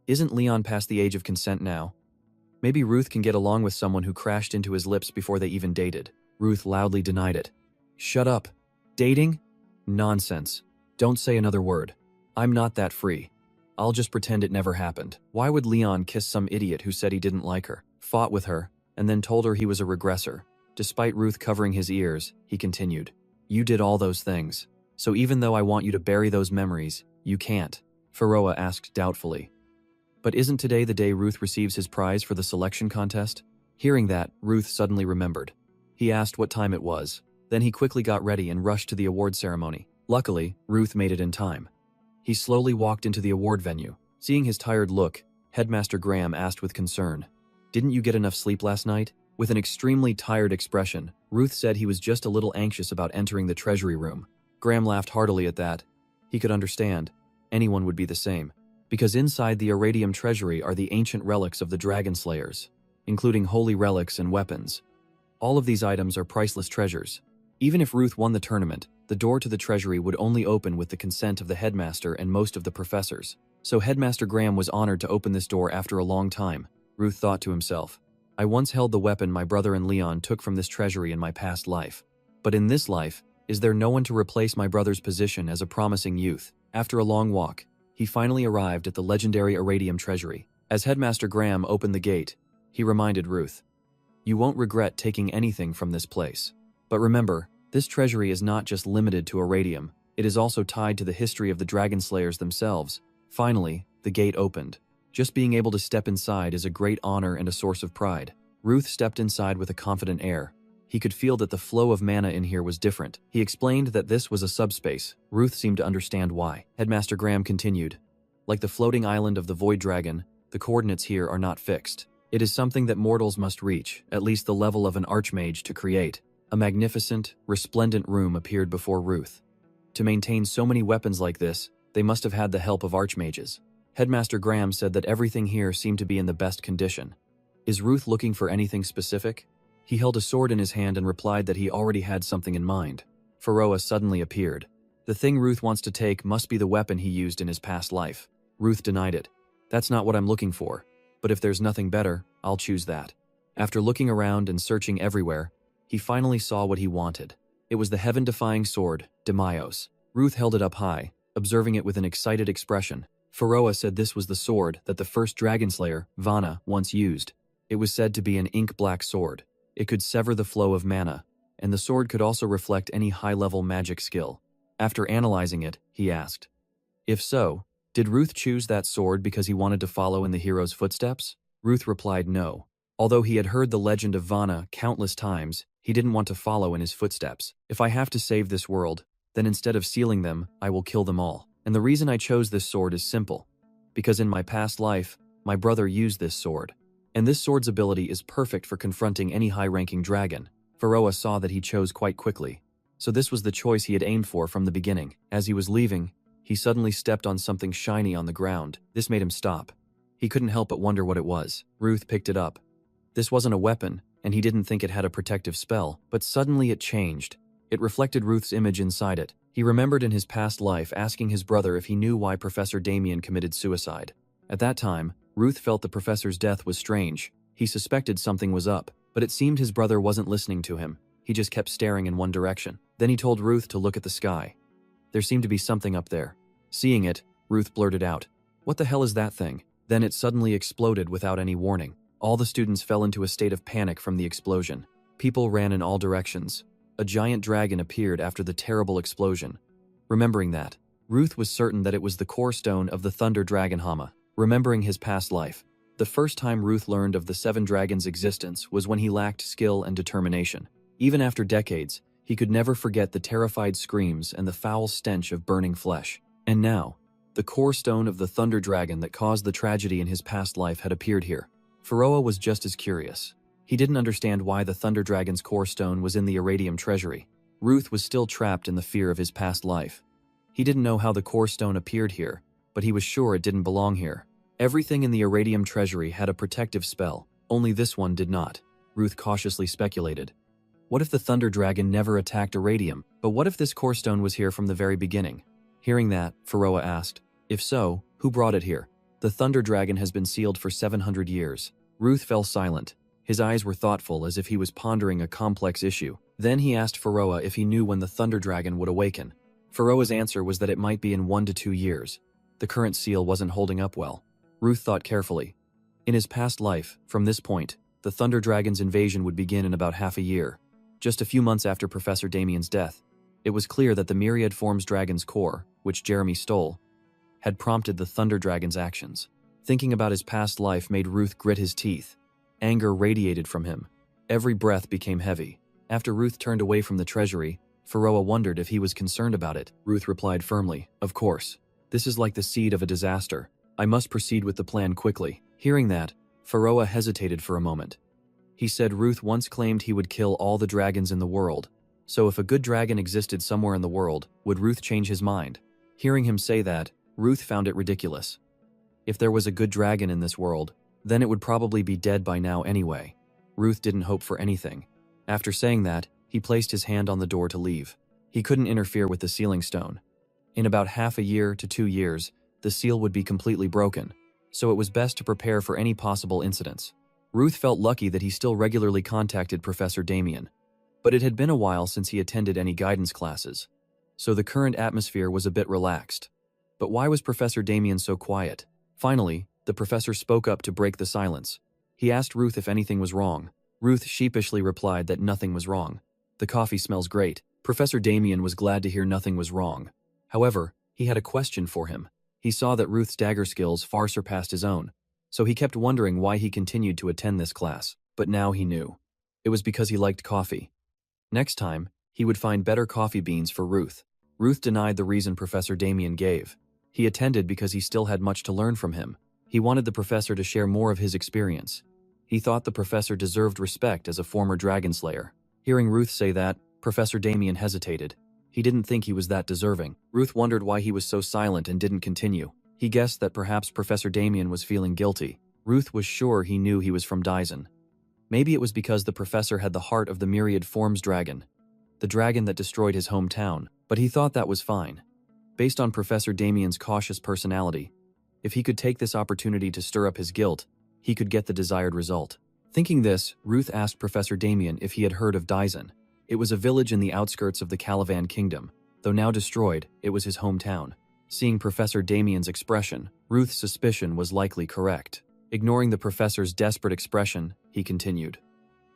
Isn't Leon past the age of consent now? Maybe Ruth can get along with someone who crashed into his lips before they even dated. Ruth loudly denied it. Shut up. Dating? Nonsense. Don't say another word. I'm not that free. I'll just pretend it never happened. Why would Leon kiss some idiot who said he didn't like her, fought with her, and then told her he was a regressor? Despite Ruth covering his ears, he continued. You did all those things. So even though I want you to bury those memories, you can't. Pharaoh asked doubtfully. But isn't today the day Ruth receives his prize for the selection contest? Hearing that, Ruth suddenly remembered. He asked what time it was. Then he quickly got ready and rushed to the award ceremony. Luckily, Ruth made it in time. He slowly walked into the award venue. Seeing his tired look, Headmaster Graham asked with concern, "Didn't you get enough sleep last night?" With an extremely tired expression, Ruth said he was just a little anxious about entering the treasury room. Graham laughed heartily at that. He could understand. Anyone would be the same. Because inside the Iridium treasury are the ancient relics of the Dragon Slayers, including holy relics and weapons. All of these items are priceless treasures. Even if Ruth won the tournament, the door to the treasury would only open with the consent of the headmaster and most of the professors. So Headmaster Graham was honored to open this door after a long time. Ruth thought to himself, I once held the weapon my brother and Leon took from this treasury in my past life. But in this life, is there no one to replace my brother's position as a promising youth? After a long walk, he finally arrived at the legendary Iridium treasury. As Headmaster Graham opened the gate, he reminded Ruth, You won't regret taking anything from this place. But remember, this treasury is not just limited to Iridium, it is also tied to the history of the Dragon Slayers themselves. Finally, the gate opened. Just being able to step inside is a great honor and a source of pride. Ruth stepped inside with a confident air. He could feel that the flow of mana in here was different. He explained that this was a subspace. Ruth seemed to understand why. Headmaster Graham continued, Like the floating island of the Void Dragon, the coordinates here are not fixed. It is something that mortals must reach, at least the level of an archmage to create. A magnificent, resplendent room appeared before Ruth. To maintain so many weapons like this, they must have had the help of archmages. Headmaster Graham said that everything here seemed to be in the best condition. Is Ruth looking for anything specific? He held a sword in his hand and replied that he already had something in mind. Pharaoh suddenly appeared. The thing Ruth wants to take must be the weapon he used in his past life. Ruth denied it. That's not what I'm looking for. But if there's nothing better, I'll choose that. After looking around and searching everywhere, he finally saw what he wanted. It was the heaven-defying sword, Demaios. Ruth held it up high, observing it with an excited expression. Pharaoh said this was the sword that the first Dragon Slayer, Vanna, once used. It was said to be an ink-black sword. It could sever the flow of mana, and the sword could also reflect any high-level magic skill. After analyzing it, he asked, If so, did Ruth choose that sword because he wanted to follow in the hero's footsteps? Ruth replied no. Although he had heard the legend of Vanna countless times, he didn't want to follow in his footsteps. If I have to save this world, then instead of sealing them, I will kill them all. And the reason I chose this sword is simple. Because in my past life, my brother used this sword. And this sword's ability is perfect for confronting any high-ranking dragon. Pharaoh saw that he chose quite quickly. So this was the choice he had aimed for from the beginning. As he was leaving, he suddenly stepped on something shiny on the ground. This made him stop. He couldn't help but wonder what it was. Ruth picked it up. This wasn't a weapon, and he didn't think it had a protective spell, but suddenly it changed. It reflected Ruth's image inside it. He remembered in his past life asking his brother if he knew why Professor Damien committed suicide. At that time, Ruth felt the professor's death was strange. He suspected something was up, but it seemed his brother wasn't listening to him. He just kept staring in one direction. Then he told Ruth to look at the sky. There seemed to be something up there. Seeing it, Ruth blurted out, What the hell is that thing? Then it suddenly exploded without any warning. All the students fell into a state of panic from the explosion. People ran in all directions. A giant dragon appeared after the terrible explosion. Remembering that, Ruth was certain that it was the core stone of the Thunder Dragon Hama. Remembering his past life, The first time Ruth learned of the 7 dragons' existence was when he lacked skill and determination. Even after decades, he could never forget the terrified screams and the foul stench of burning flesh. And now, the core stone of the thunder dragon that caused the tragedy in his past life had appeared here. Pharaoh was just as curious. He didn't understand why the thunder dragon's core stone was in the iridium treasury. Ruth was still trapped in the fear of his past life. He didn't know how the core stone appeared here, but he was sure it didn't belong here. Everything in the iridium treasury had a protective spell, only this one did not. Ruth cautiously speculated. What if the thunder dragon never attacked iridium? But what if this core stone was here from the very beginning? Hearing that, Pharaoh asked, if so, who brought it here? The thunder dragon has been sealed for 700 years. Ruth fell silent. His eyes were thoughtful, as if he was pondering a complex issue. Then he asked Pharaoh if he knew when the thunder dragon would awaken. Pharaoh's answer was that it might be in 1 to 2 years. The current seal wasn't holding up well. Ruth thought carefully. In his past life, from this point, the thunder dragon's invasion would begin in about half a year. Just a few months after Professor Damien's death, it was clear that the myriad forms dragon's core, which Jeremy stole, had prompted the thunder dragon's actions. Thinking about his past life made Ruth grit his teeth. Anger radiated from him. Every breath became heavy. After Ruth turned away from the treasury, Pharaoh wondered if he was concerned about it. Ruth replied firmly, of course. This is like the seed of a disaster. I must proceed with the plan quickly. Hearing that, Pharaoh hesitated for a moment. He said Ruth once claimed he would kill all the dragons in the world. So if a good dragon existed somewhere in the world, would Ruth change his mind? Hearing him say that, Ruth found it ridiculous. If there was a good dragon in this world, then it would probably be dead by now anyway. Ruth didn't hope for anything. After saying that, he placed his hand on the door to leave. He couldn't interfere with the sealing stone. In about half a year to 2 years, the seal would be completely broken, so it was best to prepare for any possible incidents. Ruth felt lucky that he still regularly contacted Professor Damien, but it had been a while since he attended any guidance classes, so the current atmosphere was a bit relaxed. But why was Professor Damien so quiet? Finally, the professor spoke up to break the silence. He asked Ruth if anything was wrong. Ruth sheepishly replied that nothing was wrong. The coffee smells great. Professor Damien was glad to hear nothing was wrong. However, he had a question for him. He saw that Ruth's dagger skills far surpassed his own, so he kept wondering why he continued to attend this class. But now he knew. It was because he liked coffee. Next time, he would find better coffee beans for Ruth. Ruth denied the reason Professor Damien gave. He attended because he still had much to learn from him. He wanted the professor to share more of his experience. He thought the professor deserved respect as a former dragon slayer. Hearing Ruth say that, Professor Damien hesitated. He didn't think he was that deserving. Ruth wondered why he was so silent and didn't continue. He guessed that perhaps Professor Damien was feeling guilty. Ruth was sure he knew he was from Dyson. Maybe it was because the professor had the heart of the myriad forms dragon, the dragon that destroyed his hometown, but he thought that was fine. Based on Professor Damien's cautious personality, if he could take this opportunity to stir up his guilt, he could get the desired result. Thinking this, Ruth asked Professor Damien if he had heard of Dyson. It was a village in the outskirts of the Calavan kingdom. Though now destroyed, it was his hometown. Seeing Professor Damien's expression, Ruth's suspicion was likely correct. Ignoring the professor's desperate expression, he continued.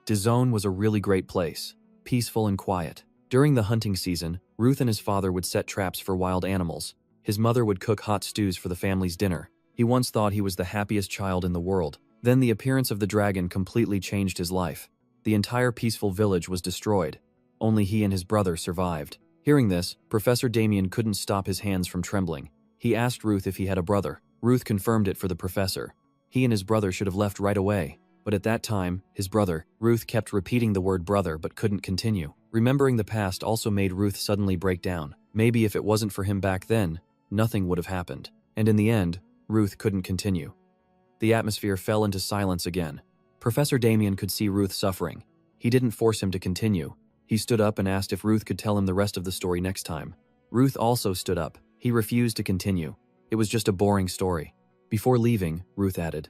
Dyson was a really great place, peaceful and quiet. During the hunting season, Ruth and his father would set traps for wild animals. His mother would cook hot stews for the family's dinner. He once thought he was the happiest child in the world. Then the appearance of the dragon completely changed his life. The entire peaceful village was destroyed. Only he and his brother survived. Hearing this, Professor Damien couldn't stop his hands from trembling. He asked Ruth if he had a brother. Ruth confirmed it for the professor. He and his brother should have left right away. But at that time, his brother, Ruth kept repeating the word brother but couldn't continue. Remembering the past also made Ruth suddenly break down. Maybe if it wasn't for him back then, nothing would have happened. And in the end, Ruth couldn't continue. The atmosphere fell into silence again. Professor Damien could see Ruth suffering. He didn't force him to continue. He stood up and asked if Ruth could tell him the rest of the story next time. Ruth also stood up. He refused to continue. It was just a boring story. Before leaving, Ruth added,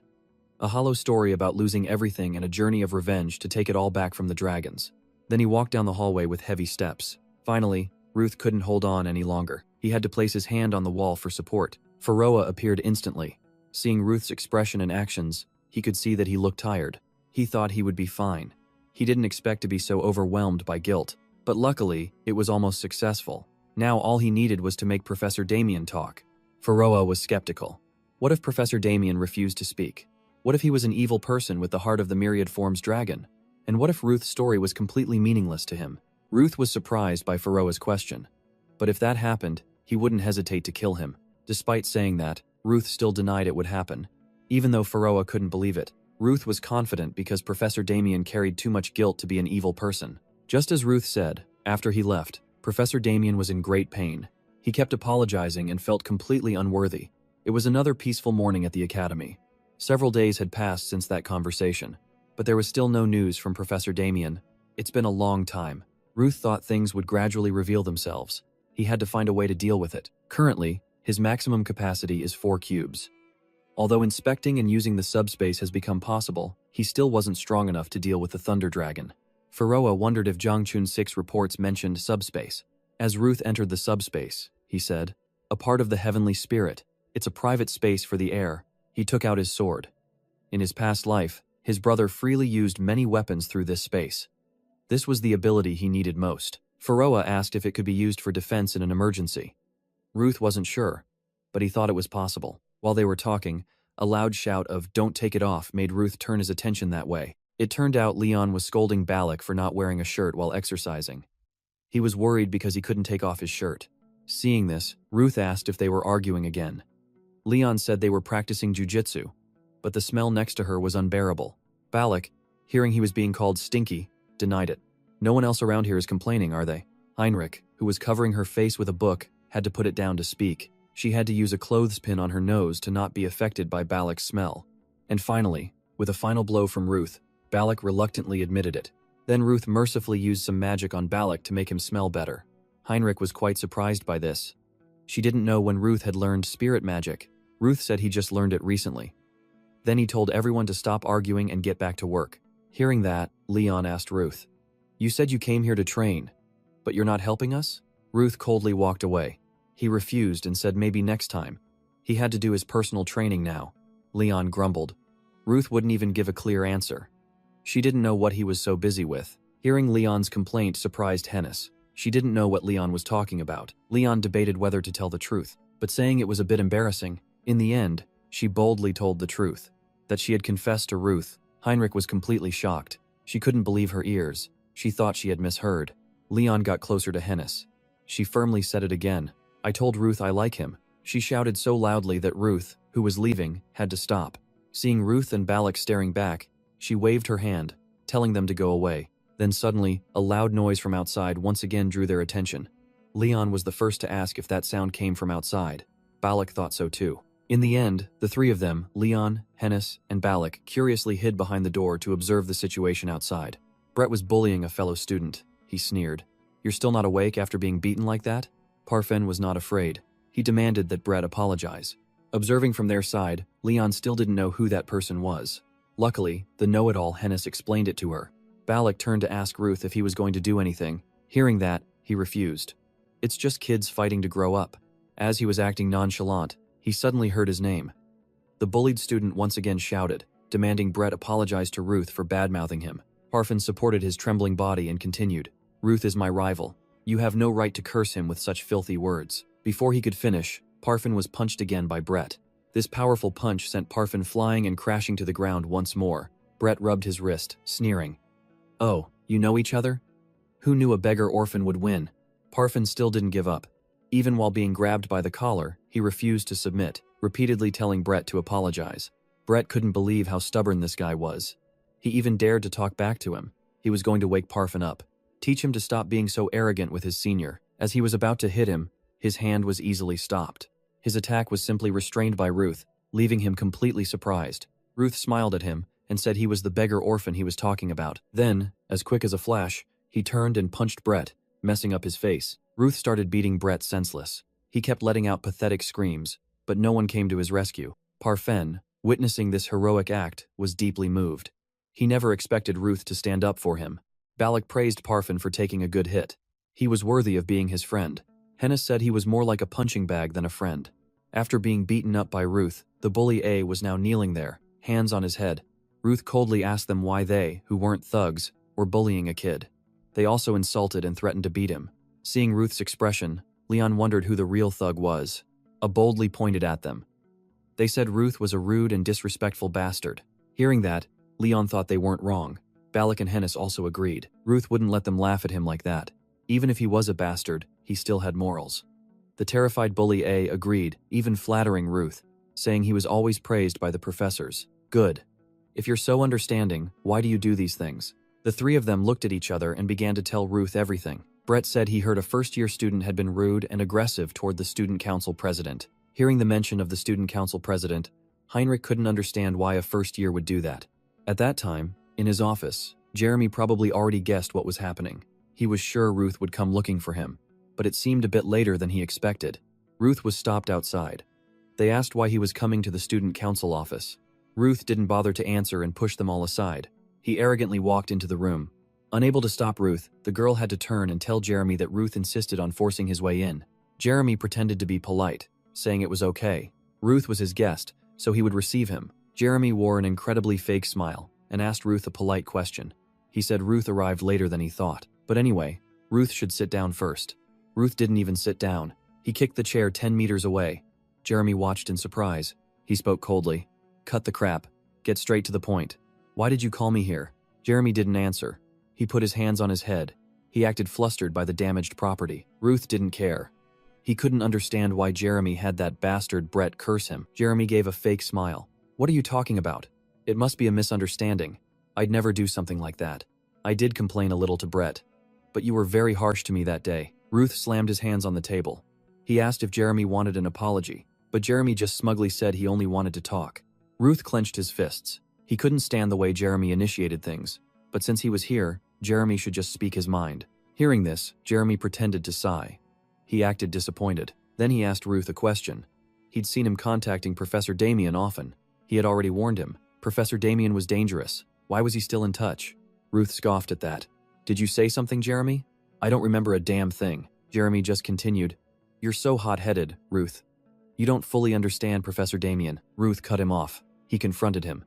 a hollow story about losing everything and a journey of revenge to take it all back from the dragons. Then he walked down the hallway with heavy steps. Finally, Ruth couldn't hold on any longer. He had to place his hand on the wall for support. Pharaoh appeared instantly. Seeing Ruth's expression and actions, he could see that he looked tired. He thought he would be fine. He didn't expect to be so overwhelmed by guilt. But luckily, it was almost successful. Now all he needed was to make Professor Damien talk. Pharaoh was skeptical. What if Professor Damien refused to speak? What if he was an evil person with the heart of the myriad forms dragon? And what if Ruth's story was completely meaningless to him? Ruth was surprised by Pharaoh's question. But if that happened, he wouldn't hesitate to kill him. Despite saying that, Ruth still denied it would happen. Even though Pharaoh couldn't believe it, Ruth was confident because Professor Damien carried too much guilt to be an evil person. Just as Ruth said, after he left, Professor Damien was in great pain. He kept apologizing and felt completely unworthy. It was another peaceful morning at the academy. Several days had passed since that conversation, but there was still no news from Professor Damien. It's been a long time. Ruth thought things would gradually reveal themselves. He had to find a way to deal with it. Currently, his maximum capacity is 4 cubes. Although inspecting and using the subspace has become possible, he still wasn't strong enough to deal with the Thunder Dragon. Pharaoh wondered if Zhangchun's 6 reports mentioned subspace. As Ruth entered the subspace, he said, "A part of the heavenly spirit. It's a private space for the air." He took out his sword. In his past life, his brother freely used many weapons through this space. This was the ability he needed most. Pharaoh asked if it could be used for defense in an emergency. Ruth wasn't sure, but he thought it was possible. While they were talking, a loud shout of "Don't take it off" made Ruth turn his attention that way. It turned out Leon was scolding Balak for not wearing a shirt while exercising. He was worried because he couldn't take off his shirt. Seeing this, Ruth asked if they were arguing again. Leon said they were practicing jujitsu, but the smell next to her was unbearable. Balak, hearing he was being called stinky, denied it. "No one else around here is complaining, are they?" Heinrich, who was covering her face with a book, had to put it down to speak. She had to use a clothespin on her nose to not be affected by Balak's smell. And finally, with a final blow from Ruth, Balak reluctantly admitted it. Then Ruth mercifully used some magic on Balak to make him smell better. Heinrich was quite surprised by this. She didn't know when Ruth had learned spirit magic. Ruth said he just learned it recently. Then he told everyone to stop arguing and get back to work. Hearing that, Leon asked Ruth, "You said you came here to train, but you're not helping us?" Ruth coldly walked away. He refused and said maybe next time. He had to do his personal training now. Leon grumbled. Ruth wouldn't even give a clear answer. She didn't know what he was so busy with. Hearing Leon's complaint surprised Hennis. She didn't know what Leon was talking about. Leon debated whether to tell the truth, but saying it was a bit embarrassing. In the end, she boldly told the truth. That she had confessed to Ruth. Heinrich was completely shocked. She couldn't believe her ears. She thought she had misheard. Leon got closer to Hennis. She firmly said it again. "I told Ruth I like him." She shouted so loudly that Ruth, who was leaving, had to stop. Seeing Ruth and Balak staring back, she waved her hand, telling them to go away. Then suddenly, a loud noise from outside once again drew their attention. Leon was the first to ask if that sound came from outside. Balak thought so too. In the end, the 3 of them, Leon, Hennis, and Balak, curiously hid behind the door to observe the situation outside. Brett was bullying a fellow student. He sneered. "You're still not awake after being beaten like that?" Parfen was not afraid. He demanded that Brett apologize. Observing from their side, Leon still didn't know who that person was. Luckily, the know-it-all Hennis explained it to her. Balak turned to ask Ruth if he was going to do anything. Hearing that, he refused. It's just kids fighting to grow up. As he was acting nonchalant, he suddenly heard his name. The bullied student once again shouted, demanding Brett apologize to Ruth for bad-mouthing him. Parfen supported his trembling body and continued, "Ruth is my rival. You have no right to curse him with such filthy words." Before he could finish, Parfen was punched again by Brett. This powerful punch sent Parfen flying and crashing to the ground once more. Brett rubbed his wrist, sneering. "Oh, you know each other? Who knew a beggar orphan would win?" Parfen still didn't give up. Even while being grabbed by the collar, he refused to submit, repeatedly telling Brett to apologize. Brett couldn't believe how stubborn this guy was. He even dared to talk back to him. He was going to wake Parfen up, teach him to stop being so arrogant with his senior. As he was about to hit him, his hand was easily stopped. His attack was simply restrained by Ruth, leaving him completely surprised. Ruth smiled at him and said he was the beggar orphan he was talking about. Then, as quick as a flash, he turned and punched Brett, messing up his face. Ruth started beating Brett senseless. He kept letting out pathetic screams, but no one came to his rescue. Parfen, witnessing this heroic act, was deeply moved. He never expected Ruth to stand up for him. Balak praised Parfen for taking a good hit. He was worthy of being his friend. Hennis said he was more like a punching bag than a friend. After being beaten up by Ruth, the bully A was now kneeling there, hands on his head. Ruth coldly asked them why they, who weren't thugs, were bullying a kid. They also insulted and threatened to beat him. Seeing Ruth's expression, Leon wondered who the real thug was. A boldly pointed at them. They said Ruth was a rude and disrespectful bastard. Hearing that, Leon thought they weren't wrong. Balak and Hennis also agreed. Ruth wouldn't let them laugh at him like that. Even if he was a bastard, he still had morals. The terrified bully A agreed, even flattering Ruth, saying he was always praised by the professors. Good. If you're so understanding, why do you do these things? The three of them looked at each other and began to tell Ruth everything. Brett said he heard a first-year student had been rude and aggressive toward the student council president. Hearing the mention of the student council president, Heinrich couldn't understand why a first year would do that. At that time, in his office, Jeremy probably already guessed what was happening. He was sure Ruth would come looking for him, but it seemed a bit later than he expected. Ruth was stopped outside. They asked why he was coming to the student council office. Ruth didn't bother to answer and pushed them all aside. He arrogantly walked into the room. Unable to stop Ruth, the girl had to turn and tell Jeremy that Ruth insisted on forcing his way in. Jeremy pretended to be polite, saying it was okay. Ruth was his guest, so he would receive him. Jeremy wore an incredibly fake smile and asked Ruth a polite question. He said Ruth arrived later than he thought. But anyway, Ruth should sit down first. Ruth didn't even sit down. He kicked the chair 10 meters away. Jeremy watched in surprise. He spoke coldly. Cut the crap. Get straight to the point. Why did you call me here? Jeremy didn't answer. He put his hands on his head. He acted flustered by the damaged property. Ruth didn't care. He couldn't understand why Jeremy had that bastard Brett curse him. Jeremy gave a fake smile. What are you talking about? It must be a misunderstanding. I'd never do something like that. I did complain a little to Brett. But you were very harsh to me that day. Ruth slammed his hands on the table. He asked if Jeremy wanted an apology, but Jeremy just smugly said he only wanted to talk. Ruth clenched his fists. He couldn't stand the way Jeremy initiated things, but since he was here, Jeremy should just speak his mind. Hearing this, Jeremy pretended to sigh. He acted disappointed. Then he asked Ruth a question. He'd seen him contacting Professor Damien often. He had already warned him. Professor Damien was dangerous. Why was he still in touch? Ruth scoffed at that. Did you say something, Jeremy? I don't remember a damn thing. Jeremy just continued. You're so hot-headed, Ruth. You don't fully understand Professor Damien. Ruth cut him off. He confronted him.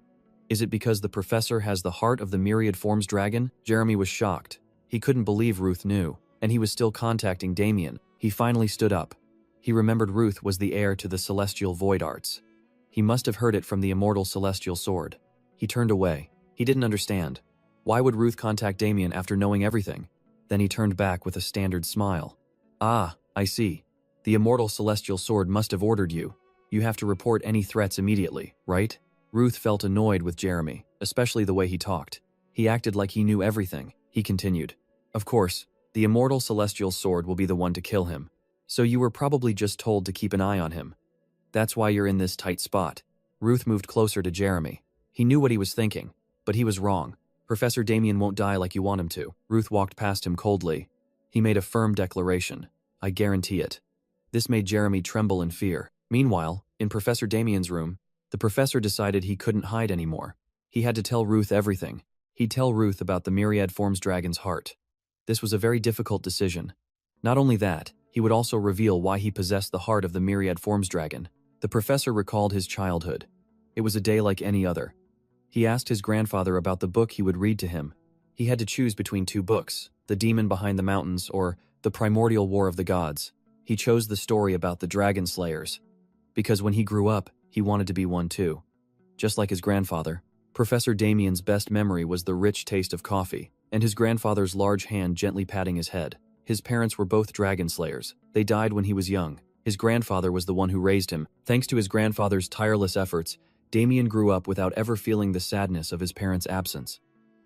Is it because the professor has the heart of the myriad forms dragon? Jeremy was shocked. He couldn't believe Ruth knew, and he was still contacting Damien. He finally stood up. He remembered Ruth was the heir to the celestial void arts. He must have heard it from the immortal celestial sword. He turned away. He didn't understand. Why would Ruth contact Damien after knowing everything? Then he turned back with a standard smile. Ah, I see. The immortal celestial sword must have ordered you. You have to report any threats immediately, right? Ruth felt annoyed with Jeremy, especially the way he talked. He acted like he knew everything. He continued. Of course, the immortal celestial sword will be the one to kill him. So you were probably just told to keep an eye on him. That's why you're in this tight spot. Ruth moved closer to Jeremy. He knew what he was thinking, but he was wrong. Professor Damien won't die like you want him to. Ruth walked past him coldly. He made a firm declaration. I guarantee it. This made Jeremy tremble in fear. Meanwhile, in Professor Damien's room, the professor decided he couldn't hide anymore. He had to tell Ruth everything. He'd tell Ruth about the myriad forms dragon's heart. This was a very difficult decision. Not only that, he would also reveal why he possessed the heart of the myriad forms dragon. The professor recalled his childhood. It was a day like any other. He asked his grandfather about the book he would read to him. He had to choose between two books, The Demon Behind the Mountains or The Primordial War of the Gods. He chose the story about the dragon slayers. Because when he grew up, he wanted to be one too. Just like his grandfather, Professor Damien's best memory was the rich taste of coffee, and his grandfather's large hand gently patting his head. His parents were both dragon slayers. They died when he was young. His grandfather was the one who raised him. Thanks to his grandfather's tireless efforts, Damien grew up without ever feeling the sadness of his parents' absence.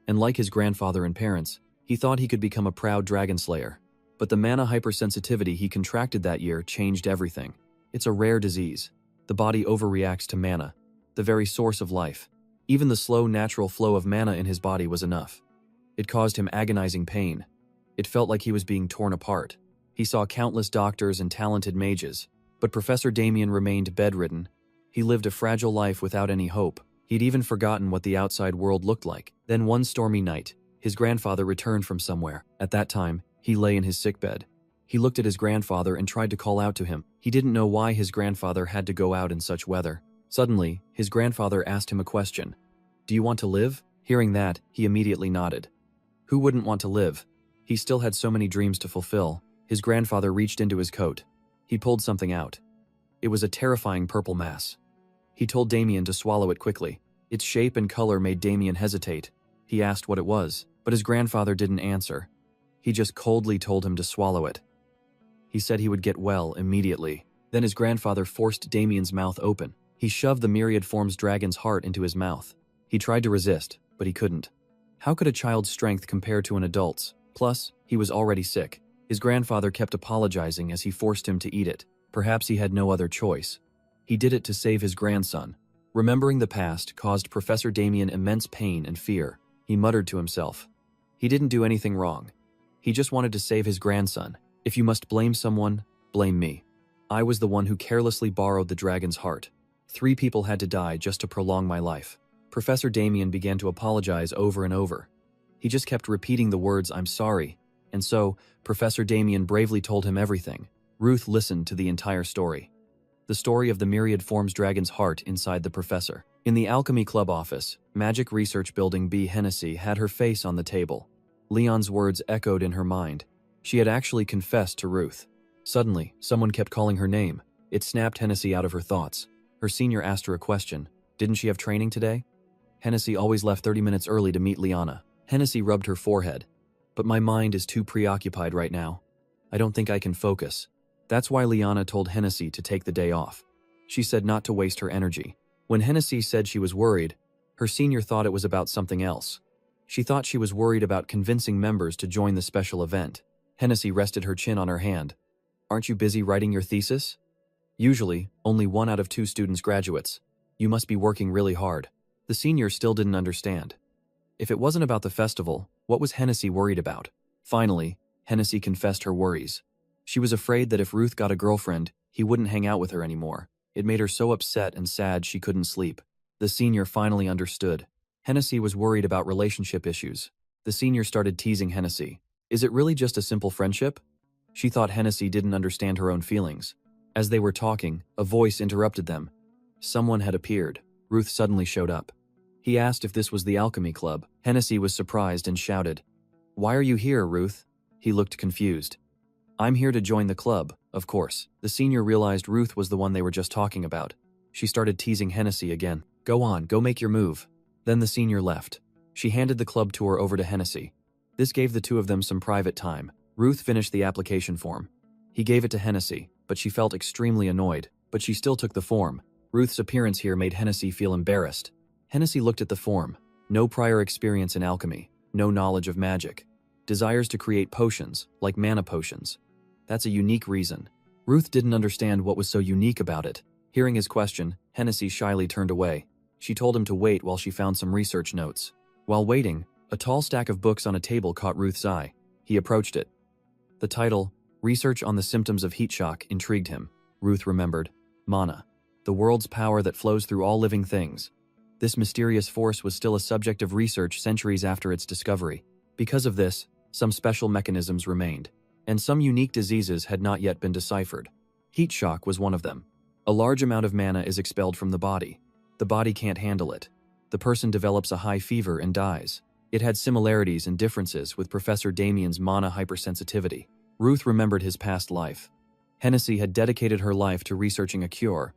And like his grandfather and parents, he thought he could become a proud dragon slayer. But the mana hypersensitivity he contracted that year changed everything. It's a rare disease. The body overreacts to mana, the very source of life. Even the slow natural flow of mana in his body was enough. It caused him agonizing pain. It felt like he was being torn apart. He saw countless doctors and talented mages, but Professor Damien remained bedridden. He lived a fragile life without any hope. He'd even forgotten what the outside world looked like. Then one stormy night, his grandfather returned from somewhere. At that time, he lay in his sickbed. He looked at his grandfather and tried to call out to him. He didn't know why his grandfather had to go out in such weather. Suddenly, his grandfather asked him a question. Do you want to live? Hearing that, he immediately nodded. Who wouldn't want to live? He still had so many dreams to fulfill. His grandfather reached into his coat. He pulled something out. It was a terrifying purple mass. He told Damien to swallow it quickly. Its shape and color made Damien hesitate. He asked what it was, but his grandfather didn't answer. He just coldly told him to swallow it. He said he would get well immediately. Then his grandfather forced Damien's mouth open. He shoved the myriad forms dragon's heart into his mouth. He tried to resist, but he couldn't. How could a child's strength compare to an adult's? Plus, he was already sick. His grandfather kept apologizing as he forced him to eat it. Perhaps he had no other choice. He did it to save his grandson. Remembering the past caused Professor Damien immense pain and fear. He muttered to himself. He didn't do anything wrong. He just wanted to save his grandson. If you must blame someone, blame me. I was the one who carelessly borrowed the dragon's heart. 3 people had to die just to prolong my life. Professor Damien began to apologize over and over. He just kept repeating the words, "I'm sorry." And so, Professor Damien bravely told him everything. Ruth listened to the entire story. The story of the myriad forms dragon's heart inside the professor. In the Alchemy Club office, Magic Research Building B. Hennessy had her face on the table. Leon's words echoed in her mind. She had actually confessed to Ruth. Suddenly, someone kept calling her name. It snapped Hennessy out of her thoughts. Her senior asked her a question. Didn't she have training today? Hennessy always left 30 minutes early to meet Liana. Hennessy rubbed her forehead. But my mind is too preoccupied right now. I don't think I can focus. That's why Liana told Hennessy to take the day off. She said not to waste her energy. When Hennessy said she was worried, her senior thought it was about something else. She thought she was worried about convincing members to join the special event. Hennessy rested her chin on her hand. Aren't you busy writing your thesis? Usually, only 1 out of 2 students graduates. You must be working really hard. The senior still didn't understand. If it wasn't about the festival, what was Hennessy worried about? Finally, Hennessy confessed her worries. She was afraid that if Ruth got a girlfriend, he wouldn't hang out with her anymore. It made her so upset and sad she couldn't sleep. The senior finally understood. Hennessy was worried about relationship issues. The senior started teasing Hennessy. Is it really just a simple friendship? She thought Hennessy didn't understand her own feelings. As they were talking, a voice interrupted them. Someone had appeared. Ruth suddenly showed up. He asked if this was the Alchemy Club. Hennessy was surprised and shouted, "Why are you here, Ruth?" He looked confused. "I'm here to join the club, of course." The senior realized Ruth was the one they were just talking about. She started teasing Hennessy again. "Go on, go make your move." Then the senior left. She handed the club tour over to Hennessy. This gave the two of them some private time. Ruth finished the application form. He gave it to Hennessy, but she felt extremely annoyed. But she still took the form. Ruth's appearance here made Hennessy feel embarrassed. Hennessy looked at the form. No prior experience in alchemy, no knowledge of magic. Desires to create potions, like mana potions. That's a unique reason. Ruth didn't understand what was so unique about it. Hearing his question, Hennessy shyly turned away. She told him to wait while she found some research notes. While waiting, a tall stack of books on a table caught Ruth's eye. He approached it. The title, Research on the Symptoms of Heat Shock, intrigued him. Ruth remembered. Mana. The world's power that flows through all living things. This mysterious force was still a subject of research centuries after its discovery. Because of this, some special mechanisms remained, and some unique diseases had not yet been deciphered. Heat shock was one of them. A large amount of mana is expelled from the body. The body can't handle it. The person develops a high fever and dies. It had similarities and differences with Professor Damien's mana hypersensitivity. Ruth remembered his past life. Hennessy had dedicated her life to researching a cure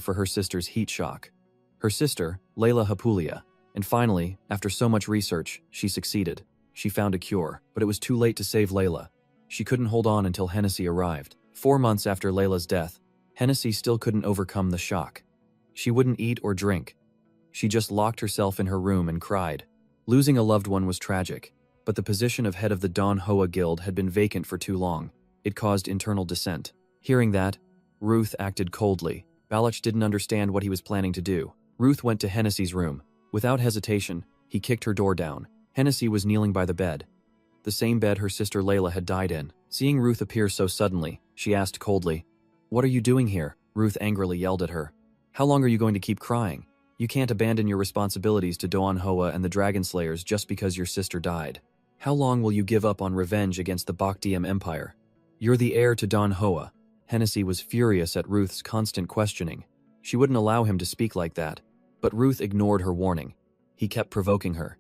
for her sister's heat shock. Her sister, Layla Hapulia. And finally, after so much research, she succeeded. She found a cure, but it was too late to save Layla. She couldn't hold on until Hennessy arrived. 4 months after Layla's death, Hennessy still couldn't overcome the shock. She wouldn't eat or drink. She just locked herself in her room and cried. Losing a loved one was tragic, but the position of head of the Don Hoa Guild had been vacant for too long. It caused internal dissent. Hearing that, Ruth acted coldly. Balach didn't understand what he was planning to do. Ruth went to Hennessy's room. Without hesitation, he kicked her door down. Hennessy was kneeling by the bed. The same bed her sister Layla had died in. Seeing Ruth appear so suddenly, she asked coldly, "What are you doing here?" Ruth angrily yelled at her. "How long are you going to keep crying? You can't abandon your responsibilities to Doan Hoa and the Dragon Slayers just because your sister died. How long will you give up on revenge against the Bakhtiam Empire? You're the heir to Don Hoa." Hennessy was furious at Ruth's constant questioning. She wouldn't allow him to speak like that. But Ruth ignored her warning. He kept provoking her.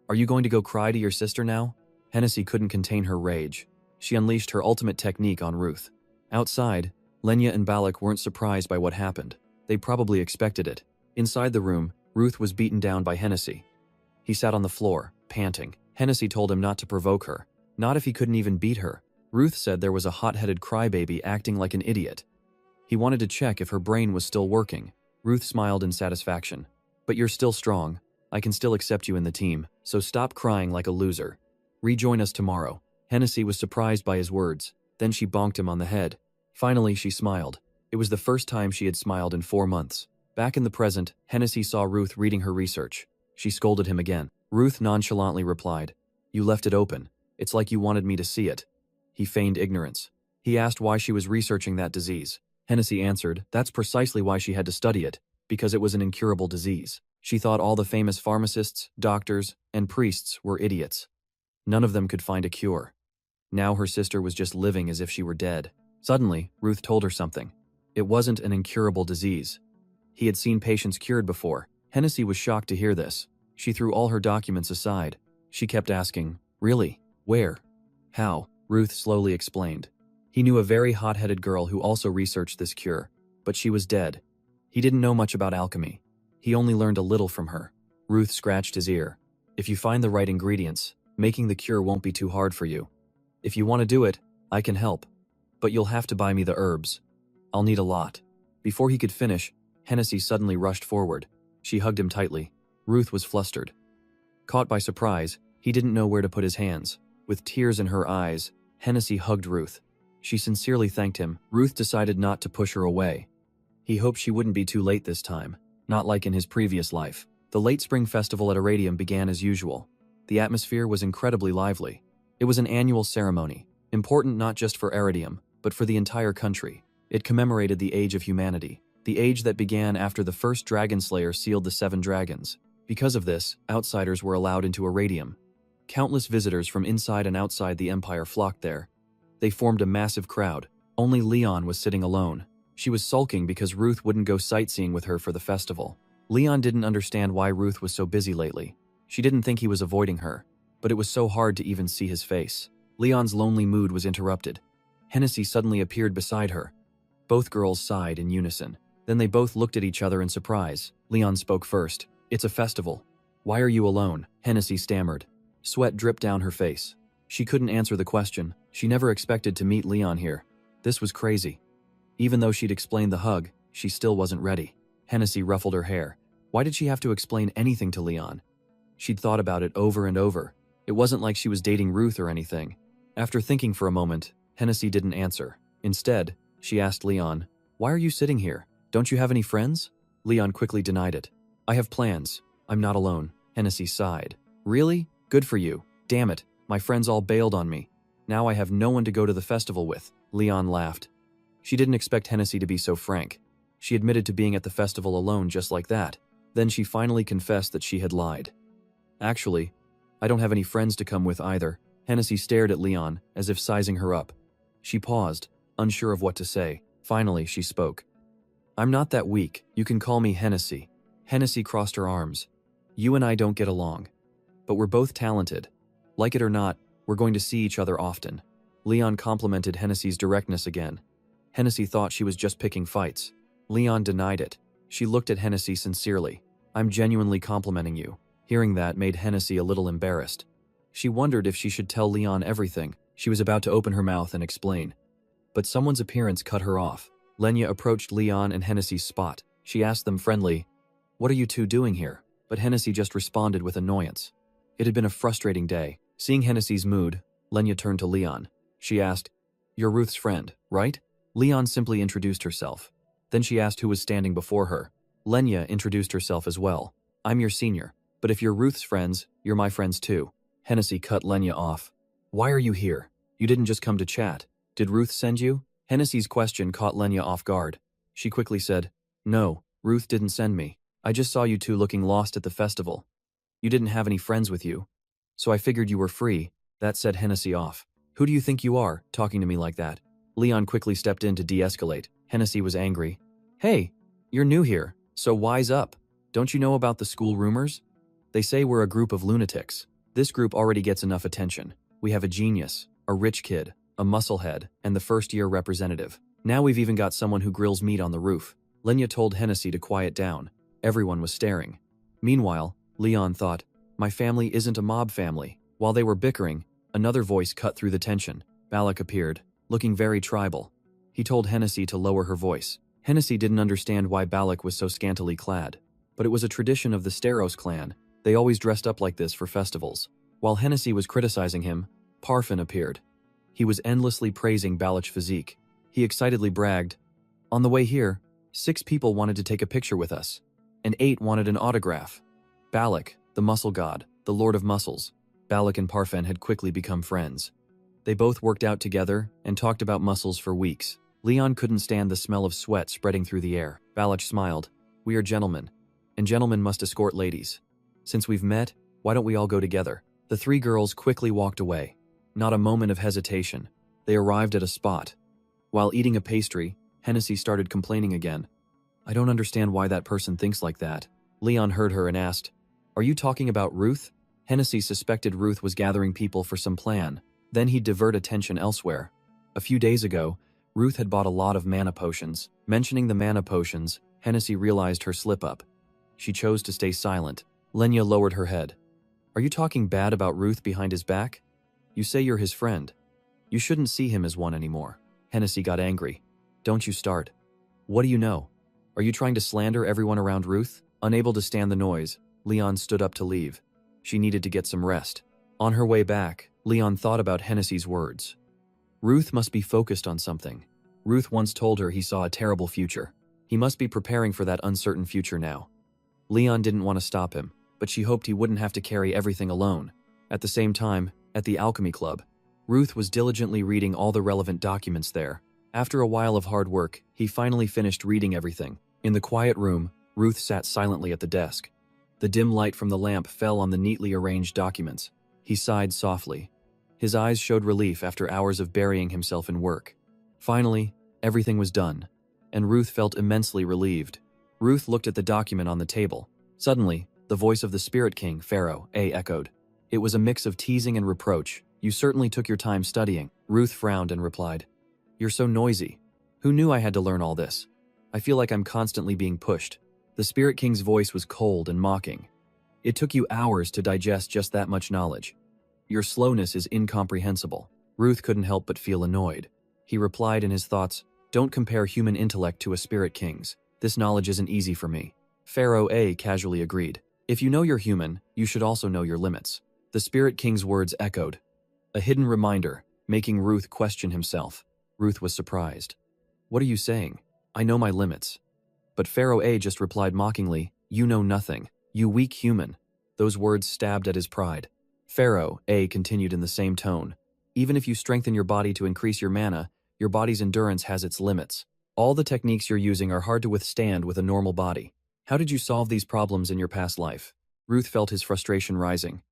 "Are you going to go cry to your sister now?" Hennessy couldn't contain her rage. She unleashed her ultimate technique on Ruth. Outside, Lenya and Balak weren't surprised by what happened. They probably expected it. Inside the room, Ruth was beaten down by Hennessy. He sat on the floor, panting. Hennessy told him not to provoke her, not if he couldn't even beat her. Ruth said there was a hot-headed crybaby acting like an idiot. He wanted to check if her brain was still working. Ruth smiled in satisfaction. But you're still strong. I can still accept you in the team, so stop crying like a loser. Rejoin us tomorrow. Hennessy was surprised by his words. Then she bonked him on the head. Finally, she smiled. It was the first time she had smiled in 4 months. Back in the present, Hennessy saw Ruth reading her research. She scolded him again. Ruth nonchalantly replied, "You left it open. It's like you wanted me to see it." He feigned ignorance. He asked why she was researching that disease. Hennessy answered, that's precisely why she had to study it, because it was an incurable disease. She thought all the famous pharmacists, doctors, and priests were idiots. None of them could find a cure. Now her sister was just living as if she were dead. Suddenly, Ruth told her something. It wasn't an incurable disease. He had seen patients cured before. Hennessy was shocked to hear this. She threw all her documents aside. She kept asking, "Really? Where? How?" Ruth slowly explained. He knew a very hot-headed girl who also researched this cure, but she was dead. He didn't know much about alchemy. He only learned a little from her. Ruth scratched his ear. "If you find the right ingredients, making the cure won't be too hard for you. If you want to do it, I can help. But you'll have to buy me the herbs. I'll need a lot." Before he could finish, Hennessy suddenly rushed forward. She hugged him tightly. Ruth was flustered. Caught by surprise, he didn't know where to put his hands. With tears in her eyes, Hennessy hugged Ruth. She sincerely thanked him. Ruth decided not to push her away. He hoped she wouldn't be too late this time, not like in his previous life. The late spring festival at Iridium began as usual. The atmosphere was incredibly lively. It was an annual ceremony, important not just for Iridium, but for the entire country. It commemorated the age of humanity, the age that began after the first dragon slayer sealed the 7 dragons. Because of this, outsiders were allowed into Iridium. Countless visitors from inside and outside the empire flocked there. They formed a massive crowd. Only Leon was sitting alone. She was sulking because Ruth wouldn't go sightseeing with her for the festival. Leon didn't understand why Ruth was so busy lately. She didn't think he was avoiding her, but it was so hard to even see his face. Leon's lonely mood was interrupted. Hennessy suddenly appeared beside her. Both girls sighed in unison. Then they both looked at each other in surprise. Leon spoke first. "It's a festival. Why are you alone?" Hennessy stammered. Sweat dripped down her face. She couldn't answer the question. She never expected to meet Leon here. This was crazy. Even though she'd explained the hug, she still wasn't ready. Hennessy ruffled her hair. Why did she have to explain anything to Leon? She'd thought about it over and over. It wasn't like she was dating Ruth or anything. After thinking for a moment, Hennessy didn't answer. Instead, she asked Leon, "Why are you sitting here? Don't you have any friends?" Leon quickly denied it. "I have plans. I'm not alone." Hennessy sighed. "Really? Good for you. Damn it, my friends all bailed on me. Now I have no one to go to the festival with." Leon laughed. She didn't expect Hennessy to be so frank. She admitted to being at the festival alone just like that. Then she finally confessed that she had lied. "Actually, I don't have any friends to come with either." Hennessy stared at Leon, as if sizing her up. She paused, unsure of what to say. Finally, she spoke. "I'm not that weak. You can call me Hennessy." Hennessy crossed her arms. "You and I don't get along. But we're both talented. Like it or not, we're going to see each other often." Leon complimented Hennessy's directness again. Hennessy thought she was just picking fights. Leon denied it. She looked at Hennessy sincerely. "I'm genuinely complimenting you." Hearing that made Hennessy a little embarrassed. She wondered if she should tell Leon everything. She was about to open her mouth and explain. But someone's appearance cut her off. Lenya approached Leon and Hennessy's spot. She asked them friendly, "What are you two doing here?" But Hennessy just responded with annoyance. It had been a frustrating day. Seeing Hennessy's mood, Lenya turned to Leon. She asked, "You're Ruth's friend, right?" Leon simply introduced herself. Then she asked who was standing before her. Lenya introduced herself as well. "I'm your senior, but if you're Ruth's friends, you're my friends too." Hennessy cut Lenya off. "Why are you here? You didn't just come to chat. Did Ruth send you?" Hennessy's question caught Lenya off guard. She quickly said, "No, Ruth didn't send me. I just saw you two looking lost at the festival. You didn't have any friends with you, so I figured you were free." That set Hennessy off. "Who do you think you are, talking to me like that?" Leon quickly stepped in to de-escalate. Hennessy was angry. "Hey, you're new here, so wise up. Don't you know about the school rumors? They say we're a group of lunatics. This group already gets enough attention. We have a genius, a rich kid, a musclehead, and the first-year representative. Now we've even got someone who grills meat on the roof." Lenya told Hennessy to quiet down. Everyone was staring. Meanwhile, Leon thought, my family isn't a mob family. While they were bickering, another voice cut through the tension. Balak appeared, looking very tribal. He told Hennessy to lower her voice. Hennessy didn't understand why Balak was so scantily clad. But it was a tradition of the Steros clan. They always dressed up like this for festivals. While Hennessy was criticizing him, Parfin appeared. He was endlessly praising Balak's physique. He excitedly bragged, on the way here, 6 people wanted to take a picture with us, and 8 wanted an autograph. Balak, the muscle god, the lord of muscles. Balak and Parfin had quickly become friends. They both worked out together and talked about muscles for weeks. Leon couldn't stand the smell of sweat spreading through the air. Balak smiled. We are gentlemen, and gentlemen must escort ladies. Since we've met, why don't we all go together? The 3 girls quickly walked away. Not a moment of hesitation. They arrived at a spot. While eating a pastry, Hennessy started complaining again. I don't understand why that person thinks like that. Leon heard her and asked, are you talking about Ruth? Hennessy suspected Ruth was gathering people for some plan. Then he'd divert attention elsewhere. A few days ago, Ruth had bought a lot of mana potions. Mentioning the mana potions, Hennessy realized her slip-up. She chose to stay silent. Lenya lowered her head. Are you talking bad about Ruth behind his back? You say you're his friend. You shouldn't see him as one anymore. Hennessy got angry. Don't you start. What do you know? Are you trying to slander everyone around Ruth? Unable to stand the noise, Leon stood up to leave. She needed to get some rest. On her way back, Leon thought about Hennessy's words. Ruth must be focused on something. Ruth once told her he saw a terrible future. He must be preparing for that uncertain future now. Leon didn't want to stop him, but she hoped he wouldn't have to carry everything alone. At the same time, at the Alchemy Club, Ruth was diligently reading all the relevant documents there. After a while of hard work, he finally finished reading everything. In the quiet room, Ruth sat silently at the desk. The dim light from the lamp fell on the neatly arranged documents. He sighed softly. His eyes showed relief after hours of burying himself in work. Finally, everything was done, and Ruth felt immensely relieved. Ruth looked at the document on the table. Suddenly, the voice of the Spirit King, Pharaoh, echoed. It was a mix of teasing and reproach. You certainly took your time studying. Ruth frowned and replied, You're so noisy. Who knew I had to learn all this? I feel like I'm constantly being pushed. The Spirit King's voice was cold and mocking. It took you hours to digest just that much knowledge. Your slowness is incomprehensible. Ruth couldn't help but feel annoyed. He replied in his thoughts, Don't compare human intellect to a Spirit King's. This knowledge isn't easy for me. Pharaoh casually agreed. If you know you're human, you should also know your limits. The Spirit King's words echoed. A hidden reminder, making Ruth question himself. Ruth was surprised. What are you saying? I know my limits. But Pharaoh just replied mockingly, You know nothing. You weak human. Those words stabbed at his pride. Pharaoh continued in the same tone. Even if you strengthen your body to increase your mana, your body's endurance has its limits. All the techniques you're using are hard to withstand with a normal body. How did you solve these problems in your past life? Ruth felt his frustration rising.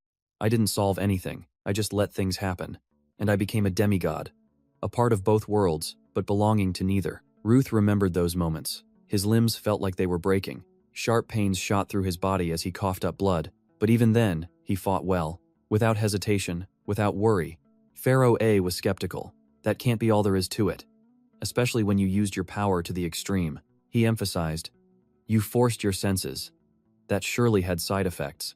I didn't solve anything. I just let things happen. And I became a demigod. A part of both worlds, but belonging to neither. Ruth remembered those moments. His limbs felt like they were breaking. Sharp pains shot through his body as he coughed up blood. But even then, he fought well. Without hesitation, without worry. Pharaoh was skeptical. That can't be all there is to it. Especially when you used your power to the extreme. He emphasized, You forced your senses. That surely had side effects.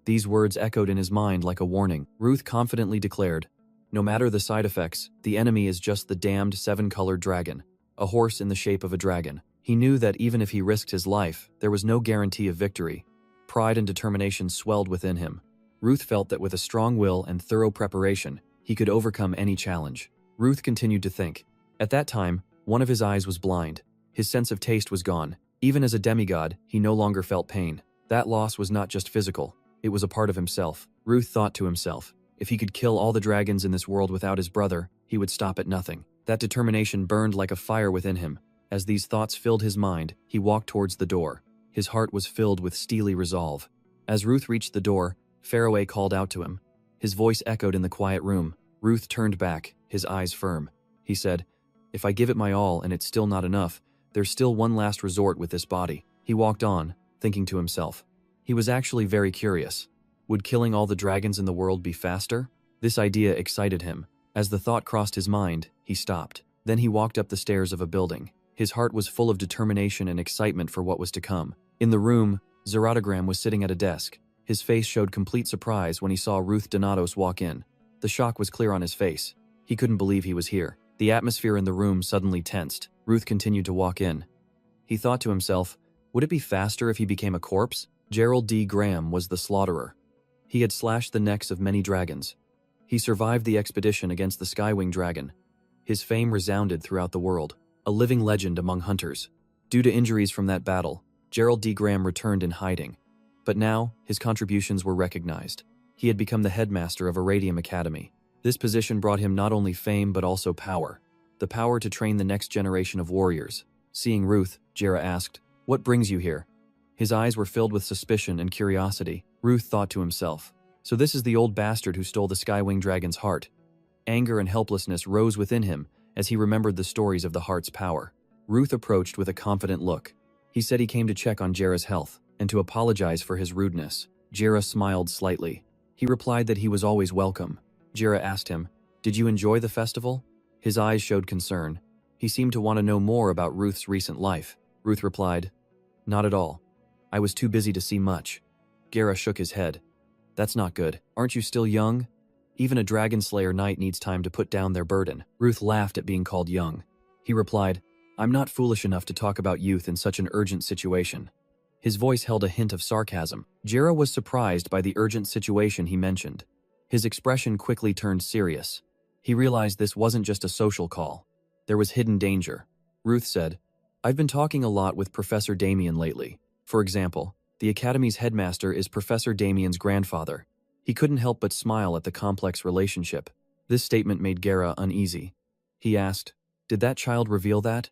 These words echoed in his mind like a warning. Ruth confidently declared, No matter the side effects, the enemy is just the damned 7-colored dragon. A horse in the shape of a dragon. He knew that even if he risked his life, there was no guarantee of victory. Pride and determination swelled within him. Ruth felt that with a strong will and thorough preparation, he could overcome any challenge. Ruth continued to think. At that time, one of his eyes was blind. His sense of taste was gone. Even as a demigod, he no longer felt pain. That loss was not just physical. It was a part of himself. Ruth thought to himself, if he could kill all the dragons in this world without his brother, he would stop at nothing. That determination burned like a fire within him. As these thoughts filled his mind, he walked towards the door. His heart was filled with steely resolve. As Ruth reached the door, Pharaoh called out to him. His voice echoed in the quiet room. Ruth turned back, his eyes firm. He said, If I give it my all and it's still not enough, there's still one last resort with this body. He walked on, thinking to himself. He was actually very curious. Would killing all the dragons in the world be faster? This idea excited him. As the thought crossed his mind, he stopped. Then he walked up the stairs of a building. His heart was full of determination and excitement for what was to come. In the room, Zeratogram was sitting at a desk. His face showed complete surprise when he saw Ruth Donatos walk in. The shock was clear on his face. He couldn't believe he was here. The atmosphere in the room suddenly tensed. Ruth continued to walk in. He thought to himself, would it be faster if he became a corpse? Gerald D. Graham was the slaughterer. He had slashed the necks of many dragons. He survived the expedition against the Skywing Dragon. His fame resounded throughout the world, a living legend among hunters. Due to injuries from that battle, Gerald D. Graham returned in hiding. But now, his contributions were recognized. He had become the headmaster of Iradium Academy. This position brought him not only fame but also power. The power to train the next generation of warriors. Seeing Ruth, Jera asked, "What brings you here?" His eyes were filled with suspicion and curiosity. Ruth thought to himself, so this is the old bastard who stole the Skywing Dragon's heart. Anger and helplessness rose within him as he remembered the stories of the heart's power. Ruth approached with a confident look. He said he came to check on Jera's health and to apologize for his rudeness. Jera smiled slightly. He replied that he was always welcome. Jera asked him, "Did you enjoy the festival?" His eyes showed concern. He seemed to want to know more about Ruth's recent life. Ruth replied, "Not at all. I was too busy to see much." Jera shook his head. "That's not good. Aren't you still young? Even a Dragon Slayer knight needs time to put down their burden." Ruth laughed at being called young. He replied, "I'm not foolish enough to talk about youth in such an urgent situation." His voice held a hint of sarcasm. Jera was surprised by the urgent situation he mentioned. His expression quickly turned serious. He realized this wasn't just a social call. There was hidden danger. Ruth said, "I've been talking a lot with Professor Damien lately. For example, the Academy's headmaster is Professor Damien's grandfather." He couldn't help but smile at the complex relationship. This statement made Jera uneasy. He asked, "Did that child reveal that?"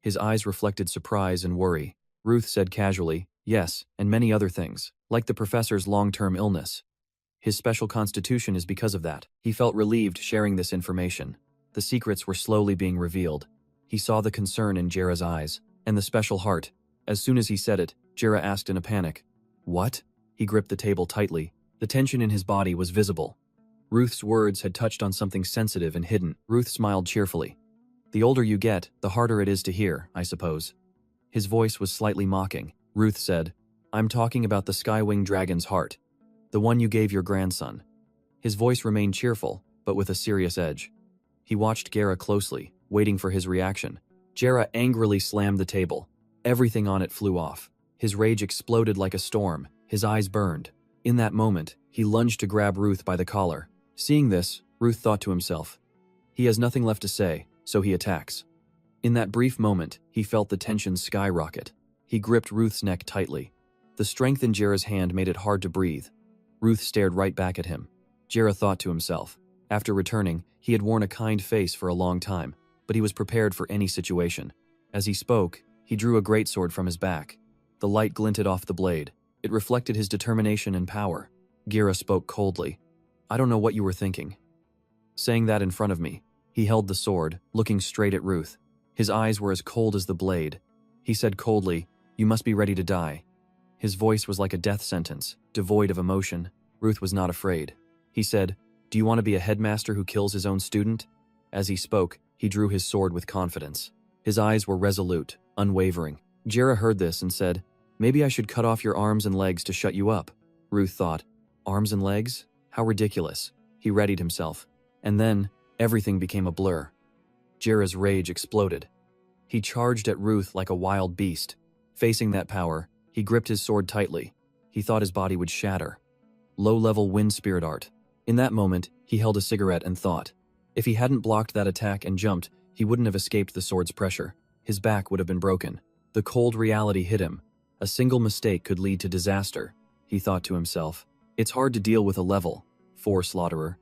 His eyes reflected surprise and worry. Ruth said casually, "Yes, and many other things, like the professor's long-term illness. His special constitution is because of that." He felt relieved sharing this information. The secrets were slowly being revealed. He saw the concern in Jera's eyes, and the special heart. As soon as he said it, Jera asked in a panic, "What?" He gripped the table tightly. The tension in his body was visible. Ruth's words had touched on something sensitive and hidden. Ruth smiled cheerfully. "The older you get, the harder it is to hear, I suppose." His voice was slightly mocking. Ruth said, "I'm talking about the Skywing Dragon's heart. The one you gave your grandson." His voice remained cheerful, but with a serious edge. He watched Jera closely, waiting for his reaction. Jera angrily slammed the table. Everything on it flew off. His rage exploded like a storm. His eyes burned. In that moment, he lunged to grab Ruth by the collar. Seeing this, Ruth thought to himself, he has nothing left to say, so he attacks. In that brief moment, he felt the tension skyrocket. He gripped Ruth's neck tightly. The strength in Jera's hand made it hard to breathe. Ruth stared right back at him. Jera thought to himself. After returning, he had worn a kind face for a long time, but he was prepared for any situation. As he spoke, he drew a greatsword from his back. The light glinted off the blade. It reflected his determination and power. Jera spoke coldly. "I don't know what you were thinking." Saying that in front of me, he held the sword, looking straight at Ruth. His eyes were as cold as the blade. He said coldly, "You must be ready to die." His voice was like a death sentence, devoid of emotion. Ruth was not afraid. He said, "Do you want to be a headmaster who kills his own student?" As he spoke, he drew his sword with confidence. His eyes were resolute, unwavering. Jera heard this and said, "Maybe I should cut off your arms and legs to shut you up." Ruth thought, "Arms and legs? How ridiculous." He readied himself. And then, everything became a blur. Jera's rage exploded. He charged at Ruth like a wild beast. Facing that power, he gripped his sword tightly. He thought his body would shatter. Low-level wind spirit art. In that moment, he held a cigarette and thought. If he hadn't blocked that attack and jumped, he wouldn't have escaped the sword's pressure. His back would have been broken. The cold reality hit him. A single mistake could lead to disaster. He thought to himself, "It's hard to deal with a level 4 slaughterer.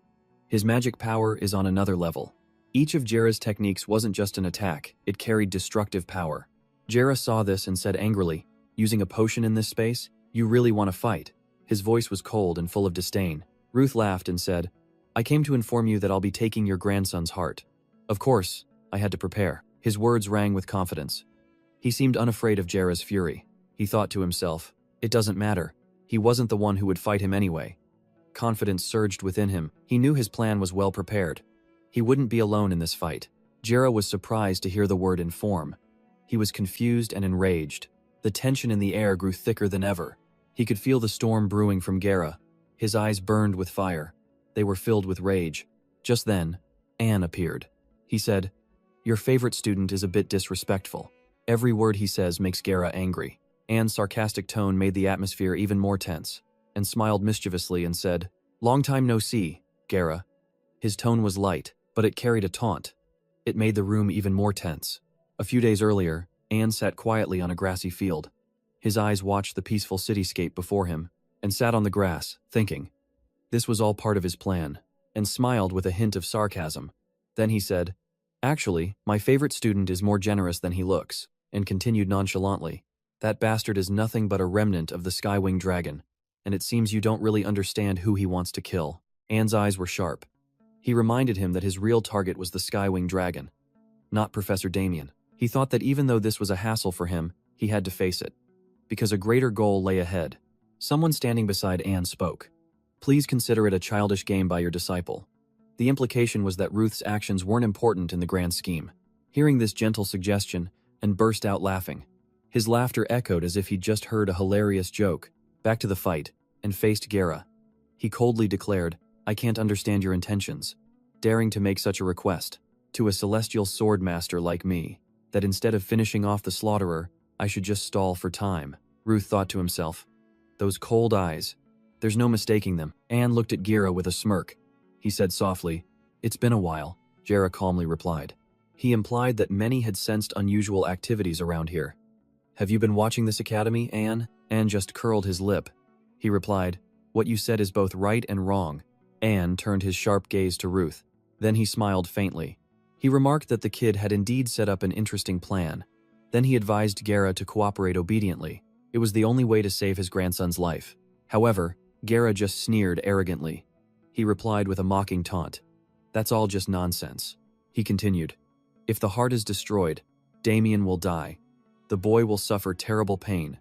His magic power is on another level." Each of Jera's techniques wasn't just an attack, it carried destructive power. Jera saw this and said angrily, "Using a potion in this space? You really want to fight?" His voice was cold and full of disdain. Ruth laughed and said, "I came to inform you that I'll be taking your grandson's heart." Of course, I had to prepare. His words rang with confidence. He seemed unafraid of Jera's fury. He thought to himself, it doesn't matter. He wasn't the one who would fight him anyway. Confidence surged within him. He knew his plan was well prepared. He wouldn't be alone in this fight. Jera was surprised to hear the word inform. He was confused and enraged. The tension in the air grew thicker than ever. He could feel the storm brewing from Gera. His eyes burned with fire. They were filled with rage. Just then, Anne appeared. He said, "Your favorite student is a bit disrespectful." Every word he says makes Gera angry. Anne's sarcastic tone made the atmosphere even more tense, and smiled mischievously and said, "Long time no see, Gera." His tone was light, but it carried a taunt. It made the room even more tense. A few days earlier, Anne sat quietly on a grassy field. His eyes watched the peaceful cityscape before him, and sat on the grass, thinking. This was all part of his plan, and smiled with a hint of sarcasm. Then he said, "Actually, my favorite student is more generous than he looks," and continued nonchalantly, "That bastard is nothing but a remnant of the Skywing Dragon, and it seems you don't really understand who he wants to kill." Anne's eyes were sharp. He reminded him that his real target was the Skywing Dragon, not Professor Damien. He thought that even though this was a hassle for him, he had to face it, because a greater goal lay ahead. Someone standing beside Anne spoke. "Please consider it a childish game by your disciple." The implication was that Ruth's actions weren't important in the grand scheme. Hearing this gentle suggestion, Anne burst out laughing. His laughter echoed as if he'd just heard a hilarious joke. Back to the fight, and faced Gera. He coldly declared, "I can't understand your intentions. Daring to make such a request, to a celestial sword master like me, that instead of finishing off the slaughterer, I should just stall for time." Ruth thought to himself. Those cold eyes. There's no mistaking them. Anne looked at Gera with a smirk. He said softly, "It's been a while," Gera calmly replied. He implied that many had sensed unusual activities around here. "Have you been watching this academy, Anne?" Anne just curled his lip. He replied, "What you said is both right and wrong." Anne turned his sharp gaze to Ruth. Then he smiled faintly. He remarked that the kid had indeed set up an interesting plan. Then he advised Gera to cooperate obediently. It was the only way to save his grandson's life. However, Gera just sneered arrogantly. He replied with a mocking taunt. "That's all just nonsense." He continued, "If the heart is destroyed, Damien will die. The boy will suffer terrible pain.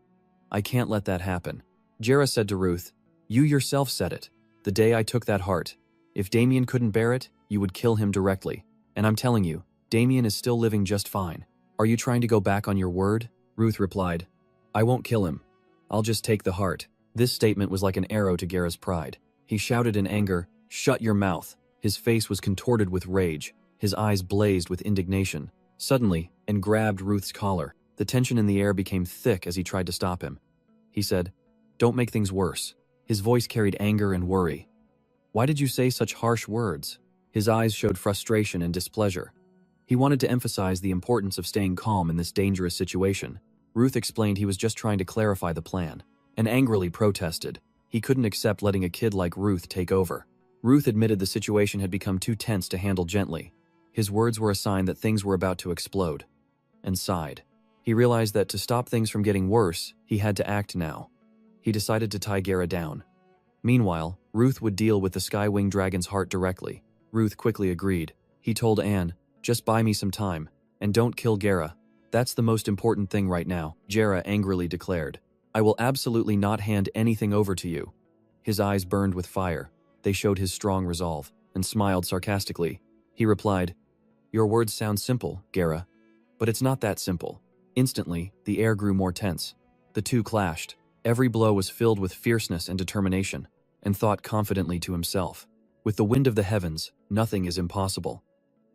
I can't let that happen." Gera said to Ruth, "You yourself said it. The day I took that heart. If Damien couldn't bear it, you would kill him directly. And I'm telling you, Damien is still living just fine. Are you trying to go back on your word?" Ruth replied, "I won't kill him. I'll just take the heart." This statement was like an arrow to Gera's pride. He shouted in anger, "Shut your mouth." His face was contorted with rage. His eyes blazed with indignation. Suddenly, Anne grabbed Ruth's collar. The tension in the air became thick as he tried to stop him. He said, "Don't make things worse." His voice carried anger and worry. "Why did you say such harsh words?" His eyes showed frustration and displeasure. He wanted to emphasize the importance of staying calm in this dangerous situation. Ruth explained he was just trying to clarify the plan, and angrily protested. He couldn't accept letting a kid like Ruth take over. Ruth admitted the situation had become too tense to handle gently. His words were a sign that things were about to explode, and sighed. He realized that to stop things from getting worse, he had to act now. He decided to tie Gera down. Meanwhile, Ruth would deal with the Skywing Dragon's heart directly. Ruth quickly agreed. He told Anne, "Just buy me some time, and don't kill Gera. That's the most important thing right now." Gera angrily declared, "I will absolutely not hand anything over to you." His eyes burned with fire. They showed his strong resolve, and smiled sarcastically. He replied, "Your words sound simple, Gera, but it's not that simple." Instantly, the air grew more tense. The two clashed. Every blow was filled with fierceness and determination, and thought confidently to himself, "With the wind of the heavens, nothing is impossible."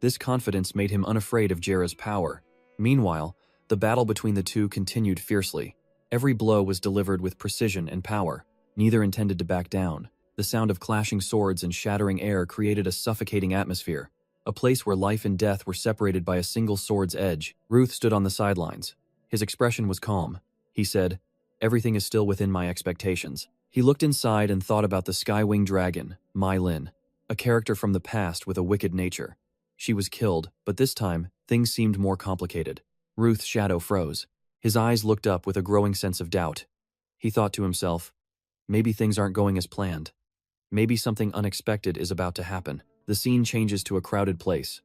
This confidence made him unafraid of Gera's power. Meanwhile, the battle between the two continued fiercely. Every blow was delivered with precision and power. Neither intended to back down. The sound of clashing swords and shattering air created a suffocating atmosphere, a place where life and death were separated by a single sword's edge. Ruth stood on the sidelines. His expression was calm. He said, "Everything is still within my expectations." He looked inside and thought about the Skywing Dragon, Mai Lin, a character from the past with a wicked nature. She was killed, but this time, things seemed more complicated. Ruth's shadow froze. His eyes looked up with a growing sense of doubt. He thought to himself, maybe things aren't going as planned. Maybe something unexpected is about to happen. The scene changes to a crowded place.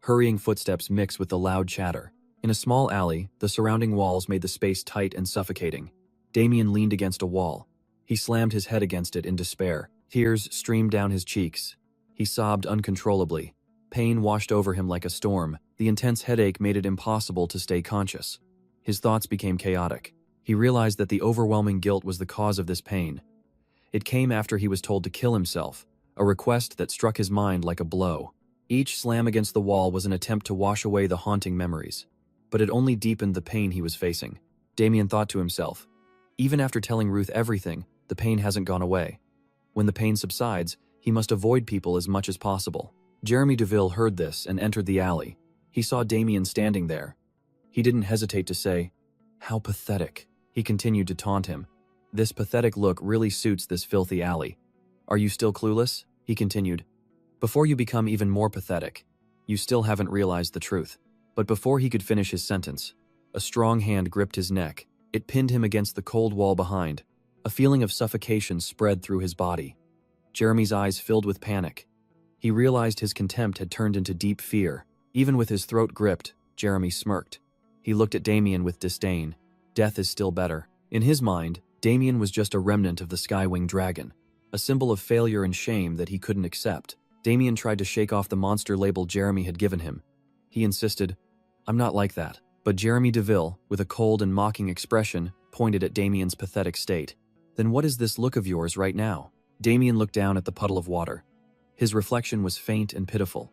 Hurrying footsteps mix with the loud chatter. In a small alley, the surrounding walls made the space tight and suffocating. Damien leaned against a wall. He slammed his head against it in despair. Tears streamed down his cheeks. He sobbed uncontrollably. Pain washed over him like a storm. The intense headache made it impossible to stay conscious. His thoughts became chaotic. He realized that the overwhelming guilt was the cause of this pain. It came after he was told to kill himself, a request that struck his mind like a blow. Each slam against the wall was an attempt to wash away the haunting memories, but it only deepened the pain he was facing. Damien thought to himself, even after telling Ruth everything, the pain hasn't gone away. When the pain subsides, he must avoid people as much as possible. Jeremy Deville heard this and entered the alley. He saw Damien standing there. He didn't hesitate to say, "How pathetic." He continued to taunt him. "This pathetic look really suits this filthy alley. Are you still clueless?" he continued. "Before you become even more pathetic, you still haven't realized the truth." But before he could finish his sentence, a strong hand gripped his neck. It pinned him against the cold wall behind. A feeling of suffocation spread through his body. Jeremy's eyes filled with panic. He realized his contempt had turned into deep fear. Even with his throat gripped, Jeremy smirked. He looked at Damien with disdain. Death is still better. In his mind, Damien was just a remnant of the Skywing Dragon, a symbol of failure and shame that he couldn't accept. Damien tried to shake off the monster label Jeremy had given him. He insisted, "I'm not like that." But Jeremy Deville, with a cold and mocking expression, pointed at Damien's pathetic state. "Then what is this look of yours right now?" Damien looked down at the puddle of water. His reflection was faint and pitiful.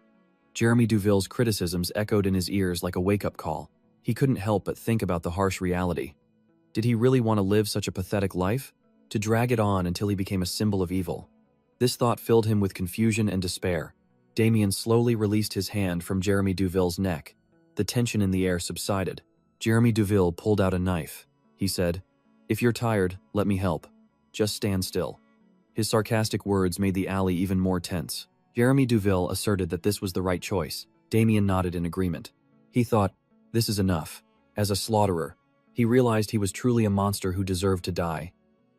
Jeremy Deville's criticisms echoed in his ears like a wake-up call. He couldn't help but think about the harsh reality. Did he really want to live such a pathetic life? To drag it on until he became a symbol of evil? This thought filled him with confusion and despair. Damien slowly released his hand from Jeremy Deville's neck. The tension in the air subsided. Jeremy Deville pulled out a knife. He said, "If you're tired, let me help. Just stand still." His sarcastic words made the alley even more tense. Jeremy Deville asserted that this was the right choice. Damien nodded in agreement. He thought, this is enough. As a slaughterer, he realized he was truly a monster who deserved to die.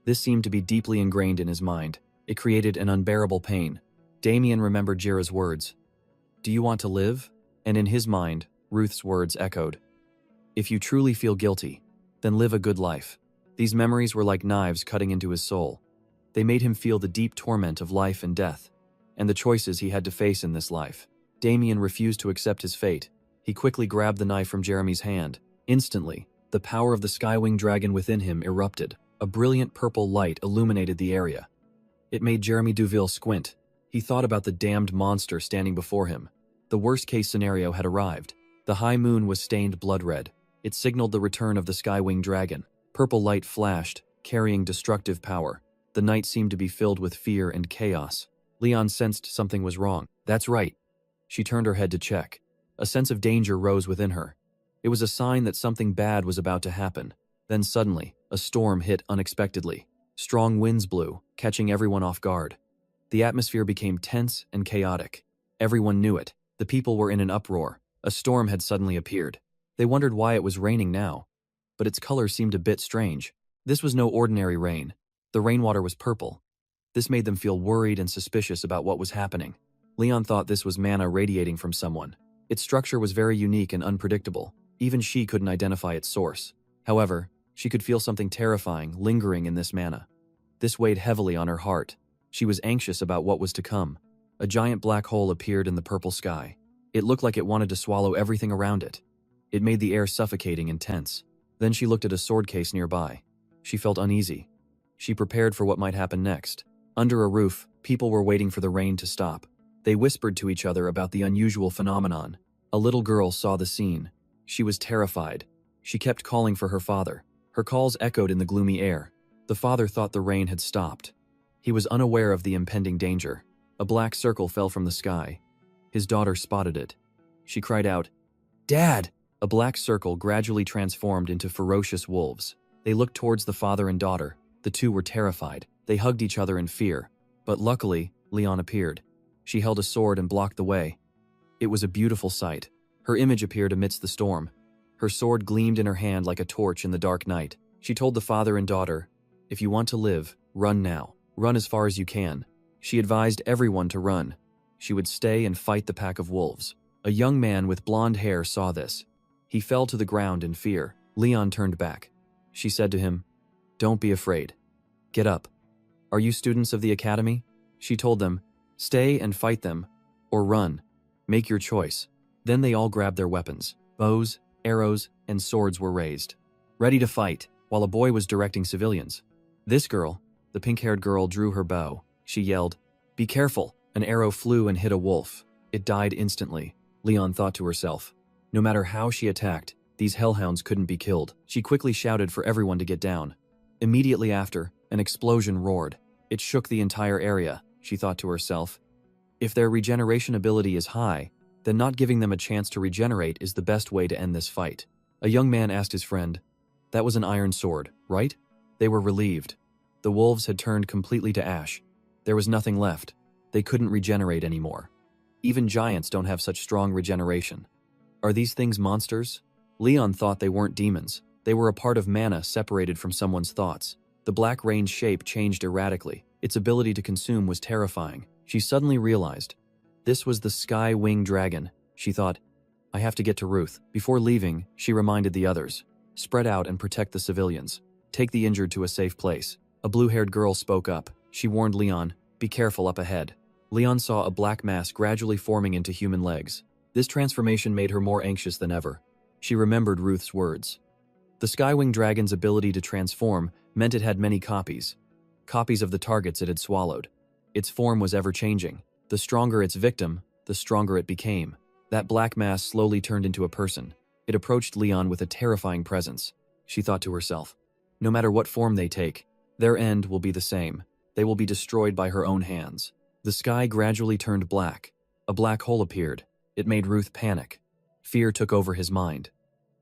This seemed to be deeply ingrained in his mind. It created an unbearable pain. Damien remembered Jira's words. "Do you want to live?" And in his mind, Ruth's words echoed. "If you truly feel guilty, then live a good life." These memories were like knives cutting into his soul. They made him feel the deep torment of life and death, and the choices he had to face in this life. Damien refused to accept his fate. He quickly grabbed the knife from Jeremy's hand. Instantly, the power of the Skywing Dragon within him erupted. A brilliant purple light illuminated the area. It made Jeremy Deville squint. He thought about the damned monster standing before him. The worst-case scenario had arrived. The high moon was stained blood red. It signaled the return of the Skywing Dragon. Purple light flashed, carrying destructive power. The night seemed to be filled with fear and chaos. Leon sensed something was wrong. "That's right." She turned her head to check. A sense of danger rose within her. It was a sign that something bad was about to happen. Then suddenly, a storm hit unexpectedly. Strong winds blew, catching everyone off guard. The atmosphere became tense and chaotic. Everyone knew it. The people were in an uproar. A storm had suddenly appeared. They wondered why it was raining now. But its color seemed a bit strange. This was no ordinary rain. The rainwater was purple. This made them feel worried and suspicious about what was happening. Leon thought this was mana radiating from someone. Its structure was very unique and unpredictable. Even she couldn't identify its source. However, she could feel something terrifying lingering in this mana. This weighed heavily on her heart. She was anxious about what was to come. A giant black hole appeared in the purple sky. It looked like it wanted to swallow everything around it. It made the air suffocating and tense. Then she looked at a sword case nearby. She felt uneasy. She prepared for what might happen next. Under a roof, people were waiting for the rain to stop. They whispered to each other about the unusual phenomenon. A little girl saw the scene. She was terrified. She kept calling for her father. Her calls echoed in the gloomy air. The father thought the rain had stopped. He was unaware of the impending danger. A black circle fell from the sky. His daughter spotted it. She cried out, "Dad!" A black circle gradually transformed into ferocious wolves. They looked towards the father and daughter. The two were terrified. They hugged each other in fear. But luckily, Leon appeared. She held a sword and blocked the way. It was a beautiful sight. Her image appeared amidst the storm. Her sword gleamed in her hand like a torch in the dark night. She told the father and daughter, "If you want to live, run now. Run as far as you can." She advised everyone to run. She would stay and fight the pack of wolves. A young man with blonde hair saw this. He fell to the ground in fear. Leon turned back. She said to him, "Don't be afraid. Get up. Are you students of the academy?" She told them, "Stay and fight them, or run. Make your choice." Then they all grabbed their weapons. Bows, arrows, and swords were raised. Ready to fight. while a boy was directing civilians. This girl, the pink-haired girl, drew her bow. She yelled, "Be careful!" An arrow flew and hit a wolf. It died instantly. Leon thought to herself. No matter how she attacked, these hellhounds couldn't be killed. She quickly shouted for everyone to get down. Immediately after, an explosion roared. It shook the entire area, she thought to herself. If their regeneration ability is high, then not giving them a chance to regenerate is the best way to end this fight. A young man asked his friend, "That was an iron sword, right?" They were relieved. The wolves had turned completely to ash. There was nothing left. They couldn't regenerate anymore. Even giants don't have such strong regeneration. Are these things monsters? Leon thought they weren't demons. They were a part of mana separated from someone's thoughts. The black rain's shape changed erratically. Its ability to consume was terrifying. She suddenly realized. This was the Sky Wing Dragon. She thought, I have to get to Ruth. Before leaving, she reminded the others. Spread out and protect the civilians. Take the injured to a safe place. A blue-haired girl spoke up. She warned Leon, be careful up ahead. Leon saw a black mass gradually forming into human legs. This transformation made her more anxious than ever. She remembered Ruth's words. The Skywing Dragon's ability to transform meant it had many copies. Copies of the targets it had swallowed. Its form was ever-changing. The stronger its victim, the stronger it became. That black mass slowly turned into a person. It approached Leon with a terrifying presence. She thought to herself, no matter what form they take, their end will be the same. They will be destroyed by her own hands. The sky gradually turned black. A black hole appeared. It made Ruth panic. Fear took over his mind.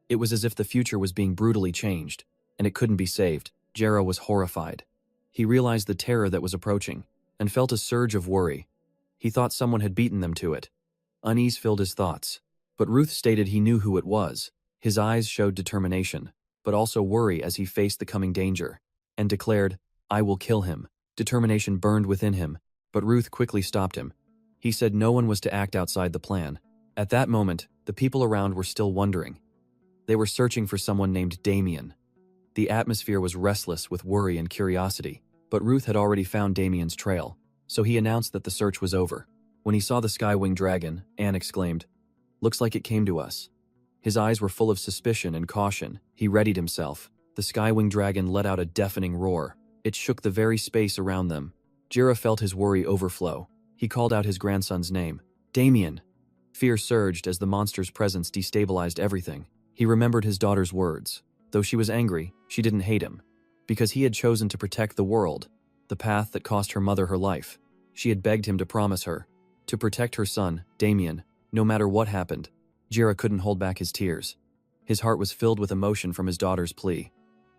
It was as if the future was being brutally changed, and it couldn't be saved. Jera was horrified. He realized the terror that was approaching, and felt a surge of worry. He thought someone had beaten them to it. Unease filled his thoughts, but Ruth stated he knew who it was. His eyes showed determination, but also worry as he faced the coming danger, and declared, I will kill him. Determination burned within him, but Ruth quickly stopped him. He said no one was to act outside the plan. At that moment, the people around were still wondering. They were searching for someone named Damien. The atmosphere was restless with worry and curiosity, but Ruth had already found Damien's trail, so he announced that the search was over. When he saw the Skywing Dragon, Anne exclaimed, Looks like it came to us. His eyes were full of suspicion and caution. He readied himself. The Skywing Dragon let out a deafening roar. It shook the very space around them. Jera felt his worry overflow. He called out his grandson's name. Damien! Fear surged as the monster's presence destabilized everything. He remembered his daughter's words. Though she was angry, she didn't hate him. Because he had chosen to protect the world, the path that cost her mother her life. She had begged him to promise her, to protect her son, Damien, no matter what happened. Jera couldn't hold back his tears. His heart was filled with emotion from his daughter's plea.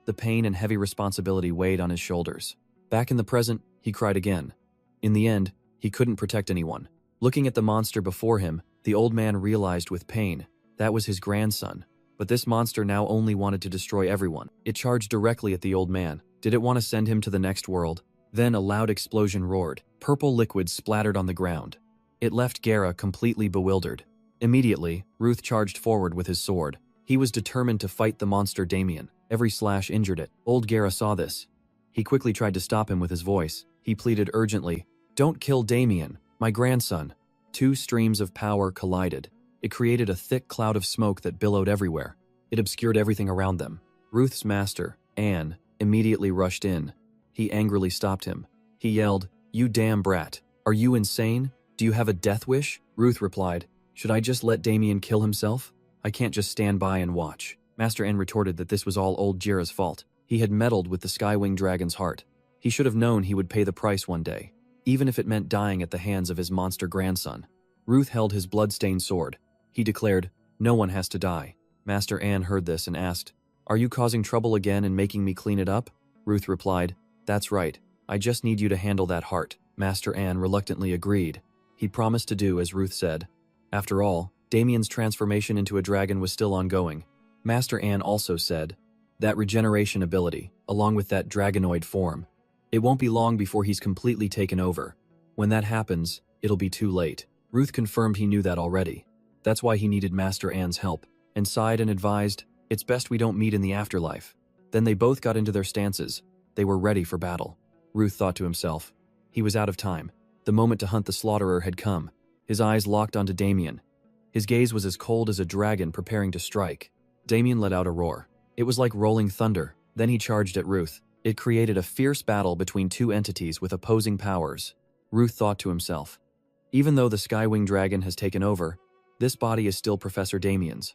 The pain and heavy responsibility weighed on his shoulders. Back in the present, he cried again. In the end, he couldn't protect anyone. Looking at the monster before him, the old man realized with pain, that was his grandson. But this monster now only wanted to destroy everyone. It charged directly at the old man. Did it want to send him to the next world? Then a loud explosion roared. Purple liquid splattered on the ground. It left Jera completely bewildered. Immediately, Ruth charged forward with his sword. He was determined to fight the monster Damien. Every slash injured it. Old Jera saw this. He quickly tried to stop him with his voice. He pleaded urgently, Don't kill Damien, my grandson. Two streams of power collided. It created a thick cloud of smoke that billowed everywhere. It obscured everything around them. Ruth's master, Anne, immediately rushed in. He angrily stopped him. He yelled, You damn brat. Are you insane? Do you have a death wish? Ruth replied, Should I just let Damien kill himself? I can't just stand by and watch. Master Anne retorted that this was all old Jera's fault. He had meddled with the Skywing Dragon's heart. He should have known he would pay the price one day, even if it meant dying at the hands of his monster grandson. Ruth held his blood-stained sword. He declared, No one has to die. Master Anne heard this and asked, Are you causing trouble again and making me clean it up? Ruth replied, That's right. I just need you to handle that heart. Master Anne reluctantly agreed. He promised to do as Ruth said. After all, Damien's transformation into a dragon was still ongoing. Master Anne also said, That regeneration ability, along with that dragonoid form, it won't be long before he's completely taken over. When that happens, it'll be too late. Ruth confirmed he knew that already. That's why he needed Master Anne's help, and sighed and advised, It's best we don't meet in the afterlife. Then they both got into their stances. They were ready for battle. Ruth thought to himself. He was out of time. The moment to hunt the slaughterer had come. His eyes locked onto Damien. His gaze was as cold as a dragon preparing to strike. Damien let out a roar. It was like rolling thunder. Then he charged at Ruth. It created a fierce battle between two entities with opposing powers. Ruth thought to himself, even though the Skywing Dragon has taken over, this body is still Professor Damien's,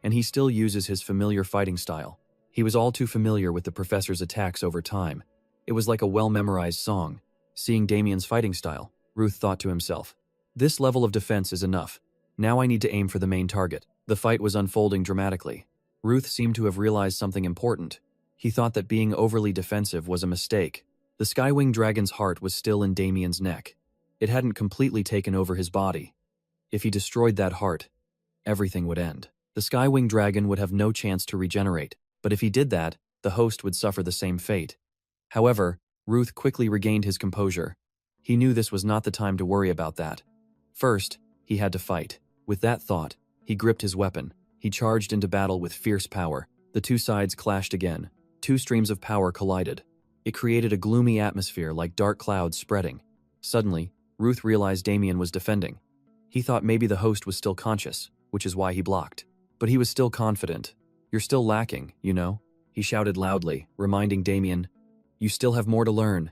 and he still uses his familiar fighting style. He was all too familiar with the professor's attacks over time. It was like a well-memorized song. Seeing Damien's fighting style, Ruth thought to himself, this level of defense is enough. Now I need to aim for the main target. The fight was unfolding dramatically. Ruth seemed to have realized something important. He thought that being overly defensive was a mistake. The Skywing Dragon's heart was still in Damien's neck. It hadn't completely taken over his body. If he destroyed that heart, everything would end. The Skywing Dragon would have no chance to regenerate, but if he did that, the host would suffer the same fate. However, Ruth quickly regained his composure. He knew this was not the time to worry about that. First, he had to fight. With that thought, he gripped his weapon. He charged into battle with fierce power. The two sides clashed again. Two streams of power collided. It created a gloomy atmosphere like dark clouds spreading. Suddenly, Ruth realized Damien was defending. He thought maybe the host was still conscious, which is why he blocked. But he was still confident. You're still lacking, you know? He shouted loudly, reminding Damien, you still have more to learn.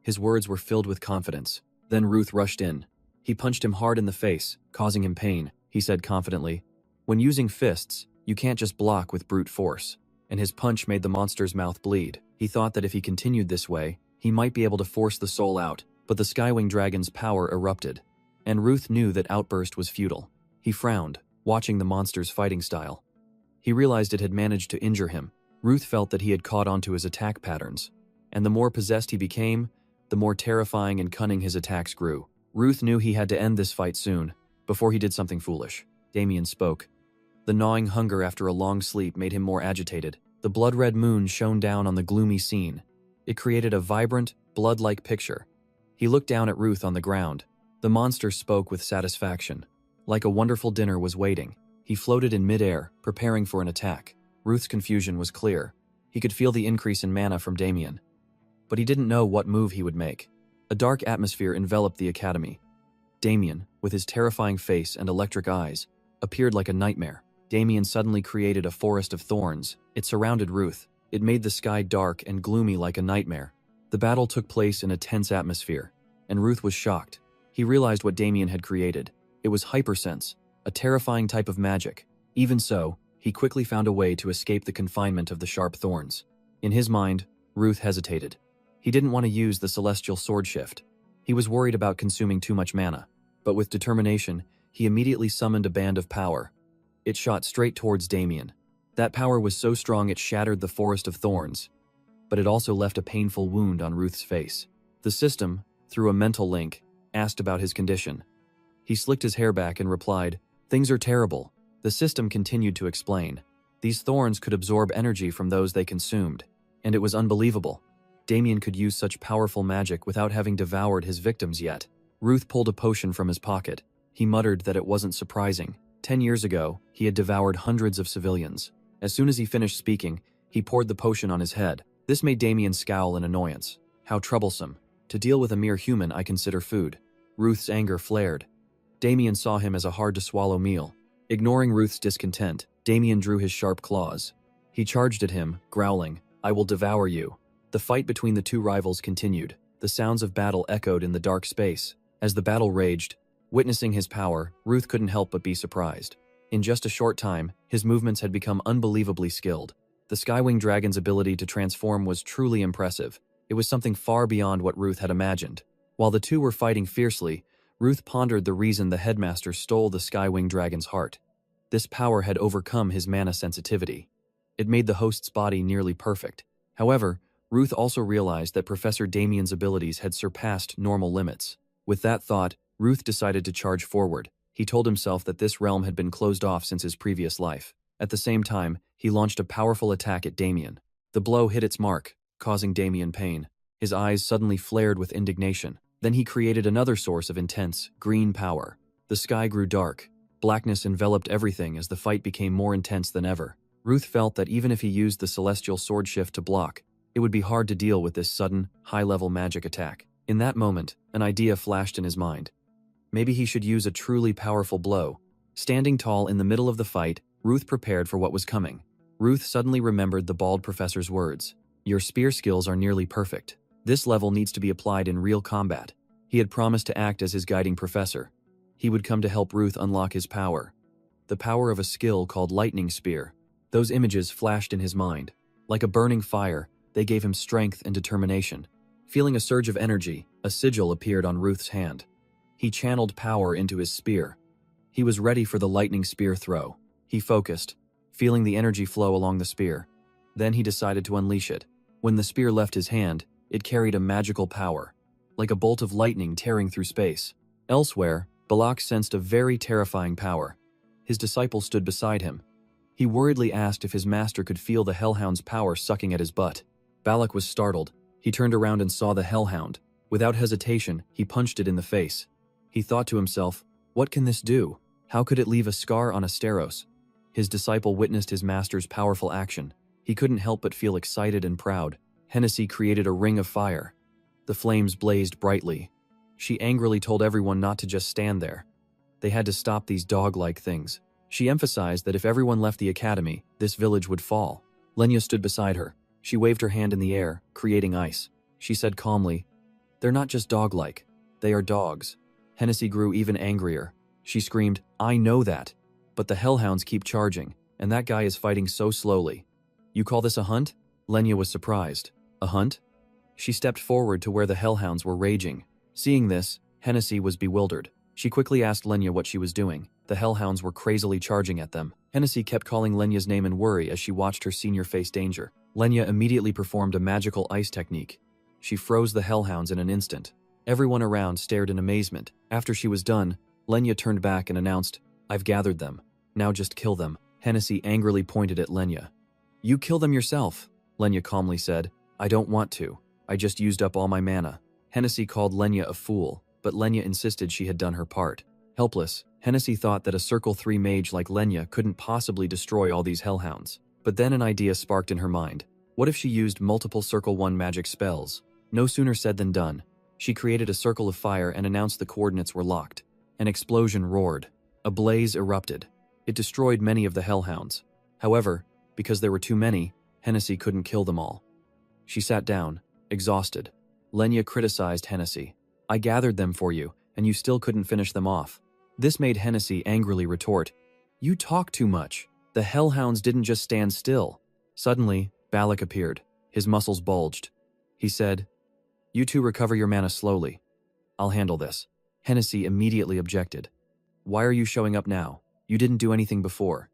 His words were filled with confidence. Then Ruth rushed in. He punched him hard in the face, causing him pain. He said confidently, when using fists, you can't just block with brute force. And his punch made the monster's mouth bleed. He thought that if he continued this way, he might be able to force the soul out, but the Skywing Dragon's power erupted. And Ruth knew that outburst was futile. He frowned, watching the monster's fighting style. He realized it had managed to injure him. Ruth felt that he had caught onto his attack patterns. And the more possessed he became, the more terrifying and cunning his attacks grew. Ruth knew he had to end this fight soon, before he did something foolish. Damien spoke. The gnawing hunger after a long sleep made him more agitated. The blood-red moon shone down on the gloomy scene. It created a vibrant, blood-like picture. He looked down at Ruth on the ground. The monster spoke with satisfaction. Like a wonderful dinner was waiting. He floated in midair, preparing for an attack. Ruth's confusion was clear. He could feel the increase in mana from Damien. But he didn't know what move he would make. A dark atmosphere enveloped the academy. Damien, with his terrifying face and electric eyes, appeared like a nightmare. Damien suddenly created a forest of thorns. It surrounded Ruth. It made the sky dark and gloomy like a nightmare. The battle took place in a tense atmosphere, and Ruth was shocked. He realized what Damien had created. It was hypersense, a terrifying type of magic. Even so, he quickly found a way to escape the confinement of the sharp thorns. In his mind, Ruth hesitated. He didn't want to use the celestial sword shift. He was worried about consuming too much mana. But with determination, he immediately summoned a band of power. It shot straight towards Damien. That power was so strong it shattered the forest of thorns. But it also left a painful wound on Ruth's face. The system, through a mental link, asked about his condition. He slicked his hair back and replied, things are terrible. The system continued to explain. These thorns could absorb energy from those they consumed. And it was unbelievable. Damien could use such powerful magic without having devoured his victims yet. Ruth pulled a potion from his pocket. He muttered that it wasn't surprising. 10 years ago, he had devoured hundreds of civilians. As soon as he finished speaking, he poured the potion on his head. This made Damien scowl in annoyance. How troublesome. To deal with a mere human I consider food. Ruth's anger flared. Damien saw him as a hard-to-swallow meal. Ignoring Ruth's discontent, Damien drew his sharp claws. He charged at him, growling, I will devour you. The fight between the two rivals continued. The sounds of battle echoed in the dark space. As the battle raged, witnessing his power, Ruth couldn't help but be surprised. In just a short time, his movements had become unbelievably skilled. The Skywing Dragon's ability to transform was truly impressive. It was something far beyond what Ruth had imagined. While the two were fighting fiercely, Ruth pondered the reason the headmaster stole the Skywing Dragon's heart. This power had overcome his mana sensitivity. It made the host's body nearly perfect. However, Ruth also realized that Professor Damien's abilities had surpassed normal limits. With that thought, Ruth decided to charge forward. He told himself that this realm had been closed off since his previous life. At the same time, he launched a powerful attack at Damien. The blow hit its mark, causing Damien pain. His eyes suddenly flared with indignation. Then he created another source of intense, green power. The sky grew dark. Blackness enveloped everything as the fight became more intense than ever. Ruth felt that even if he used the celestial sword shift to block, it would be hard to deal with this sudden, high-level magic attack. In that moment, an idea flashed in his mind. Maybe he should use a truly powerful blow. Standing tall in the middle of the fight, Ruth prepared for what was coming. Ruth suddenly remembered the bald professor's words. Your spear skills are nearly perfect. This level needs to be applied in real combat. He had promised to act as his guiding professor. He would come to help Ruth unlock his power. The power of a skill called Lightning Spear. Those images flashed in his mind. Like a burning fire, they gave him strength and determination. Feeling a surge of energy, a sigil appeared on Ruth's hand. He channeled power into his spear. He was ready for the lightning spear throw. He focused, feeling the energy flow along the spear. Then he decided to unleash it. When the spear left his hand, it carried a magical power, like a bolt of lightning tearing through space. Elsewhere, Balak sensed a very terrifying power. His disciple stood beside him. He worriedly asked if his master could feel the hellhound's power sucking at his butt. Balak was startled. He turned around and saw the hellhound. Without hesitation, he punched it in the face. He thought to himself, what can this do? How could it leave a scar on Asteros? His disciple witnessed his master's powerful action. He couldn't help but feel excited and proud. Hennessy created a ring of fire. The flames blazed brightly. She angrily told everyone not to just stand there. They had to stop these dog-like things. She emphasized that if everyone left the academy, this village would fall. Lenya stood beside her. She waved her hand in the air, creating ice. She said calmly, they're not just dog-like. They are dogs. Hennessy grew even angrier. She screamed, I know that. But the hellhounds keep charging, and that guy is fighting so slowly. You call this a hunt? Lenya was surprised. A hunt? She stepped forward to where the hellhounds were raging. Seeing this, Hennessy was bewildered. She quickly asked Lenya what she was doing. The hellhounds were crazily charging at them. Hennessy kept calling Lenya's name in worry as she watched her senior face danger. Lenya immediately performed a magical ice technique. She froze the hellhounds in an instant. Everyone around stared in amazement. After she was done, Lenya turned back and announced, I've gathered them. Now just kill them. Hennessy angrily pointed at Lenya. You kill them yourself, Lenya calmly said. I don't want to. I just used up all my mana. Hennessy called Lenya a fool, but Lenya insisted she had done her part. Helpless, Hennessy thought that a Circle 3 mage like Lenya couldn't possibly destroy all these hellhounds. But then an idea sparked in her mind. What if she used multiple Circle 1 magic spells? No sooner said than done. She created a circle of fire and announced the coordinates were locked. An explosion roared. A blaze erupted. It destroyed many of the hellhounds. However, because there were too many, Hennessy couldn't kill them all. She sat down, exhausted. Lenya criticized Hennessy. I gathered them for you, and you still couldn't finish them off. This made Hennessy angrily retort, you talk too much. The hellhounds didn't just stand still. Suddenly, Balak appeared. His muscles bulged. He said, you two recover your mana slowly. I'll handle this. Hennessy immediately objected. Why are you showing up now? You didn't do anything before.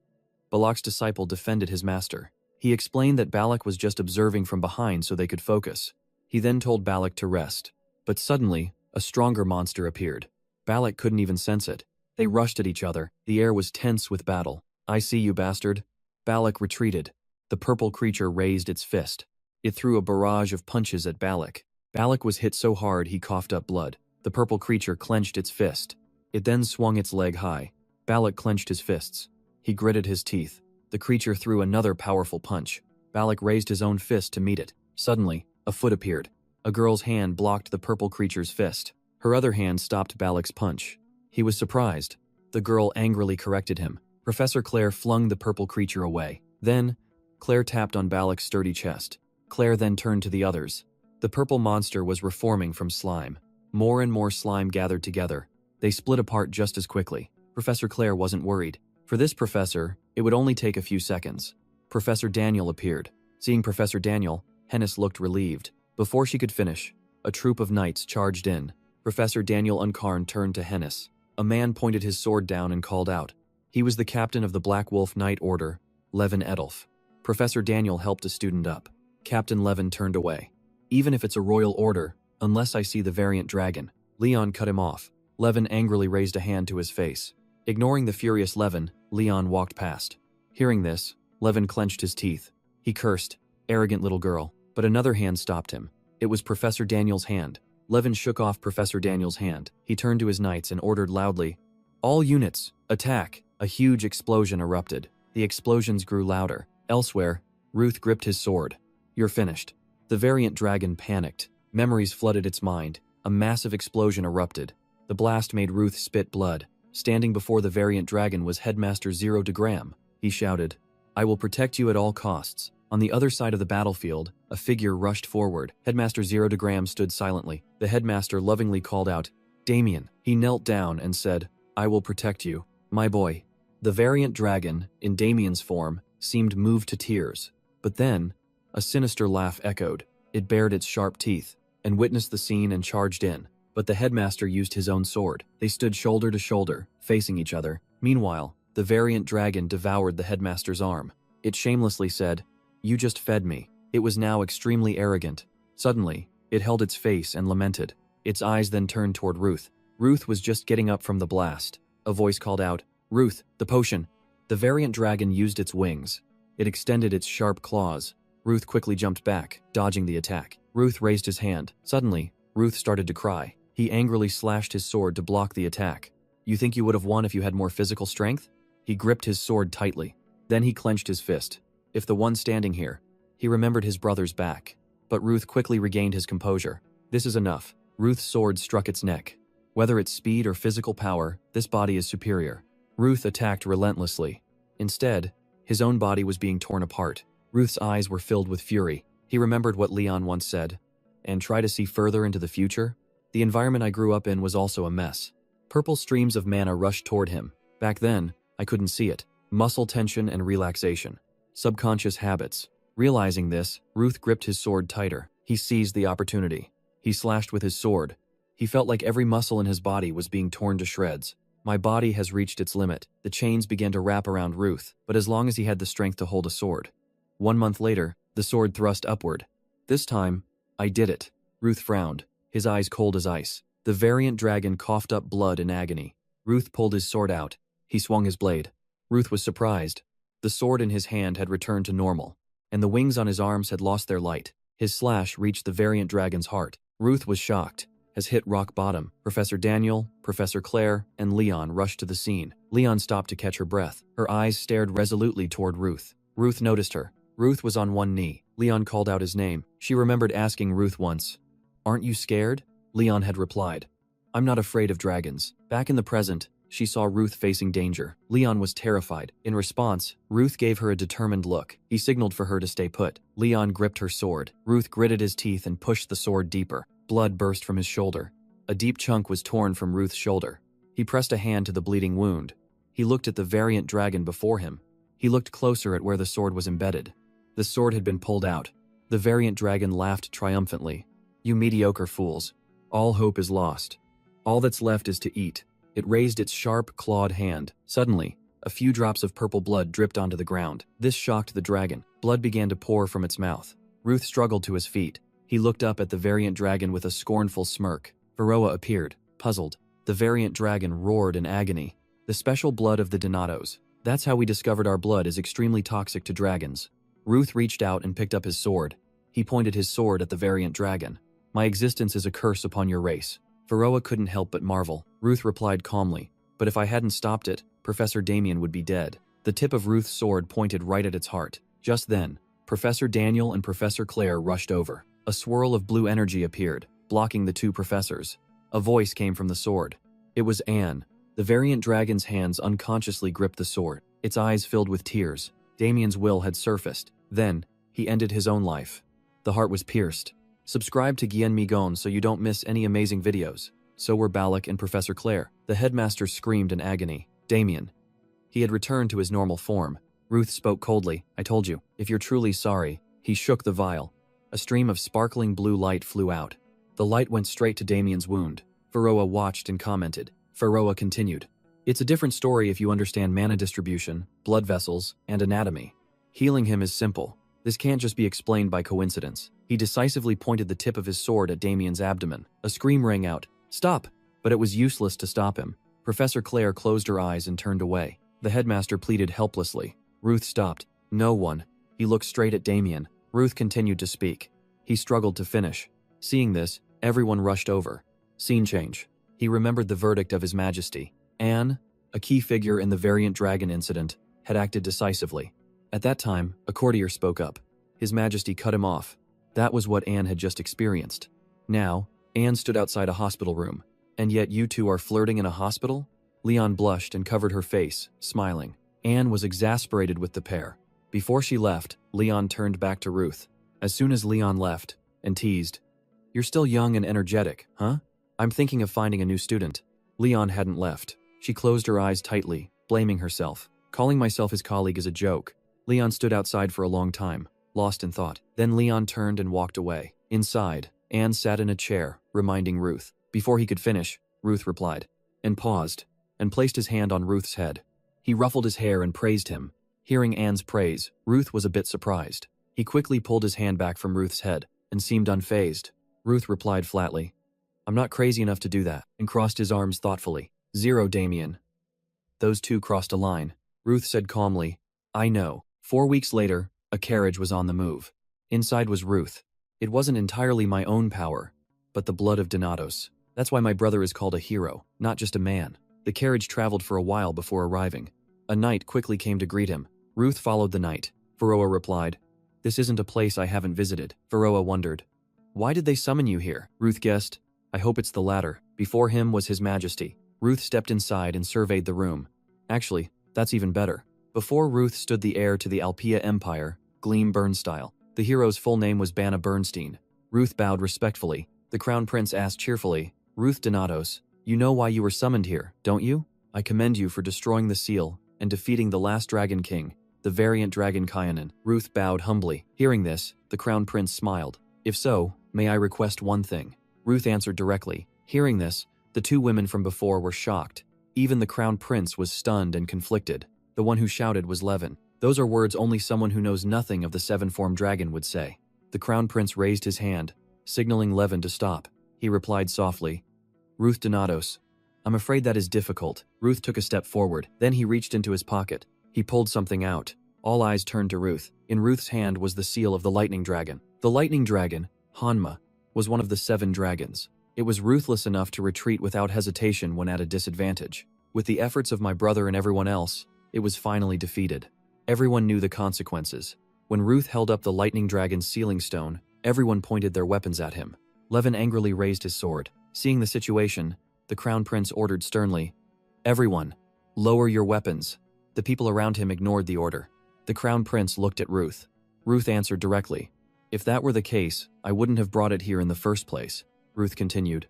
Balak's disciple defended his master. He explained that Balak was just observing from behind so they could focus. He then told Balak to rest. But suddenly, a stronger monster appeared. Balak couldn't even sense it. They rushed at each other. The air was tense with battle. I see you, bastard. Balak retreated. The purple creature raised its fist. It threw a barrage of punches at Balak. Balak was hit so hard he coughed up blood. The purple creature clenched its fist. It then swung its leg high. Balak clenched his fists. He gritted his teeth. The creature threw another powerful punch. Balak raised his own fist to meet it. Suddenly, a foot appeared. A girl's hand blocked the purple creature's fist. Her other hand stopped Balak's punch. He was surprised. The girl angrily corrected him. Professor Claire flung the purple creature away. Then, Claire tapped on Balak's sturdy chest. Claire then turned to the others. The purple monster was reforming from slime. More and more slime gathered together. They split apart just as quickly. Professor Claire wasn't worried. For this professor, it would only take a few seconds. Professor Daniel appeared. Seeing Professor Daniel, Hennis looked relieved. Before she could finish, a troop of knights charged in. Professor Daniel Unkarn turned to Hennis. A man pointed his sword down and called out. He was the captain of the Black Wolf Knight Order, Levin Edolf. Professor Daniel helped a student up. Captain Levin turned away. Even if it's a royal order, unless I see the variant dragon. Leon cut him off. Levin angrily raised a hand to his face. Ignoring the furious Levin, Leon walked past. Hearing this, Levin clenched his teeth. He cursed, arrogant little girl, but another hand stopped him. It was Professor Daniel's hand. Levin shook off Professor Daniel's hand. He turned to his knights and ordered loudly, all units, attack! A huge explosion erupted. The explosions grew louder. Elsewhere, Ruth gripped his sword. You're finished. The variant dragon panicked. Memories flooded its mind. A massive explosion erupted. The blast made Ruth spit blood. Standing before the variant dragon was Headmaster Zero DeGram. He shouted, I will protect you at all costs. On the other side of the battlefield, a figure rushed forward. Headmaster Zero Degram stood silently. The headmaster lovingly called out, Damien. He knelt down and said, I will protect you, my boy. The variant dragon, in Damien's form, seemed moved to tears. But then, a sinister laugh echoed. It bared its sharp teeth, and witnessed the scene and charged in. But the headmaster used his own sword. They stood shoulder to shoulder, facing each other. Meanwhile, the variant dragon devoured the headmaster's arm. It shamelessly said, You just fed me. It was now extremely arrogant. Suddenly, it held its face and lamented. Its eyes then turned toward Ruth. Ruth was just getting up from the blast. A voice called out, Ruth, the potion. The variant dragon used its wings. It extended its sharp claws. Ruth quickly jumped back, dodging the attack. Ruth raised his hand. Suddenly, Ruth started to cry. He angrily slashed his sword to block the attack. You think you would have won if you had more physical strength? He gripped his sword tightly. Then he clenched his fist. If the one standing here. He remembered his brother's back. But Ruth quickly regained his composure. This is enough. Ruth's sword struck its neck. Whether it's speed or physical power, this body is superior. Ruth attacked relentlessly. Instead, his own body was being torn apart. Ruth's eyes were filled with fury. He remembered what Leon once said. And try to see further into the future? The environment I grew up in was also a mess. Purple streams of mana rushed toward him. Back then, I couldn't see it. Muscle tension and relaxation. Subconscious habits. Realizing this, Ruth gripped his sword tighter. He seized the opportunity. He slashed with his sword. He felt like every muscle in his body was being torn to shreds. My body has reached its limit. The chains began to wrap around Ruth, but as long as he had the strength to hold a sword. 1 month later, the sword thrust upward. This time, I did it. Ruth frowned, his eyes cold as ice. The variant dragon coughed up blood in agony. Ruth pulled his sword out. He swung his blade. Ruth was surprised. The sword in his hand had returned to normal, and the wings on his arms had lost their light. His slash reached the variant dragon's heart. Ruth was shocked. Has hit rock bottom. Professor Daniel, Professor Claire, and Leon rushed to the scene. Leon stopped to catch her breath. Her eyes stared resolutely toward Ruth. Ruth noticed her. Ruth was on one knee. Leon called out his name. She remembered asking Ruth once, Aren't you scared? Leon had replied, I'm not afraid of dragons. Back in the present, she saw Ruth facing danger. Leon was terrified. In response, Ruth gave her a determined look. He signaled for her to stay put. Leon gripped her sword. Ruth gritted his teeth and pushed the sword deeper. Blood burst from his shoulder. A deep chunk was torn from Ruth's shoulder. He pressed a hand to the bleeding wound. He looked at the variant dragon before him. He looked closer at where the sword was embedded. The sword had been pulled out. The variant dragon laughed triumphantly. You mediocre fools. All hope is lost. All that's left is to eat. It raised its sharp, clawed hand. Suddenly, a few drops of purple blood dripped onto the ground. This shocked the dragon. Blood began to pour from its mouth. Ruth struggled to his feet. He looked up at the variant dragon with a scornful smirk. Varroa appeared, puzzled. The variant dragon roared in agony. The special blood of the Donatos. That's how we discovered our blood is extremely toxic to dragons. Ruth reached out and picked up his sword. He pointed his sword at the variant dragon. My existence is a curse upon your race. Varroa couldn't help but marvel. Ruth replied calmly, but if I hadn't stopped it, Professor Damien would be dead. The tip of Ruth's sword pointed right at its heart. Just then, Professor Daniel and Professor Claire rushed over. A swirl of blue energy appeared, blocking the two professors. A voice came from the sword. It was Anne. The variant dragon's hands unconsciously gripped the sword. Its eyes filled with tears. Damien's will had surfaced. Then, he ended his own life. The heart was pierced. Subscribe to Guillen Migon so you don't miss any amazing videos. So were Balak and Professor Claire. The headmaster screamed in agony. Damien. He had returned to his normal form. Ruth spoke coldly. I told you, if you're truly sorry. He shook the vial. A stream of sparkling blue light flew out. The light went straight to Damien's wound. Varroa watched and commented. Varroa continued. It's a different story if you understand mana distribution, blood vessels, and anatomy. Healing him is simple. This can't just be explained by coincidence. He decisively pointed the tip of his sword at Damien's abdomen. A scream rang out. Stop! But it was useless to stop him. Professor Claire closed her eyes and turned away. The headmaster pleaded helplessly. Ruth stopped. No one. He looked straight at Damien. Ruth continued to speak. He struggled to finish. Seeing this, everyone rushed over. Scene change. He remembered the verdict of His Majesty. Anne, a key figure in the variant dragon incident, had acted decisively. At that time, a courtier spoke up. His Majesty cut him off. That was what Anne had just experienced. Now, Anne stood outside a hospital room. And yet you two are flirting in a hospital? Leon blushed and covered her face, smiling. Anne was exasperated with the pair. Before she left, Leon turned back to Ruth. As soon as Leon left, and teased, "You're still young and energetic, huh? I'm thinking of finding a new student." Leon hadn't left. She closed her eyes tightly, blaming herself. "Calling myself his colleague is a joke." Leon stood outside for a long time, lost in thought. Then Leon turned and walked away. Inside, Anne sat in a chair, reminding Ruth. Before he could finish, Ruth replied, and paused, and placed his hand on Ruth's head. He ruffled his hair and praised him. Hearing Anne's praise, Ruth was a bit surprised. He quickly pulled his hand back from Ruth's head and seemed unfazed. Ruth replied flatly, "I'm not crazy enough to do that," and crossed his arms thoughtfully. "Zero, Damien." Those two crossed a line. Ruth said calmly, "I know." 4 weeks later, a carriage was on the move. Inside was Ruth. It wasn't entirely my own power, but the blood of Donatos. That's why my brother is called a hero, not just a man. The carriage traveled for a while before arriving. A knight quickly came to greet him. Ruth followed the knight. Varroa replied, "This isn't a place I haven't visited." Varroa wondered, "Why did they summon you here?" Ruth guessed, "I hope it's the latter." Before him was His Majesty. Ruth stepped inside and surveyed the room. Actually, that's even better. Before Ruth stood the heir to the Alpia Empire, Gleam Bernstyle. The hero's full name was Banna Bernstein. Ruth bowed respectfully. The Crown Prince asked cheerfully, "Ruth Donatos, you know why you were summoned here, don't you? I commend you for destroying the seal and defeating the last Dragon King, the variant Dragon Kyanin." Ruth bowed humbly. Hearing this, the Crown Prince smiled. "If so, may I request one thing?" Ruth answered directly. Hearing this, the two women from before were shocked. Even the Crown Prince was stunned and conflicted. The one who shouted was Levin. Those are words only someone who knows nothing of the seven-form dragon would say. The Crown Prince raised his hand, signaling Levin to stop. He replied softly, "Ruth Donatos, I'm afraid that is difficult." Ruth took a step forward. Then he reached into his pocket. He pulled something out. All eyes turned to Ruth. In Ruth's hand was the seal of the lightning dragon. The lightning dragon, Hanma, was one of the 7 dragons. It was ruthless enough to retreat without hesitation when at a disadvantage. With the efforts of my brother and everyone else, it was finally defeated. Everyone knew the consequences. When Ruth held up the lightning dragon's sealing stone, everyone pointed their weapons at him. Levin angrily raised his sword. Seeing the situation, the Crown Prince ordered sternly, "Everyone, lower your weapons." The people around him ignored the order. The Crown Prince looked at Ruth. Ruth answered directly, "If that were the case, I wouldn't have brought it here in the first place." Ruth continued,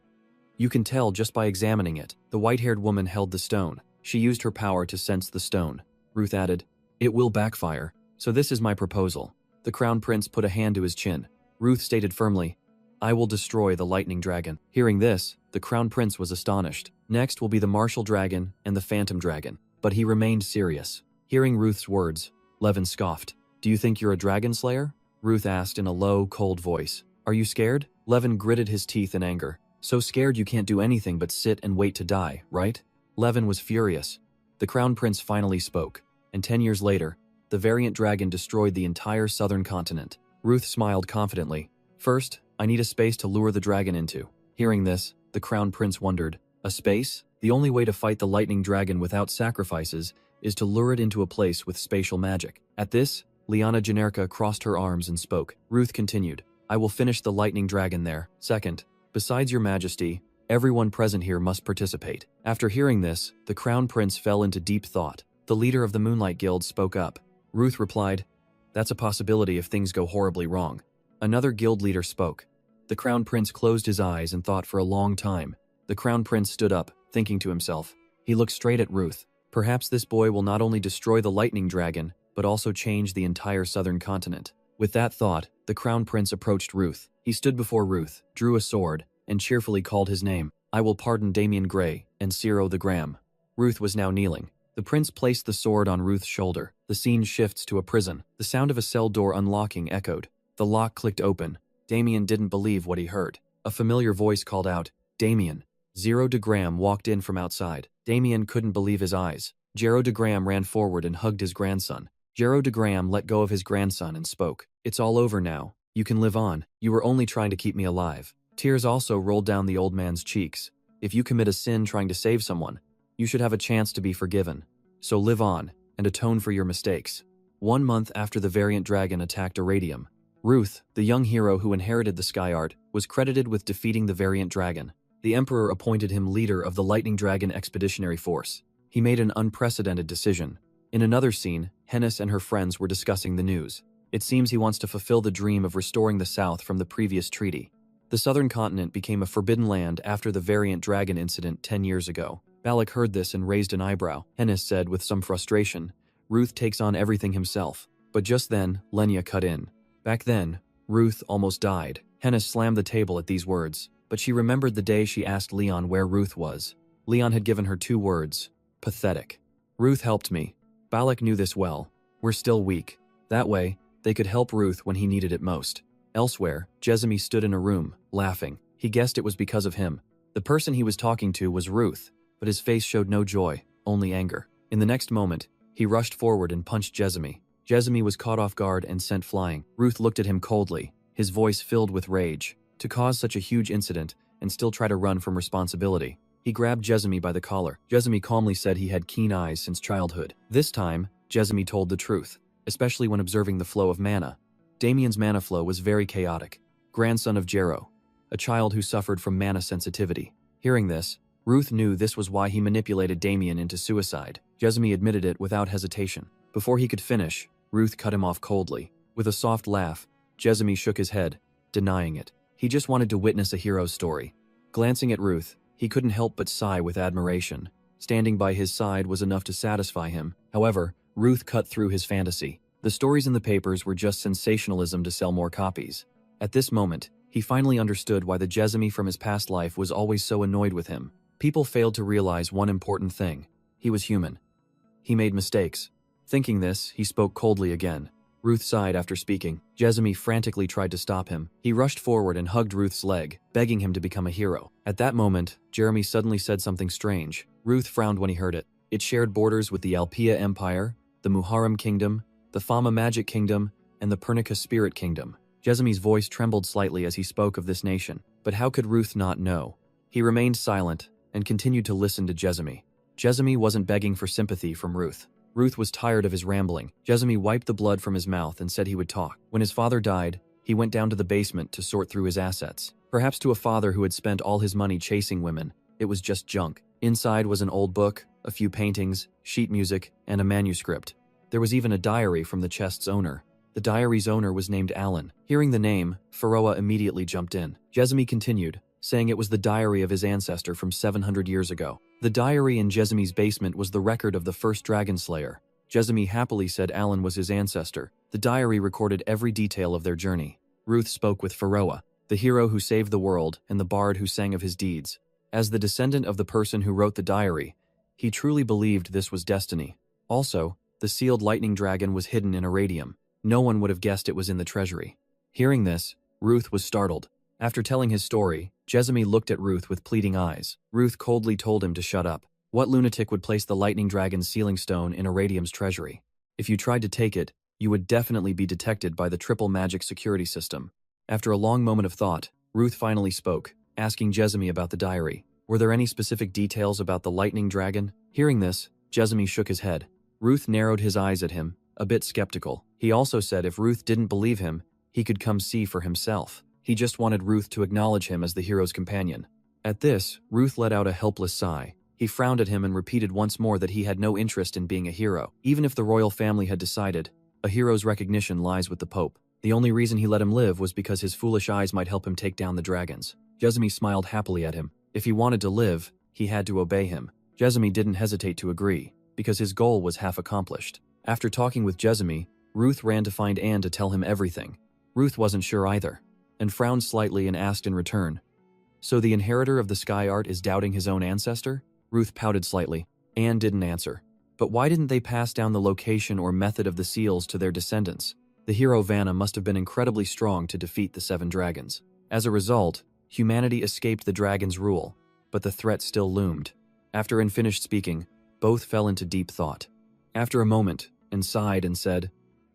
"You can tell just by examining it." The white-haired woman held the stone. She used her power to sense the stone. Ruth added, "It will backfire, so this is my proposal." The Crown Prince put a hand to his chin. Ruth stated firmly, "I will destroy the lightning dragon." Hearing this, the Crown Prince was astonished. Next will be the martial dragon and the phantom dragon. But he remained serious. Hearing Ruth's words, Levin scoffed. "Do you think you're a dragon slayer?" Ruth asked in a low, cold voice. "Are you scared?" Levin gritted his teeth in anger. "So scared you can't do anything but sit and wait to die, right?" Levin was furious. The Crown Prince finally spoke, and 10 years later, the variant dragon destroyed the entire southern continent. Ruth smiled confidently. "First, I need a space to lure the dragon into." Hearing this, the Crown Prince wondered, "A space? The only way to fight the lightning dragon without sacrifices is to lure it into a place with spatial magic." At this, Liana Generka crossed her arms and spoke. Ruth continued, "I will finish the lightning dragon there. Second, besides your majesty, everyone present here must participate." After hearing this, the Crown Prince fell into deep thought. The leader of the Moonlight Guild spoke up. Ruth replied, "That's a possibility if things go horribly wrong." Another guild leader spoke. The Crown Prince closed his eyes and thought for a long time. The Crown Prince stood up, thinking to himself. He looked straight at Ruth. Perhaps this boy will not only destroy the lightning dragon, but also change the entire southern continent. With that thought, the Crown Prince approached Ruth. He stood before Ruth, drew a sword, and cheerfully called his name. "I will pardon Damien Gray and Ciro the Gram." Ruth was now kneeling. The prince placed the sword on Ruth's shoulder. The scene shifts to a prison. The sound of a cell door unlocking echoed. The lock clicked open. Damien didn't believe what he heard. A familiar voice called out, "Damien." Zero de Gram walked in from outside. Damien couldn't believe his eyes. Jero de Gram ran forward and hugged his grandson. Jero de Gram let go of his grandson and spoke. "It's all over now. You can live on. You were only trying to keep me alive." Tears also rolled down the old man's cheeks. "If you commit a sin trying to save someone, you should have a chance to be forgiven. So live on, and atone for your mistakes." 1 month after the variant dragon attacked Iradium, Ruth, the young hero who inherited the Sky Art, was credited with defeating the variant dragon. The Emperor appointed him leader of the Lightning Dragon Expeditionary Force. He made an unprecedented decision. In another scene, Hennis and her friends were discussing the news. It seems he wants to fulfill the dream of restoring the South from the previous treaty. The southern continent became a forbidden land after the variant dragon incident 10 years ago. Balak heard this and raised an eyebrow. Hennis said with some frustration, "Ruth takes on everything himself." But just then, Lenya cut in. Back then, Ruth almost died. Hennis slammed the table at these words, but she remembered the day she asked Leon where Ruth was. Leon had given her 2 words: pathetic. Ruth helped me. Balak knew this well. We're still weak. That way, they could help Ruth when he needed it most. Elsewhere, Jezemy stood in a room, laughing. He guessed it was because of him. The person he was talking to was Ruth, but his face showed no joy, only anger. In the next moment, he rushed forward and punched Jezemy. Jezemy was caught off guard and sent flying. Ruth looked at him coldly, his voice filled with rage. To cause such a huge incident and still try to run from responsibility. He grabbed Jezemy by the collar. Jezemy calmly said he had keen eyes since childhood. This time, Jezemy told the truth, especially when observing the flow of mana. Damien's mana flow was very chaotic. Grandson of Jero, a child who suffered from mana sensitivity. Hearing this, Ruth knew this was why he manipulated Damien into suicide. Jezemy admitted it without hesitation. Before he could finish, Ruth cut him off coldly. With a soft laugh, Jezemy shook his head, denying it. He just wanted to witness a hero's story. Glancing at Ruth, he couldn't help but sigh with admiration. Standing by his side was enough to satisfy him. However, Ruth cut through his fantasy. The stories in the papers were just sensationalism to sell more copies. At this moment, he finally understood why the Jezemy from his past life was always so annoyed with him. People failed to realize one important thing. He was human. He made mistakes. Thinking this, he spoke coldly again. Ruth sighed after speaking. Jezemy frantically tried to stop him. He rushed forward and hugged Ruth's leg, begging him to become a hero. At that moment, Jeremy suddenly said something strange. Ruth frowned when he heard it. It shared borders with the Alpia Empire, the Muharrem Kingdom, the Fama Magic Kingdom, and the Pernica Spirit Kingdom. Jezemy's voice trembled slightly as he spoke of this nation. But how could Ruth not know? He remained silent and continued to listen to Jezemy. Jezemy wasn't begging for sympathy from Ruth. Ruth was tired of his rambling. Jezemy wiped the blood from his mouth and said he would talk. When his father died, he went down to the basement to sort through his assets. Perhaps to a father who had spent all his money chasing women, it was just junk. Inside was an old book, a few paintings, sheet music, and a manuscript. There was even a diary from the chest's owner. The diary's owner was named Alan. Hearing the name, Pharaoh immediately jumped in. Jezemy continued, saying it was the diary of his ancestor from 700 years ago. The diary in Jezemy's basement was the record of the first dragon slayer. Jezemy happily said Alan was his ancestor. The diary recorded every detail of their journey. Ruth spoke with Pharaoh, the hero who saved the world and the bard who sang of his deeds. As the descendant of the person who wrote the diary, he truly believed this was destiny. Also, the sealed lightning dragon was hidden in Iradium. No one would have guessed it was in the treasury. Hearing this, Ruth was startled. After telling his story, Jezemy looked at Ruth with pleading eyes. Ruth coldly told him to shut up. What lunatic would place the lightning dragon's sealing stone in Iradium's treasury? If you tried to take it, you would definitely be detected by the triple magic security system. After a long moment of thought, Ruth finally spoke, asking Jezemy about the diary. Were there any specific details about the lightning dragon? Hearing this, Jezemy shook his head. Ruth narrowed his eyes at him, a bit skeptical. He also said if Ruth didn't believe him, he could come see for himself. He just wanted Ruth to acknowledge him as the hero's companion. At this, Ruth let out a helpless sigh. He frowned at him and repeated once more that he had no interest in being a hero. Even if the royal family had decided, a hero's recognition lies with the Pope. The only reason he let him live was because his foolish eyes might help him take down the dragons. Jezemy smiled happily at him. If he wanted to live, he had to obey him. Jezemy didn't hesitate to agree, because his goal was half accomplished. After talking with Jezemy, Ruth ran to find Anne to tell him everything. Ruth wasn't sure either, and frowned slightly and asked in return, "So the inheritor of the sky art is doubting his own ancestor?" Ruth pouted slightly. Anne didn't answer. But why didn't they pass down the location or method of the seals to their descendants? The hero Vanna must have been incredibly strong to defeat the 7 dragons. As a result, humanity escaped the dragon's rule, but the threat still loomed. After Anne finished speaking, both fell into deep thought. After a moment, Anne sighed and said,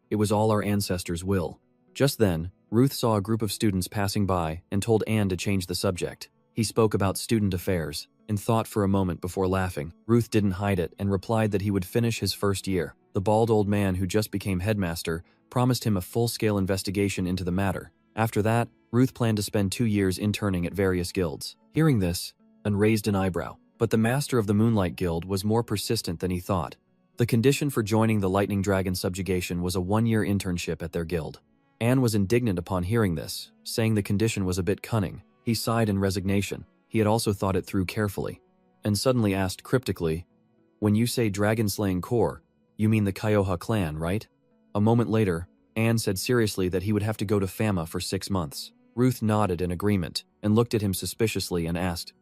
"It was all our ancestors' will." Just then, Ruth saw a group of students passing by and told Anne to change the subject. He spoke about student affairs, and thought for a moment before laughing. Ruth didn't hide it and replied that he would finish his first year. The bald old man who just became headmaster promised him a full-scale investigation into the matter. After that, Ruth planned to spend 2 years interning at various guilds. Hearing this, Anne raised an eyebrow. But the master of the Moonlight Guild was more persistent than he thought. The condition for joining the Lightning Dragon subjugation was a 1-year internship at their guild. Anne was indignant upon hearing this, saying the condition was a bit cunning. He sighed in resignation. He had also thought it through carefully, and suddenly asked cryptically, "When you say dragon-slaying corps, you mean the Kyoha clan, right?" A moment later, Anne said seriously that he would have to go to Fama for 6 months. Ruth nodded in agreement and looked at him suspiciously and asked,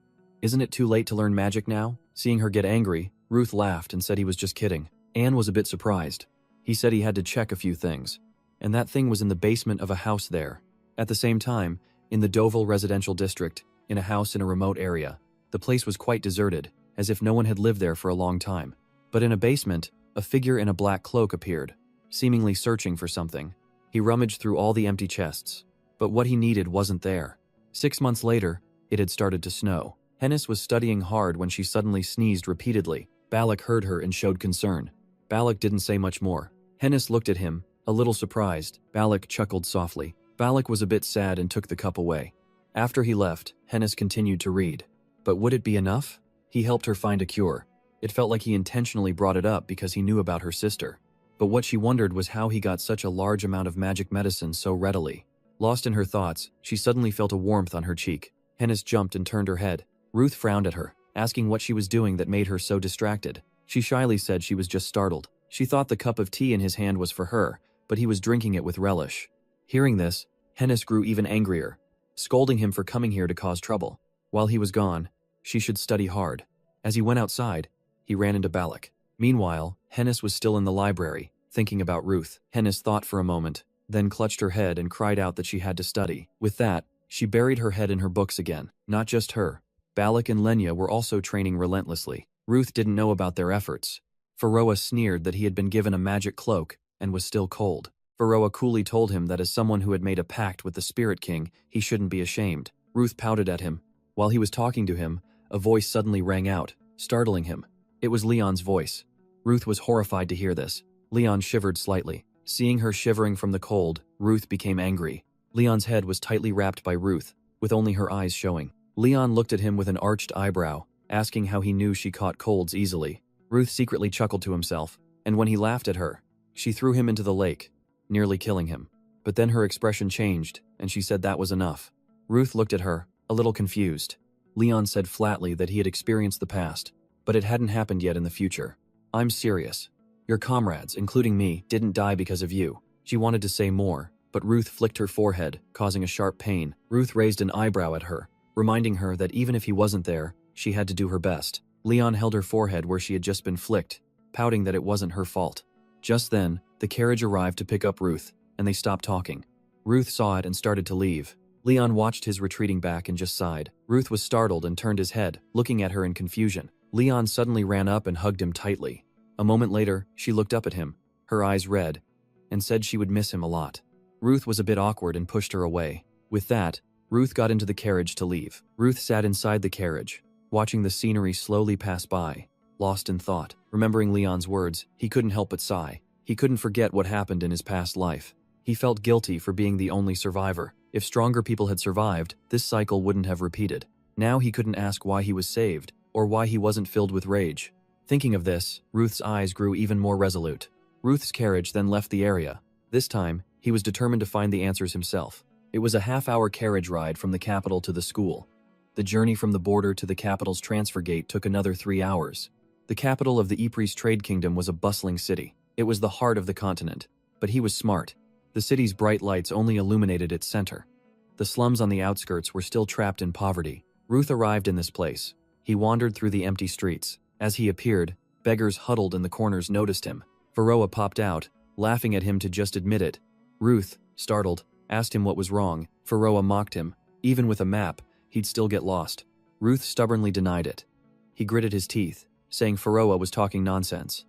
"Isn't it too late to learn magic now?" Seeing her get angry, Ruth laughed and said he was just kidding. Anne was a bit surprised. He said he had to check a few things, and that thing was in the basement of a house there. At the same time, in the Deauville residential district, in a house in a remote area, the place was quite deserted, as if no one had lived there for a long time. But in a basement, a figure in a black cloak appeared, seemingly searching for something. He rummaged through all the empty chests, but what he needed wasn't there. 6 months later, it had started to snow. Hennis was studying hard when she suddenly sneezed repeatedly. Balak heard her and showed concern. Balak didn't say much more. Hennis looked at him, a little surprised. Balak chuckled softly. Balak was a bit sad and took the cup away. After he left, Hennis continued to read. But would it be enough? He helped her find a cure. It felt like he intentionally brought it up because he knew about her sister. But what she wondered was how he got such a large amount of magic medicine so readily. Lost in her thoughts, she suddenly felt a warmth on her cheek. Hennis jumped and turned her head. Ruth frowned at her, asking what she was doing that made her so distracted. She shyly said she was just startled. She thought the cup of tea in his hand was for her, but he was drinking it with relish. Hearing this, Hennis grew even angrier, scolding him for coming here to cause trouble. While he was gone, she should study hard. As he went outside, he ran into Balak. Meanwhile, Hennis was still in the library, thinking about Ruth. Hennis thought for a moment, then clutched her head and cried out that she had to study. With that, she buried her head in her books again. Not just her. Balak and Lenya were also training relentlessly. Ruth didn't know about their efforts. Pharaoh sneered that he had been given a magic cloak and was still cold. Pharaoh coolly told him that as someone who had made a pact with the Spirit King, he shouldn't be ashamed. Ruth pouted at him. While he was talking to him, a voice suddenly rang out, startling him. It was Leon's voice. Ruth was horrified to hear this. Leon shivered slightly. Seeing her shivering from the cold, Ruth became angry. Leon's head was tightly wrapped by Ruth, with only her eyes showing. Leon looked at him with an arched eyebrow, asking how he knew she caught colds easily. Ruth secretly chuckled to himself, and when he laughed at her, she threw him into the lake, nearly killing him. But then her expression changed, and she said that was enough. Ruth looked at her, a little confused. Leon said flatly that he had experienced the past, but it hadn't happened yet in the future. "I'm serious. Your comrades, including me, didn't die because of you." She wanted to say more, but Ruth flicked her forehead, causing a sharp pain. Ruth raised an eyebrow at her, reminding her that even if he wasn't there, she had to do her best. Leon held her forehead where she had just been flicked, pouting that it wasn't her fault. Just then, the carriage arrived to pick up Ruth, and they stopped talking. Ruth saw it and started to leave. Leon watched his retreating back and just sighed. Ruth was startled and turned his head, looking at her in confusion. Leon suddenly ran up and hugged him tightly. A moment later, she looked up at him, her eyes red, and said she would miss him a lot. Ruth was a bit awkward and pushed her away. With that, Ruth got into the carriage to leave. Ruth sat inside the carriage, watching the scenery slowly pass by, lost in thought. Remembering Leon's words, he couldn't help but sigh. He couldn't forget what happened in his past life. He felt guilty for being the only survivor. If stronger people had survived, this cycle wouldn't have repeated. Now he couldn't ask why he was saved, or why he wasn't filled with rage. Thinking of this, Ruth's eyes grew even more resolute. Ruth's carriage then left the area. This time, he was determined to find the answers himself. It was a half-hour carriage ride from the capital to the school. The journey from the border to the capital's transfer gate took another 3 hours. The capital of the Ypres trade kingdom was a bustling city. It was the heart of the continent. But he was smart. The city's bright lights only illuminated its center. The slums on the outskirts were still trapped in poverty. Ruth arrived in this place. He wandered through the empty streets. As he appeared, beggars huddled in the corners noticed him. Pharaoh popped out, laughing at him to just admit it. Ruth, startled, asked him what was wrong. Pharaoh mocked him. Even with a map, he'd still get lost. Ruth stubbornly denied it. He gritted his teeth, saying Pharaoh was talking nonsense.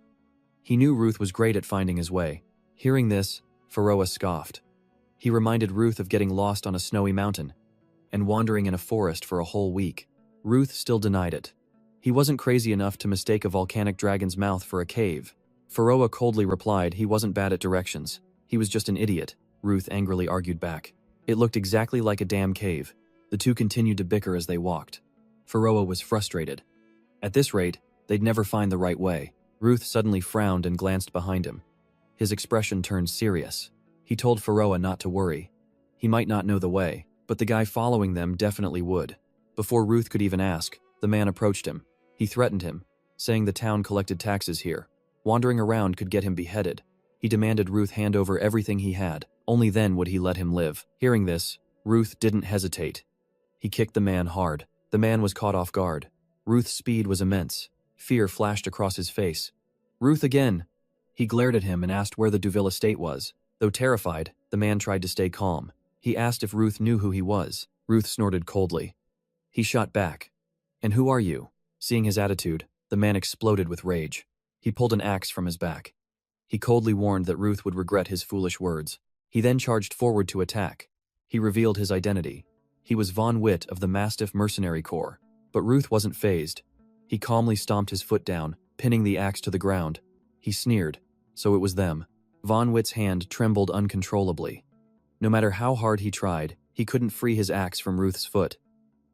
He knew Ruth was great at finding his way. Hearing this, Pharaoh scoffed. He reminded Ruth of getting lost on a snowy mountain and wandering in a forest for a whole week. Ruth still denied it. He wasn't crazy enough to mistake a volcanic dragon's mouth for a cave. Pharaoh coldly replied he wasn't bad at directions. He was just an idiot, Ruth angrily argued back. It looked exactly like a damn cave. The two continued to bicker as they walked. Pharaoh was frustrated. At this rate, they'd never find the right way. Ruth suddenly frowned and glanced behind him. His expression turned serious. He told Pharaoh not to worry. He might not know the way, but the guy following them definitely would. Before Ruth could even ask, the man approached him. He threatened him, saying the town collected taxes here. Wandering around could get him beheaded. He demanded Ruth hand over everything he had. Only then would he let him live. Hearing this, Ruth didn't hesitate. He kicked the man hard. The man was caught off guard. Ruth's speed was immense. Fear flashed across his face. "Ruth again!" He glared at him and asked where the Duville estate was. Though terrified, the man tried to stay calm. He asked if Ruth knew who he was. Ruth snorted coldly. He shot back. "And who are you?" Seeing his attitude, the man exploded with rage. He pulled an axe from his back. He coldly warned that Ruth would regret his foolish words. He then charged forward to attack. He revealed his identity. He was Von Witt of the Mastiff Mercenary Corps. But Ruth wasn't fazed. He calmly stomped his foot down, pinning the axe to the ground. He sneered. So it was them. Von Witt's hand trembled uncontrollably. No matter how hard he tried, he couldn't free his axe from Ruth's foot.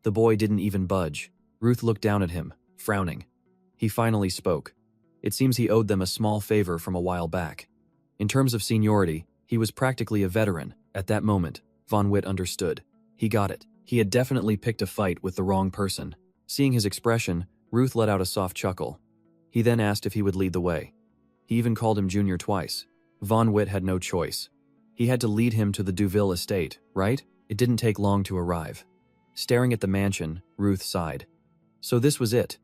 The boy didn't even budge. Ruth looked down at him, frowning. He finally spoke. It seems he owed them a small favor from a while back. In terms of seniority, he was practically a veteran. At that moment, Von Witt understood. He got it. He had definitely picked a fight with the wrong person. Seeing his expression, Ruth let out a soft chuckle. He then asked if he would lead the way. He even called him Junior twice. Von Witt had no choice. He had to lead him to the Duville estate, right? It didn't take long to arrive. Staring at the mansion, Ruth sighed. So this was it.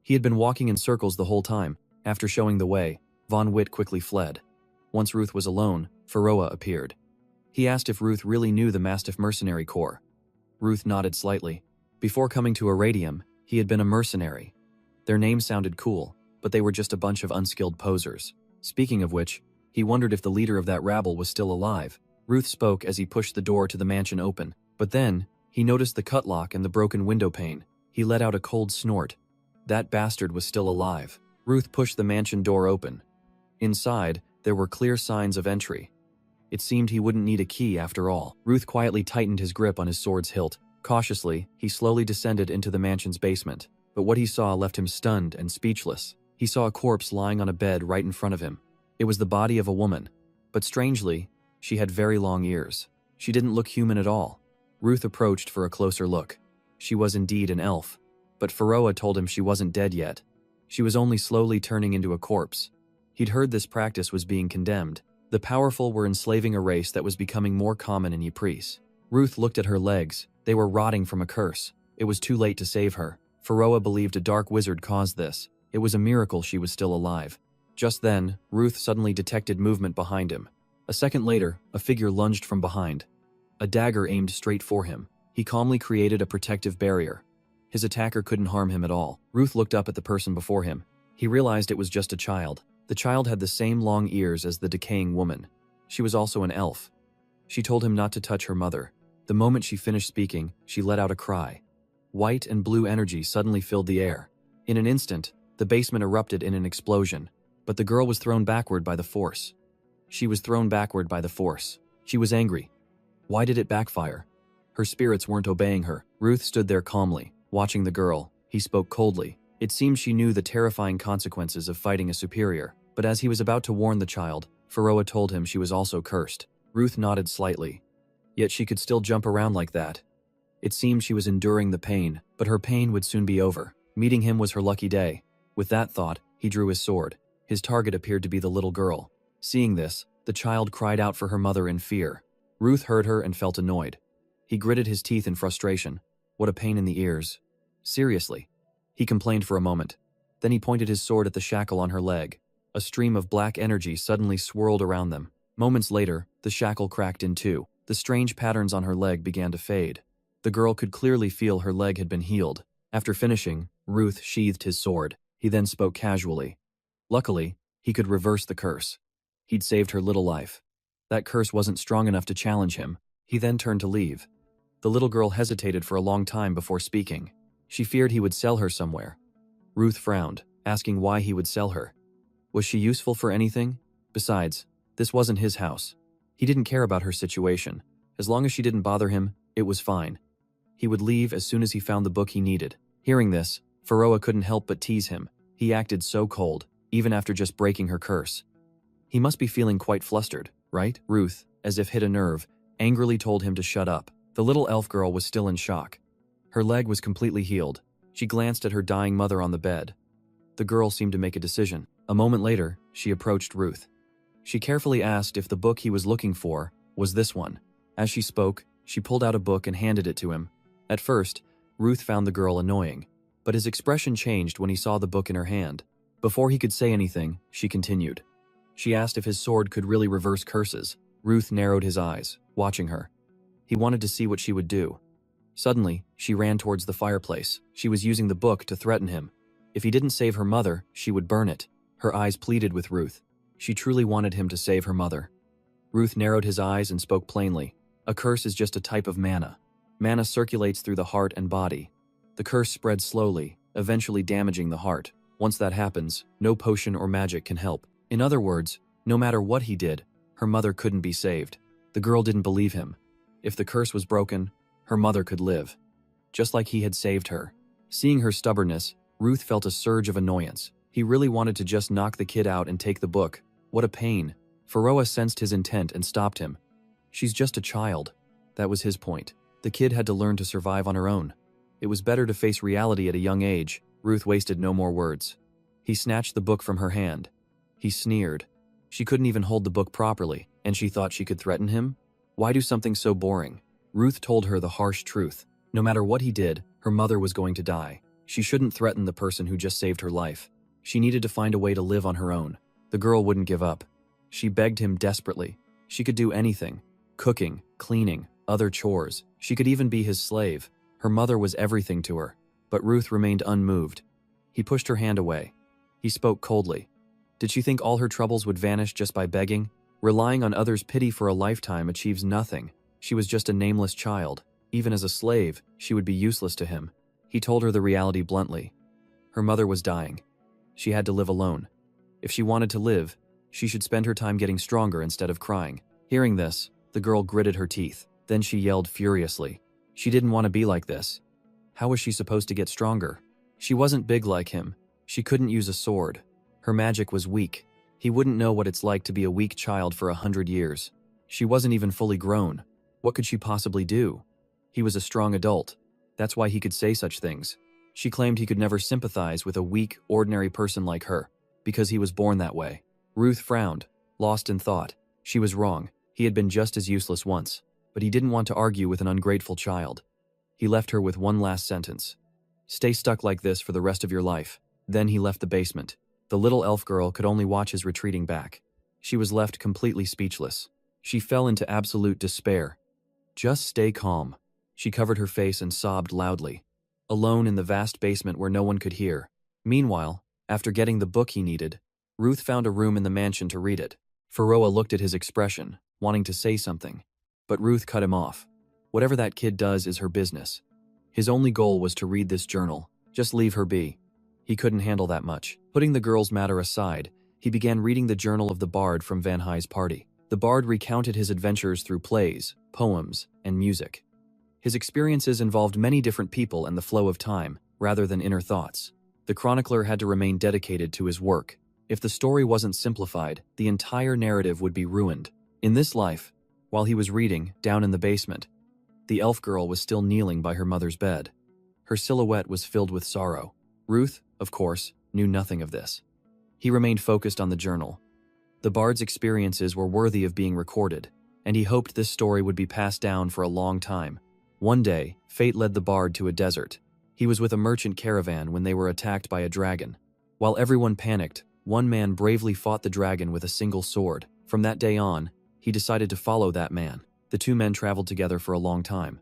He had been walking in circles the whole time. After showing the way, Von Witt quickly fled. Once Ruth was alone, Pharaoh appeared. He asked if Ruth really knew the Mastiff Mercenary Corps. Ruth nodded slightly. Before coming to Iradium, he had been a mercenary. Their names sounded cool, but they were just a bunch of unskilled posers. Speaking of which, he wondered if the leader of that rabble was still alive. Ruth spoke as he pushed the door to the mansion open, but then, he noticed the cut lock and the broken window pane. He let out a cold snort. That bastard was still alive. Ruth pushed the mansion door open. Inside, there were clear signs of entry. It seemed he wouldn't need a key after all. Ruth quietly tightened his grip on his sword's hilt. Cautiously, he slowly descended into the mansion's basement. But what he saw left him stunned and speechless. He saw a corpse lying on a bed right in front of him. It was the body of a woman. But strangely, she had very long ears. She didn't look human at all. Ruth approached for a closer look. She was indeed an elf. But Pharaoh told him she wasn't dead yet. She was only slowly turning into a corpse. He'd heard this practice was being condemned. The powerful were enslaving a race that was becoming more common in Ypres. Ruth looked at her legs. They were rotting from a curse. It was too late to save her. Pharaoh believed a dark wizard caused this. It was a miracle she was still alive. Just then, Ruth suddenly detected movement behind him. A second later, a figure lunged from behind. A dagger aimed straight for him. He calmly created a protective barrier. His attacker couldn't harm him at all. Ruth looked up at the person before him. He realized it was just a child. The child had the same long ears as the decaying woman. She was also an elf. She told him not to touch her mother. The moment she finished speaking, she let out a cry. White and blue energy suddenly filled the air. In an instant, the basement erupted in an explosion. But the girl was thrown backward by the force. She was thrown backward by the force. She was angry. Why did it backfire? Her spirits weren't obeying her. Ruth stood there calmly, watching the girl. He spoke coldly. It seemed she knew the terrifying consequences of fighting a superior. But as he was about to warn the child, Pharaoh told him she was also cursed. Ruth nodded slightly. Yet she could still jump around like that. It seemed she was enduring the pain, but her pain would soon be over. Meeting him was her lucky day. With that thought, he drew his sword. His target appeared to be the little girl. Seeing this, the child cried out for her mother in fear. Ruth heard her and felt annoyed. He gritted his teeth in frustration. What a pain in the ears. Seriously. He complained for a moment. Then he pointed his sword at the shackle on her leg. A stream of black energy suddenly swirled around them. Moments later, the shackle cracked in two. The strange patterns on her leg began to fade. The girl could clearly feel her leg had been healed. After finishing, Ruth sheathed his sword. He then spoke casually. Luckily, he could reverse the curse. He'd saved her little life. That curse wasn't strong enough to challenge him. He then turned to leave. The little girl hesitated for a long time before speaking. She feared he would sell her somewhere. Ruth frowned, asking why he would sell her. Was she useful for anything? Besides, this wasn't his house. He didn't care about her situation. As long as she didn't bother him, it was fine. He would leave as soon as he found the book he needed. Hearing this, Pharaoh couldn't help but tease him. He acted so cold. even after just breaking her curse. He must be feeling quite flustered, right? Ruth, as if hit a nerve, angrily told him to shut up. The little elf girl was still in shock. Her leg was completely healed. She glanced at her dying mother on the bed. The girl seemed to make a decision. A moment later, she approached Ruth. She carefully asked if the book he was looking for was this one. As she spoke, she pulled out a book and handed it to him. At first, Ruth found the girl annoying, but his expression changed when he saw the book in her hand. Before he could say anything, she continued. She asked if his sword could really reverse curses. Ruth narrowed his eyes, watching her. He wanted to see what she would do. Suddenly, she ran towards the fireplace. She was using the book to threaten him. If he didn't save her mother, she would burn it. Her eyes pleaded with Ruth. She truly wanted him to save her mother. Ruth narrowed his eyes and spoke plainly. A curse is just a type of mana. Mana circulates through the heart and body. The curse spreads slowly, eventually damaging the heart. Once that happens, no potion or magic can help. In other words, no matter what he did, her mother couldn't be saved. The girl didn't believe him. If the curse was broken, her mother could live. Just like he had saved her. Seeing her stubbornness, Ruth felt a surge of annoyance. He really wanted to just knock the kid out and take the book. What a pain. Pharaoh sensed his intent and stopped him. She's just a child. That was his point. The kid had to learn to survive on her own. It was better to face reality at a young age. Ruth wasted no more words. He snatched the book from her hand. He sneered. She couldn't even hold the book properly, and she thought she could threaten him? Why do something so boring? Ruth told her the harsh truth. No matter what he did, her mother was going to die. She shouldn't threaten the person who just saved her life. She needed to find a way to live on her own. The girl wouldn't give up. She begged him desperately. She could do anything. Cooking, cleaning, other chores. She could even be his slave. Her mother was everything to her. But Ruth remained unmoved. He pushed her hand away. He spoke coldly. Did she think all her troubles would vanish just by begging? Relying on others' pity for a lifetime achieves nothing. She was just a nameless child. Even as a slave, she would be useless to him. He told her the reality bluntly. Her mother was dying. She had to live alone. If she wanted to live, she should spend her time getting stronger instead of crying. Hearing this, the girl gritted her teeth. Then she yelled furiously. She didn't want to be like this. How was she supposed to get stronger? She wasn't big like him. She couldn't use a sword. Her magic was weak. He wouldn't know what it's like to be a weak child for 100 years. She wasn't even fully grown. What could she possibly do? He was a strong adult. That's why he could say such things. She claimed he could never sympathize with a weak, ordinary person like her, because he was born that way. Ruth frowned, lost in thought. She was wrong. He had been just as useless once, but he didn't want to argue with an ungrateful child. He left her with one last sentence. Stay stuck like this for the rest of your life. Then he left the basement. The little elf girl could only watch his retreating back. She was left completely speechless. She fell into absolute despair. Just stay calm. She covered her face and sobbed loudly. Alone in the vast basement where no one could hear. Meanwhile, after getting the book he needed, Ruth found a room in the mansion to read it. Pharaoh looked at his expression, wanting to say something. But Ruth cut him off. Whatever that kid does is her business. His only goal was to read this journal. Just leave her be. He couldn't handle that much. Putting the girl's matter aside, he began reading the journal of the bard from Van High's party. The bard recounted his adventures through plays, poems, and music. His experiences involved many different people and the flow of time, rather than inner thoughts. The chronicler had to remain dedicated to his work. If the story wasn't simplified, the entire narrative would be ruined. In this life, while he was reading, down in the basement, the elf girl was still kneeling by her mother's bed. Her silhouette was filled with sorrow. Ruth, of course, knew nothing of this. He remained focused on the journal. The bard's experiences were worthy of being recorded, and he hoped this story would be passed down for a long time. One day, fate led the bard to a desert. He was with a merchant caravan when they were attacked by a dragon. While everyone panicked, one man bravely fought the dragon with a single sword. From that day on, he decided to follow that man. The two men traveled together for a long time.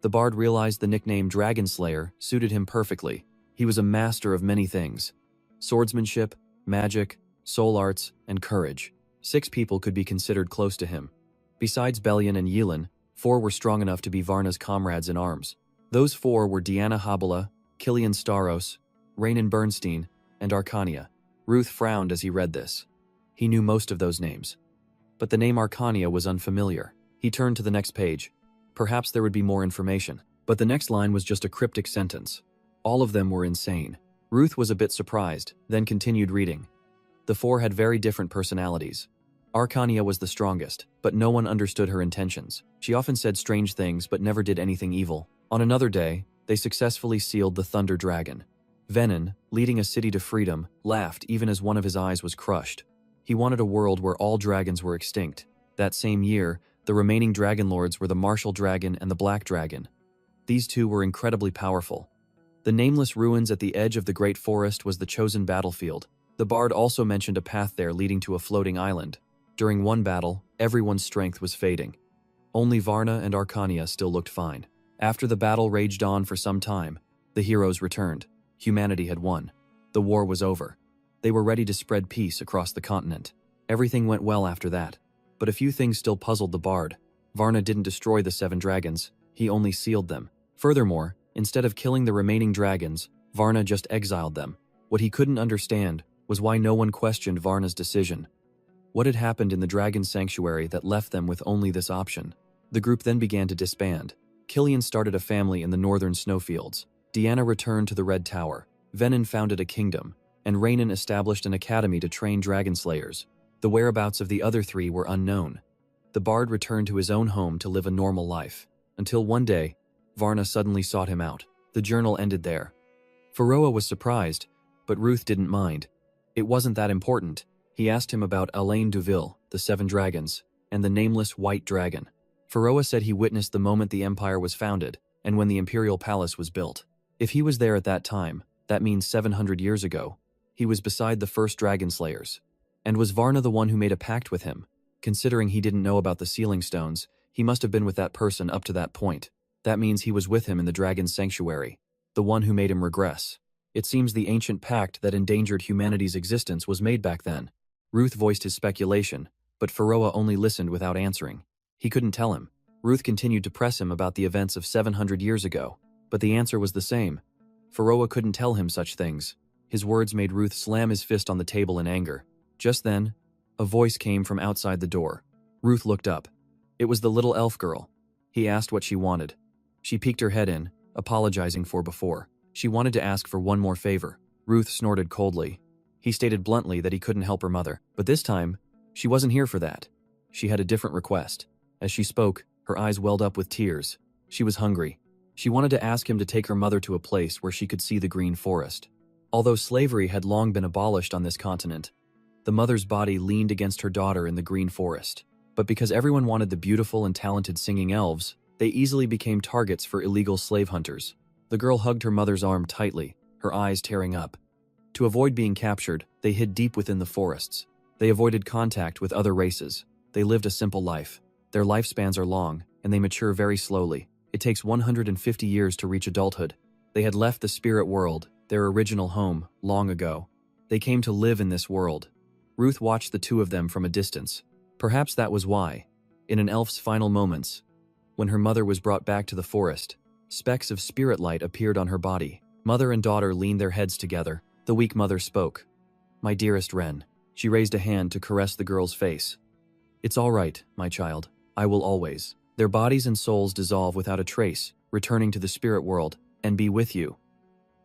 The bard realized the nickname Dragon Slayer suited him perfectly. He was a master of many things: swordsmanship, magic, soul arts, and courage. 6 people could be considered close to him. Besides Belian and Yelin, 4 were strong enough to be Varna's comrades in arms. Those 4 were Deanna Habala, Killian Staros, Rainan Bernstein, and Arcania. Ruth frowned as he read this. He knew most of those names. But the name Arcania was unfamiliar. He turned to the next page. Perhaps there would be more information. But the next line was just a cryptic sentence. All of them were insane. Ruth was a bit surprised, then continued reading. The four had very different personalities. Arcania was the strongest, but no one understood her intentions. She often said strange things but never did anything evil. On another day, they successfully sealed the Thunder Dragon. Venom, leading a city to freedom, laughed even as one of his eyes was crushed. He wanted a world where all dragons were extinct. That same year, the remaining dragon lords were the Martial Dragon and the Black Dragon. These two were incredibly powerful. The nameless ruins at the edge of the Great Forest was the chosen battlefield. The bard also mentioned a path there leading to a floating island. During one battle, everyone's strength was fading. Only Varna and Arcania still looked fine. After the battle raged on for some time, the heroes returned. Humanity had won. The war was over. They were ready to spread peace across the continent. Everything went well after that. But a few things still puzzled the bard. Varna didn't destroy the 7 dragons, he only sealed them. Furthermore, instead of killing the remaining dragons, Varna just exiled them. What he couldn't understand was why no one questioned Varna's decision. What had happened in the dragon sanctuary that left them with only this option? The group then began to disband. Killian started a family in the northern snowfields. Deanna returned to the Red Tower. Venom founded a kingdom, and Rainan established an academy to train dragon slayers. The whereabouts of the other 3 were unknown. The bard returned to his own home to live a normal life. Until one day, Varna suddenly sought him out. The journal ended there. Faroa was surprised, but Ruth didn't mind. It wasn't that important. He asked him about Alain Duville, the 7 dragons, and the nameless White Dragon. Faroa said he witnessed the moment the empire was founded, and when the imperial palace was built. If he was there at that time, that means 700 years ago, he was beside the first dragon slayers. And was Varna the one who made a pact with him? Considering he didn't know about the sealing stones, he must have been with that person up to that point. That means he was with him in the dragon's sanctuary, the one who made him regress. It seems the ancient pact that endangered humanity's existence was made back then. Ruth voiced his speculation, but Faroa only listened without answering. He couldn't tell him. Ruth continued to press him about the events of 700 years ago, but the answer was the same. Faroa couldn't tell him such things. His words made Ruth slam his fist on the table in anger. Just then, a voice came from outside the door. Ruth looked up. It was the little elf girl. He asked what she wanted. She peeked her head in, apologizing for before. She wanted to ask for one more favor. Ruth snorted coldly. He stated bluntly that he couldn't help her mother, but this time, she wasn't here for that. She had a different request. As she spoke, her eyes welled up with tears. She was hungry. She wanted to ask him to take her mother to a place where she could see the green forest. Although slavery had long been abolished on this continent, the mother's body leaned against her daughter in the green forest. But because everyone wanted the beautiful and talented singing elves, they easily became targets for illegal slave hunters. The girl hugged her mother's arm tightly, her eyes tearing up. To avoid being captured, they hid deep within the forests. They avoided contact with other races. They lived a simple life. Their lifespans are long, and they mature very slowly. It takes 150 years to reach adulthood. They had left the spirit world, their original home, long ago. They came to live in this world. Ruth watched the two of them from a distance. Perhaps that was why, in an elf's final moments, when her mother was brought back to the forest, specks of spirit light appeared on her body. Mother and daughter leaned their heads together. The weak mother spoke. "My dearest Ren." She raised a hand to caress the girl's face. "It's all right, my child. I will always." Their bodies and souls dissolve without a trace, returning to the spirit world, and be with you.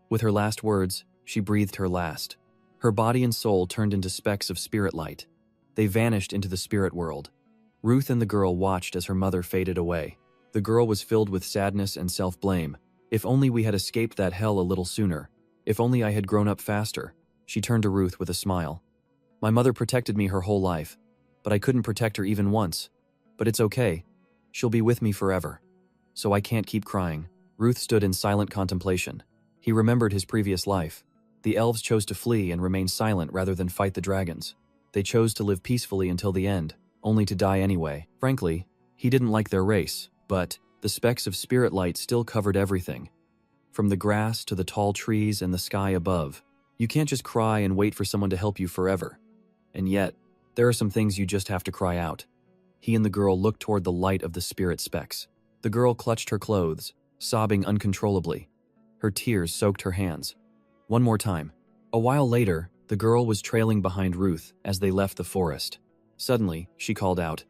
With her last words, she breathed her last. Her body and soul turned into specks of spirit light. They vanished into the spirit world. Ruth and the girl watched as her mother faded away. The girl was filled with sadness and self-blame. If only we had escaped that hell a little sooner. If only I had grown up faster. She turned to Ruth with a smile. My mother protected me her whole life, but I couldn't protect her even once. But it's okay. She'll be with me forever. So I can't keep crying. Ruth stood in silent contemplation. He remembered his previous life. The elves chose to flee and remain silent rather than fight the dragons. They chose to live peacefully until the end, only to die anyway. Frankly, he didn't like their race, but the specks of spirit light still covered everything. From the grass to the tall trees and the sky above. You can't just cry and wait for someone to help you forever. And yet, there are some things you just have to cry out. He and the girl looked toward the light of the spirit specks. The girl clutched her clothes, sobbing uncontrollably. Her tears soaked her hands. One more time. A while later, the girl was trailing behind Ruth as they left the forest. Suddenly, she called out,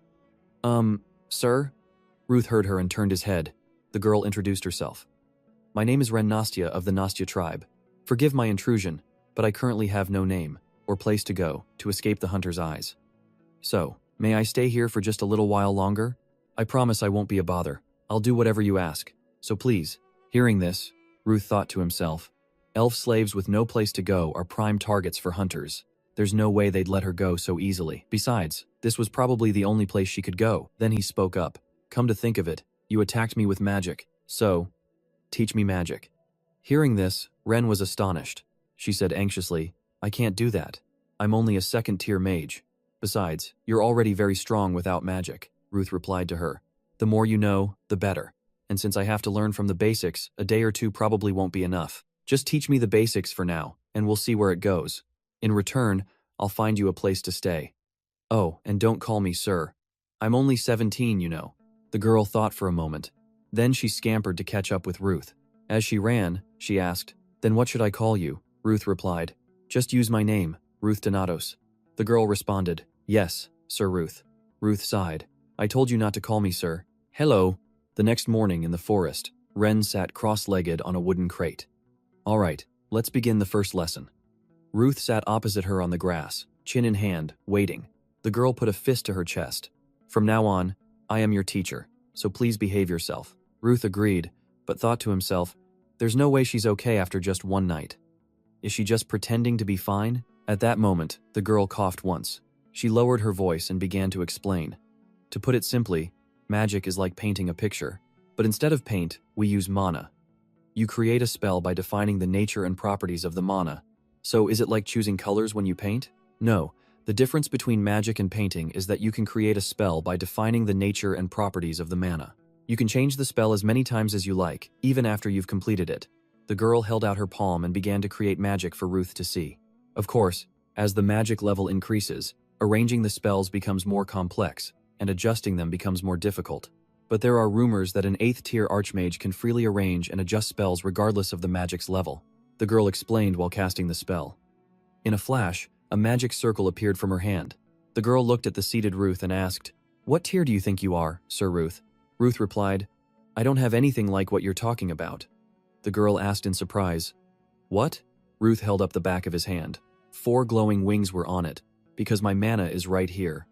Sir?" Ruth heard her and turned his head. The girl introduced herself. "My name is Ren Nastia of the Nastia tribe. Forgive my intrusion, but I currently have no name. or place to go to escape the hunter's eyes. So, may I stay here for just a little while longer? I promise I won't be a bother. I'll do whatever you ask. So please. Hearing this, Ruth thought to himself, elf slaves with no place to go are prime targets for hunters. There's no way they'd let her go so easily. Besides, this was probably the only place she could go. Then he spoke up. Come to think of it, you attacked me with magic. So, teach me magic. Hearing this, Ren was astonished. She said anxiously, I can't do that. I'm only a second-tier mage. Besides, you're already very strong without magic, Ruth replied to her. The more you know, the better. And since I have to learn from the basics, a day or two probably won't be enough. Just teach me the basics for now, and we'll see where it goes. In return, I'll find you a place to stay. Oh, and don't call me sir. I'm only 17, you know. The girl thought for a moment. Then she scampered to catch up with Ruth. As she ran, she asked, Then what should I call you? Ruth replied, Just use my name, Ruth Donatos. The girl responded, Yes, Sir Ruth. Ruth sighed. I told you not to call me sir. Hello. The next morning in the forest, Ren sat cross-legged on a wooden crate. All right, let's begin the first lesson. Ruth sat opposite her on the grass, chin in hand, waiting. The girl put a fist to her chest. From now on, I am your teacher, so please behave yourself. Ruth agreed, but thought to himself, there's no way she's okay after just one night. Is she just pretending to be fine? At that moment, the girl coughed once. She lowered her voice and began to explain. To put it simply, magic is like painting a picture, but instead of paint, we use mana. You create a spell by defining the nature and properties of the mana. So is it like choosing colors when you paint? No, the difference between magic and painting is that you can create a spell by defining the nature and properties of the mana. You can change the spell as many times as you like, even after you've completed it. The girl held out her palm and began to create magic for Ruth to see. Of course, as the magic level increases, arranging the spells becomes more complex, and adjusting them becomes more difficult. But there are rumors that an 8th tier archmage can freely arrange and adjust spells regardless of the magic's level. The girl explained while casting the spell. In a flash, a magic circle appeared from her hand. The girl looked at the seated Ruth and asked, What tier do you think you are, Sir Ruth? Ruth replied, I don't have anything like what you're talking about. The girl asked in surprise, What? Ruth held up the back of his hand. 4 glowing wings were on it, because my mana is right here.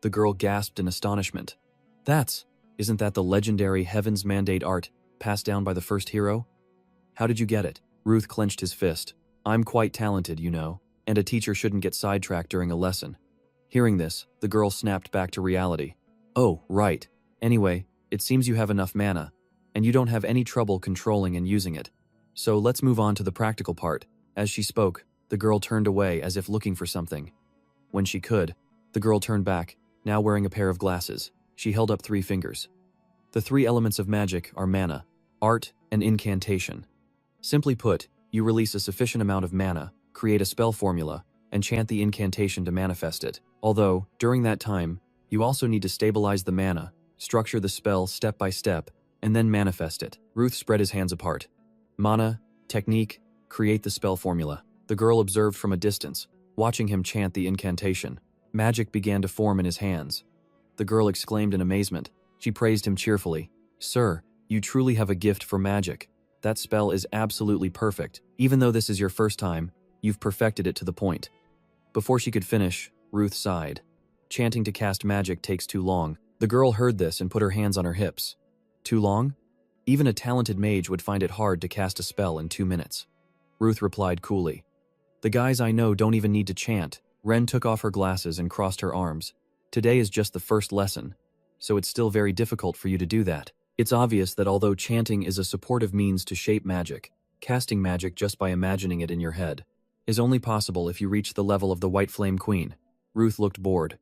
The girl gasped in astonishment. Isn't that the legendary Heaven's Mandate art passed down by the first hero? How did you get it? Ruth clenched his fist. I'm quite talented, you know, and a teacher shouldn't get sidetracked during a lesson. Hearing this, the girl snapped back to reality. Oh, right. Anyway, it seems you have enough mana, and you don't have any trouble controlling and using it. So let's move on to the practical part. As she spoke, the girl turned away as if looking for something. When she could, the girl turned back, now wearing a pair of glasses. She held up 3 fingers. The 3 elements of magic are mana, art, and incantation. Simply put, you release a sufficient amount of mana, create a spell formula, and chant the incantation to manifest it. Although, during that time, you also need to stabilize the mana, structure the spell step by step, and then manifest it. Ruth spread his hands apart. Mana, technique, create the spell formula. The girl observed from a distance, watching him chant the incantation. Magic began to form in his hands. The girl exclaimed in amazement. She praised him cheerfully. Sir, you truly have a gift for magic. That spell is absolutely perfect. Even though this is your first time, you've perfected it to the point. Before she could finish, Ruth sighed. Chanting to cast magic takes too long. The girl heard this and put her hands on her hips. Too long? Even a talented mage would find it hard to cast a spell in 2 minutes. Ruth replied coolly. The guys I know don't even need to chant. Ren took off her glasses and crossed her arms. Today is just the first lesson, so it's still very difficult for you to do that. It's obvious that although chanting is a supportive means to shape magic, casting magic just by imagining it in your head is only possible if you reach the level of the White Flame Queen. Ruth looked bored.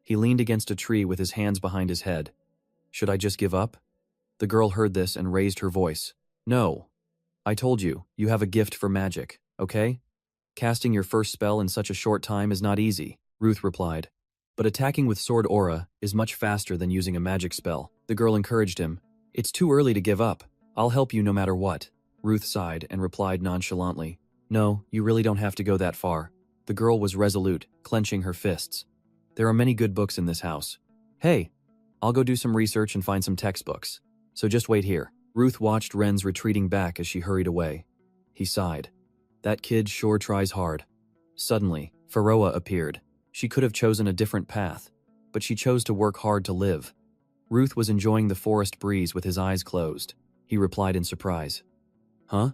He leaned against a tree with his hands behind his head. Should I just give up? The girl heard this and raised her voice. No. I told you, you have a gift for magic, okay? Casting your first spell in such a short time is not easy, Ruth replied. But attacking with sword aura is much faster than using a magic spell. The girl encouraged him. It's too early to give up. I'll help you no matter what. Ruth sighed and replied nonchalantly. No, you really don't have to go that far. The girl was resolute, clenching her fists. There are many good books in this house. Hey, I'll go do some research and find some textbooks. So just wait here. Ruth watched Ren's retreating back as she hurried away. He sighed. That kid sure tries hard. Suddenly, Pharaoh appeared. She could have chosen a different path, but she chose to work hard to live. Ruth was enjoying the forest breeze with his eyes closed. He replied in surprise. Huh?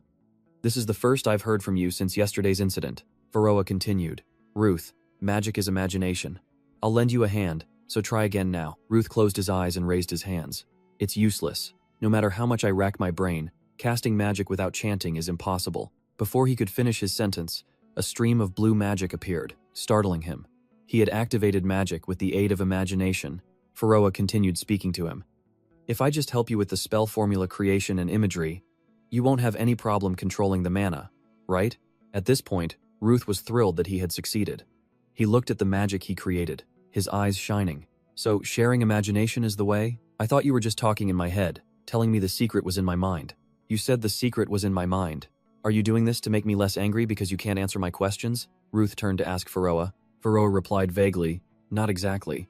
This is the first I've heard from you since yesterday's incident. Pharaoh continued. Ruth, magic is imagination. I'll lend you a hand, so try again now. Ruth closed his eyes and raised his hands. It's useless. No matter how much I rack my brain, casting magic without chanting is impossible. Before he could finish his sentence, a stream of blue magic appeared, startling him. He had activated magic with the aid of imagination. Pharaoh continued speaking to him. If I just help you with the spell formula creation and imagery, you won't have any problem controlling the mana, right? At this point, Ruth was thrilled that he had succeeded. He looked at the magic he created, his eyes shining. So, sharing imagination is the way? I thought you were just talking in my head, telling me the secret was in my mind. You said the secret was in my mind. Are you doing this to make me less angry because you can't answer my questions? Ruth turned to ask Pharaoh. Pharaoh replied vaguely, not exactly.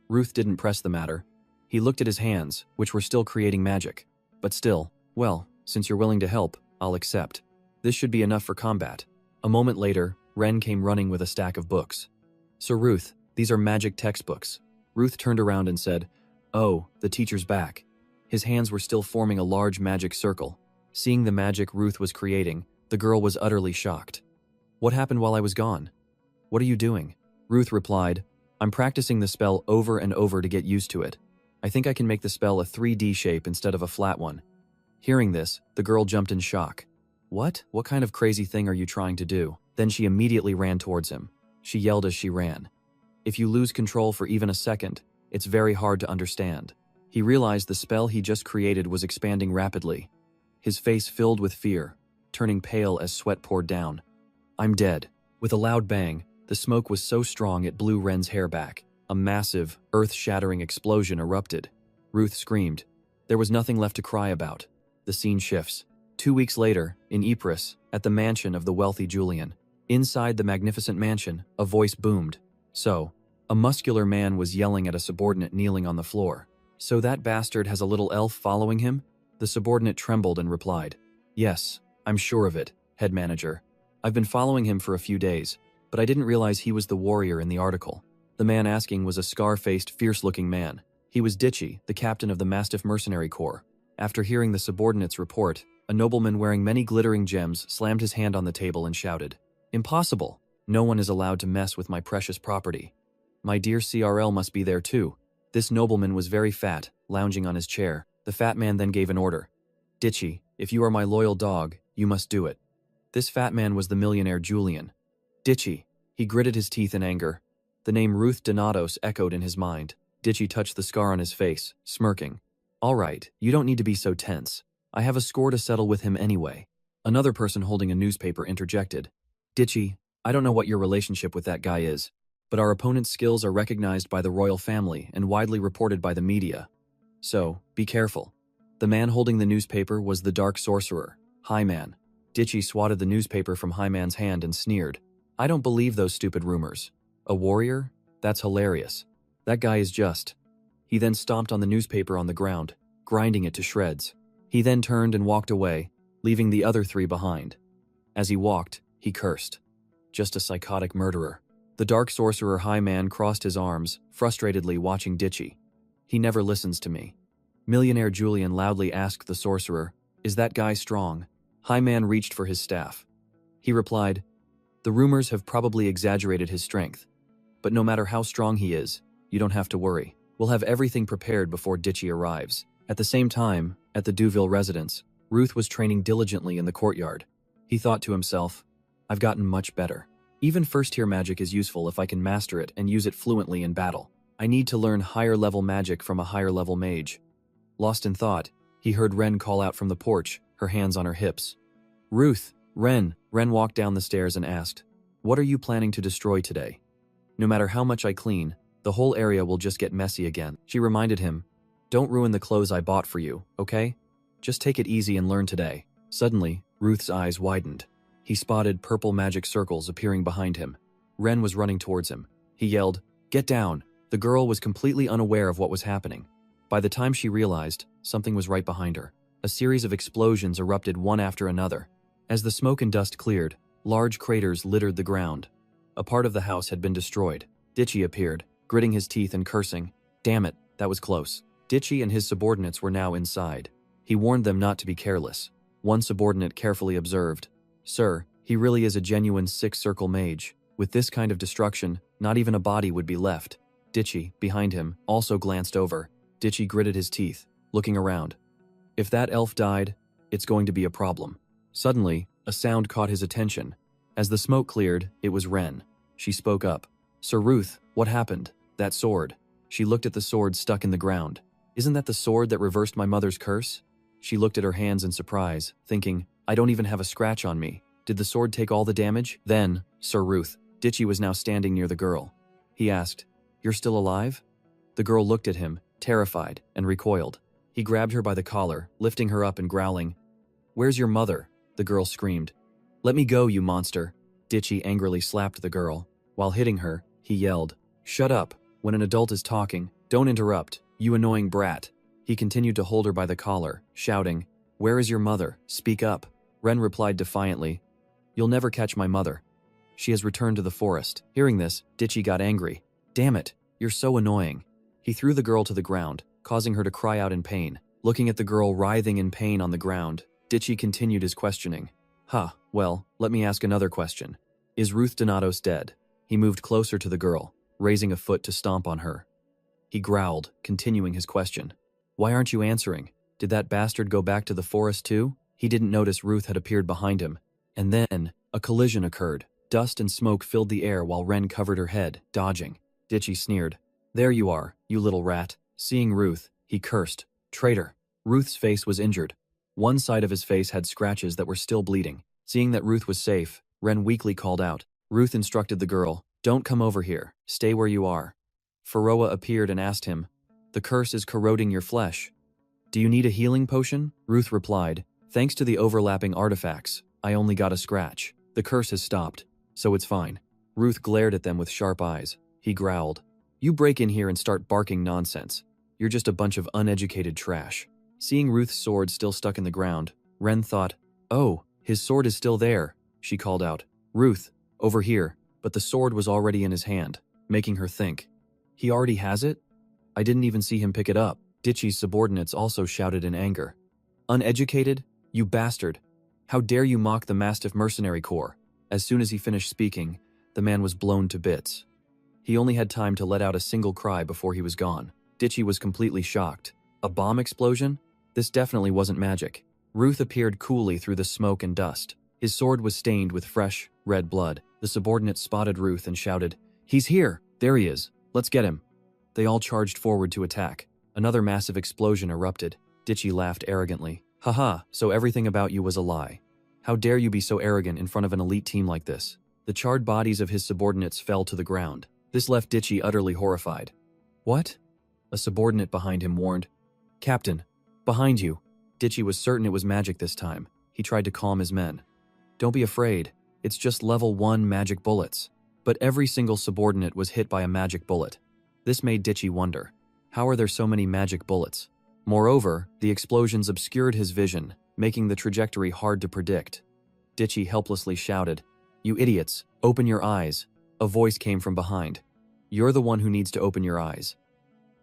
Ruth didn't press the matter. He looked at his hands, which were still creating magic. But still, well, since you're willing to help, I'll accept. This should be enough for combat. A moment later, Ren came running with a stack of books. So Ruth, these are magic textbooks. Ruth turned around and said, Oh, the teacher's back. His hands were still forming a large magic circle. Seeing the magic Ruth was creating, the girl was utterly shocked. What happened while I was gone? What are you doing? Ruth replied, I'm practicing the spell over and over to get used to it. I think I can make the spell a 3D shape instead of a flat one. Hearing this, the girl jumped in shock. What? What kind of crazy thing are you trying to do? Then she immediately ran towards him. She yelled as she ran. If you lose control for even a second, it's very hard to understand. He realized the spell he just created was expanding rapidly. His face filled with fear, turning pale as sweat poured down. I'm dead. With a loud bang, the smoke was so strong it blew Ren's hair back. A massive, earth-shattering explosion erupted. Ruth screamed. There was nothing left to cry about. The scene shifts. 2 weeks later, in Ypres, at the mansion of the wealthy Julian. Inside the magnificent mansion, a voice boomed. So, a muscular man was yelling at a subordinate kneeling on the floor. So that bastard has a little elf following him? The subordinate trembled and replied. Yes, I'm sure of it, head manager. I've been following him for a few days, but I didn't realize he was the warrior in the article. The man asking was a scar-faced, fierce-looking man. He was Ditchy, the captain of the Mastiff Mercenary Corps. After hearing the subordinate's report, a nobleman wearing many glittering gems slammed his hand on the table and shouted, Impossible! No one is allowed to mess with my precious property. My dear CRL must be there too. This nobleman was very fat, lounging on his chair. The fat man then gave an order. Ditchy, if you are my loyal dog, you must do it. This fat man was the millionaire Julian. Ditchy. He gritted his teeth in anger. The name Ruth Donatos echoed in his mind. Ditchy touched the scar on his face, smirking. All right, you don't need to be so tense. I have a score to settle with him anyway. Another person holding a newspaper interjected. Ditchy, I don't know what your relationship with that guy is, but our opponent's skills are recognized by the royal family and widely reported by the media. So, be careful. The man holding the newspaper was the Dark Sorcerer, Highman. Ditchy swatted the newspaper from Highman's hand and sneered. I don't believe those stupid rumors. A warrior? That's hilarious. That guy is just. He then stomped on the newspaper on the ground, grinding it to shreds. He then turned and walked away, leaving the other three behind. As he walked, he cursed. Just a psychotic murderer. The Dark Sorcerer Highman crossed his arms, frustratedly watching Ditchy. He never listens to me. Millionaire Julian loudly asked the sorcerer, Is that guy strong? Highman reached for his staff. He replied, The rumors have probably exaggerated his strength. But no matter how strong he is, you don't have to worry. We'll have everything prepared before Ditchy arrives. At the same time, at the Duville residence, Ruth was training diligently in the courtyard. He thought to himself, I've gotten much better. Even first-tier magic is useful if I can master it and use it fluently in battle. I need to learn higher-level magic from a higher-level mage. Lost in thought, he heard Ren call out from the porch, her hands on her hips. Ruth, Ren. Ren walked down the stairs and asked, What are you planning to destroy today? No matter how much I clean, the whole area will just get messy again. She reminded him, Don't ruin the clothes I bought for you, okay? Just take it easy and learn today. Suddenly, Ruth's eyes widened. He spotted purple magic circles appearing behind him. Ren was running towards him. He yelled, Get down! The girl was completely unaware of what was happening. By the time she realized, something was right behind her. A series of explosions erupted one after another. As the smoke and dust cleared, large craters littered the ground. A part of the house had been destroyed. Ditchy appeared, gritting his teeth and cursing. Damn it, that was close. Ditchy and his subordinates were now inside. He warned them not to be careless. One subordinate carefully observed, "Sir, he really is a genuine six-circle mage. With this kind of destruction, not even a body would be left." Ditchy, behind him, also glanced over. Ditchy gritted his teeth, looking around. If that elf died, it's going to be a problem. Suddenly, a sound caught his attention. As the smoke cleared, it was Ren. She spoke up. "Sir Ruth, what happened? That sword." She looked at the sword stuck in the ground. "Isn't that the sword that reversed my mother's curse?" She looked at her hands in surprise, thinking, "I don't even have a scratch on me. Did the sword take all the damage?" Then, Sir Ruth, Ditchy was now standing near the girl. He asked, "You're still alive?" The girl looked at him, terrified, and recoiled. He grabbed her by the collar, lifting her up and growling. "Where's your mother?" the girl screamed. "Let me go, you monster." Ditchy angrily slapped the girl. While hitting her, he yelled, "Shut up. When an adult is talking, don't interrupt, you annoying brat." He continued to hold her by the collar, shouting, "Where is your mother? Speak up." Ren replied defiantly, "You'll never catch my mother. She has returned to the forest." Hearing this, Ditchy got angry. "Damn it, you're so annoying." He threw the girl to the ground, causing her to cry out in pain. Looking at the girl writhing in pain on the ground, Ditchy continued his questioning. Well, let me ask another question. Is Ruth Donatos dead?" He moved closer to the girl, raising a foot to stomp on her. He growled, continuing his question. "Why aren't you answering? Did that bastard go back to the forest too?" He didn't notice Ruth had appeared behind him. And then, a collision occurred. Dust and smoke filled the air while Ren covered her head, dodging. Ditchy sneered. "There you are, you little rat." Seeing Ruth, he cursed. "Traitor." Ruth's face was injured. One side of his face had scratches that were still bleeding. Seeing that Ruth was safe, Ren weakly called out. Ruth instructed the girl, "Don't come over here, stay where you are." Pharaoh appeared and asked him, "The curse is corroding your flesh. Do you need a healing potion?" Ruth replied, "Thanks to the overlapping artifacts, I only got a scratch. The curse has stopped, so it's fine." Ruth glared at them with sharp eyes. He growled, "You break in here and start barking nonsense. You're just a bunch of uneducated trash." Seeing Ruth's sword still stuck in the ground, Ren thought, "Oh, his sword is still there." She called out, "Ruth, over here," but the sword was already in his hand, making her think, "He already has it? I didn't even see him pick it up." Ditchy's subordinates also shouted in anger. "Uneducated? You bastard! How dare you mock the Mastiff Mercenary Corps?" As soon as he finished speaking, the man was blown to bits. He only had time to let out a single cry before he was gone. Ditchy was completely shocked. A bomb explosion? This definitely wasn't magic. Ruth appeared coolly through the smoke and dust. His sword was stained with fresh, red blood. The subordinates spotted Ruth and shouted, "He's here! There he is! Let's get him!" They all charged forward to attack. Another massive explosion erupted. Ditchy laughed arrogantly. "Haha, so everything about you was a lie. How dare you be so arrogant in front of an elite team like this?" The charred bodies of his subordinates fell to the ground. This left Ditchy utterly horrified. "What?" A subordinate behind him warned. "Captain, behind you." Ditchy was certain it was magic this time. He tried to calm his men. "Don't be afraid. It's just level 1 magic bullets." But every single subordinate was hit by a magic bullet. This made Ditchy wonder, how are there so many magic bullets? Moreover, the explosions obscured his vision, making the trajectory hard to predict. Ditchy helplessly shouted, "You idiots, open your eyes." A voice came from behind. "You're the one who needs to open your eyes."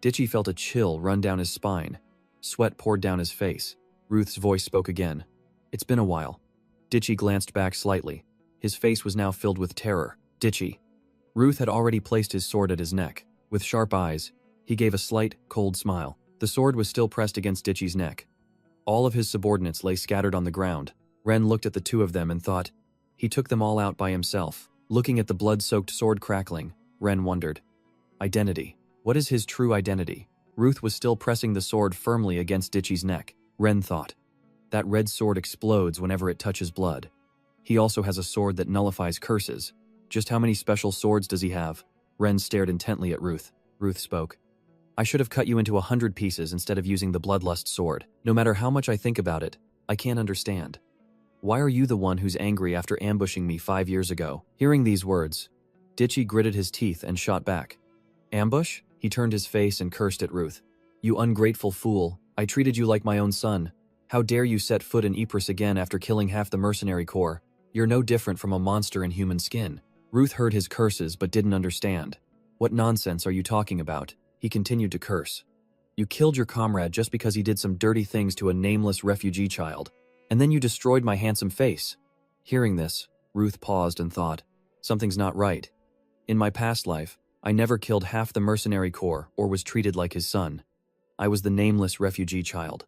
Ditchy felt a chill run down his spine. Sweat poured down his face. Ruth's voice spoke again. "It's been a while." Ditchy glanced back slightly. His face was now filled with terror. "Ditchy." Ruth had already placed his sword at his neck. With sharp eyes, he gave a slight, cold smile. The sword was still pressed against Ditchy's neck. All of his subordinates lay scattered on the ground. Ren looked at the two of them and thought, he took them all out by himself. Looking at the blood-soaked sword crackling, Ren wondered, identity. What is his true identity? Ruth was still pressing the sword firmly against Ditchy's neck. Ren thought, that red sword explodes whenever it touches blood. He also has a sword that nullifies curses. Just how many special swords does he have? Ren stared intently at Ruth. Ruth spoke. "I should have cut you into 100 pieces instead of using the bloodlust sword. No matter how much I think about it, I can't understand. Why are you the one who's angry after ambushing me 5 years ago?" Hearing these words, Ditchy gritted his teeth and shot back. "Ambush?" He turned his face and cursed at Ruth. "You ungrateful fool, I treated you like my own son. How dare you set foot in Ypres again after killing half the mercenary corps? You're no different from a monster in human skin." Ruth heard his curses but didn't understand. What nonsense are you talking about? He continued to curse. You killed your comrade just because he did some dirty things to a nameless refugee child, and then you destroyed my handsome face. Hearing this, Ruth paused and thought, something's not right. In my past life, I never killed half the mercenary corps or was treated like his son. I was the nameless refugee child.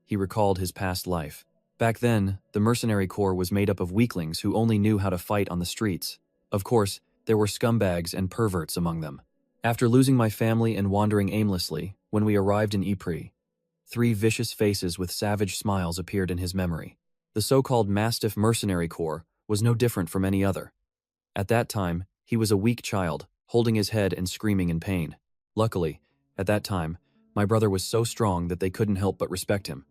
He recalled his past life. Back then, the mercenary corps was made up of weaklings who only knew how to fight on the streets. Of course, there were scumbags and perverts among them. After losing my family and wandering aimlessly, when we arrived in Ypres, 3 vicious faces with savage smiles appeared in his memory. The so-called Mastiff Mercenary Corps was no different from any other. At that time, he was a weak child, holding his head and screaming in pain. Luckily, at that time, my brother was so strong that they couldn't help but respect him.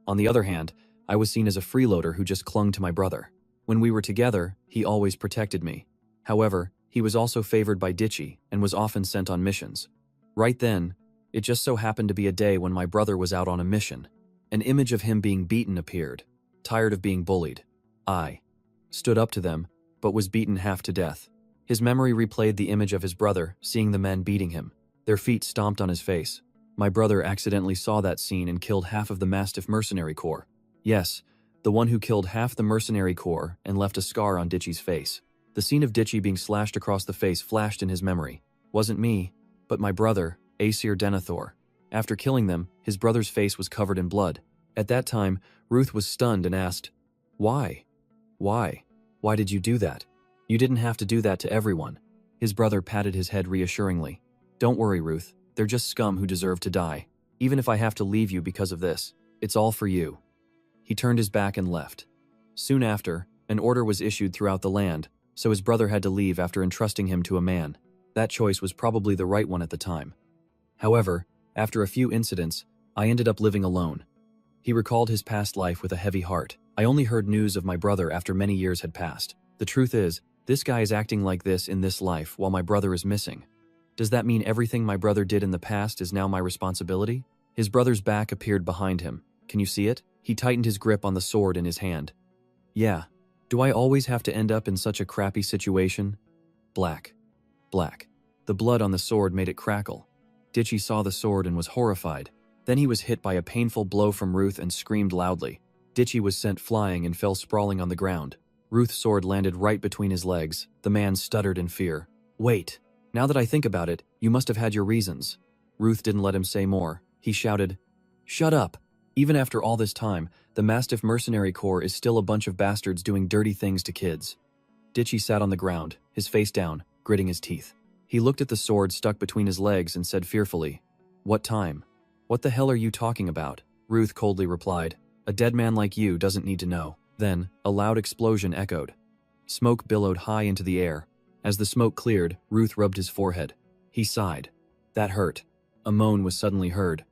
On the other hand, I was seen as a freeloader who just clung to my brother. When we were together, he always protected me. However, he was also favored by Ditchy and was often sent on missions. Right then, it just so happened to be a day when my brother was out on a mission. An image of him being beaten appeared. Tired of being bullied, I stood up to them, but was beaten half to death. His memory replayed the image of his brother, seeing the men beating him. Their feet stomped on his face. My brother accidentally saw that scene and killed half of the Mastiff Mercenary Corps. Yes, the one who killed half the Mercenary Corps and left a scar on Ditchy's face. The scene of Ditchy being slashed across the face flashed in his memory. Wasn't me, but my brother, Aesir Denethor. After killing them, his brother's face was covered in blood. At that time, Ruth was stunned and asked, Why? Why? Why did you do that? You didn't have to do that to everyone. His brother patted his head reassuringly. Don't worry, Ruth. They're just scum who deserve to die. Even if I have to leave you because of this, it's all for you. He turned his back and left. Soon after, an order was issued throughout the land, so his brother had to leave after entrusting him to a man. That choice was probably the right one at the time. However, after a few incidents, I ended up living alone. He recalled his past life with a heavy heart. I only heard news of my brother after many years had passed. The truth is, this guy is acting like this in this life while my brother is missing. Does that mean everything my brother did in the past is now my responsibility? His brother's back appeared behind him. Can you see it? He tightened his grip on the sword in his hand. Yeah. Do I always have to end up in such a crappy situation? Black. Black. The blood on the sword made it crackle. Ditchy saw the sword and was horrified. Then he was hit by a painful blow from Ruth and screamed loudly. Ditchy was sent flying and fell sprawling on the ground. Ruth's sword landed right between his legs. The man stuttered in fear. Wait. Now that I think about it, you must have had your reasons. Ruth didn't let him say more. He shouted, Shut up. Even after all this time, the Mastiff Mercenary Corps is still a bunch of bastards doing dirty things to kids. Ditchy sat on the ground, his face down, gritting his teeth. He looked at the sword stuck between his legs and said fearfully, What time? What the hell are you talking about? Ruth coldly replied, A dead man like you doesn't need to know. Then, a loud explosion echoed. Smoke billowed high into the air. As the smoke cleared, Ruth rubbed his forehead. He sighed. That hurt. A moan was suddenly heard.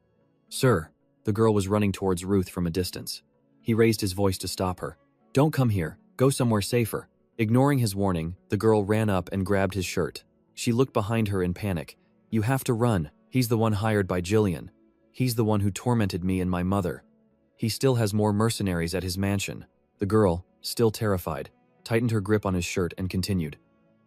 Sir. The girl was running towards Ruth from a distance. He raised his voice to stop her. Don't come here. Go somewhere safer. Ignoring his warning, the girl ran up and grabbed his shirt. She looked behind her in panic. You have to run. He's the one hired by Jillian. He's the one who tormented me and my mother. He still has more mercenaries at his mansion. The girl, still terrified, tightened her grip on his shirt and continued.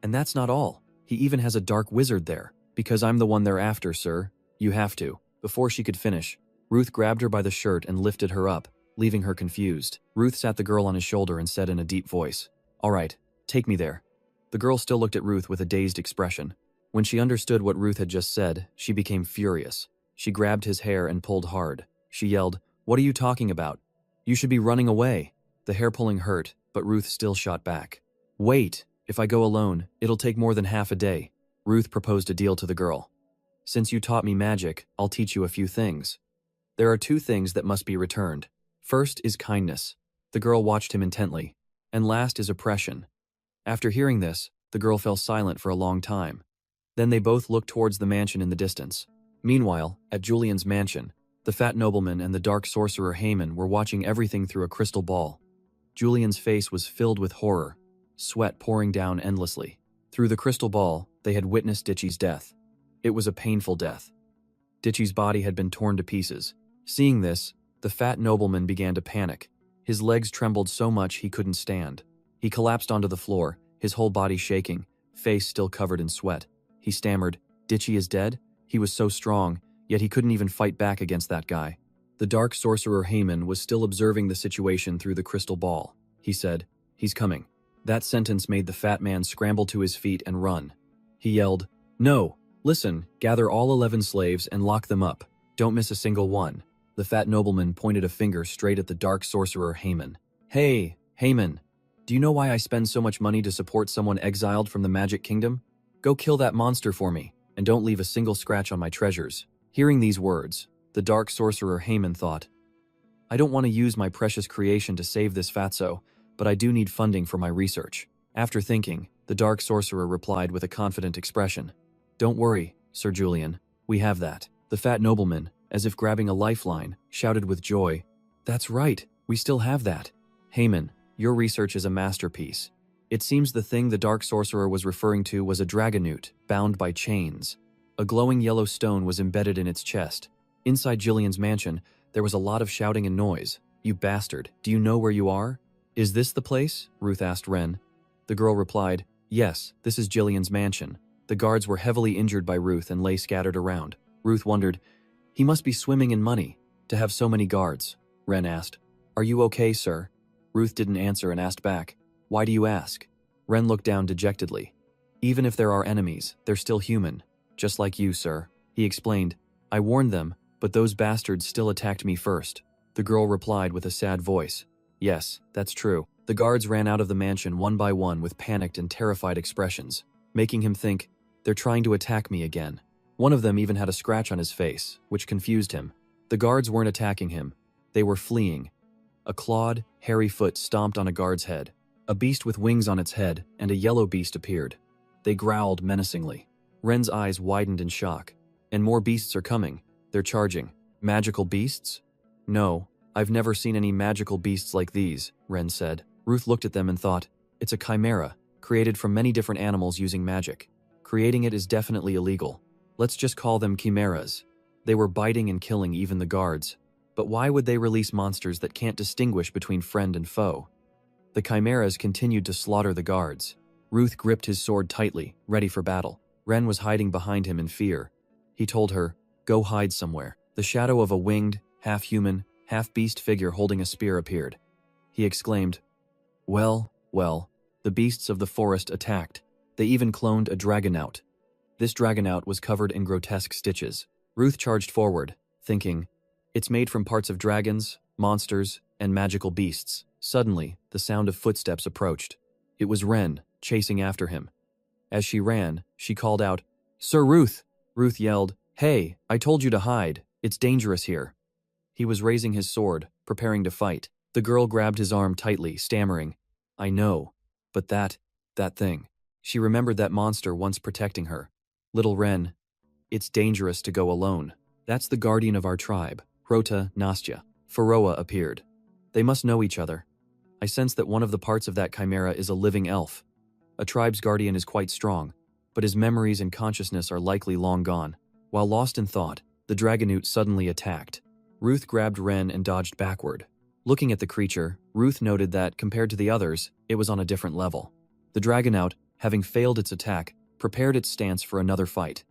And that's not all. He even has a dark wizard there. Because I'm the one they're after, sir. You have to. Before she could finish, Ruth grabbed her by the shirt and lifted her up, leaving her confused. Ruth sat the girl on his shoulder and said in a deep voice, All right, take me there. The girl still looked at Ruth with a dazed expression. When she understood what Ruth had just said, she became furious. She grabbed his hair and pulled hard. She yelled, What are you talking about? You should be running away. The hair pulling hurt, but Ruth still shot back. Wait, if I go alone, it'll take more than half a day. Ruth proposed a deal to the girl. Since you taught me magic, I'll teach you a few things. There are 2 things that must be returned. First is kindness. The girl watched him intently. And last is oppression. After hearing this, the girl fell silent for a long time. Then they both looked towards the mansion in the distance. Meanwhile, at Julian's mansion, the fat nobleman and the dark sorcerer Haman were watching everything through a crystal ball. Julian's face was filled with horror, sweat pouring down endlessly. Through the crystal ball, they had witnessed Ditchy's death. It was a painful death. Ditchy's body had been torn to pieces. Seeing this, the fat nobleman began to panic. His legs trembled so much he couldn't stand. He collapsed onto the floor, his whole body shaking, face still covered in sweat. He stammered, "Ditchy is dead?" He was so strong, yet he couldn't even fight back against that guy. The dark sorcerer Haman was still observing the situation through the crystal ball. He said, "He's coming." That sentence made the fat man scramble to his feet and run. He yelled, "No! Listen, gather all 11 slaves and lock them up. Don't miss a single one." The fat nobleman pointed a finger straight at the dark sorcerer Haman. "Hey, Haman, do you know why I spend so much money to support someone exiled from the Magic Kingdom? Go kill that monster for me, and don't leave a single scratch on my treasures." Hearing these words, the dark sorcerer Haman thought, "I don't want to use my precious creation to save this fatso, but I do need funding for my research." After thinking, the dark sorcerer replied with a confident expression, "Don't worry, Sir Julian, we have that." The fat nobleman, as if grabbing a lifeline, shouted with joy, "That's right, we still have that. Haman, your research is a masterpiece." It seems the thing the dark sorcerer was referring to was a dragonute, bound by chains. A glowing yellow stone was embedded in its chest. Inside Jillian's mansion, there was a lot of shouting and noise. "You bastard, do you know where you are?" "Is this the place?" Ruth asked Ren. The girl replied, "Yes, this is Jillian's mansion." The guards were heavily injured by Ruth and lay scattered around. Ruth wondered, "He must be swimming in money to have so many guards." Ren asked, "Are you okay, sir?" Ruth didn't answer and asked back, "Why do you ask?" Ren looked down dejectedly. "Even if there are enemies, they're still human. Just like you, sir." He explained, "I warned them, but those bastards still attacked me first." The girl replied with a sad voice, "Yes, that's true." The guards ran out of the mansion one by one with panicked and terrified expressions, making him think, "They're trying to attack me again." One of them even had a scratch on his face, which confused him. The guards weren't attacking him. They were fleeing. A clawed, hairy foot stomped on a guard's head. A beast with wings on its head and a yellow beast appeared. They growled menacingly. Ren's eyes widened in shock. "And more beasts are coming. They're charging." "Magical beasts?" "No, I've never seen any magical beasts like these," Ren said. Ruth looked at them and thought, "It's a chimera, created from many different animals using magic. Creating it is definitely illegal. Let's just call them chimeras." They were biting and killing even the guards. But why would they release monsters that can't distinguish between friend and foe? The chimeras continued to slaughter the guards. Ruth gripped his sword tightly, ready for battle. Ren was hiding behind him in fear. He told her, "Go hide somewhere." The shadow of a winged, half-human, half-beast figure holding a spear appeared. He exclaimed, Well, the beasts of the forest attacked. They even cloned a dragonaut. This dragonaut was covered in grotesque stitches. Ruth charged forward, thinking, "It's made from parts of dragons, monsters, and magical beasts." Suddenly, the sound of footsteps approached. It was Ren, chasing after him. As she ran, she called out, "Sir Ruth!" Ruth yelled, "Hey, I told you to hide. It's dangerous here." He was raising his sword, preparing to fight. The girl grabbed his arm tightly, stammering, "I know, but that thing." She remembered that monster once protecting her. "Little Ren, it's dangerous to go alone. That's the guardian of our tribe, Rota Nastya." Faroa appeared. They must know each other. I sense that one of the parts of that chimera is a living elf. A tribe's guardian is quite strong, but his memories and consciousness are likely long gone. While lost in thought, the dragonaut suddenly attacked. Ruth grabbed Ren and dodged backward. Looking at the creature, Ruth noted that, compared to the others, it was on a different level. The dragonaut, having failed its attack, prepared its stance for another fight.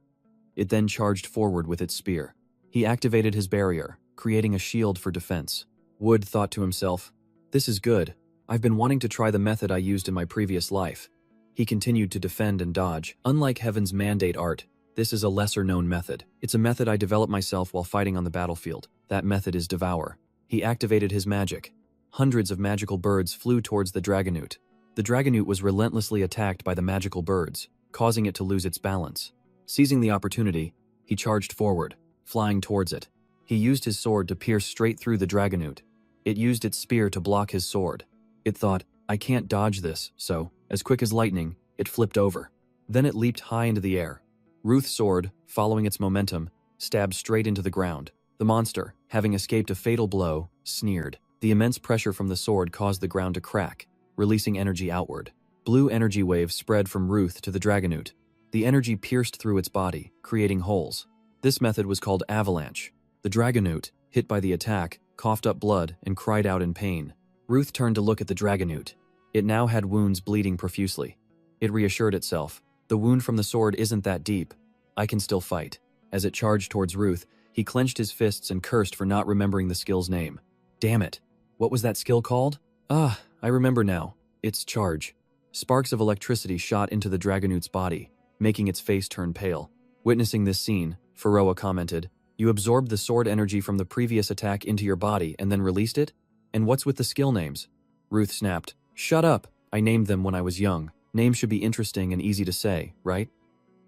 It then charged forward with its spear. He activated his barrier, creating a shield for defense. Wood thought to himself, "This is good. I've been wanting to try the method I used in my previous life." He continued to defend and dodge. Unlike Heaven's mandate art, this is a lesser-known method. It's a method I developed myself while fighting on the battlefield. That method is Devour. He activated his magic. Hundreds of magical birds flew towards the dragonaut. The dragonaut was relentlessly attacked by the magical birds, causing it to lose its balance. Seizing the opportunity, he charged forward, flying towards it. He used his sword to pierce straight through the dragonaut. It used its spear to block his sword. It thought, "I can't dodge this," so, as quick as lightning, it flipped over. Then it leaped high into the air. Ruth's sword, following its momentum, stabbed straight into the ground. The monster, having escaped a fatal blow, sneered. The immense pressure from the sword caused the ground to crack, releasing energy outward. Blue energy waves spread from Ruth to the dragonaut. The energy pierced through its body, creating holes. This method was called avalanche. The dragonaut, hit by the attack, coughed up blood and cried out in pain. Ruth turned to look at the dragonaut. It now had wounds bleeding profusely. It reassured itself, The wound from the sword isn't that deep. I can still fight. As it charged towards Ruth, he clenched his fists and cursed for not remembering the skill's name. Damn it. What was that skill called? Ah, I remember now. It's charge. Sparks of electricity shot into the Dragonoot's body, making its face turn pale. Witnessing this scene, Pharaoh commented, "You absorbed the sword energy from the previous attack into your body and then released it? And what's with the skill names?" Ruth snapped. "Shut up! I named them when I was young. Names should be interesting and easy to say, right?"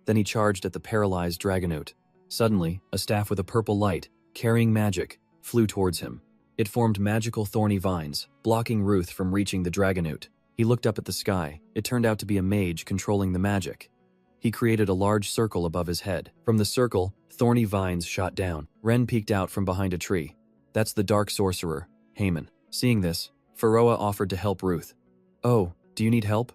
Then he charged at the paralyzed Dragonoot. Suddenly, a staff with a purple light, carrying magic, flew towards him. It formed magical thorny vines, blocking Ruth from reaching the Dragonoot. He looked up at the sky. It turned out to be a mage controlling the magic. He created a large circle above his head. From the circle, thorny vines shot down. Ren peeked out from behind a tree. "That's the dark sorcerer, Haman." Seeing this, Pharaoh offered to help Ruth. "Oh, do you need help?"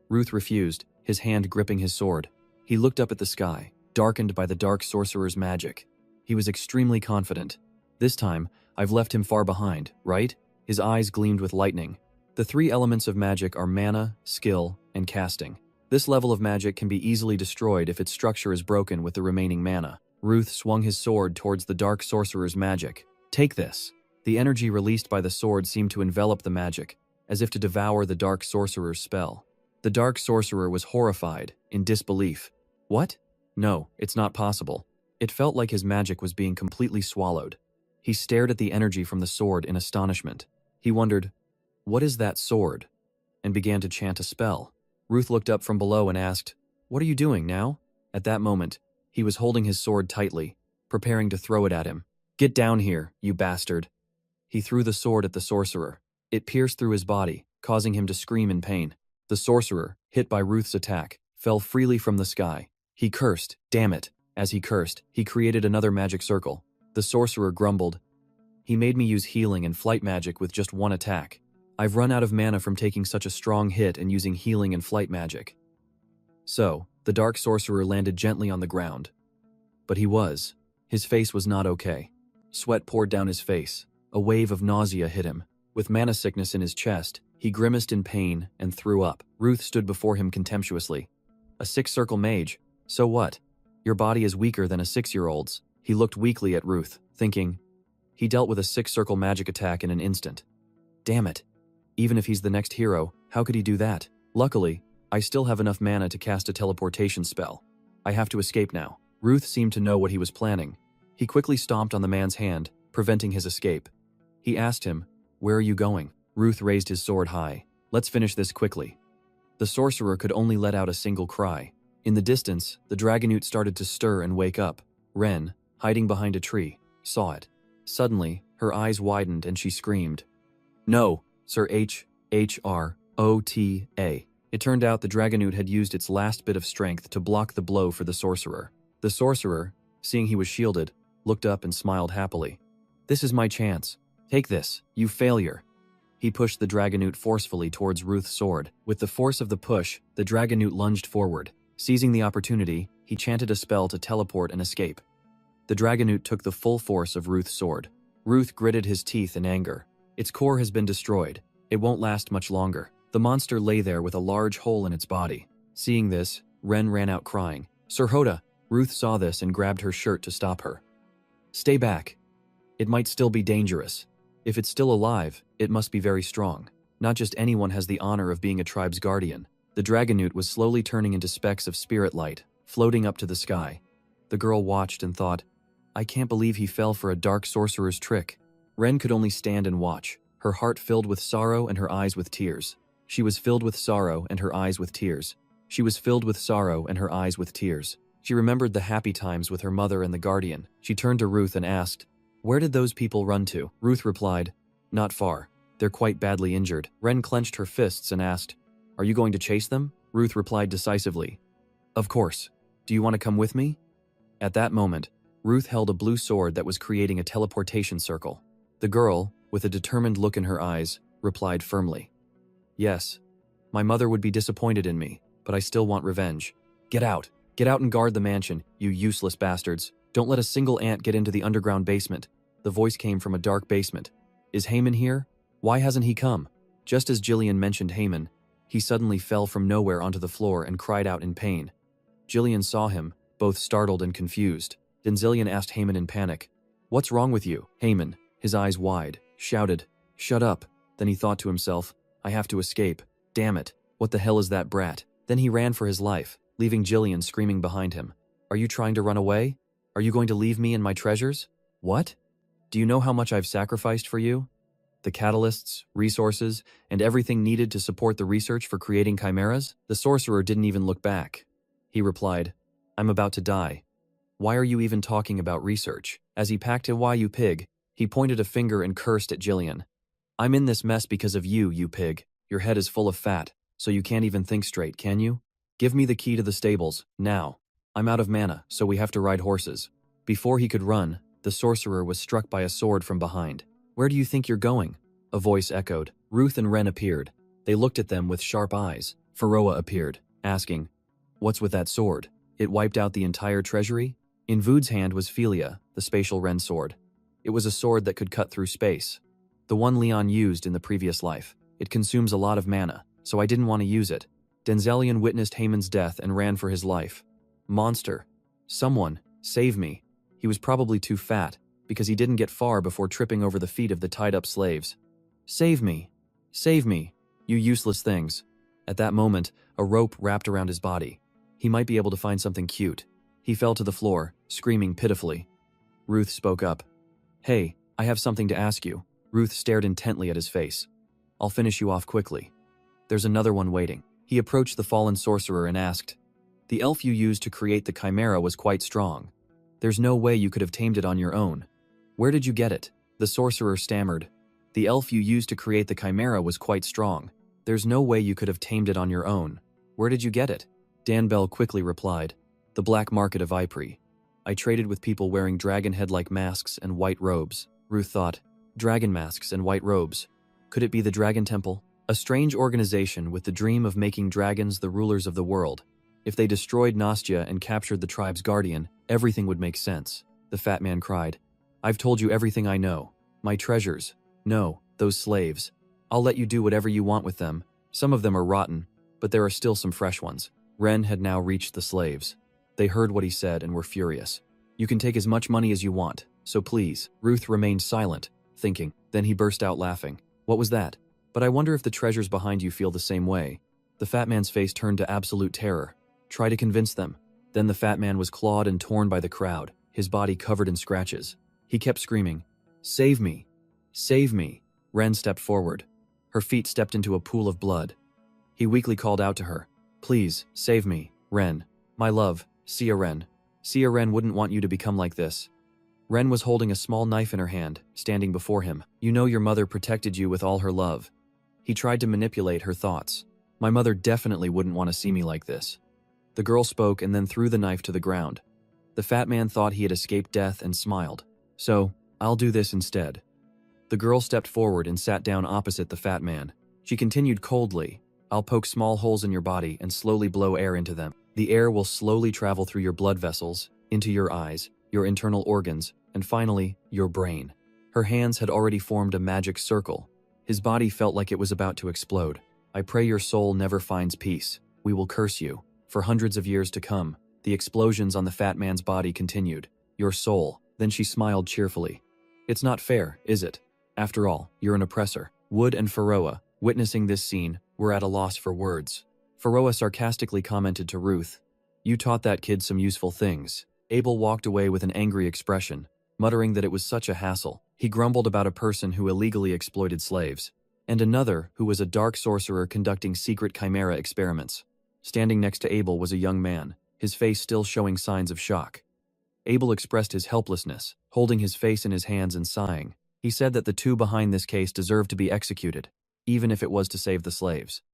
Ruth refused, his hand gripping his sword. He looked up at the sky, darkened by the dark sorcerer's magic. He was extremely confident. "This time, I've left him far behind, right?" His eyes gleamed with lightning. The three elements of magic are mana, skill, and casting. This level of magic can be easily destroyed if its structure is broken with the remaining mana. Ruth swung his sword towards the dark sorcerer's magic. "Take this." The energy released by the sword seemed to envelop the magic, as if to devour the dark sorcerer's spell. The dark sorcerer was horrified, in disbelief. "What? No, it's not possible." It felt like his magic was being completely swallowed. He stared at the energy from the sword in astonishment. He wondered, "What is that sword?" and began to chant a spell. Ruth looked up from below and asked, "What are you doing now?" At that moment, he was holding his sword tightly, preparing to throw it at him. "Get down here, you bastard." He threw the sword at the sorcerer. It pierced through his body, causing him to scream in pain. The sorcerer, hit by Ruth's attack, fell freely from the sky. He cursed, "Damn it." As he cursed, he created another magic circle. The sorcerer grumbled, "He made me use healing and flight magic with just one attack. I've run out of mana from taking such a strong hit and using healing and flight magic." So, the dark sorcerer landed gently on the ground. But his face was not okay. Sweat poured down his face. A wave of nausea hit him. With mana sickness in his chest, he grimaced in pain and threw up. Ruth stood before him contemptuously. "A six-circle mage? So what? Your body is weaker than a 6-year-old's. He looked weakly at Ruth, thinking, he dealt with a six-circle magic attack in an instant. Damn it. Even if he's the next hero, how could he do that? Luckily, I still have enough mana to cast a teleportation spell. I have to escape now. Ruth seemed to know what he was planning. He quickly stomped on the man's hand, preventing his escape. He asked him, "Where are you going?" Ruth raised his sword high. "Let's finish this quickly." The sorcerer could only let out a single cry. In the distance, the Dragonoot started to stir and wake up. Ren, hiding behind a tree, saw it. Suddenly, her eyes widened and she screamed, "No, Sir H.R.O.T.A." It turned out the Dragonoot had used its last bit of strength to block the blow for the sorcerer. The sorcerer, seeing he was shielded, looked up and smiled happily. "This is my chance. Take this, you failure." He pushed the Dragonoot forcefully towards Ruth's sword. With the force of the push, the Dragonoot lunged forward. Seizing the opportunity, he chanted a spell to teleport and escape. The Dragonoot took the full force of Ruth's sword. Ruth gritted his teeth in anger. Its core has been destroyed. It won't last much longer. The monster lay there with a large hole in its body. Seeing this, Ren ran out crying. "Sir Hoda!" Ruth saw this and grabbed her shirt to stop her. "Stay back. It might still be dangerous. If it's still alive, it must be very strong. Not just anyone has the honor of being a tribe's guardian." The Dragonoot was slowly turning into specks of spirit light, floating up to the sky. The girl watched and thought, "I can't believe he fell for a dark sorcerer's trick." Ren could only stand and watch, her heart filled with sorrow and her eyes with tears. She was filled with sorrow and her eyes with tears. She was filled with sorrow and her eyes with tears. She remembered the happy times with her mother and the guardian. She turned to Ruth and asked, "Where did those people run to?" Ruth replied, "Not far. They're quite badly injured." Ren clenched her fists and asked, "Are you going to chase them?" Ruth replied decisively, "Of course. Do you want to come with me?" At that moment, Ruth held a blue sword that was creating a teleportation circle. The girl, with a determined look in her eyes, replied firmly, "Yes. My mother would be disappointed in me, but I still want revenge. Get out. Get out and guard the mansion, you useless bastards. Don't let a single ant get into the underground basement." The voice came from a dark basement. "Is Haman here? Why hasn't he come?" Just as Jillian mentioned Haman, he suddenly fell from nowhere onto the floor and cried out in pain. Jillian saw him, both startled and confused. Denzillion asked Heyman in panic, "What's wrong with you?" Heyman, his eyes wide, shouted, "Shut up." Then he thought to himself, "I have to escape. Damn it, what the hell is that brat?" Then he ran for his life, leaving Jillian screaming behind him. "Are you trying to run away? Are you going to leave me and my treasures? What? Do you know how much I've sacrificed for you? The catalysts, resources, and everything needed to support the research for creating chimeras?" The sorcerer didn't even look back. He replied, "I'm about to die. Why are you even talking about research?" As he packed a "Why, you pig," he pointed a finger and cursed at Jillian. "I'm in this mess because of you, you pig. Your head is full of fat, so you can't even think straight, can you? Give me the key to the stables, now. I'm out of mana, so we have to ride horses." Before he could run, the sorcerer was struck by a sword from behind. "Where do you think you're going?" a voice echoed. Ruth and Ren appeared. They looked at them with sharp eyes. Faroa appeared, asking, "What's with that sword? It wiped out the entire treasury?" In Vood's hand was Philia, the spatial Ren sword. It was a sword that could cut through space. The one Leon used in the previous life. It consumes a lot of mana, so I didn't want to use it. Denzillion witnessed Heyman's death and ran for his life. "Monster. Someone, save me." He was probably too fat, because he didn't get far before tripping over the feet of the tied-up slaves. "Save me. Save me, you useless things." At that moment, a rope wrapped around his body. He might be able to find something cute. He fell to the floor, screaming pitifully. Ruth spoke up. "Hey, I have something to ask you." Ruth stared intently at his face. "I'll finish you off quickly. There's another one waiting." He approached the fallen sorcerer and asked, "The elf you used to create the chimera was quite strong. There's no way you could have tamed it on your own. Where did you get it?" The sorcerer stammered. "The elf you used to create the chimera was quite strong. There's no way you could have tamed it on your own. Where did you get it?" Dan Bell quickly replied, "The black market of Ypres. I traded with people wearing dragon head-like masks and white robes." Ruth thought, dragon masks and white robes. Could it be the Dragon Temple? A strange organization with the dream of making dragons the rulers of the world. If they destroyed Nastia and captured the tribe's guardian, everything would make sense. The fat man cried, "I've told you everything I know. My treasures. No, those slaves. I'll let you do whatever you want with them. Some of them are rotten, but there are still some fresh ones." Ren had now reached the slaves. They heard what he said and were furious. "You can take as much money as you want, so please." Ruth remained silent, thinking. Then he burst out laughing. "What was that? But I wonder if the treasures behind you feel the same way." The fat man's face turned to absolute terror. "Try to convince them." Then the fat man was clawed and torn by the crowd, his body covered in scratches. He kept screaming, "Save me! Save me!" Ren stepped forward. Her feet stepped into a pool of blood. He weakly called out to her, "Please, save me, Ren. My love, Sia Ren. Sia Ren wouldn't want you to become like this." Ren was holding a small knife in her hand, standing before him. "You know your mother protected you with all her love." He tried to manipulate her thoughts. "My mother definitely wouldn't want to see me like this." The girl spoke and then threw the knife to the ground. The fat man thought he had escaped death and smiled. "So, I'll do this instead." The girl stepped forward and sat down opposite the fat man. She continued coldly, "I'll poke small holes in your body and slowly blow air into them. The air will slowly travel through your blood vessels, into your eyes, your internal organs, and finally, your brain." Her hands had already formed a magic circle. His body felt like it was about to explode. "I pray your soul never finds peace. We will curse you. For hundreds of years to come." The explosions on the fat man's body continued. "Your soul." Then she smiled cheerfully. "It's not fair, is it? After all, you're an oppressor." Wood and Faroa, witnessing this scene, were at a loss for words. Faroa sarcastically commented to Ruth, "You taught that kid some useful things." Abel walked away with an angry expression, muttering that it was such a hassle. He grumbled about a person who illegally exploited slaves, and another who was a dark sorcerer conducting secret chimera experiments. Standing next to Abel was a young man, his face still showing signs of shock. Abel expressed his helplessness, holding his face in his hands and sighing. He said that the two behind this case deserved to be executed, even if it was to save the slaves.